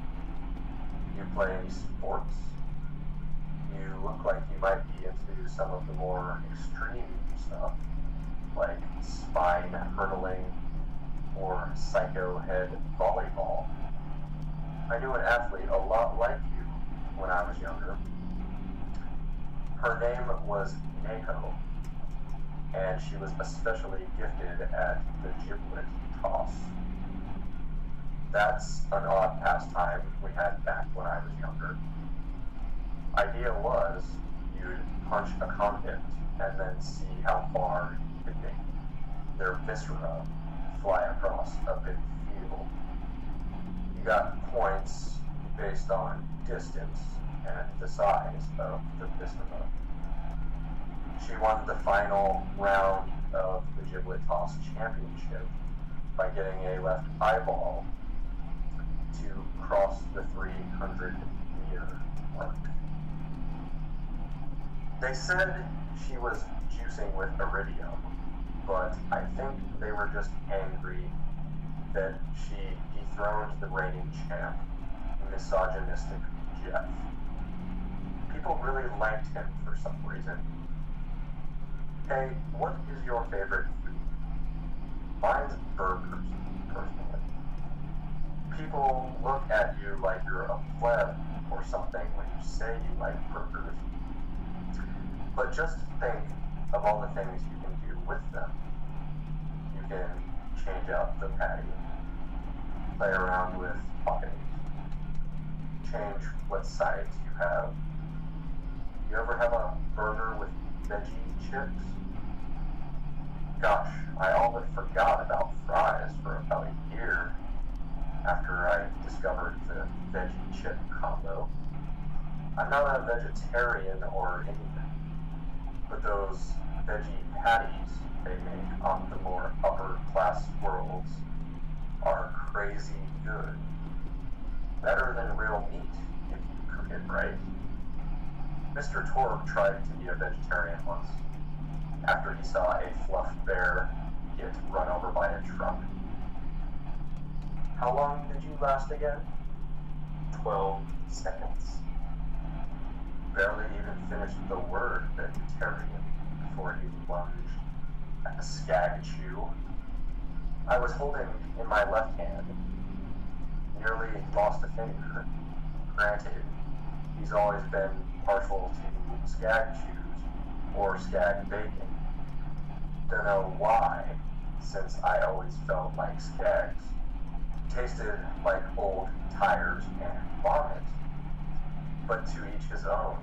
Speaker 12: You play any sports? You look like you might be into some of the more extreme stuff, like spine hurdling or psycho head volleyball. I knew an athlete a lot like you when I was younger. Her name was Neko. and she was especially gifted at the giblet toss. That's an odd pastime we had back when I was younger. Idea was you'd punch a convict and then see how far you could make their viscera fly across a big field. You got points based on distance and the size of the viscera. She won the final round of the giblet toss championship by getting a left eyeball to cross the 300-meter mark. They said she was juicing with iridium, but I think they were just angry that she dethroned the reigning champ, misogynistic Jeff. People really liked him for some reason. Hey, what is your favorite food? Mine's burgers, personally. People look at you like you're a pleb or something when you say you like burgers. But just think of all the things you can do with them. You can change out the patty, play around with toppings, change what sides you have. You ever have a burger with veggie chips? Gosh, I all but forgot about fries for about a year after I discovered the veggie chip combo. I'm not a vegetarian or anything, but those veggie patties they make on the more upper class worlds are crazy good. Better than real meat if you cook it right. Mr. Torg tried to be a vegetarian once, after he saw a fluffed bear get run over by a truck. How long did you last again? 12 seconds. Barely even finished the word vegetarian before he lunged at the skag chew. I was holding in my left hand, nearly lost a finger. Granted, he's always been partial to skag chews or skag bacon. Don't know why, since I always felt like skags tasted like old tires and vomit. But to each his own.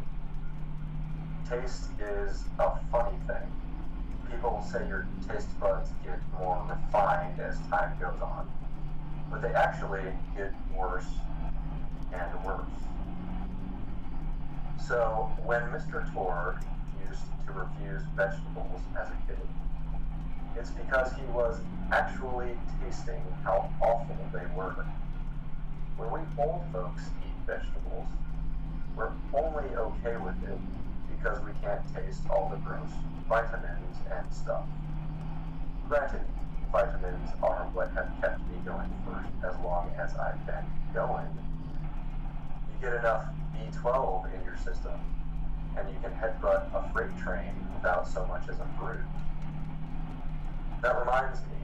Speaker 12: Taste is a funny thing. People say your taste buds get more refined as time goes on, but they actually get worse and worse. So when Mr. Torg used to refuse vegetables as a kid, it's because he was actually tasting how awful they were. When we old folks eat vegetables, we're only okay with it because we can't taste all the gross vitamins and stuff. Granted, vitamins are what have kept me going for as long as I've been going. You get enough B12 in your system, and you can headbutt a freight train without so much as a bruise. That reminds me,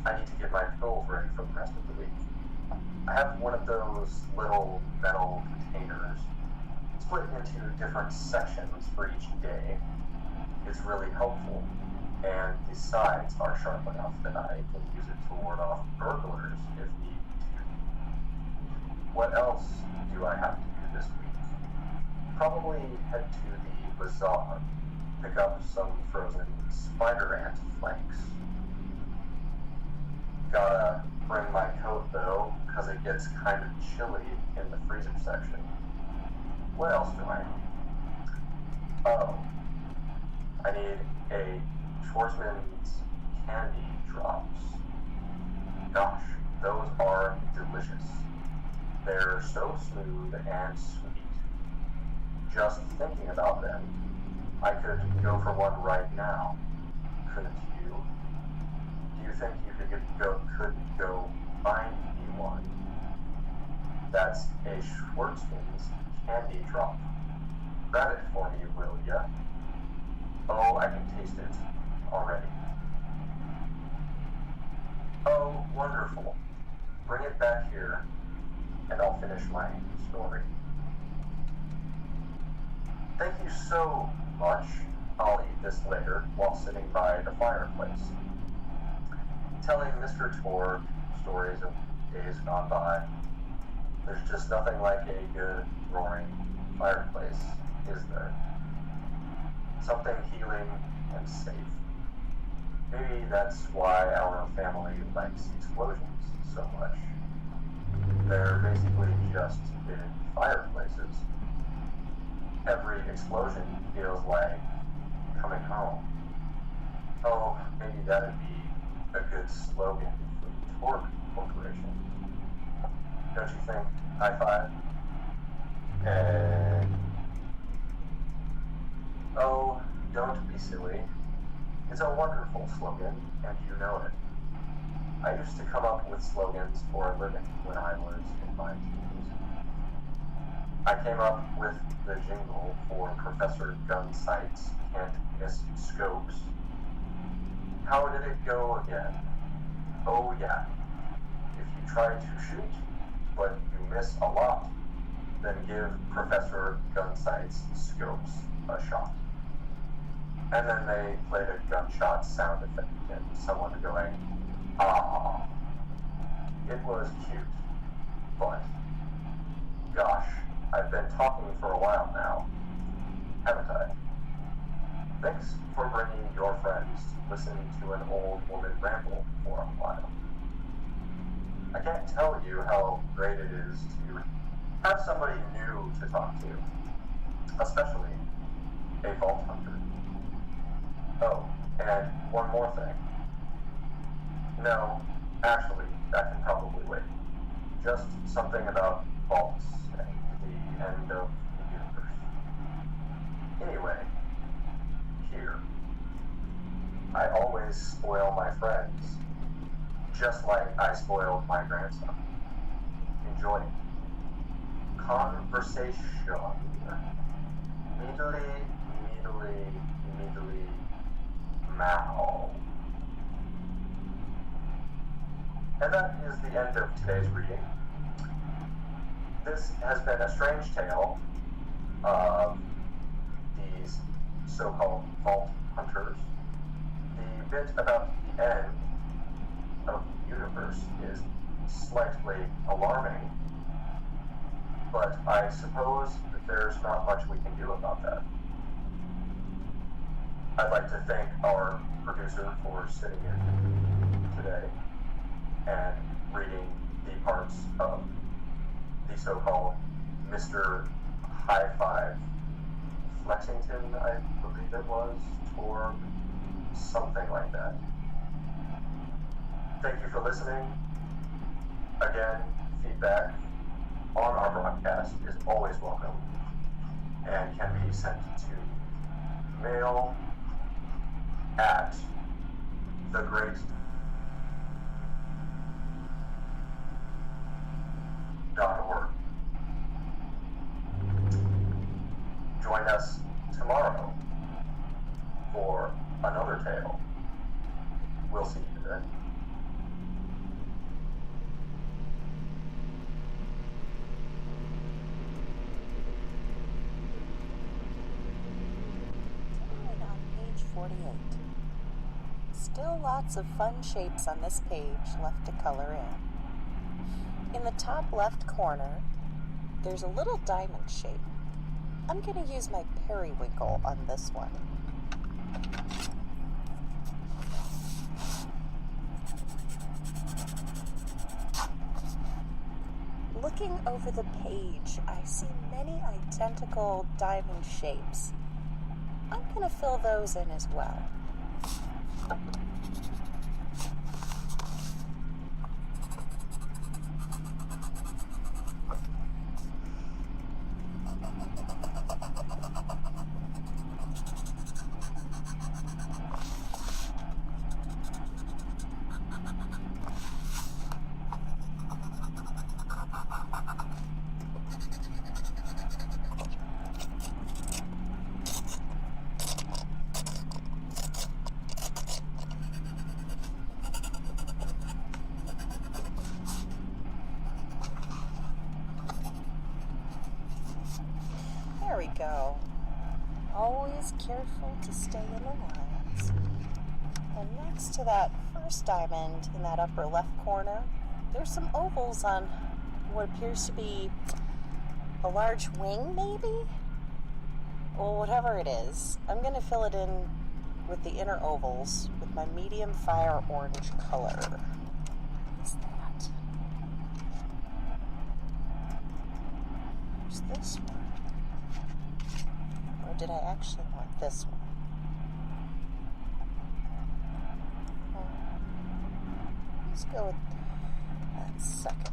Speaker 12: I need to get my pills ready for the rest of the week. I have one of those little metal containers split into different sections for each day. It's really helpful, and the sides are sharp enough that I can use it to ward off burglars if need to. What else do I have to do this week? Probably head to the bazaar, pick up some frozen spider ant flanks. Gotta bring my coat though, because it gets kind of chilly in the freezer section. What else do I need? Oh, I need a Schwarzman's candy drops. Gosh, those are delicious. They're so smooth and sweet. Just thinking about them, I could go for one right now. Couldn't you? Do you think you could go find me one? That's a Schwarzman's candy drop. Grab it for me, will ya? Oh, I can taste it already. Oh, wonderful. Bring it back here, and I'll finish my story. Thank you so much I'll eat this later while sitting by the fireplace, telling Mr. Torg stories of days gone by. There's just nothing like a good, roaring fireplace, is there? Something healing and safe. Maybe that's why our family likes explosions so much. They're basically just big fireplaces. Every explosion feels like coming home. Oh, maybe that'd be a good slogan for the Torg Corporation. Don't you think? High five? Oh, don't be silly. It's a wonderful slogan, and you know it. I used to come up with slogans for a living when I was in my teens. I came up with the jingle for Professor Gunsight's can't miss scopes. How did it go again? Oh yeah. If you try to shoot, but you miss a lot, then give Professor Gunsight's scopes a shot. And then they played a gunshot sound effect and someone going, ah. It was cute, but gosh, I've been talking for a while now, haven't I? Thanks for bringing your friends to listen to an old woman ramble for a while. I can't tell you how great it is to have somebody new to talk to, especially a vault hunter. Oh, and one more thing. No, actually, that can probably wait. Just something about vaults and the end of the universe. Anyway, here. I always spoil my friends, just like I spoiled my grandson. Enjoy it. Conversation. Meedly, Mao. And that is the end of today's reading. This has been a strange tale of these so-called vault hunters. The bit about the end of the universe is slightly alarming, but I suppose that there's not much we can do about that. I'd like to thank our producer for sitting in today and reading the parts of the so-called Mr. High Five Flexington, I believe it was, or something like that. Thank you for listening. Again, feedback on our broadcast is always welcome and can be sent to mail at thegreat.org. Join us tomorrow for another tale. We'll see you then.
Speaker 13: Continuing on page 48. Still lots of fun shapes on this page left to color in. In the top left corner, there's a little diamond shape. I'm going to use my periwinkle on this one. Looking over the page, I see many identical diamond shapes. I'm going to fill those in as well. There we go. Always careful to stay in the lines. And next to that first diamond in that upper left corner, there's some ovals on what appears to be a large wing, maybe? Well, whatever it is, I'm going to fill it in with the inner ovals with my medium fire orange color. What is that? There's this one. Or did I actually want this one? Let's go with that second.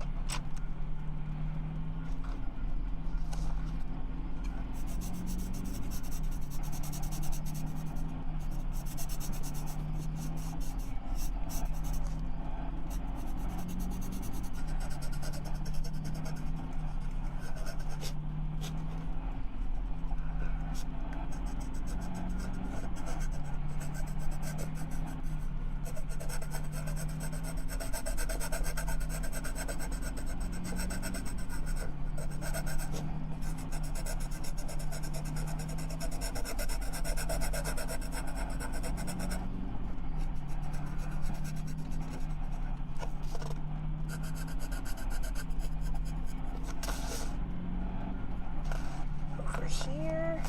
Speaker 13: Here.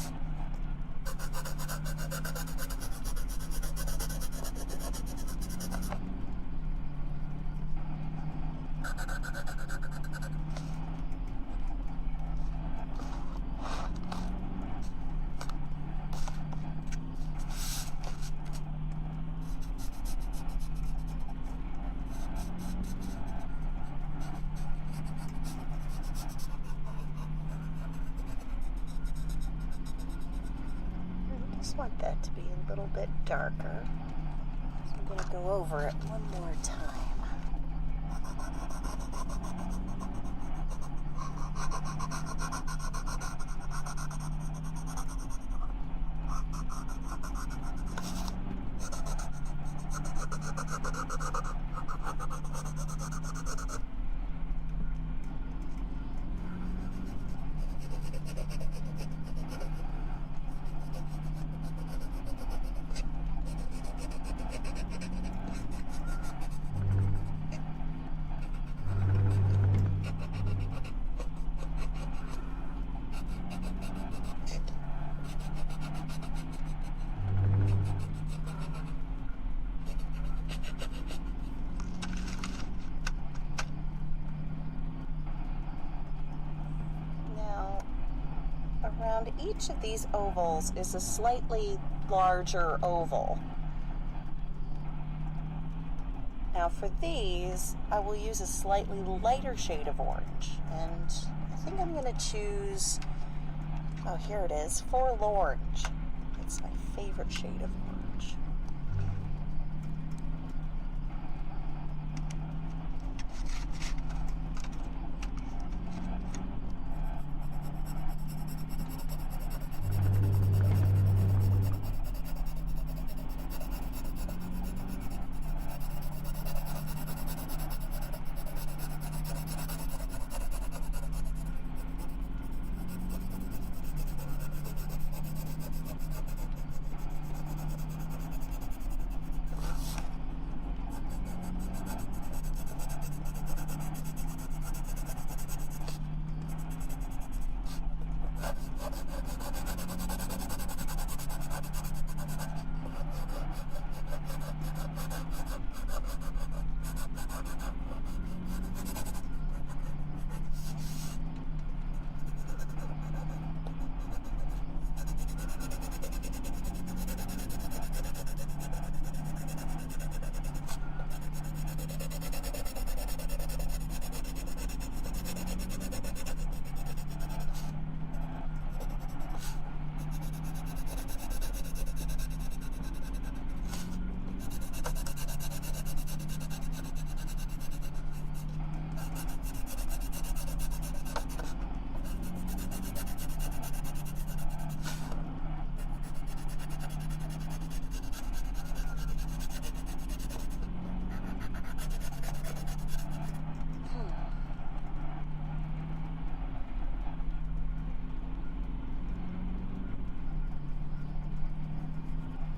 Speaker 13: I want that to be a little bit darker. So I'm going to go over it one more time. Around each of these ovals is a slightly larger oval. Now for these, I will use a slightly lighter shade of orange. And I think I'm going to choose, oh here it is, Forlorange. It's my favorite shade of orange.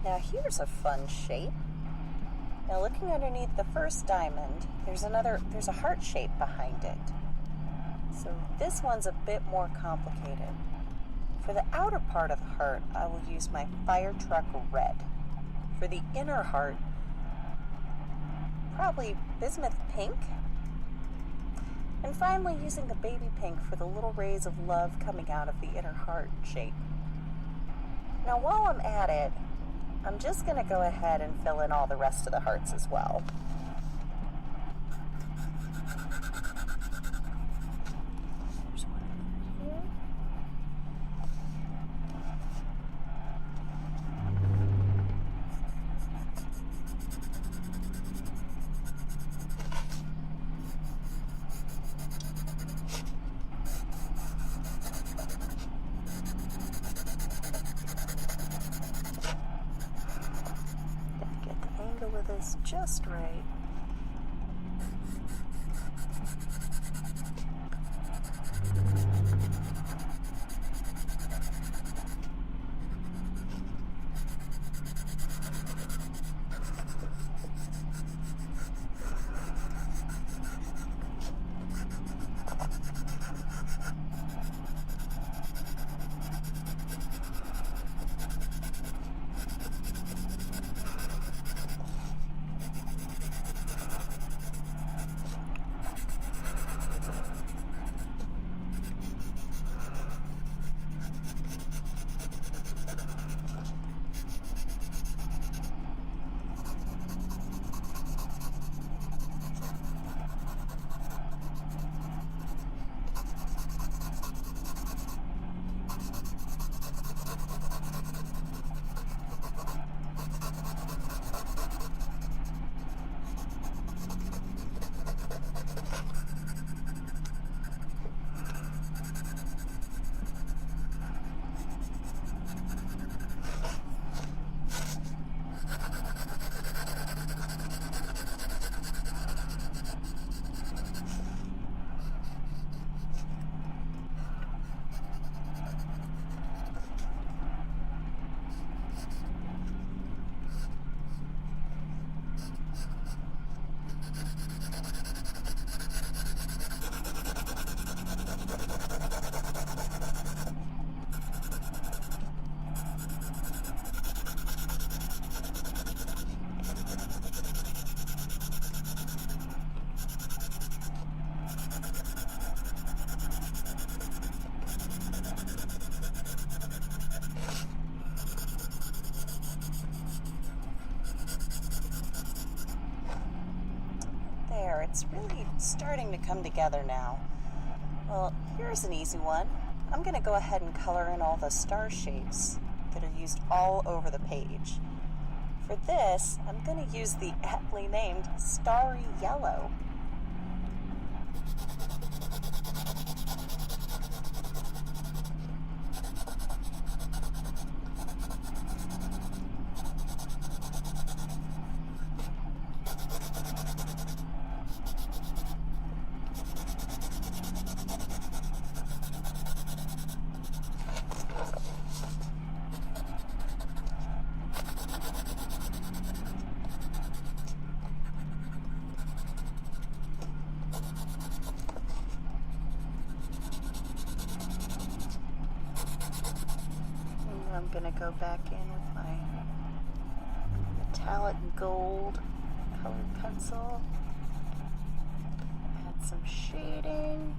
Speaker 13: Now here's a fun shape. Now looking underneath the first diamond, there's a heart shape behind it. So this one's a bit more complicated. For the outer part of the heart, I will use my fire truck red. For the inner heart, probably bismuth pink. And finally using the baby pink for the little rays of love coming out of the inner heart shape. Now while I'm at it, I'm just going to go ahead and fill in all the rest of the hearts as well. Just right. It's really starting to come together now. Well, here's an easy one. I'm going to go ahead and color in all the star shapes that are used all over the page. For this, I'm going to use the aptly named Starry Yellow. I'm going to go back in with my metallic gold colored pencil, add some shading.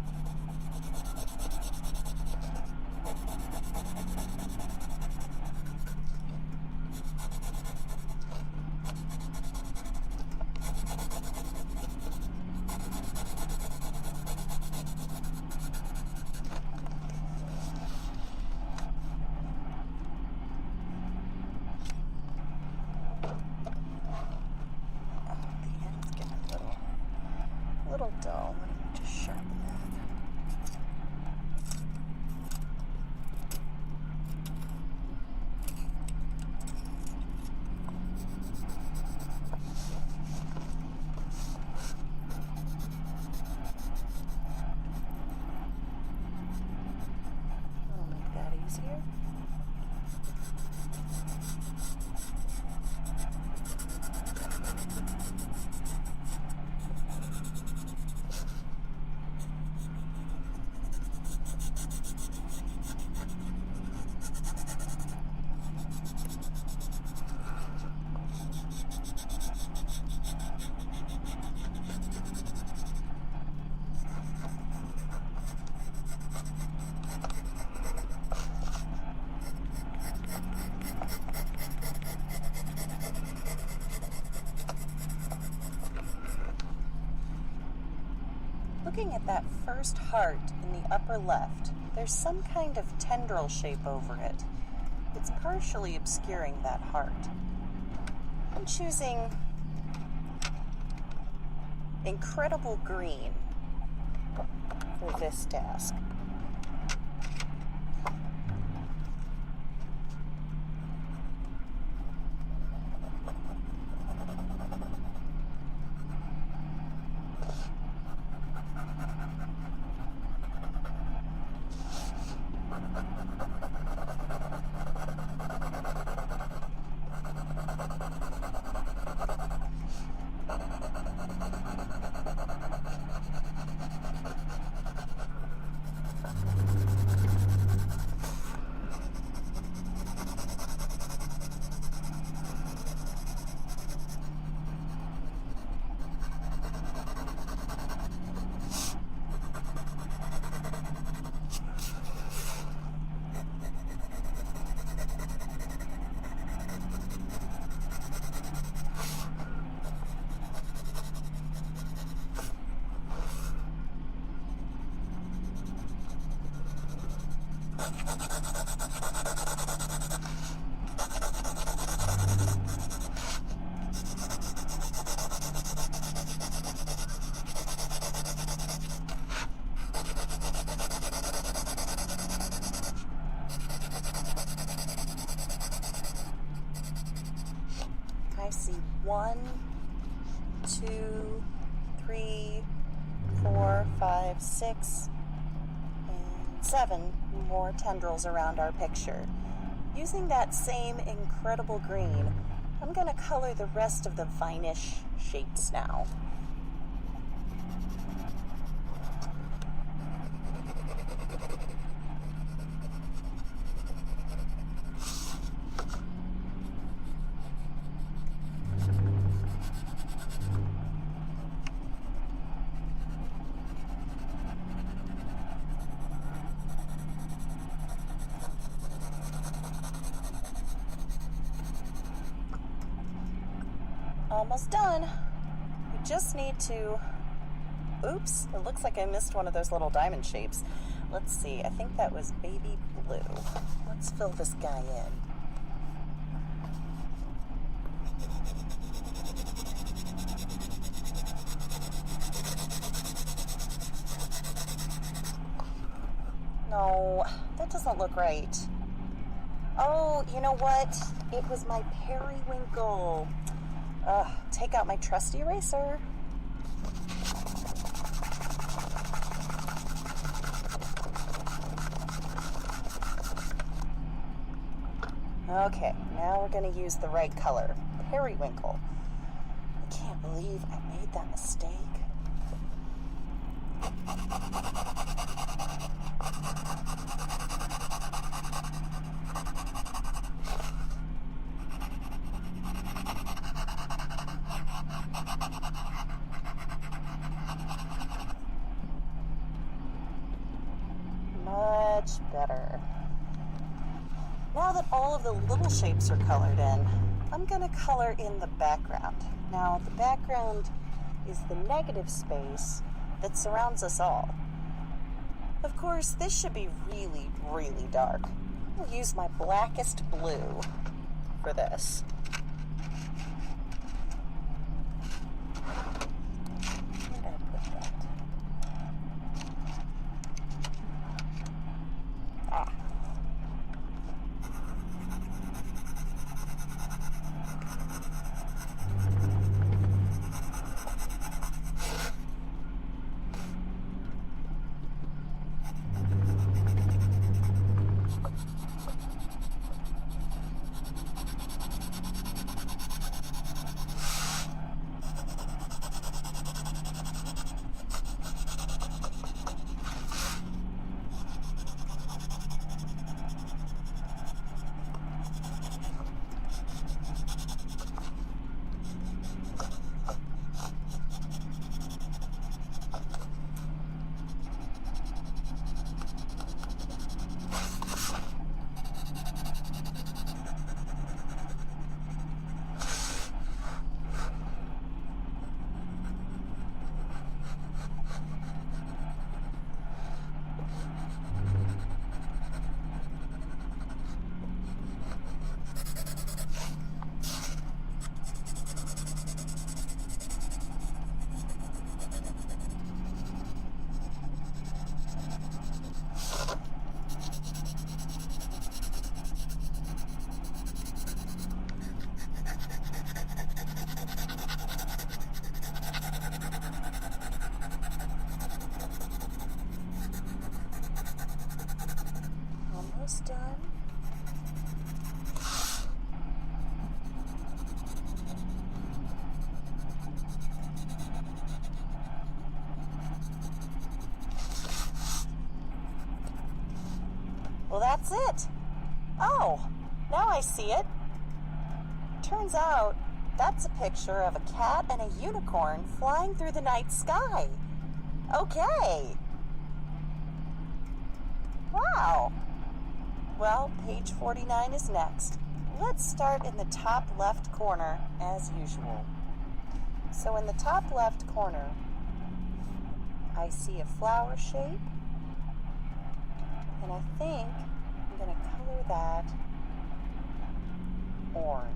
Speaker 13: Little dull. Let me just sharpen that. That'll make that easier. Looking at that first heart in the upper left, there's some kind of tendril shape over it. It's partially obscuring that heart. I'm choosing Incredible Green for this task. I see 1, 2, 3, 4, 5, 6, and 7 more tendrils around our picture. Using that same Incredible Green, I'm going to color the rest of the vine-ish shapes now. Almost done. We just need to... Oops, it looks like I missed one of those little diamond shapes. Let's see, I think that was baby blue. Let's fill this guy in. No, that doesn't look right. Oh, you know what? It was my periwinkle. Take out my trusty eraser. Okay, now we're going to use the right color. Periwinkle. I can't believe I made that mistake. Much better. Now that all of the little shapes are colored in, I'm going to color in the background. Now, the background is the negative space that surrounds us all. Of course, this should be really, really dark. I'll use my blackest blue for this. Where did I put that? Ah. Well, that's it. Oh, now I see it. Turns out, that's a picture of a cat and a unicorn flying through the night sky. Okay. Wow. Well, page 49 is next. Let's start in the top left corner, as usual. So in the top left corner, I see a flower shape, and I think I'm going to color that orange.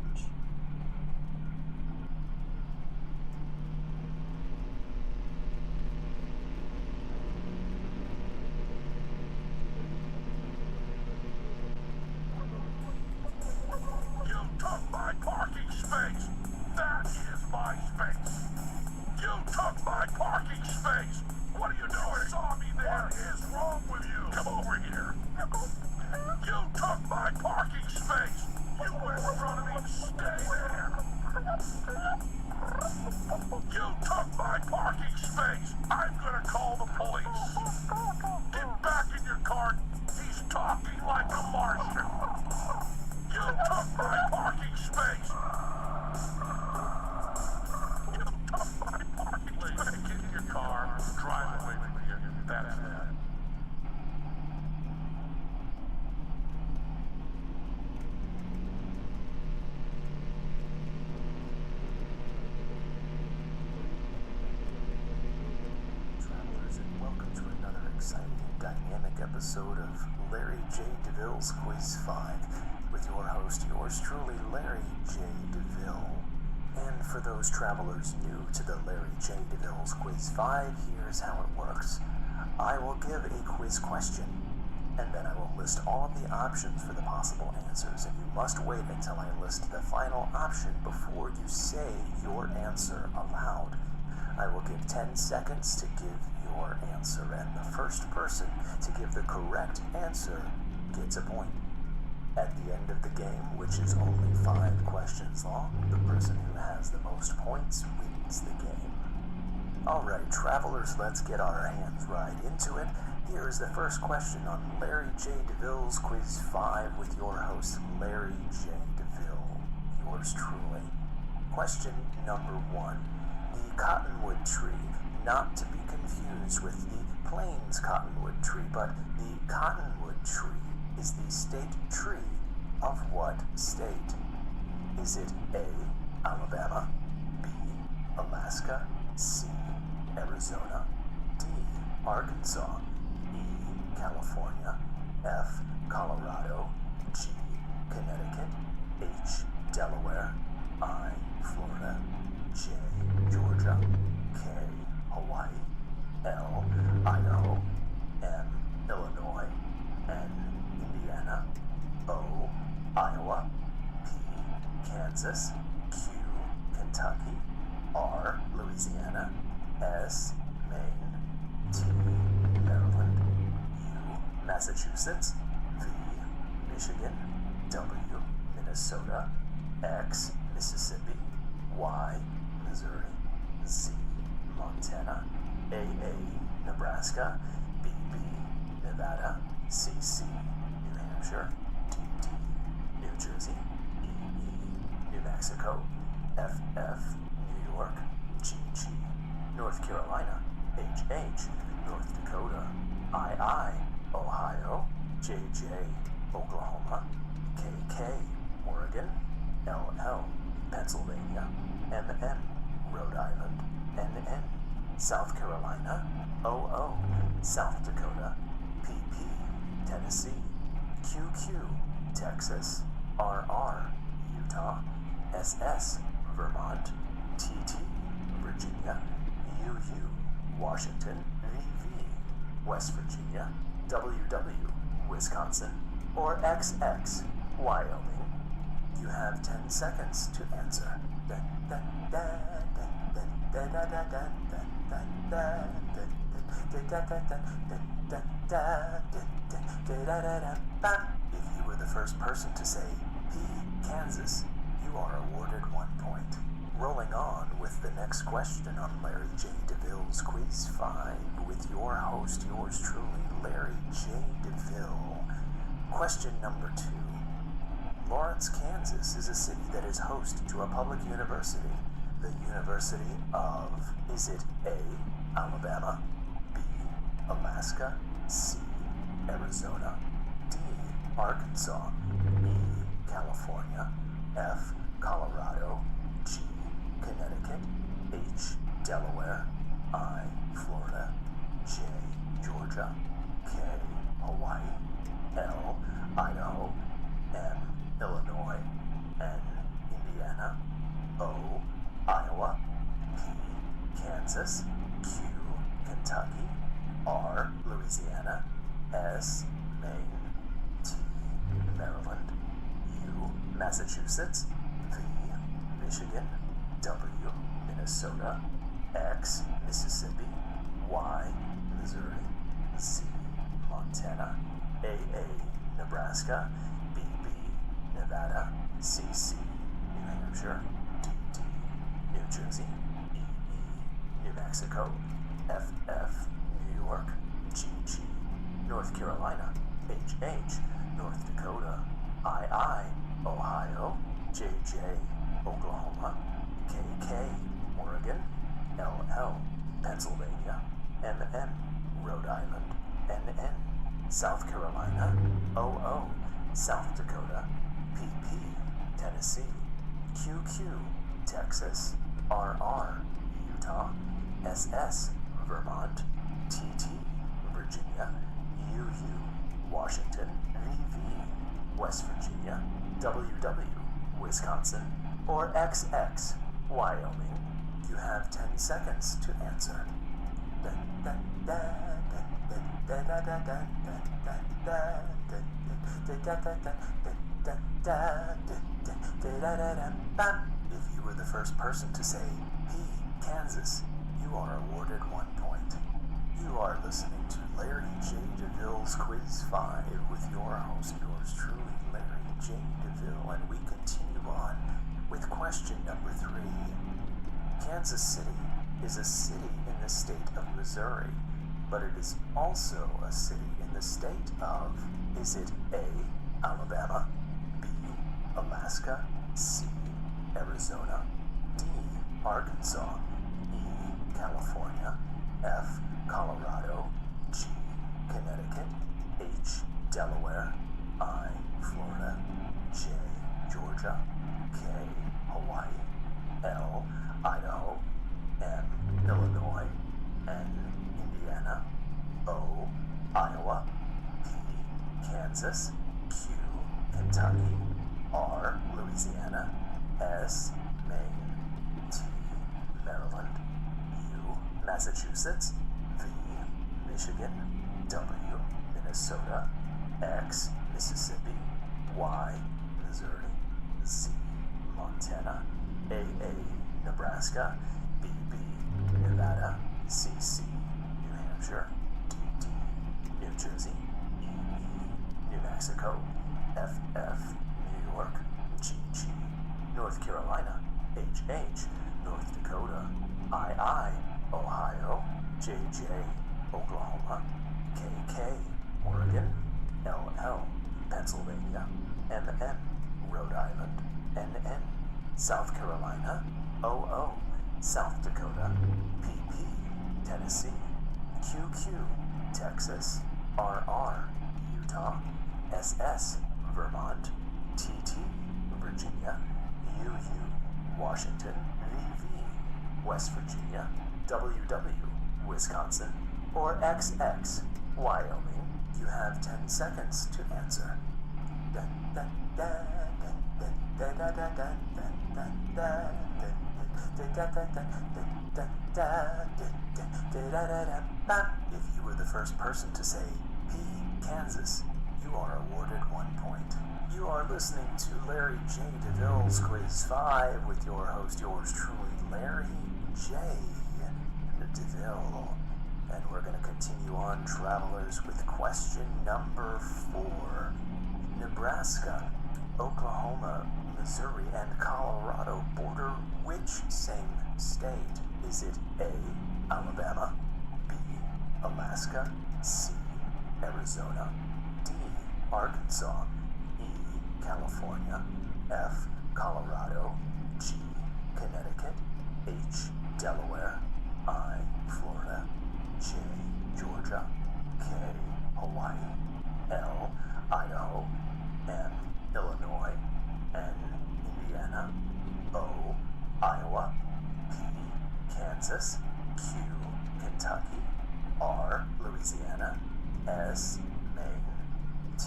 Speaker 3: Episode of Larry J. DeVille's Quiz 5 with your host, yours truly, Larry J. DeVille. And for those travelers new to the Larry J. DeVille's Quiz 5, here's how it works. I will give a quiz question, and then I will list all of the options for the possible answers, and you must wait until I list the final option before you say your answer aloud. I will give 10 seconds to give your answer, and the first person to give the correct answer gets a point. At the end of the game, which is only 5 questions long, the person who has the most points wins the game. Alright, travelers, let's get our hands right into it. Here is the first question on Larry J. DeVille's Quiz 5 with your host, Larry J. DeVille. Yours truly. Question number 1. The cottonwood tree, not to be confused with the Plains cottonwood tree, but the cottonwood tree is the state tree of what state? Is it A, Alabama, B, Alaska, C, Arizona, D, Arkansas, E, California, F, Colorado, G, Connecticut, H, Delaware, I, Florida, J, Georgia, K, Hawaii, L, Idaho, M, Illinois, N, Indiana, O, Iowa, P, Kansas, Q, Kentucky, R, Louisiana, S, Maine, T, Maryland, U, Massachusetts, V, Michigan, W, Minnesota, X, Mississippi, Y, Missouri, Z, Montana, AA, Nebraska, BB, Nevada, CC, New Hampshire, DD, New Jersey, EE, New Mexico, FF, New York, GG, North Carolina, HH, North Dakota, II, Ohio, JJ, Oklahoma, KK, Oregon, LL, Pennsylvania, MN, Rhode Island, NN, South Carolina, OO, South Dakota, PP, Tennessee, QQ, Texas, RR, Utah, SS, Vermont, TT, Virginia, UU, Washington, VV, West Virginia, WW, Wisconsin, or XX, Wyoming. You have 10 seconds to answer. If you were the first person to say P, Kansas, you are awarded 1 point. Rolling on with the next question on Larry J. DeVille's Quiz 5 with your host, yours truly, Larry J. DeVille. Question number 2. Lawrence, Kansas is a city that is host to a public university. The University of, is it A, Alabama, B, Alaska, C, Arizona, D, Arkansas, E, California, F, Colorado, G, Connecticut, H, Delaware, I, Florida, J, Georgia, K, Hawaii, L, Idaho, M, Illinois, N, Indiana, O, Iowa, P, Kansas, Q, Kentucky, R, Louisiana, S, Maine, T, Maryland, U, Massachusetts, V, Michigan, W, Minnesota, X, Mississippi, Y, Missouri, Z, Montana, AA, Nebraska, BB, Nevada, CC, New Hampshire, DD, New Jersey, EE, New Mexico, FF, New York, GG, North Carolina, HH, North Dakota, II, Ohio, JJ, Oklahoma, KK, Oregon, LL, Pennsylvania, MN, Rhode Island, NN, South Carolina, OO, South Dakota, PP, Tennessee, QQ, Texas, RR, Utah, SS, Vermont, TT, Virginia, UU, Washington, VV, West Virginia, WW, Wisconsin, or XX, Wyoming. You have 10 seconds to answer. If you were the first person to say P, Kansas, you are awarded 1 point. You are listening to Larry J. DeVille's Quiz 5 with your host, yours truly, Larry J. DeVille, and we continue on with question number 3. Kansas City is a city in the state of Missouri, but it is also a city in the state of, is it A, Alabama, B, Alaska, C, Arizona, D, Arkansas, E, California, F, Colorado, G, Connecticut, H, Delaware, I, Florida, J, Georgia, K, Hawaii, L, Idaho, M, Illinois, N, Indiana, O, Iowa, P, Kansas, Q, Kentucky, R, Louisiana, S, Maine, T, Maryland, U, Massachusetts, V, Michigan, W, Minnesota, X, Mississippi, Y, Missouri, Z, Montana, AA, Nebraska, BB, Nevada, CC, New Hampshire, DD, New Jersey, EE, New Mexico, FF, New York, GG, North Carolina, HH, North Dakota, II, Ohio, JJ, Oklahoma, KK, Oregon, LL, Pennsylvania, MN, Rhode Island, NN, South Carolina, OO, South Dakota, PP, Tennessee, QQ, Texas, RR, Utah, SS, Vermont, TT, Virginia, UU, Washington, VV, West Virginia, WW, Wisconsin, or XX, Wyoming. You have 10 seconds to answer. If you were the first person to say P, Kansas, you are awarded 1 point. You are listening to Larry J. DeVille's Quiz 5 with your host, yours truly, Larry J. DeVille. And we're going to continue on, travelers, with question number 4. Nebraska, Oklahoma, Missouri, and Colorado border which same state? Is it A, Alabama, B, Alaska, C, Arizona, D, Arkansas, E, California, F, Colorado, G, Connecticut, H, Delaware, I, Florida, J, Georgia, K, Hawaii, L, Idaho, M, Illinois, N, Indiana, O, Iowa, P, Kansas, Q, Kentucky, R, Louisiana, S, Maine, T,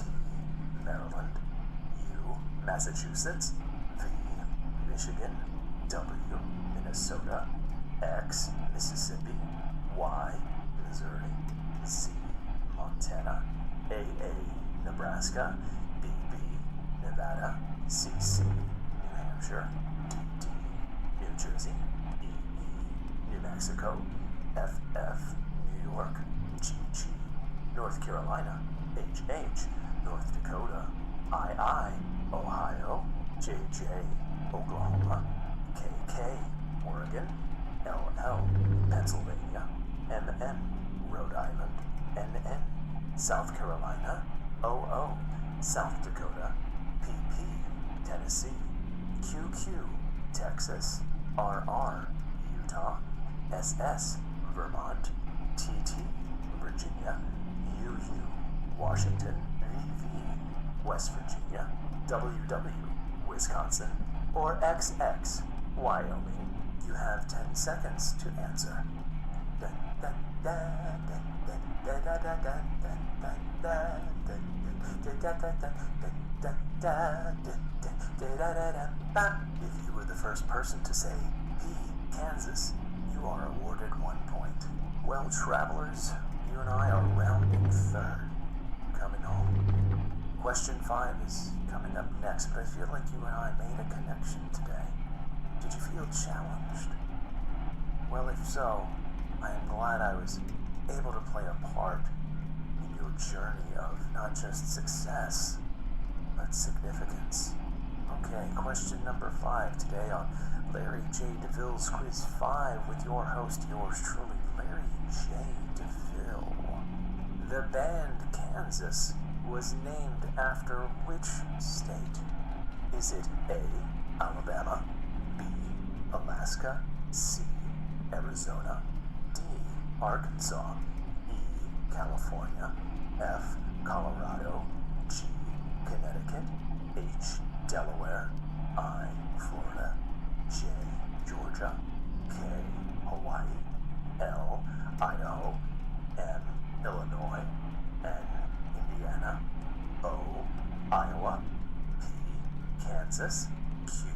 Speaker 3: Maryland, U, Massachusetts, V, Michigan, W, Minnesota, X, Mississippi, Y, Missouri, Z, Montana, AA, Nebraska, BB, Nevada, CC, New Hampshire, DD, New Jersey, EE, New Mexico, FF, New York, GG, North Carolina, HH, North Dakota, II, Ohio, JJ, Oklahoma, KK, Oregon, LL, Pennsylvania, MN, Rhode Island, NN, South Carolina, OO, South Dakota, PP, Tennessee, QQ, Texas, RR, Utah, SS, Vermont, TT, Virginia, UU, Washington, VV, West Virginia, WW, Wisconsin, or XX, Wyoming. You have 10 seconds to answer. If you were the first person to say P, Kansas, you are awarded 1 point. Well, travelers, you and I are rounding third. Coming home. Question 5 is coming up next, but I feel like you and I made a connection today. Did you feel challenged? Well, if so, I am glad I was able to play a part in your journey of not just success, but significance. Okay, question number 5 today on Larry J. DeVille's Quiz 5 with your host, yours truly, Larry J. DeVille. The band Kansas was named after which state? Is it A, Alabama, B, Alaska, C, Arizona, D, Arkansas, E, California, F, Colorado, G, Connecticut, H, Delaware, I, Florida, J, Georgia, K, Hawaii, L, Idaho, M, Illinois, N, Indiana, O, Iowa, P, Kansas, Q,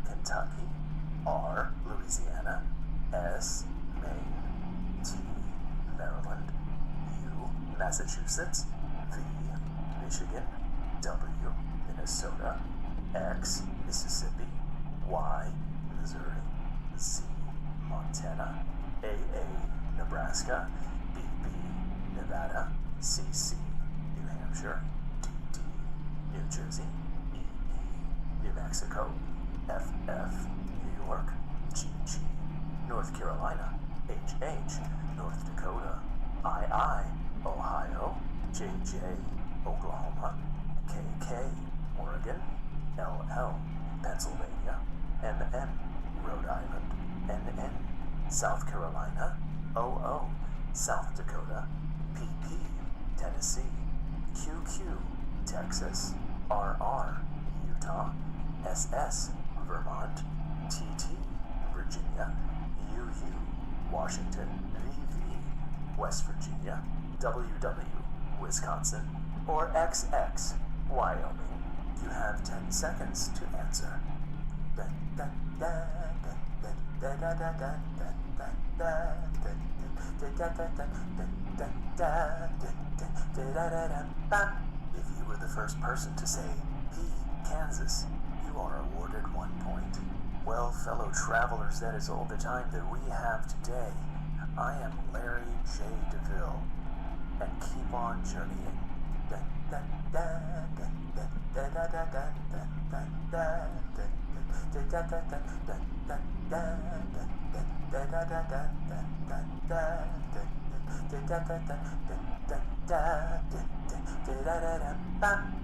Speaker 3: Kentucky, R, Louisiana, S, Maine, T, Maryland, U, Massachusetts, V, Michigan, W, Minnesota, X, Mississippi, Y, Missouri, Z, Montana, AA, Nebraska, BB, Nevada, CC, New Hampshire, DD, New Jersey, EE, New Mexico, FF, New York, GG, North Carolina, HH, North Dakota, II, Ohio, JJ, Oklahoma, KK, Oregon, LL, Pennsylvania, MN, Rhode Island, NN, South Carolina, OO, South Dakota, PP, Tennessee, QQ, Texas, RR, Utah, SS, Vermont, TT, Virginia, UU, Washington, VV, West Virginia, WW, Wisconsin, or XX, Wyoming. You have 10 seconds to answer. If you were the first person to say P, Kansas, you are awarded 1 point. Well, fellow travelers, that is all the time that we have today. I am Larry J. DeVille, and keep on journeying.
Speaker 11: Da-da-da-da-bum.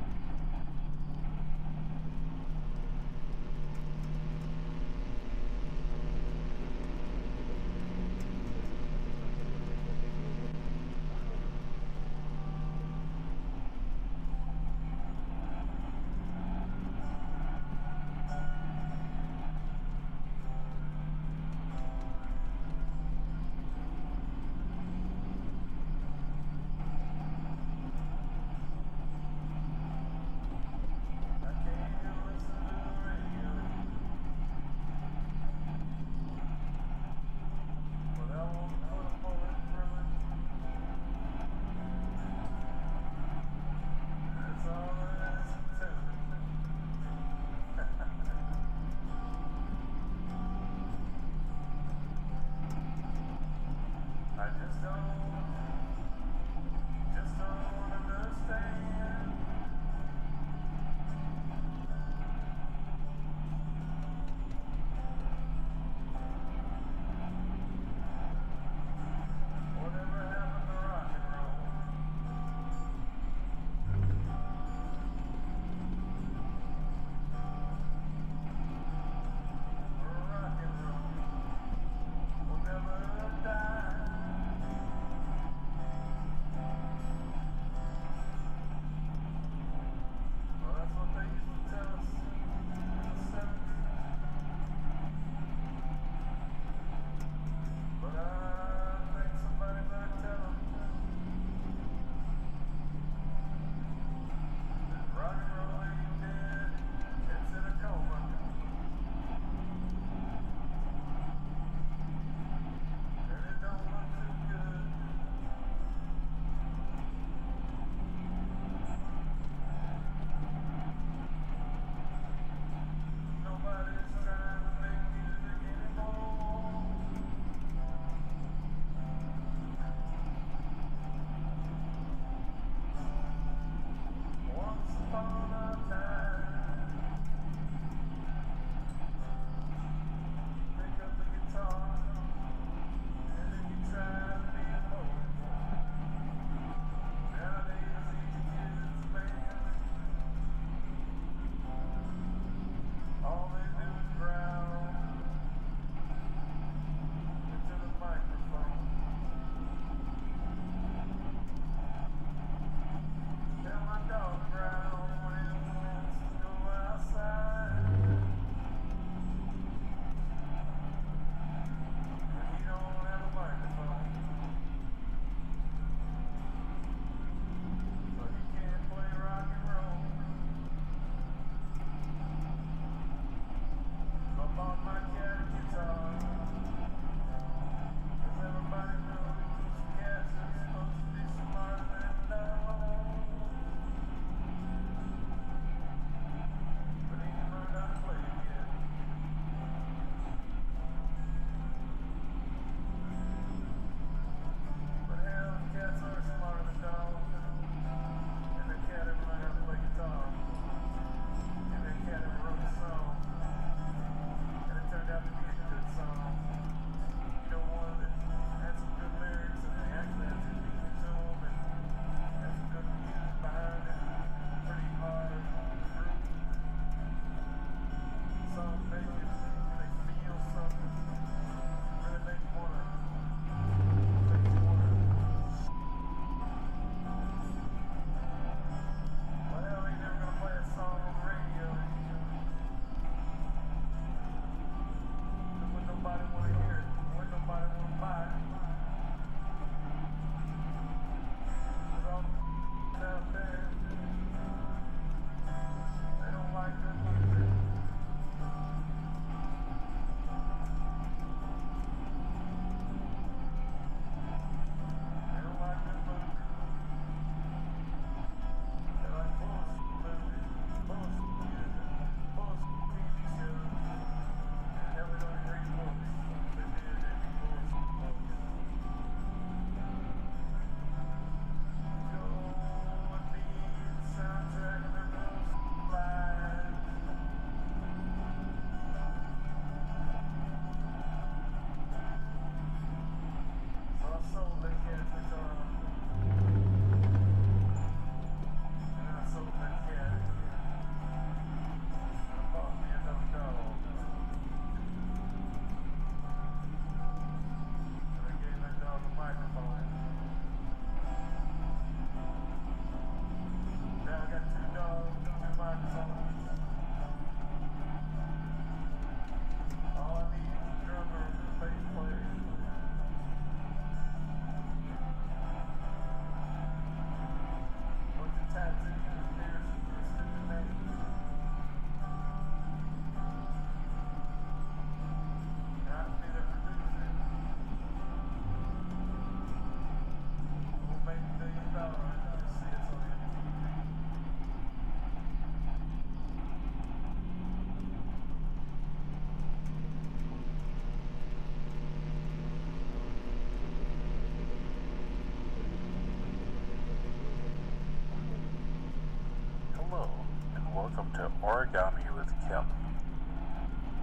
Speaker 3: Hello, and welcome to Origami with Kim.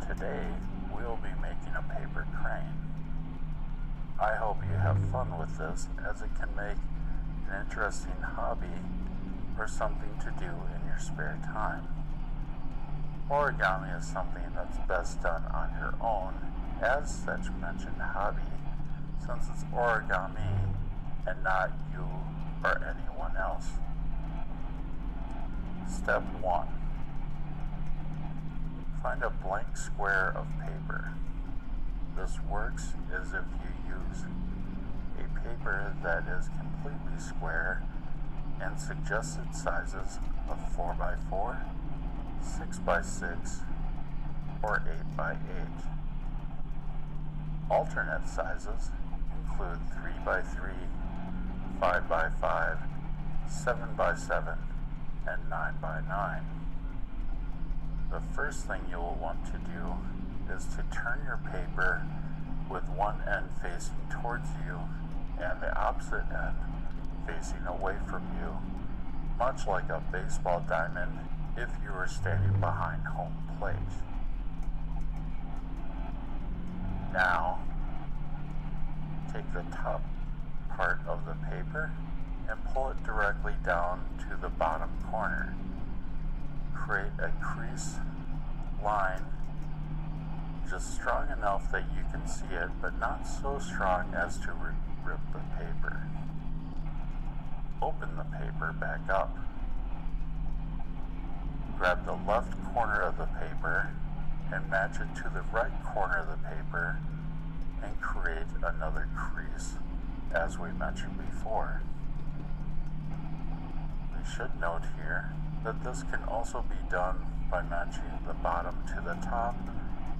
Speaker 3: Today, we'll be making a paper crane. I hope you have fun with this, as it can make an interesting hobby or something to do in your spare time. Origami is something that's best done on your own, as such mentioned hobby, since it's origami and not you or anyone else. Step 1. Find a blank square of paper. This works as if you use a paper that is completely square and suggested sizes of 4x4, 6x6, or 8x8. Alternate sizes include 3x3, 5x5, 7x7, and 9x9. The first thing you will want to do is to turn your paper with one end facing towards you and the opposite end facing away from you, much like a baseball diamond if you were standing behind home plate. Now, take the top part of the paper and pull it directly down to the bottom corner. Create a crease line just strong enough that you can see it, but not so strong as to rip the paper. Open the paper back up. Grab the left corner of the paper and match it to the right corner of the paper and create another crease, as we mentioned before. We should note here that this can also be done by matching the bottom to the top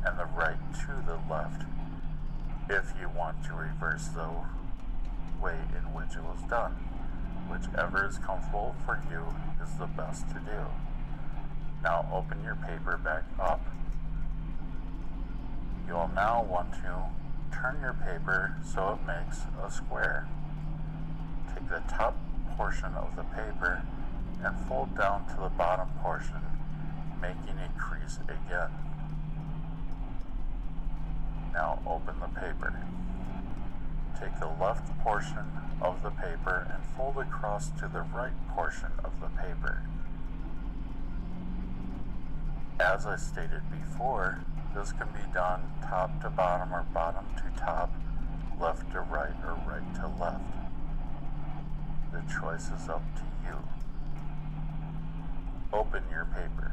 Speaker 3: and the right to the left if you want to reverse the way in which it was done. Whichever is comfortable for you is the best to do. Now open your paper back up. You will now want to turn your paper so it makes a square. Take the top portion of the paper and fold down to the bottom portion, making a crease again. Now open the paper. Take the left portion of the paper and fold across to the right portion of the paper. As I stated before, this can be done top to bottom or bottom to top, left to right or right to left. The choice is up to you. Open your paper.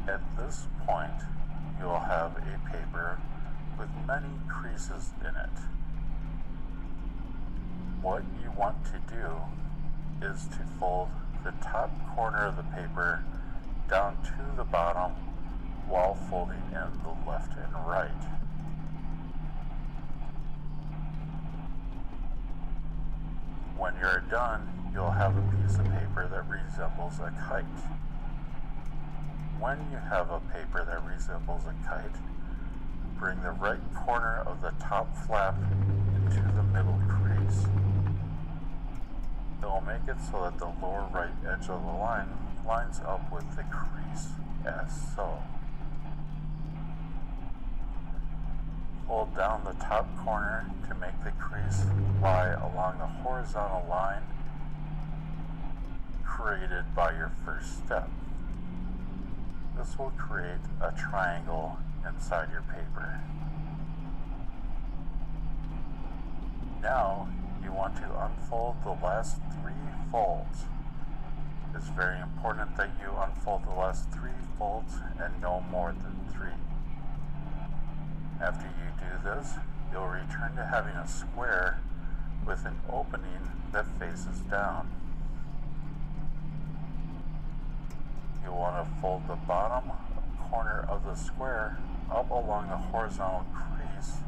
Speaker 3: At this point, you'll have a paper with many creases in it. What you want to do is to fold the top corner of the paper down to the bottom while folding in the left and right. When you're done, you'll have a piece of paper that resembles a kite. When you have a paper that resembles a kite, bring the right corner of the top flap into the middle crease. It will make it so that the lower right edge of the line lines up with the crease, as so. Fold down the top corner to make the crease lie along the horizontal line created by your first step. This will create a triangle inside your paper. Now, you want to unfold the last 3 folds. It's very important that you unfold the last 3 folds and no more than 3. After you do this, you'll return to having a square with an opening that faces down. you want to fold the bottom corner of the square up along the horizontal crease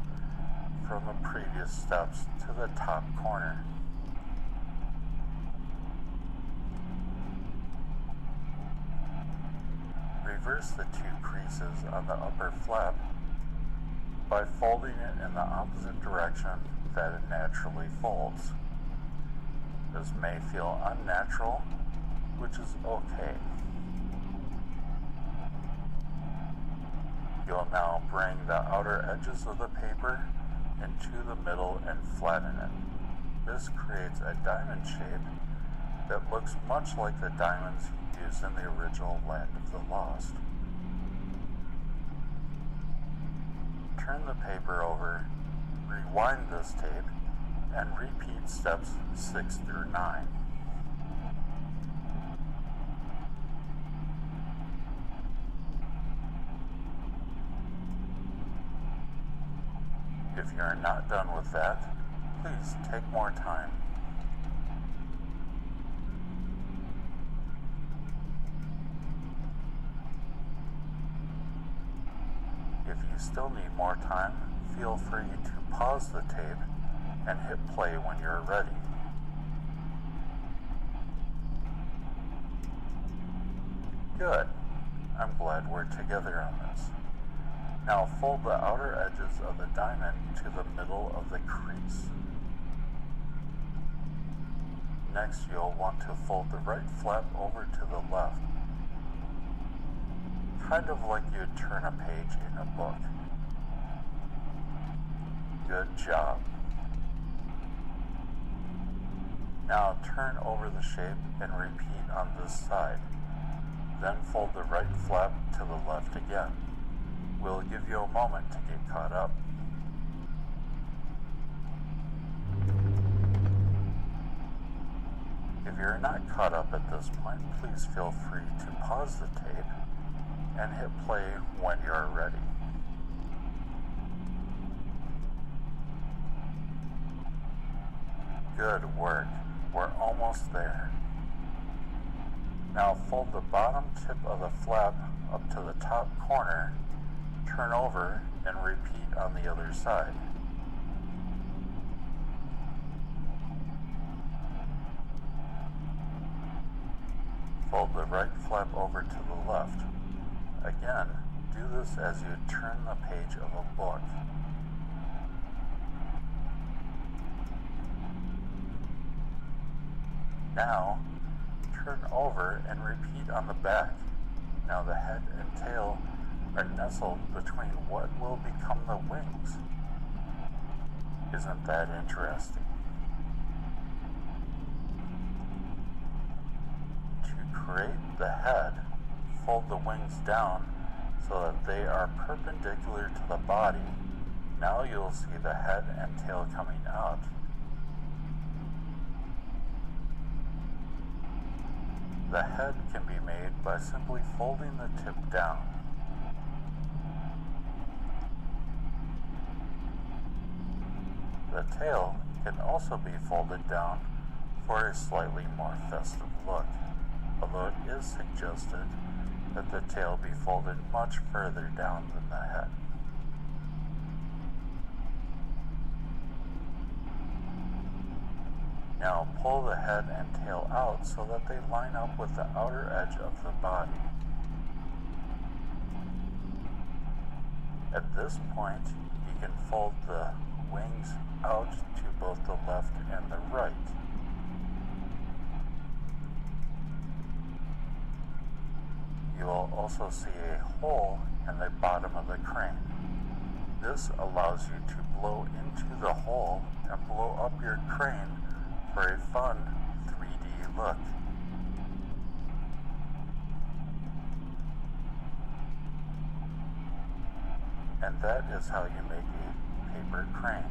Speaker 3: from the previous steps to the top corner. Reverse the two creases on the upper flap by folding it in the opposite direction that it naturally folds. This may feel unnatural, which is okay. You'll now bring the outer edges of the paper into the middle and flatten it. This creates a diamond shape that looks much like the diamonds used in the original Land of the Lost. Turn the paper over, rewind this tape, and repeat steps 6 through 9. If you're not done with that, please take more time. If you still need more time, feel free to pause the tape and hit play when you're ready. Good. I'm glad we're together on this. Now fold the outer edges of the diamond to the middle of the crease. Next, you'll want to fold the right flap over to the left, kind of like you'd turn a page in a book. Good job. Now turn over the shape and repeat on this side. Then fold the right flap to the left again. We'll give you a moment to get caught up. If you're not caught up at this point, please feel free to pause the tape and hit play when you're ready. Good work. We're almost there. Now fold the bottom tip of the flap up to the top corner, turn over, and repeat on the other side. Fold the right flap over to the left. Again, do this as you turn the page of a book. Now, turn over and repeat on the back. Now the head and tail are nestled between what will become the wings. Isn't that interesting? To create the head, fold the wings down so that they are perpendicular to the body. Now you'll see the head and tail coming out. The head can be made by simply folding the tip down. The tail can also be folded down for a slightly more festive look, although it is suggested that the tail be folded much further down than the head. Now pull the head and tail out so that they line up with the outer edge of the body. At this point, you can fold the wings out to both the left and the right. You will also see a hole in the bottom of the crane. This allows you to blow into the hole and blow up your crane for a fun 3D look. And that is how you make a paper crane.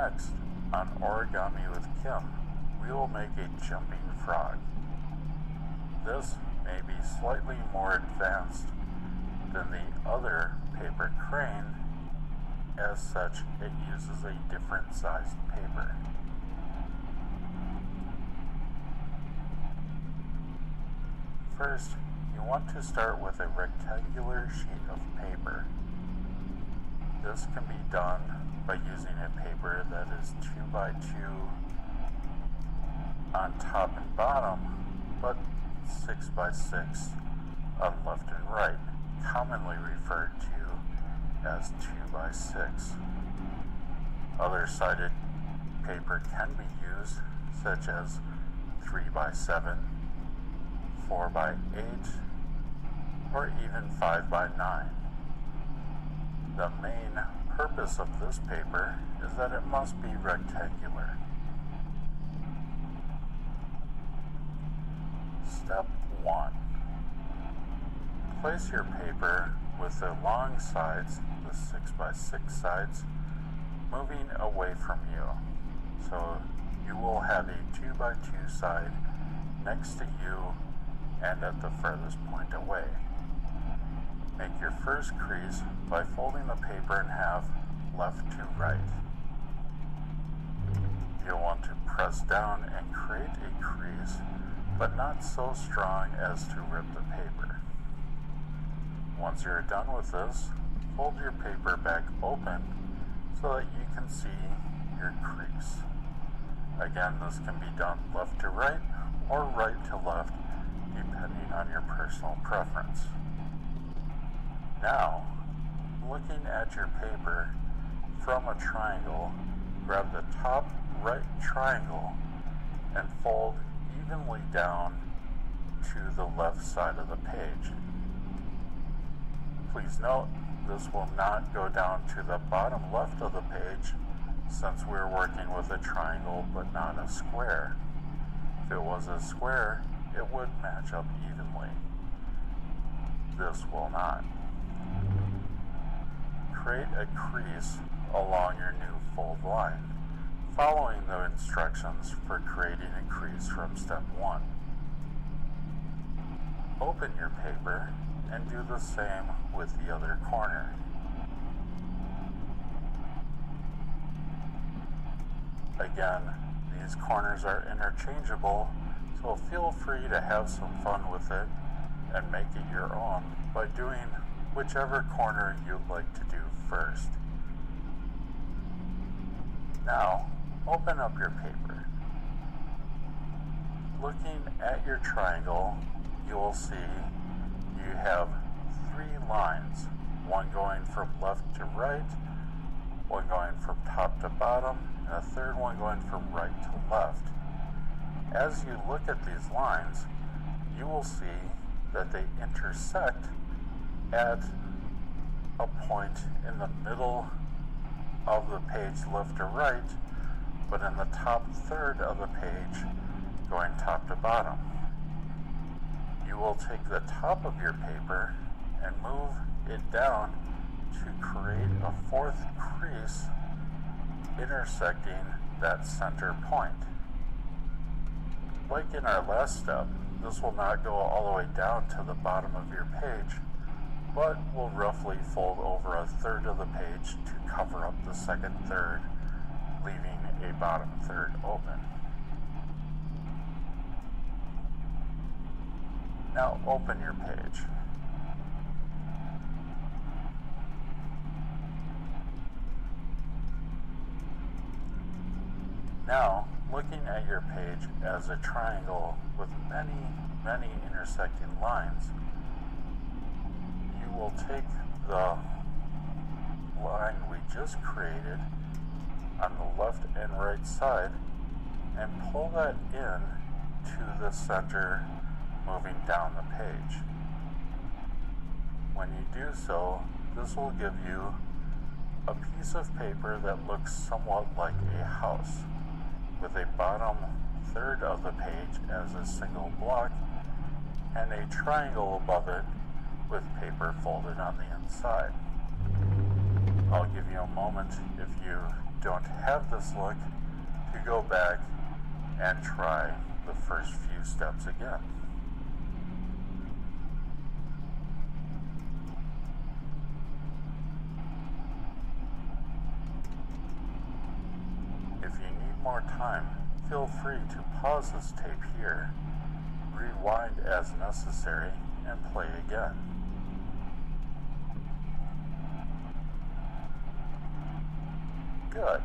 Speaker 3: Next, on Origami with Kim, we will make a jumping frog. This may be slightly more advanced than the other paper crane. As such, it uses a different sized paper. First, you want to start with a rectangular sheet of paper. This can be done by using a paper that is 2x2 on top and bottom, but 6x6 on left and right, commonly referred to as 2x6. Other sided paper can be used, such as 3x7, 4x8, or even 5x9. The main purpose of this paper is that it must be rectangular. Step 1. Place your paper with the long sides, the 6x6 sides, moving away from you. So you will have a 2x2 side next to you and at the furthest point away. Make your first crease by folding the paper in half left to right. You'll want to press down and create a crease, but not so strong as to rip the paper. Once you're done with this, fold your paper back open so that you can see your crease. Again, this can be done left to right or right to left, depending on your personal preference. Now, looking at your paper from a triangle, grab the top right triangle and fold evenly down to the left side of the page. Please note, this will not go down to the bottom left of the page since we're working with a triangle but not a square. If it was a square, it would match up evenly. This will not. Create a crease along your new fold line, following the instructions for creating a crease from step 1. Open your paper and do the same with the other corner. Again, these corners are interchangeable, so feel free to have some fun with it and make it your own by doing whichever corner you'd like to do first. Now, open up your paper. Looking at your triangle, you will see you have 3 lines, one going from left to right, one going from top to bottom, and a third one going from right to left. As you look at these lines, you will see that they intersect at a point in the middle of the page left to right, but in the top third of the page going top to bottom. You will take the top of your paper and move it down to create a 4th crease intersecting that center point. Like in our last step, this will not go all the way down to the bottom of your page, but will roughly fold over a third of the page to cover up the second third, leaving a bottom third open. Now open your page. Now, looking at your page as a triangle with many intersecting lines, you will take the line we just created on the left and right side and pull that in to the center, moving down the page. When you do so, this will give you a piece of paper that looks somewhat like a house, with a bottom third of the page as a single block and a triangle above it with paper folded on the inside. I'll give you a moment if you don't have this look, to go back and try the first few steps again. If you need more time, feel free to pause this tape here, rewind as necessary, and play again. Good.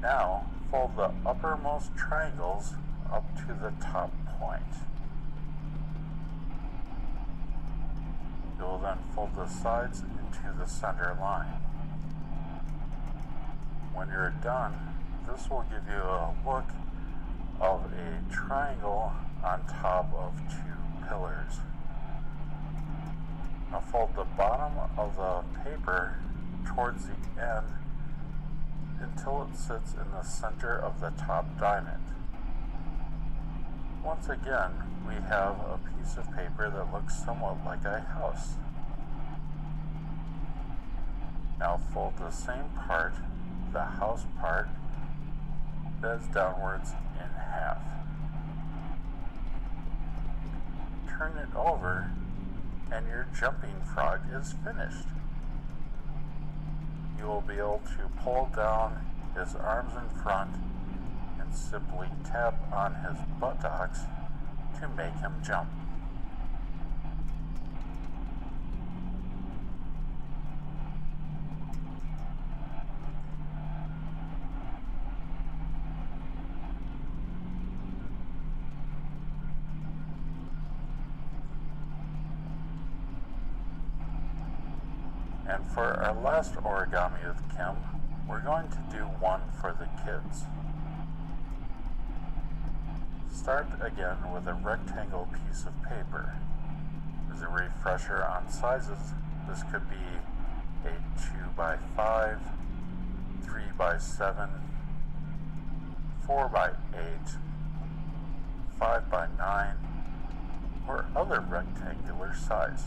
Speaker 3: Now, fold the uppermost triangles up to the top point. You'll then fold the sides into the center line. When you're done, this will give you a look of a triangle on top of two pillars. Now fold the bottom of the paper towards the end until it sits in the center of the top diamond. Once again, we have a piece of paper that looks somewhat like a house. Now fold the same part, the house part, bends downwards in half. Turn it over and your jumping frog is finished. You will be able to pull down his arms in front and simply tap on his buttocks to make him jump. And for our last origami with Kim, we're going to do one for the kids. Start again with a rectangle piece of paper. As a refresher on sizes, this could be a 2x5, 3x7, 4x8, 5x9, or other rectangular size.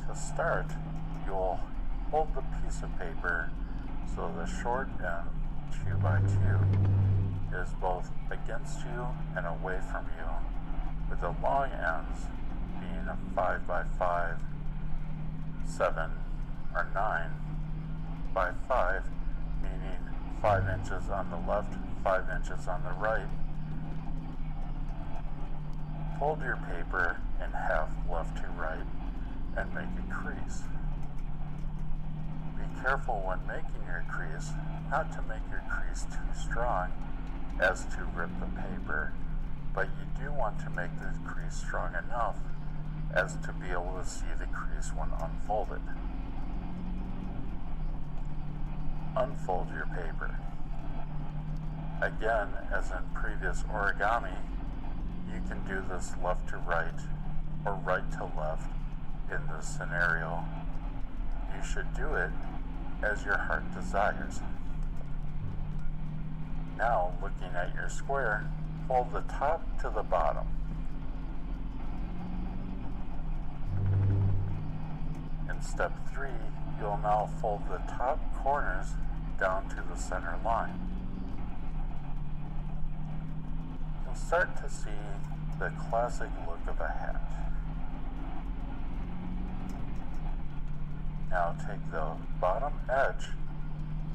Speaker 3: To start, you'll hold the piece of paper so the short end, 2x2, is both against you and away from you, with the long ends being a 5x5, 7 or 9 by 5, meaning 5 inches on the left, 5 inches on the right. Fold your paper in half left to right and make a crease. Be careful when making your crease not to make your crease too strong as to rip the paper, but you do want to make the crease strong enough as to be able to see the crease when unfolded. Unfold your paper. Again, as in previous origami, you can do this left to right or right to left in this scenario. You should do it as your heart desires. Now, looking at your square, fold the top to the bottom. In step 3, you'll now fold the top corners down to the center line. You'll start to see the classic look of a hat. Now take the bottom edge,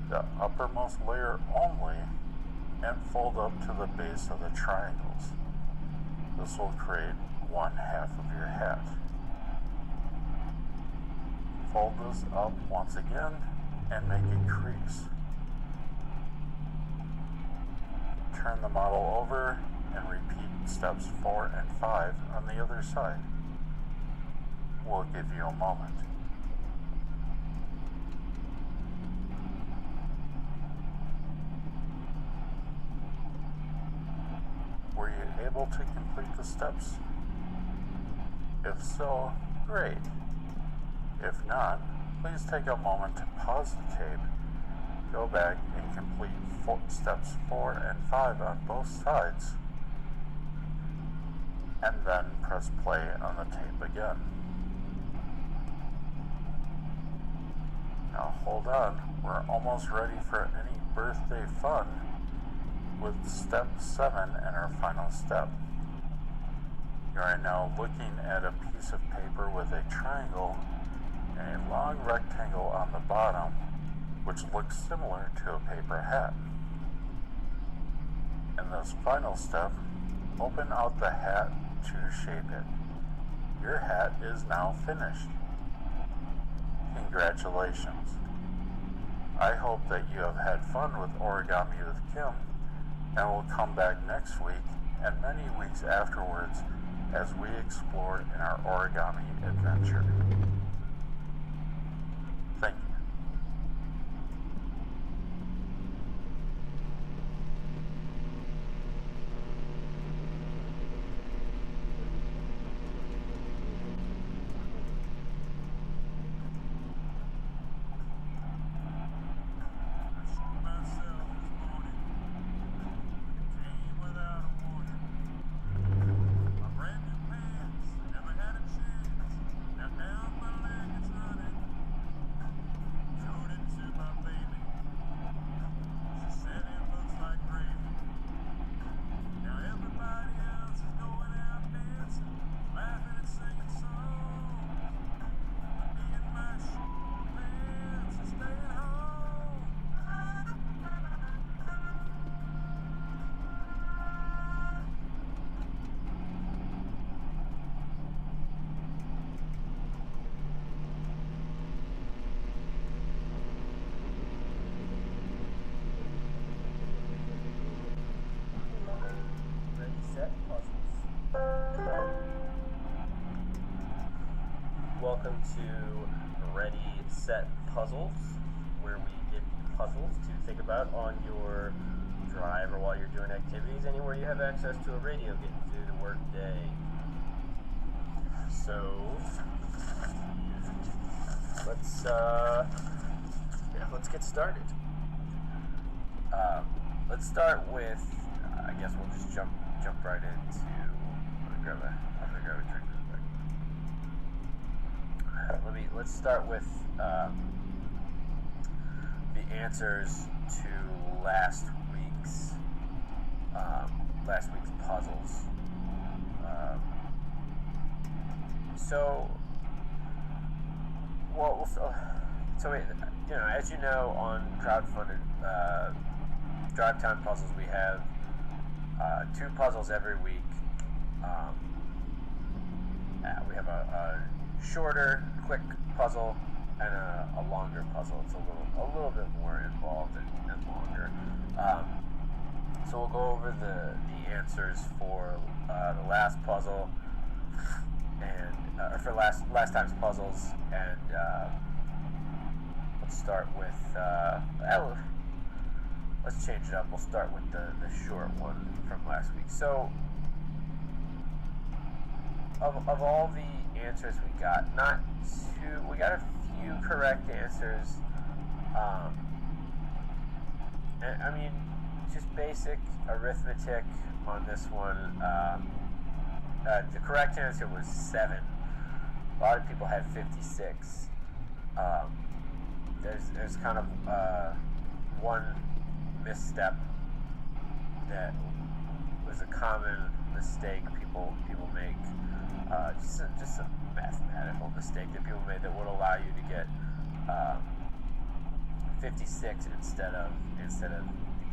Speaker 3: the uppermost layer only, and fold up to the base of the triangles. This will create one half of your hat. Fold this up once again and make a crease. Turn the model over and repeat steps 4 and 5 on the other side. We'll give you a moment. Were you able to complete the steps? If so, great. If not, please take a moment to pause the tape, go back and complete steps 4 and 5 on both sides, and then press play on the tape again. Now hold on, we're almost ready for any birthday fun with step 7 and our final step. You are now looking at a piece of paper with a triangle and a long rectangle on the bottom, which looks similar to a paper hat. In this final step, open out the hat to shape it. Your hat is now finished. Congratulations. I hope that you have had fun with Origami with Kim, and will come back next week and many weeks afterwards as we explore in our origami adventure. Thank you.
Speaker 4: Welcome to Ready, Set, Puzzles, where we give you puzzles to think about on your drive or while you're doing activities, anywhere you have access to a radio getting through the work day. So, let's get started. Let's start with, I guess we'll just jump right into, I'm gonna grab a drink. Let's start with the answers to last week's puzzles. As you know, on crowdfunded Drive Time Puzzles, we have 2 puzzles every week. We have a shorter, quick puzzle and a longer puzzle. It's a little bit more involved and longer. So we'll go over the answers for the last puzzle and for last time's puzzles, and let's start with let's change it up. We'll start with the short one from last week. So of all the answers we got, we got a few correct answers. And I mean, just basic arithmetic on this one. The correct answer was 7. A lot of people had 56. There's kind of one misstep that was a common mistake people make. Just a mathematical mistake that people made that would allow you to get 56 instead of the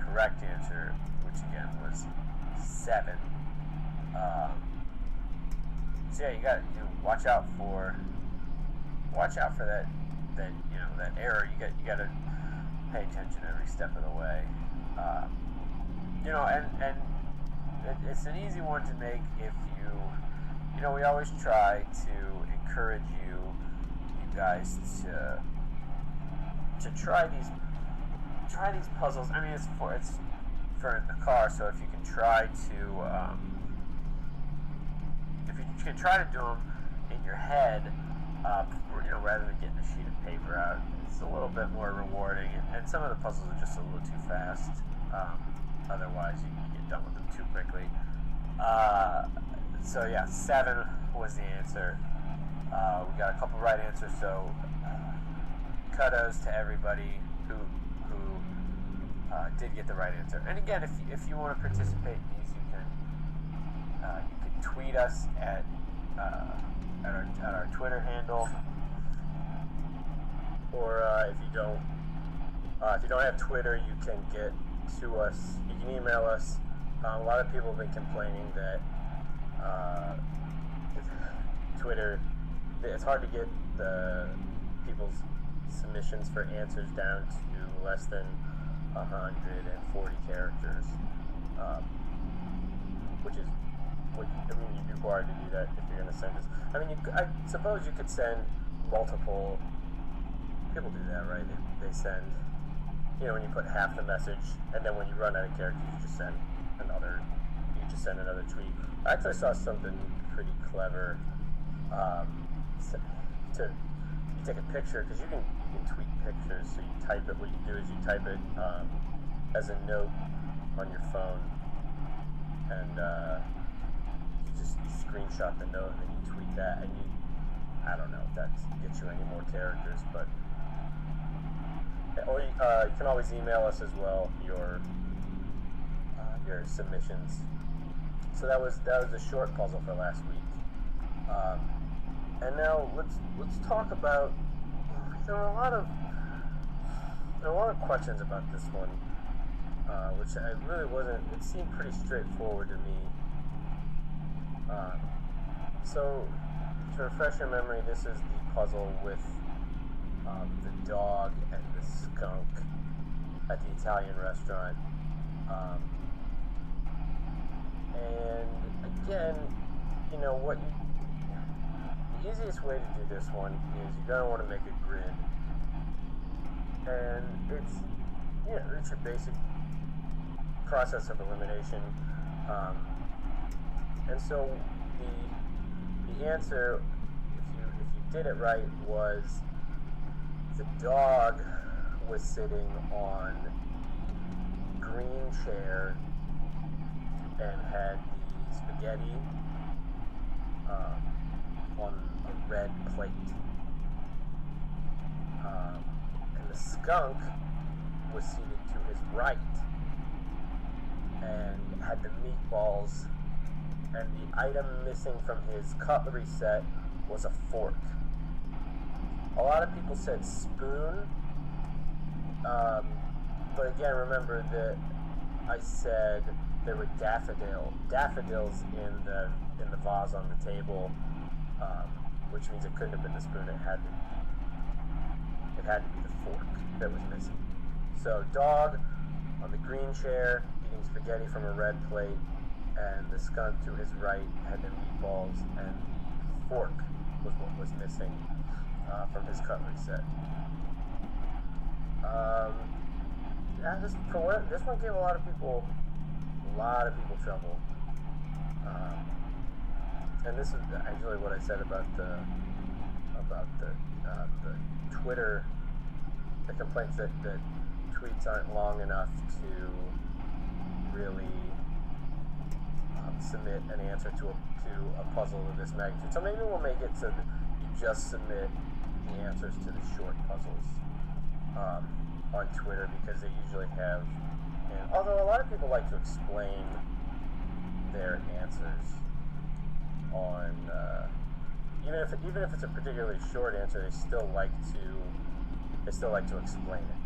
Speaker 4: correct answer, which again was 7. So yeah, you got watch out for that error. You got to pay attention every step of the way. And it's an easy one to make if we always try to encourage you guys to try these puzzles. I mean, it's for in the car. So if you can try to do them in your head, rather than getting a sheet of paper out, it's a little bit more rewarding. And some of the puzzles are just a little too fast. Otherwise, you can get done with them too quickly. So yeah, 7 was the answer. We got a couple right answers, so
Speaker 14: kudos to everybody who did get the right answer. And again, if you want to participate in these, you can tweet us at our Twitter handle, or if you don't have Twitter, you can get to us. You can email us. A lot of people have been complaining that Twitter, it's hard to get the people's submissions for answers down to less than 140 characters, which is, you're required to do that if you're going to send us. I suppose you could send multiple. People do that, right? They send, when you put half the message, and then when you run out of characters, you just send another tweet. I actually saw something pretty clever. You take a picture, because you can tweet pictures, so you type it. What you do is you type it as a note on your phone, and you screenshot the note, and then you tweet that, and I don't know if that gets you any more characters, but or you can always email us as well your submissions. So that was the short puzzle for last week. And now let's talk about. There were a lot of questions about this one, which I really wasn't. It seemed pretty straightforward to me. So to refresh your memory, this is the puzzle with the dog and the skunk at the Italian restaurant. And again, the easiest way to do this one is you're going to want to make a grid. And it's your basic process of elimination. And so the answer, if you did it right, was the dog was sitting on a green chair and had the spaghetti on a red plate. And the skunk was seated to his right and had the meatballs, and the item missing from his cutlery set was a fork. A lot of people said spoon, but again, remember that I said there were daffodils in the vase on the table, which means it couldn't have been the spoon. It had to be the fork that was missing. So dog on the green chair eating spaghetti from a red plate, and the skunk to his right had the meatballs, and the fork was what was missing from his cutlery set. This one gave a lot of people trouble. And this is actually what I said about the Twitter, the complaints that tweets aren't long enough to really submit an answer to a puzzle of this magnitude. So maybe we'll make it so that you just submit the answers to the short puzzles on Twitter, because they usually have. And although a lot of people like to explain their answers on, even if it's a particularly short answer, they still like to explain it.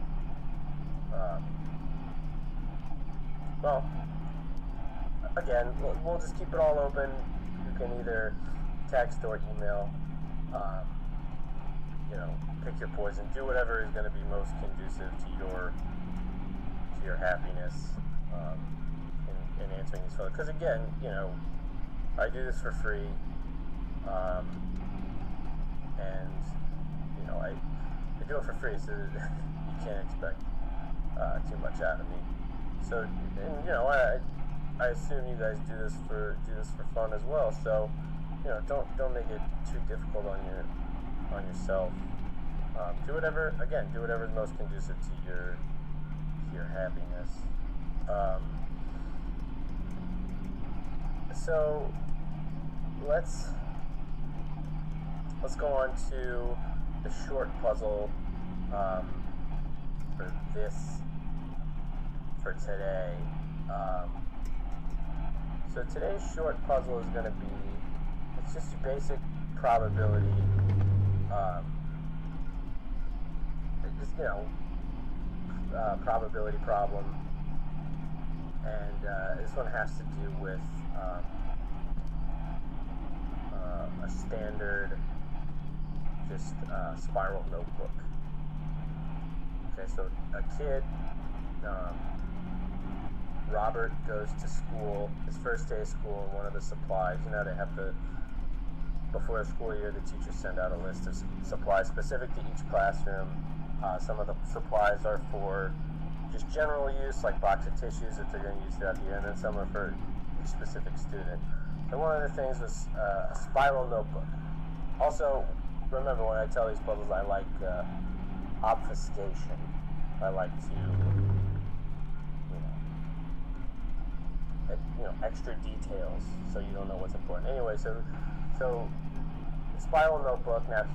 Speaker 14: Well, again, we'll just keep it all open. You can either text or email. Pick your poison. Do whatever is going to be most conducive to your happiness in answering these photos. Because again, I do this for free, and I do it for free, so you can't expect too much out of me. So, and I assume you guys do this for fun as well. So, don't make it too difficult on yourself. Do whatever is most conducive to your happiness. So let's go on to the short puzzle for today. So today's short puzzle is going to be, it's just a basic probability, probability problem, and this one has to do with a standard, just spiral notebook. Okay, so a kid, Robert goes to school, his first day of school, and one of the supplies, they have to, before the school year, the teachers send out a list of supplies specific to each classroom. Some of the supplies are for just general use, like box of tissues that they're going to use throughout the year, and then some are for each specific student. So one of the things was a spiral notebook. Also, remember when I tell these puzzles, I like obfuscation. I like to, extra details, so you don't know what's important. Anyway, so spiral notebook. Now,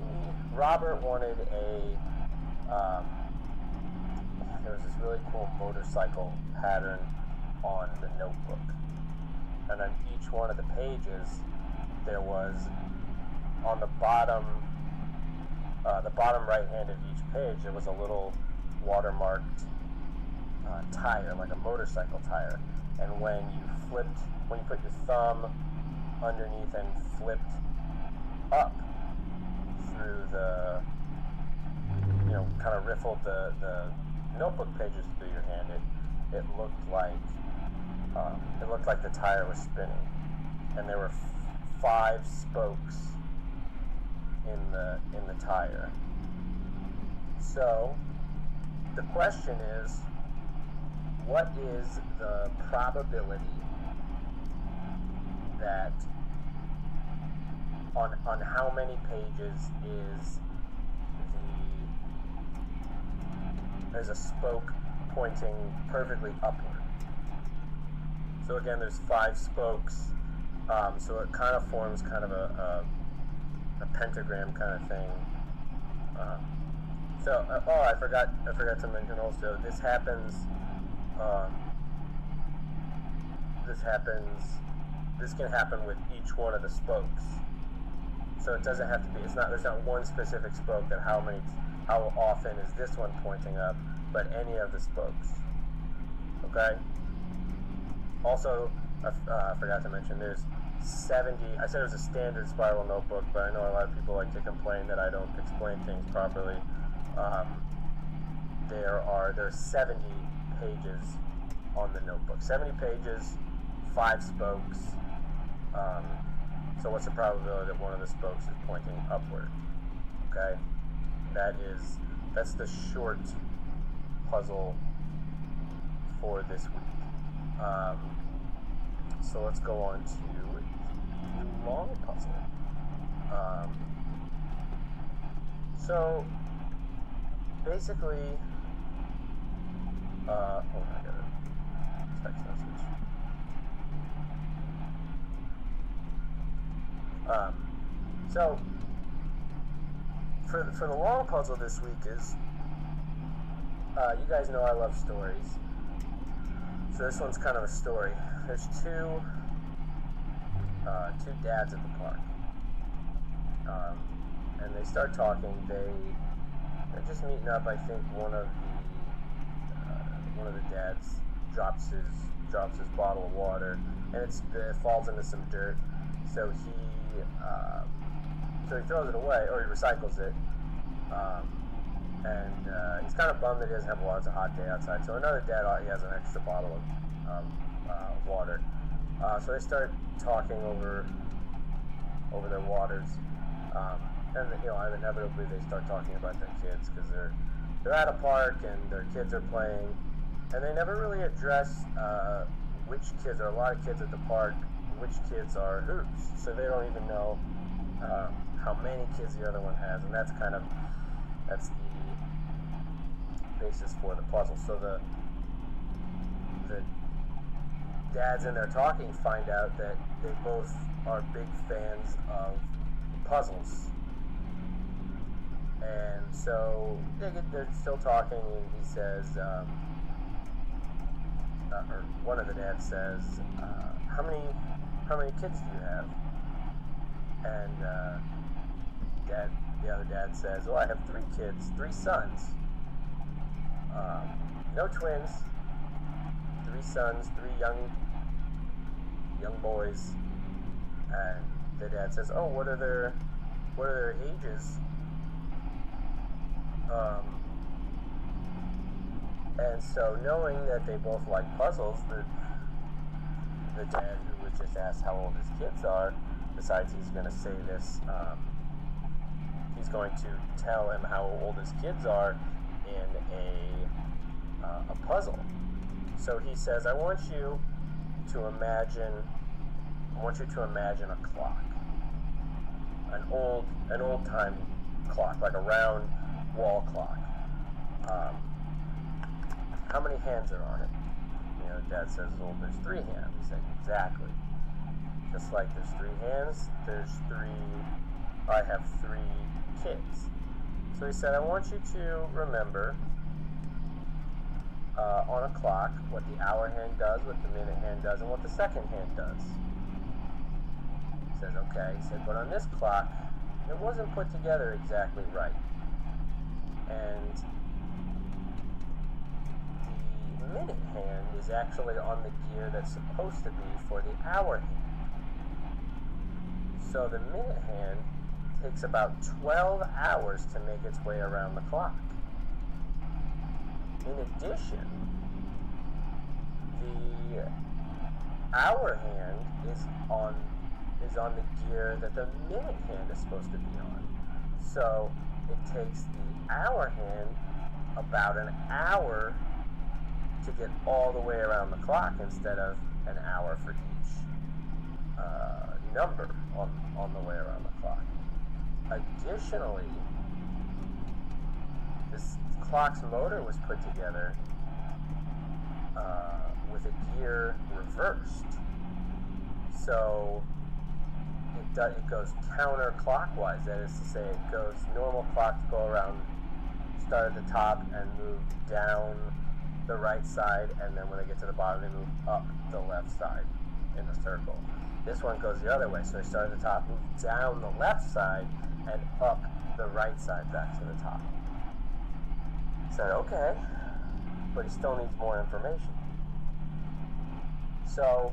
Speaker 14: Robert wanted there was this really cool motorcycle pattern on the notebook, and on each one of the pages, there was on the bottom right hand of each page, there was a little watermarked tire, like a motorcycle tire. And when you put your thumb underneath and flipped up through the, kind of riffled the notebook pages through your hand, it looked like the tire was spinning. And there were 5 spokes in the tire. So the question is, what is the probability that on how many pages there's a spoke pointing perfectly upward? So again, there's 5 spokes, so it kind of forms kind of a pentagram kind of thing. I forgot to mention also, this can happen with each one of the spokes. So it doesn't have to be, there's not one specific spoke that how often is this one pointing up, but any of the spokes. Okay? Also, I forgot to mention, there's 70, I said it was a standard spiral notebook, but I know a lot of people like to complain that I don't explain things properly. There's 70 pages on the notebook. 70 pages, 5 spokes. So what's the probability that one of the spokes is pointing upward? Okay? That's the short puzzle for this week. So let's go on to the long puzzle. So basically, I got a text message. So for the long puzzle this week is, you guys know I love stories. So this one's kind of a story. There's two dads at the park, and they start talking. They're just meeting up. I think one of the dads drops his bottle of water, and it falls into some dirt. So he throws it away, or he recycles it. And he's kind of bummed that he doesn't have water. It's a hot day outside. So another dad, he has an extra bottle of water. So they start talking over their waters, and inevitably they start talking about their kids, because they're at a park and their kids are playing, and they never really address which kids. There are a lot of kids at the park. Which kids are whose? So they don't even know how many kids the other one has, and that's the basis for the puzzle. So the dads in there talking find out that they both are big fans of puzzles, And so they're still talking, and he says, or one of the dads says, how many kids do you have? And the other dad says, well, I have 3 kids, 3 sons. No twins, 3 sons, 3 young boys. And the dad says, oh, what are their ages? And so, knowing that they both like puzzles, the dad, who was just asked how old his kids are, decides he's going to say this. He's going to tell him how old his kids are in a puzzle. So he says, I want you to imagine a clock, an old time clock, like a round wall clock. How many hands are on it? You know, Dad says, well, there's 3 hands. He said, exactly. Just like there's 3 hands, I have 3 kids. So he said, I want you to remember on a clock what the hour hand does, what the minute hand does, and what the second hand does. He says, okay. He said, but on this clock, it wasn't put together exactly right. And the minute hand is actually on the gear that's supposed to be for the hour hand. So the minute hand takes about 12 hours to make its way around the clock. In addition, the hour hand is on the gear that the minute hand is supposed to be on. So it takes the hour hand about an hour to get all the way around the clock instead of an hour for each number on the way around the clock. Additionally, this clock's motor was put together with a gear reversed. So it goes counterclockwise. That is to say, it goes normal clocks go around, start at the top and move down the right side, and then when they get to the bottom, they move up the left side in a circle. This one goes the other way, so they start at the top, move down the left side, and up the right side back to the top. Said, okay, but he still needs more information. So,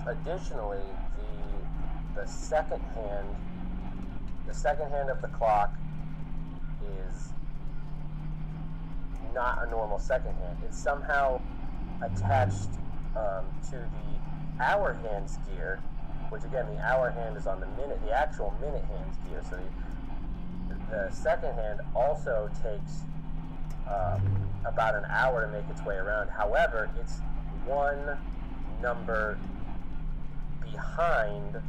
Speaker 14: additionally, the second hand of the clock is not a normal second hand. It's somehow attached to the hour hand's gear, which again, the hour hand is on the actual minute hand's gear. So the second hand also takes about an hour to make its way around. However, it's one number behind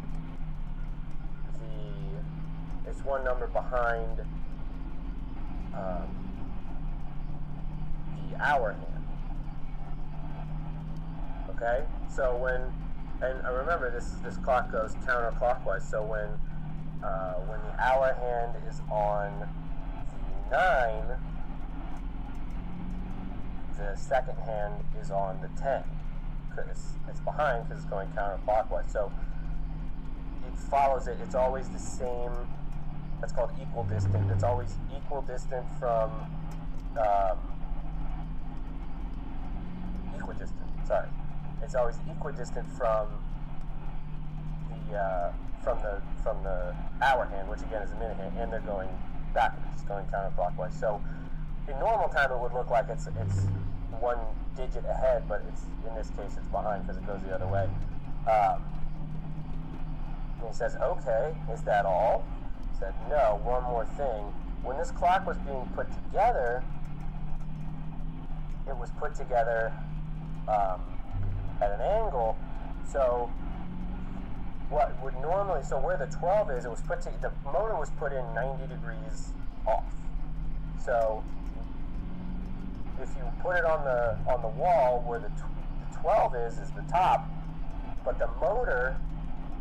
Speaker 14: the hour hand. Okay, so and remember this clock goes counterclockwise. So when the hour hand is on the 9, the second hand is on the 10. It's behind because it's going counterclockwise. So it follows it. It's always the same. That's called equidistant. It's always equidistant from equidistant. Sorry, it's always equidistant from the hour hand, which again is a minute hand, and they're going backwards. It's going counterclockwise. So in normal time, it would look like it's one digit ahead, but in this case it's behind because it goes the other way. And he says, okay, is that all? He said, no, one more thing. When this clock was being put together, it was put together at an angle. So what would normally, so where the 12 is, the motor was put in 90 degrees off. So if you put it on the wall where the 12 is the top, but the motor,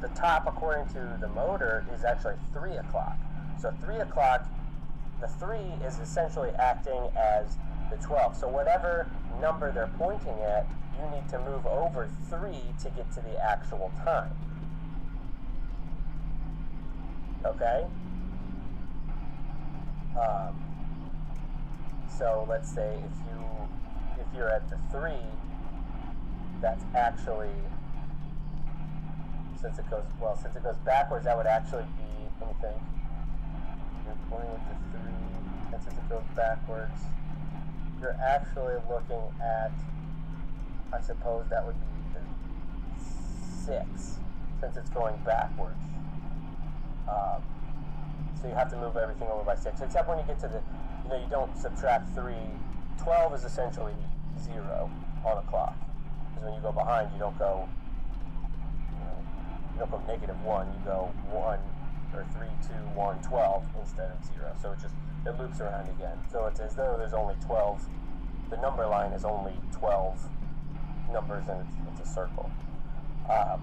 Speaker 14: the top according to the motor is actually 3 o'clock. So 3 o'clock the 3 is essentially acting as the 12. So whatever number they're pointing at, you need to move over 3 to get to the actual time. Okay? So let's say if you're at the 3, that's actually, since it goes backwards, that would actually be, let me think, you're pointing with the 3, and since it goes backwards, you're actually looking at, I suppose that would be the 6, since it's going backwards. So you have to move everything over by 6, except when you get to the, you don't subtract 3. 12 is essentially 0 on a clock. Because when you go behind, you don't go, you don't go -1, you go 1, or 3, 2, 1, 12 instead of 0. So it loops around again. So it's as though there's only 12, the number line is only 12 numbers, and it's a circle. And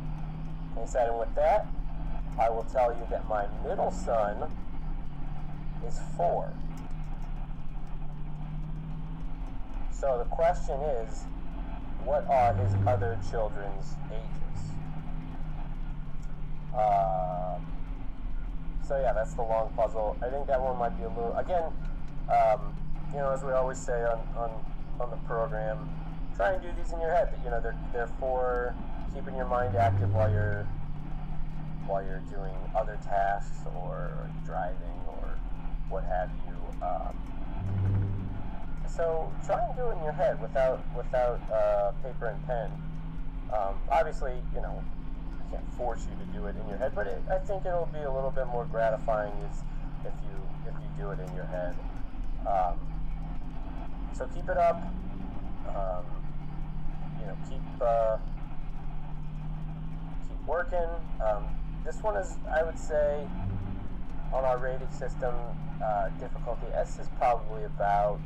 Speaker 14: with that, I will tell you that my middle son is 4. So the question is, what are his other children's ages? So yeah, that's the long puzzle. I think that one might be a little, again, as we always say on the program, try and do these in your head. They're for keeping your mind active while you're doing other tasks or driving or what have you. So try and do it in your head without paper and pen. Obviously, I can't force you to do it in your head, but I think it'll be a little bit more gratifying if you do it in your head. So keep it up. Keep working. This one is, I would say, on our rating system, difficulty S is probably about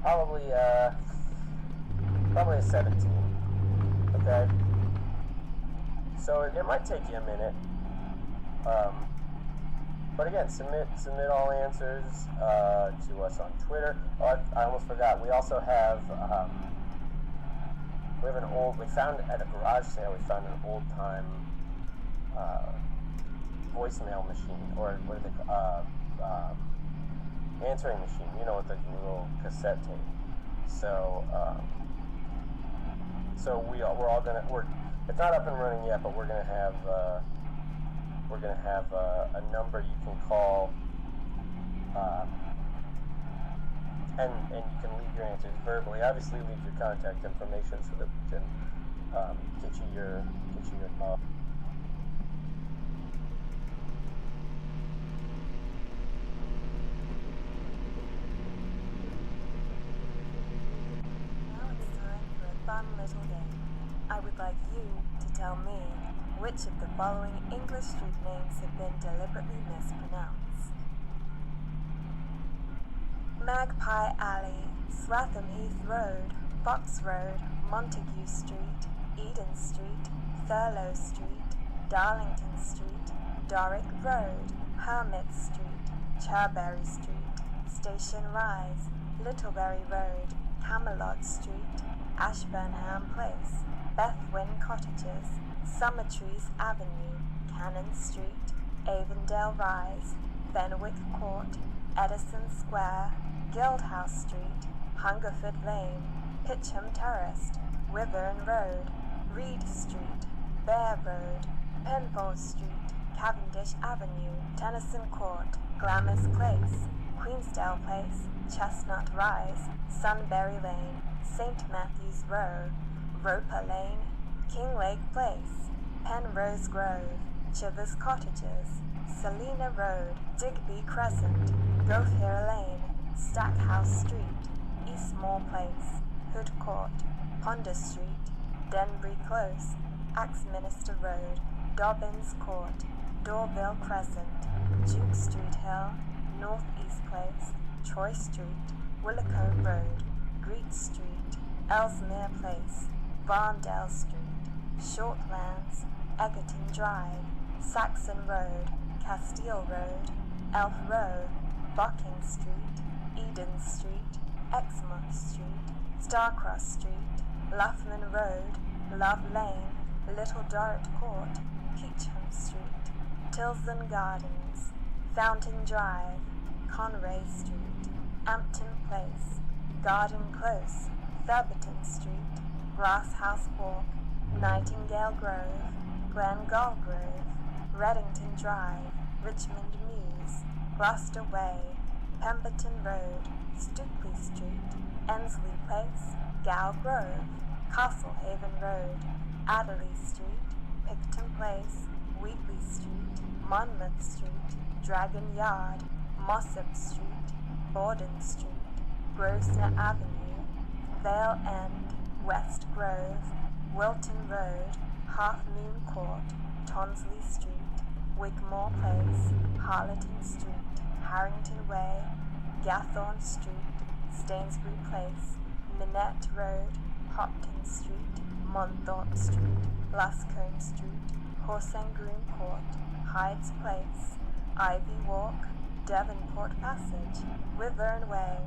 Speaker 14: probably a 17. Okay, so it might take you a minute, but again, submit all answers to us on Twitter. Oh, I almost forgot. We also have we found at a garage sale. We found an old time voicemail machine, or what do they call answering machine, with the little cassette tape. So it's not up and running yet, but we're gonna have a number you can call, and you can leave your answers verbally. Obviously, leave your contact information so that we can get you your call.
Speaker 5: Fun little game. I would like you to tell me which of the following English street names have been deliberately mispronounced. Magpie Alley, Swatham Heath Road, Fox Road, Montague Street, Eden Street, Thurlow Street, Darlington Street, Doric Road, Hermit Street, Cherbury Street, Station Rise, Littlebury Road, Camelot Street, Ashburnham Place, Bethwyn Cottages, Summertrees Avenue, Cannon Street, Avondale Rise, Fenwick Court, Edison Square, Guildhouse Street, Hungerford Lane, Pitcham Terrace, Wyvern Road, Reed Street, Bear Road, Penfold Street, Cavendish Avenue, Tennyson Court, Glamis Place, Queensdale Place, Chestnut Rise, Sunbury Lane, St. Matthew's Row, Roper Lane, Kinglake Place, Penrose Grove, Chivers Cottages, Selina Road, Digby Crescent, Gothier Lane, Stackhouse Street, Eastmore Place, Hood Court, Ponder Street, Denbury Close, Axminster Road, Dobbins Court, Dorville Crescent, Duke Street Hill, North East Place, Troy Street, Willicoe Road, Greet Street, Ellesmere Place, Varndale Street, Shortlands, Egerton Drive, Saxon Road, Castile Road, Elf Row, Barking Street, Eden Street, Exmouth Street, Starcross Street, Loughman Road, Love Lane, Little Dorrit Court, Peacham Street, Tilsden Gardens, Fountain Drive, Conray Street, Ampton Place, Garden Close, Surbiton Street, Glass House Walk, Nightingale Grove, Glengall Grove, Reddington Drive, Richmond Mews, Gloucester Way, Pemberton Road, Stukely Street, Ensley Place, Gow Grove, Castlehaven Road, Adderley Street, Picton Place, Wheatley Street, Monmouth Street, Dragon Yard, Mossop Street, Borden Street, Grosvenor Avenue, Vale End, West Grove, Wilton Road, Half Moon Court, Tonsley Street, Wigmore Place, Harleton Street, Harrington Way, Gathorne Street, Stainsbury Place, Minette Road, Hopton Street, Monthorpe Street, Lascombe Street, Horse and Groom Court, Hyde's Place, Ivy Walk, Devonport Passage, Withern Way,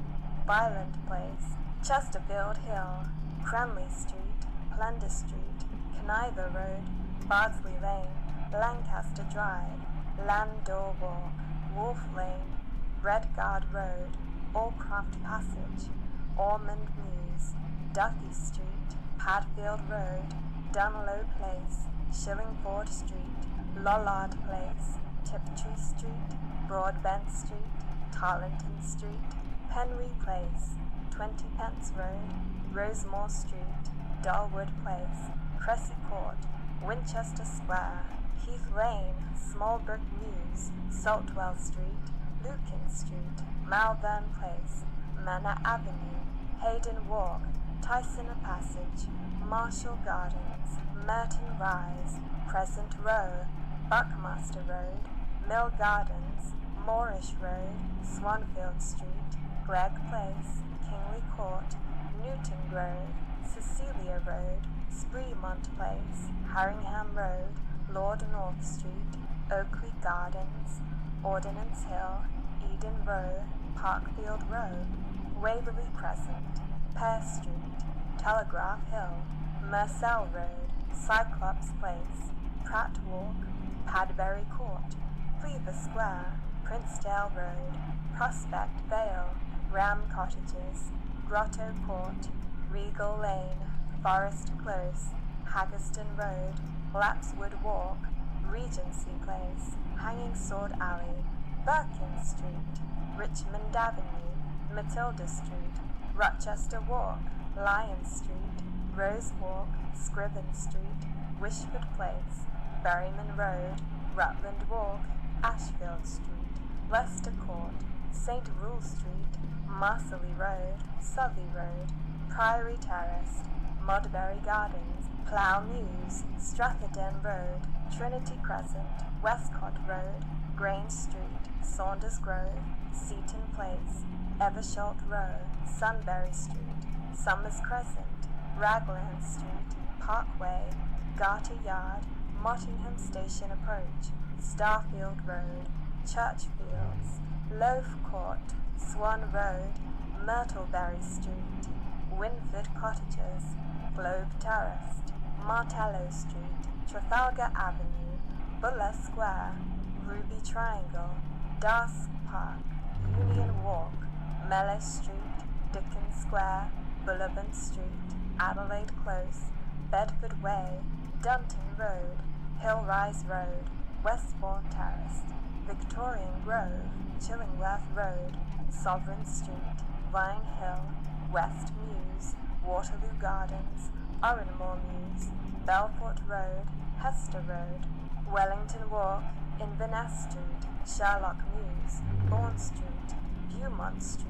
Speaker 5: Byland Place, Chesterfield Hill, Cranley Street, Plunder Street, Kniver Road, Bardsley Lane, Lancaster Drive, Landor Walk, Wolf Lane, Redguard Road, Allcroft Passage, Ormond Mews, Duffy Street, Padfield Road, Dunlow Place, Shillingford Street, Lollard Place, Tiptree Street, Broadbent Street, Tarleton Street, Penry Place, 20 Pence Road, Rosemore Street, Dalwood Place, Cressy Court, Winchester Square, Heath Lane, Smallbrook Mews, Saltwell Street, Lucan Street, Malvern Place, Manor Avenue, Hayden Walk, Tyson Passage, Marshall Gardens, Merton Rise, Crescent Row, Buckmaster Road, Mill Gardens, Moorish Road, Swanfield Street, Gregg Place, Kingly Court, Newton Grove, Cecilia Road, Spreemont Place, Haringham Road, Lord North Street, Oakley Gardens, Ordnance Hill, Eden Row, Parkfield Row, Waverley Crescent, Pear Street, Telegraph Hill, Mersell Road, Cyclops Place, Pratt Walk, Padbury Court, Cleaver Square, Princedale Road, Prospect Vale, Ram Cottages, Grotto Court, Regal Lane, Forest Close, Haggerston Road, Lapswood Walk, Regency Place, Hanging Sword Alley, Birkin Street, Richmond Avenue, Matilda Street, Rochester Walk, Lion Street, Rose Walk, Scriven Street, Wishford Place, Berryman Road, Rutland Walk, Ashfield Street, Leicester Court, St. Rule Street, Marsley Road, Southey Road, Priory Terrace, Modbury Gardens, Plough Mews, Stratherden Road, Trinity Crescent, Westcott Road, Grange Street, Saunders Grove, Seaton Place, Eversholt Row, Sunbury Street, Summers Crescent, Ragland Street, Parkway, Garter Yard, Mottingham Station Approach, Starfield Road, Churchfields, Loaf Court, Swan Road, Myrtleberry Street, Winford Cottages, Globe Terrace, Martello Street, Trafalgar Avenue, Buller Square, Ruby Triangle, Darsk Park, Union Walk, Mellow Street, Dickens Square, Bullabant Street, Adelaide Close, Bedford Way, Dunton Road, Hillrise Road, Westbourne Terrace, Victorian Grove, Chillingworth Road, Sovereign Street, Vine Hill, West Mews, Waterloo Gardens, Oranmore Mews, Belfort Road, Hester Road, Wellington Walk, Inverness Street, Sherlock Mews, Bourne Street, Beaumont Street,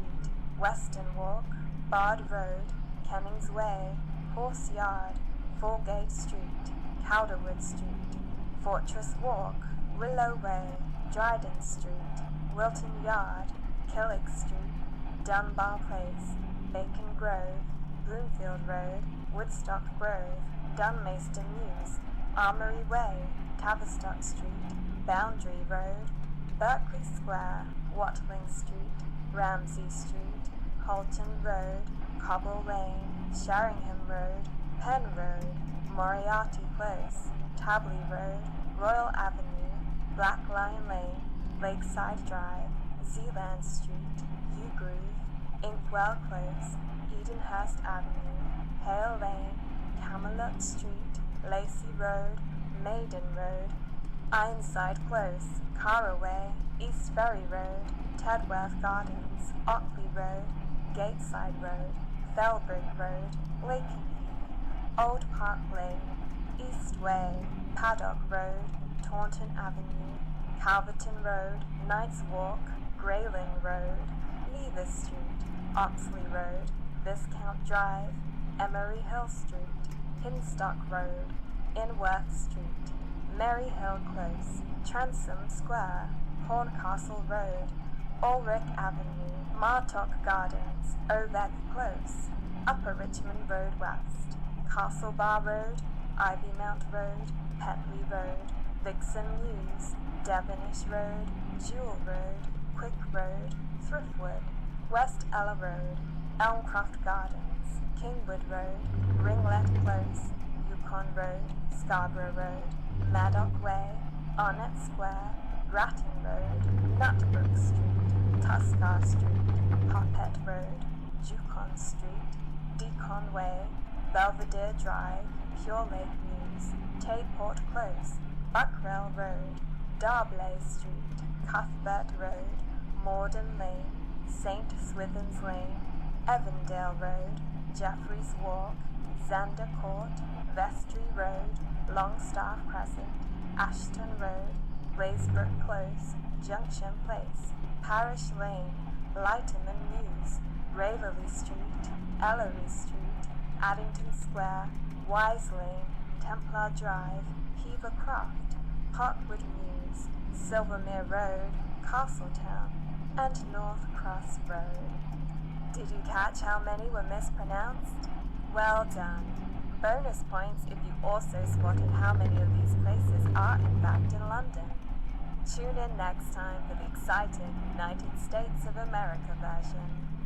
Speaker 5: Western Walk, Bard Road, Kennings Way, Horse Yard, Foregate Street, Calderwood Street, Fortress Walk, Willow Way, Dryden Street, Wilton Yard, Killick Street, Dunbar Place, Bacon Grove, Bloomfield Road, Woodstock Grove, Dunmaiston Mews, Armory Way, Tavistock Street, Boundary Road, Berkeley Square, Watling Street, Ramsey Street, Halton Road, Cobble Lane, Sheringham Road, Penn Road, Moriarty Close, Tabley Road, Royal Avenue, Black Lion Lane, Lakeside Drive, Zealand Street, Yew Groove, Inkwell Close, Edenhurst Avenue, Hale Lane, Camelot Street, Lacey Road, Maiden Road, Ironside Close, Caraway, East Ferry Road, Tedworth Gardens, Ockley Road, Gateside Road, Felbridge Road, Lakenheath, Old Park Lane, East Way, Paddock Road, Taunton Avenue, Calverton Road, Knight's Walk, Grayling Road, Lever Street, Oxley Road, Viscount Drive, Emery Hill Street, Hinstock Road, Inworth Street, Merry Hill Close, Transome Square, Horncastle Road, Ulrich Avenue, Martock Gardens, Ovett Close, Upper Richmond Road West, Castle Bar Road, Ivy Mount Road, Petley Road, Vixen Mews, Devonish Road, Jewel Road, Quick Road, Thriftwood, West Ella Road, Elmcroft Gardens, Kingwood Road, Ringlet Close, Yukon Road, Scarborough Road, Maddock Way, Arnett Square, Grattan Road, Nutbrook Street, Tuskar Street, Poppet Road, Yukon Street, Deacon Way, Belvedere Drive, Pure Lake Mews, Tayport Close, Buckrell Road, Darblay Street, Cuthbert Road, Morden Lane, St. Swithin's Lane, Evandale Road, Jeffreys Walk, Zander Court, Vestry Road, Longstaff Crescent, Ashton Road, Blaisbrook Close, Junction Place, Parish Lane, Lighterman Mews, Raverley Street, Ellery Street, Addington Square, Wise Lane, Templar Drive, Hever Croft, Parkwood Mews, Silvermere Road, Castletown, and North Cross Road. Did you catch how many were mispronounced? Well done. Bonus points if you also spotted how many of these places are in fact in London. Tune in next time for the exciting United States of America version.